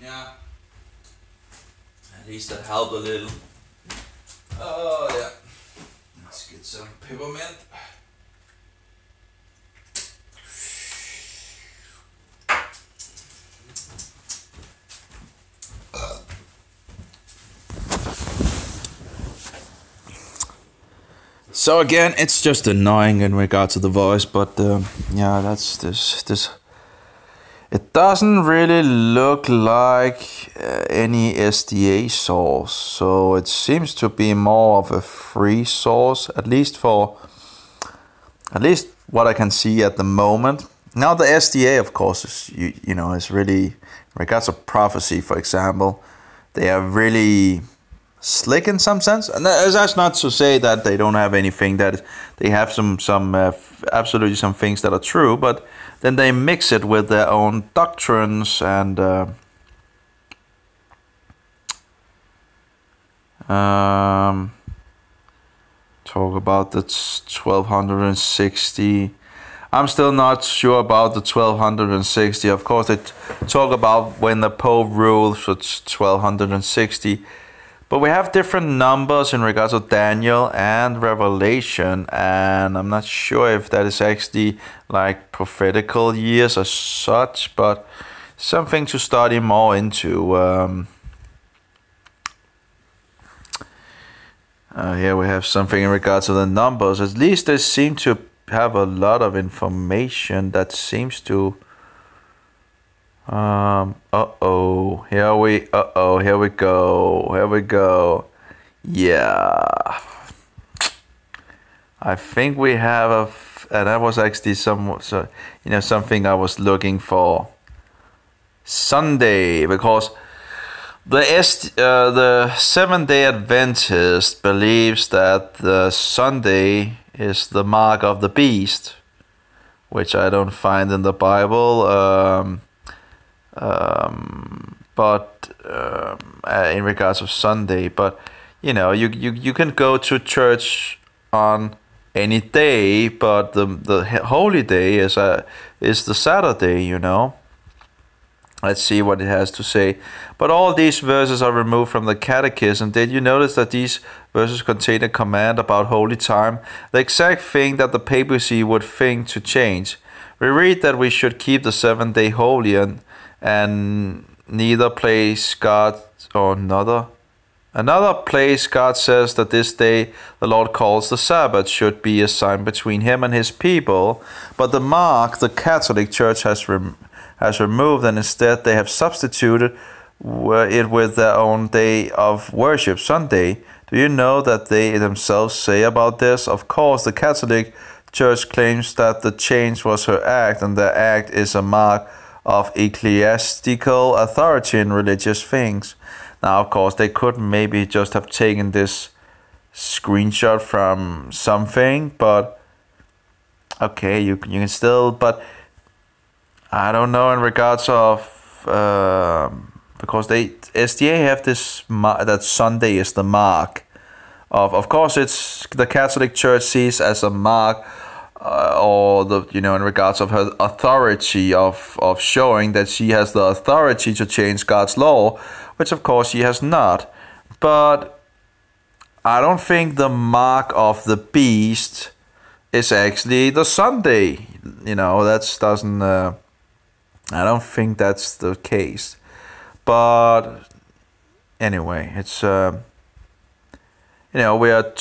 Yeah. At least that helped a little. Oh yeah. Let's get some peppermint. So again, it's just annoying in regard to the voice, but yeah, that's this. It doesn't really look like any SDA source, so it seems to be more of a free source, at least what I can see at the moment. Now the SDA, of course, is is really, in regards to prophecy, for example, they are really slick in some sense, and that's not to say that they don't have anything, that they have some absolutely some things that are true, but then they mix it with their own doctrines and talk about the 1260. I'm still not sure about the 1260. Of course, they talk about when the Pope ruled, so it's 1260. But we have different numbers in regards to Daniel and Revelation, and I'm not sure if that is actually like prophetical years as such, but something to study more into. Here we have something in regards to the numbers. At least they seem to have a lot of information that seems to here we go. Yeah, I think we have and that was actually something I was looking for. Sunday, because the Seventh-day Adventist believes that the Sunday is the mark of the beast, which I don't find in the Bible. But in regards of Sunday, but you can go to church on any day, but the holy day is the Saturday. Let's see what it has to say. But all these verses are removed from the Catechism. Did you notice that these verses contain a command about holy time, the exact thing that the papacy would think to change? We read that we should keep the 7th day holy, and neither place God or another place God says that this day the Lord calls the Sabbath should be a sign between him and his people. But the mark the Catholic Church has removed, and instead they have substituted it with their own day of worship, Sunday. Do you know that they themselves say about this? Of course, the Catholic Church claims that the change was her act, and their act is a mark of ecclesiastical authority in religious things. Now, of course, they could maybe just have taken this screenshot from something, but okay, you can still, but I don't know in regards of because SDA have this that Sunday is the mark of course it's the Catholic Church sees as a mark or in regards of her authority of showing that she has the authority to change God's law, which of course she has not. But I don't think the mark of the beast is actually the Sunday. That doesn't. I don't think that's the case. But anyway, it's we are.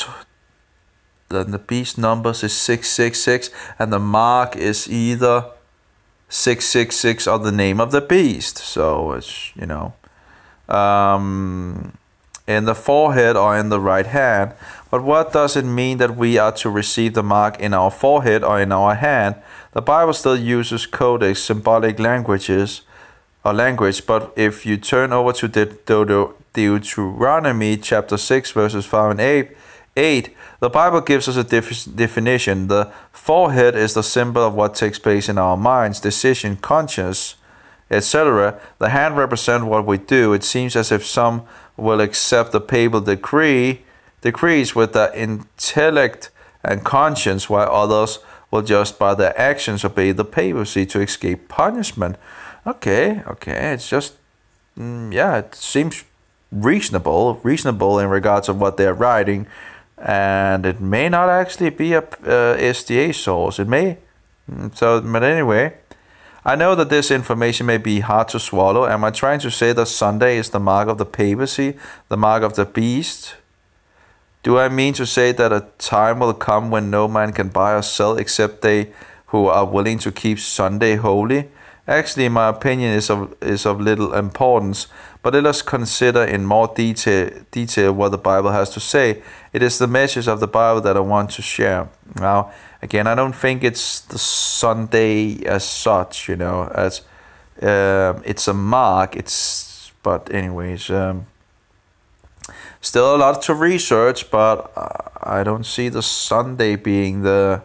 The beast numbers is 666, and the mark is either 666 or the name of the beast. So it's in the forehead or in the right hand. But what does it mean that we are to receive the mark in our forehead or in our hand? The Bible still uses codex, symbolic language, but if you turn over to Deuteronomy chapter 6 verses 5 and 8, the Bible gives us a definition. The forehead is the symbol of what takes place in our minds, decision, conscience, etc. The hand represents what we do. It seems as if some will accept the papal decrees with their intellect and conscience, while others will just by their actions obey the papacy to escape punishment. Okay, it's just, it seems reasonable in regards of what they're writing, and it may not actually be a SDA source. It may. But anyway, I know that this information may be hard to swallow. Am I trying to say that Sunday is the mark of the papacy, the mark of the beast? Do I mean to say that a time will come when no man can buy or sell except they who are willing to keep Sunday holy? Actually, my opinion is of little importance, but let us consider in more detail what the Bible has to say. It is the message of the Bible that I want to share. Now, again, I don't think it's the Sunday as such, as it's a mark. But anyways, still a lot to research, but I don't see the Sunday being the,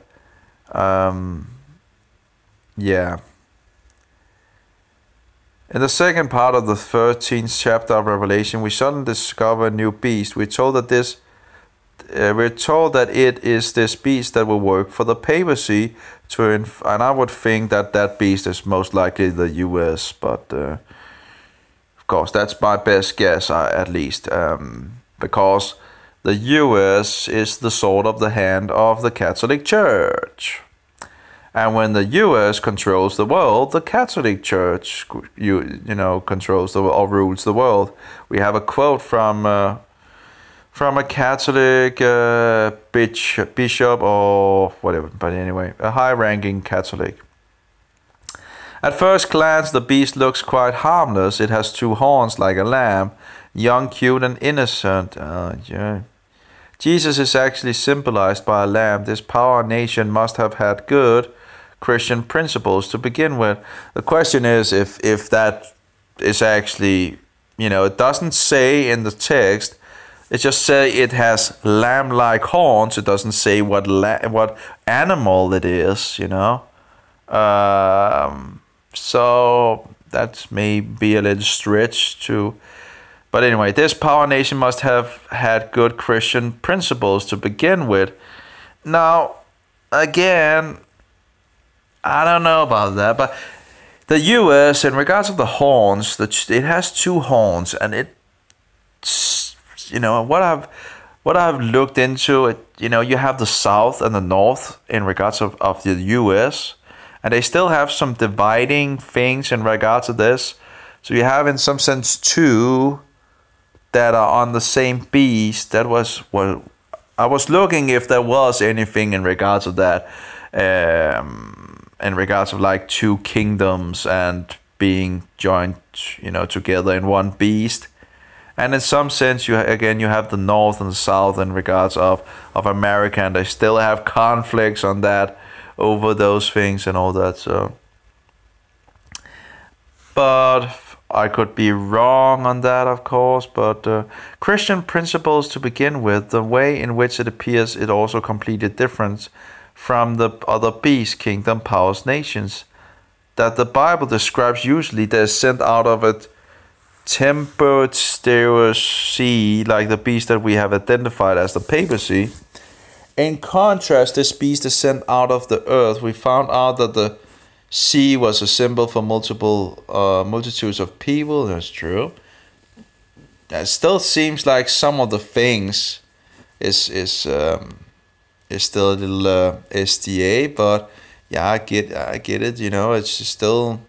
In the second part of the 13th chapter of Revelation, we suddenly discover a new beast. We're told that it is this beast that will work for the papacy, and I would think that beast is most likely the U.S., but of course that's my best guess, at least, because the U.S. is the sword of the hand of the Catholic Church. And when the U.S. controls the world, the Catholic Church, controls or rules the world. We have a quote from a Catholic bishop or whatever, but anyway, a high-ranking Catholic. At first glance, the beast looks quite harmless. It has 2 horns like a lamb, young, cute, and innocent. Jesus is actually symbolized by a lamb. This power nation must have had good Christian principles to begin with. The question is if that is actually, it doesn't say in the text. It just say it has lamb-like horns. It doesn't say what animal it is, So that may be a little stretch to. But anyway, this power nation must have had good Christian principles to begin with. Now, again, I don't know about that, but the U.S., in regards of the horns, it has 2 horns, and what I've looked into, you have the South and the North in regards of the U.S., and they still have some dividing things in regards to this. So you have, in some sense, 2 that are on the same beast. That was what I was looking if there was anything in regards of that. In regards of like 2 kingdoms and being joined, together in one beast. And in some sense, you have the North and the South in regards of America, and they still have conflicts on that, over those things and all that. So, but I could be wrong on that, of course. But Christian principles to begin with, the way in which it appears, it also completely different from the other beast, kingdom, powers, nations, that the Bible describes. Usually they're sent out of a tempestuous sea, like the beast that we have identified as the papacy. In contrast, this beast is sent out of the earth. We found out that the sea was a symbol for multitudes of people. That's true. It still seems like some of the things is still a little SDA, but yeah, I get it. It's still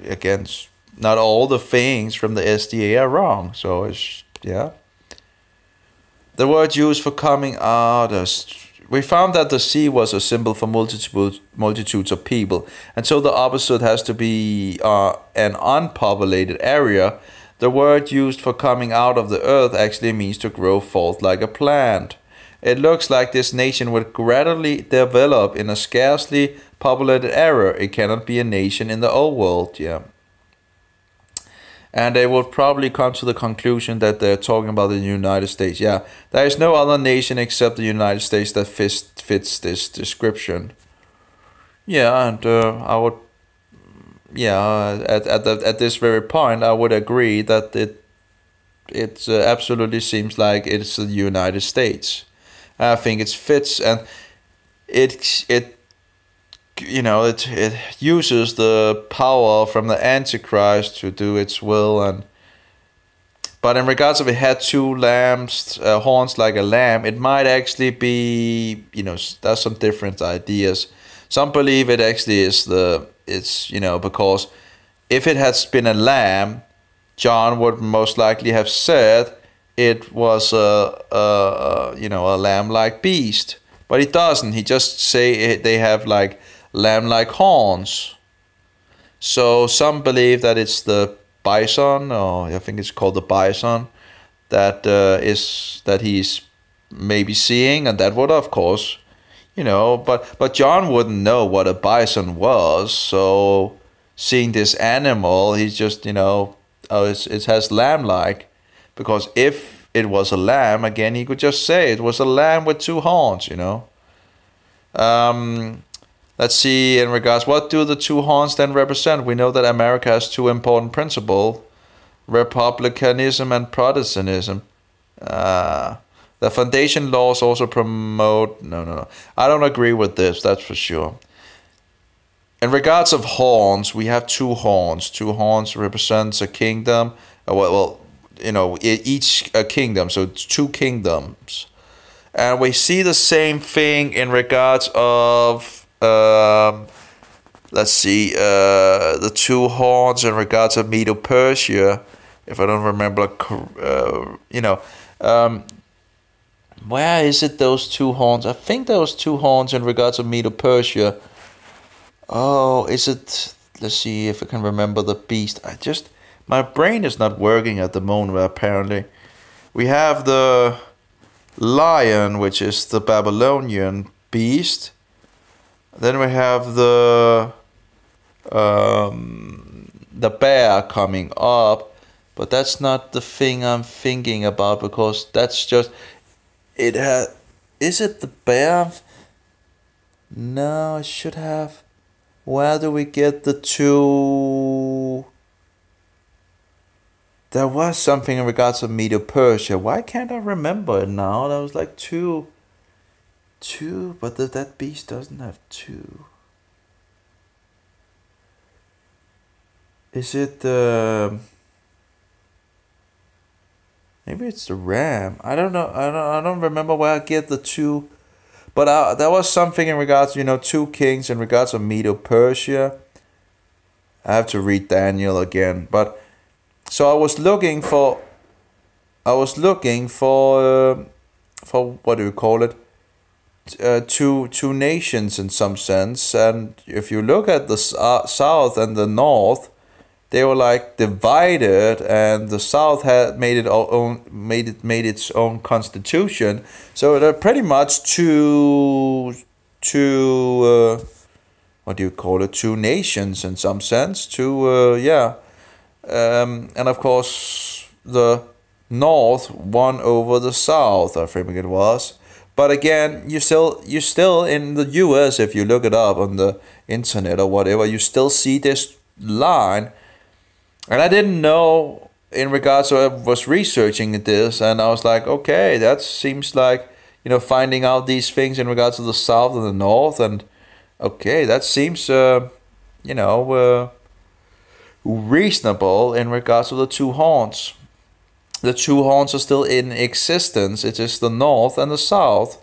again, not all the things from the SDA are wrong. So it's The word used for coming out we found that the sea was a symbol for multitudes of people, and so the opposite has to be an unpopulated area. The word used for coming out of the earth actually means to grow forth like a plant. It looks like this nation would gradually develop in a scarcely populated area. It cannot be a nation in the old world, And they will probably come to the conclusion that they're talking about the United States. There is no other nation except the United States that fits this description. And I would, at this very point, I would agree that it absolutely seems like it's the United States. I think it fits, and it uses the power from the Antichrist to do its will. But in regards of it had 2 lambs, horns like a lamb, it might actually be, there's some different ideas. Some believe it actually is because if it had been a lamb, John would most likely have said it was a lamb-like beast, but he doesn't. He just say they have like lamb-like horns. So some believe that it's the bison, or I think it's called the bison, that he's maybe seeing, and that would, of course, but John wouldn't know what a bison was. So seeing this animal, he's just it has lamb-like, because if it was a lamb, again, he could just say it was a lamb with 2 horns. Let's see, in regards, what do the 2 horns then represent? We know that America has 2 important principles: republicanism and Protestantism. The foundation laws also promote... No. I don't agree with this, that's for sure. In regards of horns, we have 2 horns. 2 horns represents a kingdom. Each kingdom, so it's 2 kingdoms. And we see the same thing in regards of... let's see, the 2 horns in regards of Medo-Persia, if I don't remember, where is it, those 2 horns? I think those 2 horns in regards of Medo-Persia. Oh, is it? Let's see if I can remember the beast. My brain is not working at the moment, apparently. We have the lion, which is the Babylonian beast. Then we have the bear coming up, but that's not the thing I'm thinking about, because that's just... Is it the bear? No, I should have... Where do we get the 2? There was something in regards to Medo-Persia. Why can't I remember it now? That was like 2, but that beast doesn't have 2. Is it maybe it's the ram? I don't know. I don't remember where I get the 2. But there was something in regards, 2 kings in regards of Medo-Persia. I have to read Daniel again. But so I was looking for what do you call it? Two nations in some sense. And if you look at the south and the north, they were like divided, and the South had made its own constitution. So they're pretty much two what do you call it? 2 nations in some sense. And of course the North won over the South, I think it was. But again, you still in the US, if you look it up on the internet or whatever, you still see this line. And I didn't know in regards to, I was researching this, and I was like, okay, that seems like, finding out these things in regards to the South and the North, and okay, that seems, reasonable in regards to the 2 horns. The 2 horns are still in existence. It is the North and the South,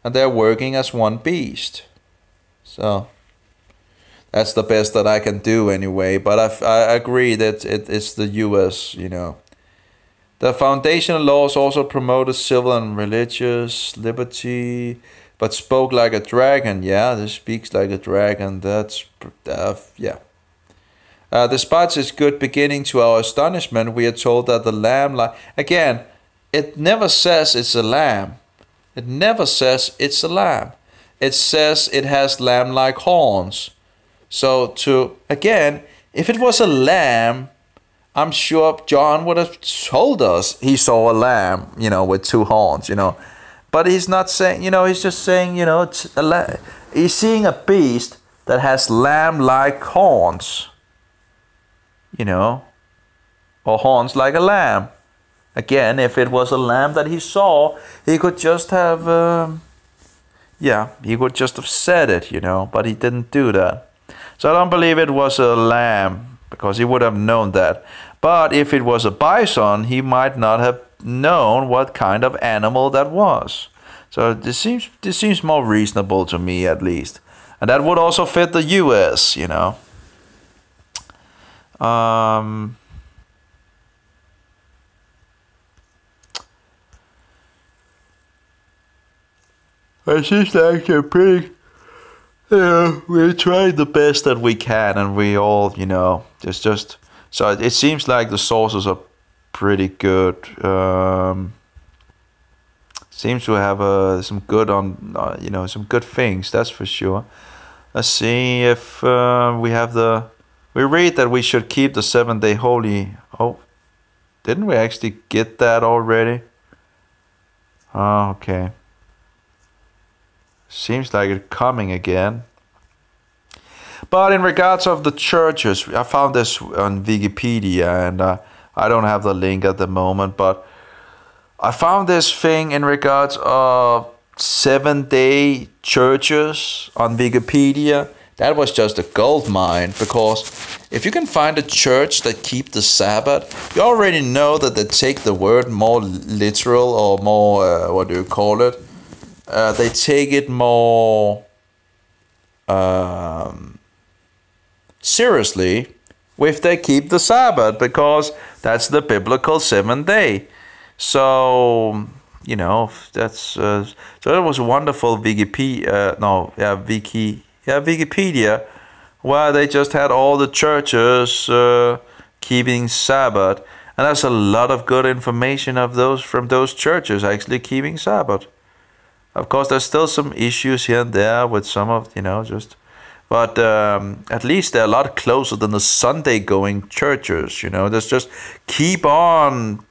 and they're working as one beast. So... that's the best that I can do anyway, but I agree that it's the US, The foundational laws also promoted civil and religious liberty, but spoke like a dragon. Yeah, this speaks like a dragon. That's, yeah. Despite its good beginning, to our astonishment, we are told that the lamb, again, it never says it's a lamb. It never says it's a lamb. It says it has lamb-like horns. So again, if it was a lamb, I'm sure John would have told us he saw a lamb, with 2 horns, But he's not saying, he's just saying, it's he's seeing a beast that has lamb-like horns, or horns like a lamb. Again, if it was a lamb that he saw, he could just have, he could just have said it, but he didn't do that. So I don't believe it was a lamb, because he would have known that. But if it was a bison, he might not have known what kind of animal that was. So this seems more reasonable to me, at least. And that would also fit the US, It seems like a pretty. We're trying the best that we can, and we all, just. So it seems like the sources are pretty good. Seems to have some good some good things. That's for sure. Let's see if we have the. We read that we should keep the 7-day holy. Oh, didn't we actually get that already? Oh, okay. Seems like it's coming again. But in regards of the churches, I found this on Wikipedia, and I don't have the link at the moment, but I found this thing in regards of 7-day churches on Wikipedia. That was just a gold mine, because if you can find a church that keep the Sabbath, you already know that they take the word more literal, or more, what do you call it? They take it more seriously if they keep the Sabbath, because that's the biblical 7th day. So, that's so it was a wonderful Wikipedia, where they just had all the churches keeping Sabbath, and there's a lot of good information from those churches actually keeping Sabbath. Of course, there's still some issues here and there with some of, but at least they're a lot closer than the Sunday going churches, There's just keep on,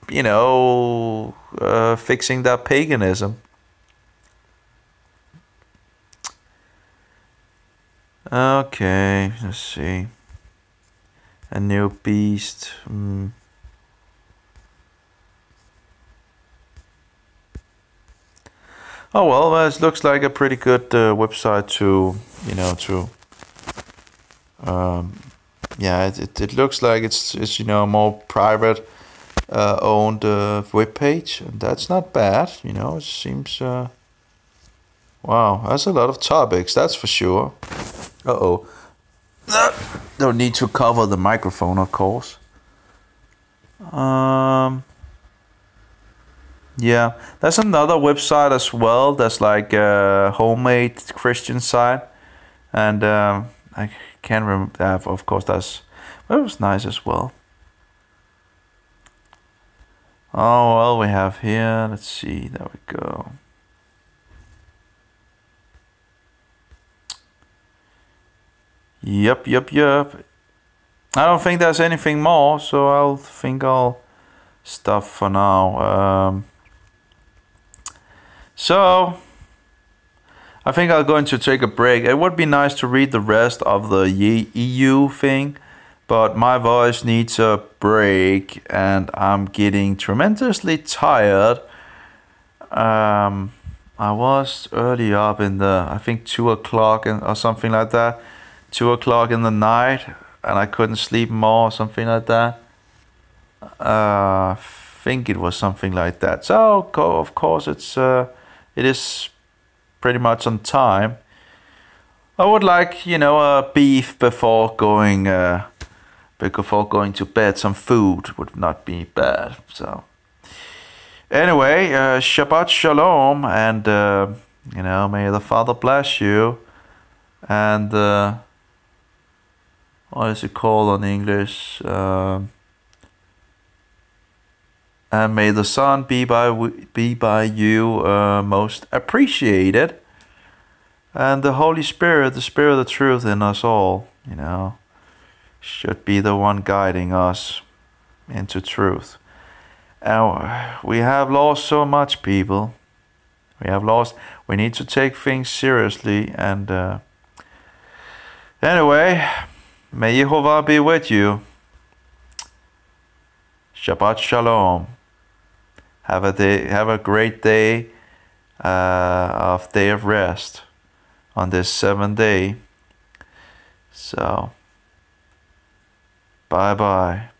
fixing that paganism. Okay, let's see. A new beast. Oh well, it looks like a pretty good website to, it looks like it's more private owned web page, and that's not bad. It seems. Wow, that's a lot of topics. That's for sure. Don't need to cover the microphone, of course. Yeah, there's another website as well. That's like a homemade Christian site, and I can't remember. Of course, it was nice as well. Oh well, we have here. Let's see. There we go. Yep. I don't think there's anything more, so I'll stop for now. So I think I'm going to take a break. It would be nice to read the rest of the EU thing, but my voice needs a break, and I'm getting tremendously tired. I was early up in I think 2 o'clock or something like that. 2 o'clock in the night, and I couldn't sleep more, something like that. I think it was something like that. So of course it is pretty much on time. I would like, a beef before going to bed. Some food would not be bad. So anyway, Shabbat Shalom, and may the Father bless you, and what is it called in English? And may the Son be by you most appreciated, and the Holy Spirit, the Spirit of truth in us all, should be the one guiding us into truth. And we have lost so much, people. We need to take things seriously, and anyway, may Jehovah be with you. Shabbat Shalom. Have a great day of rest on this 7th day. So, bye-bye.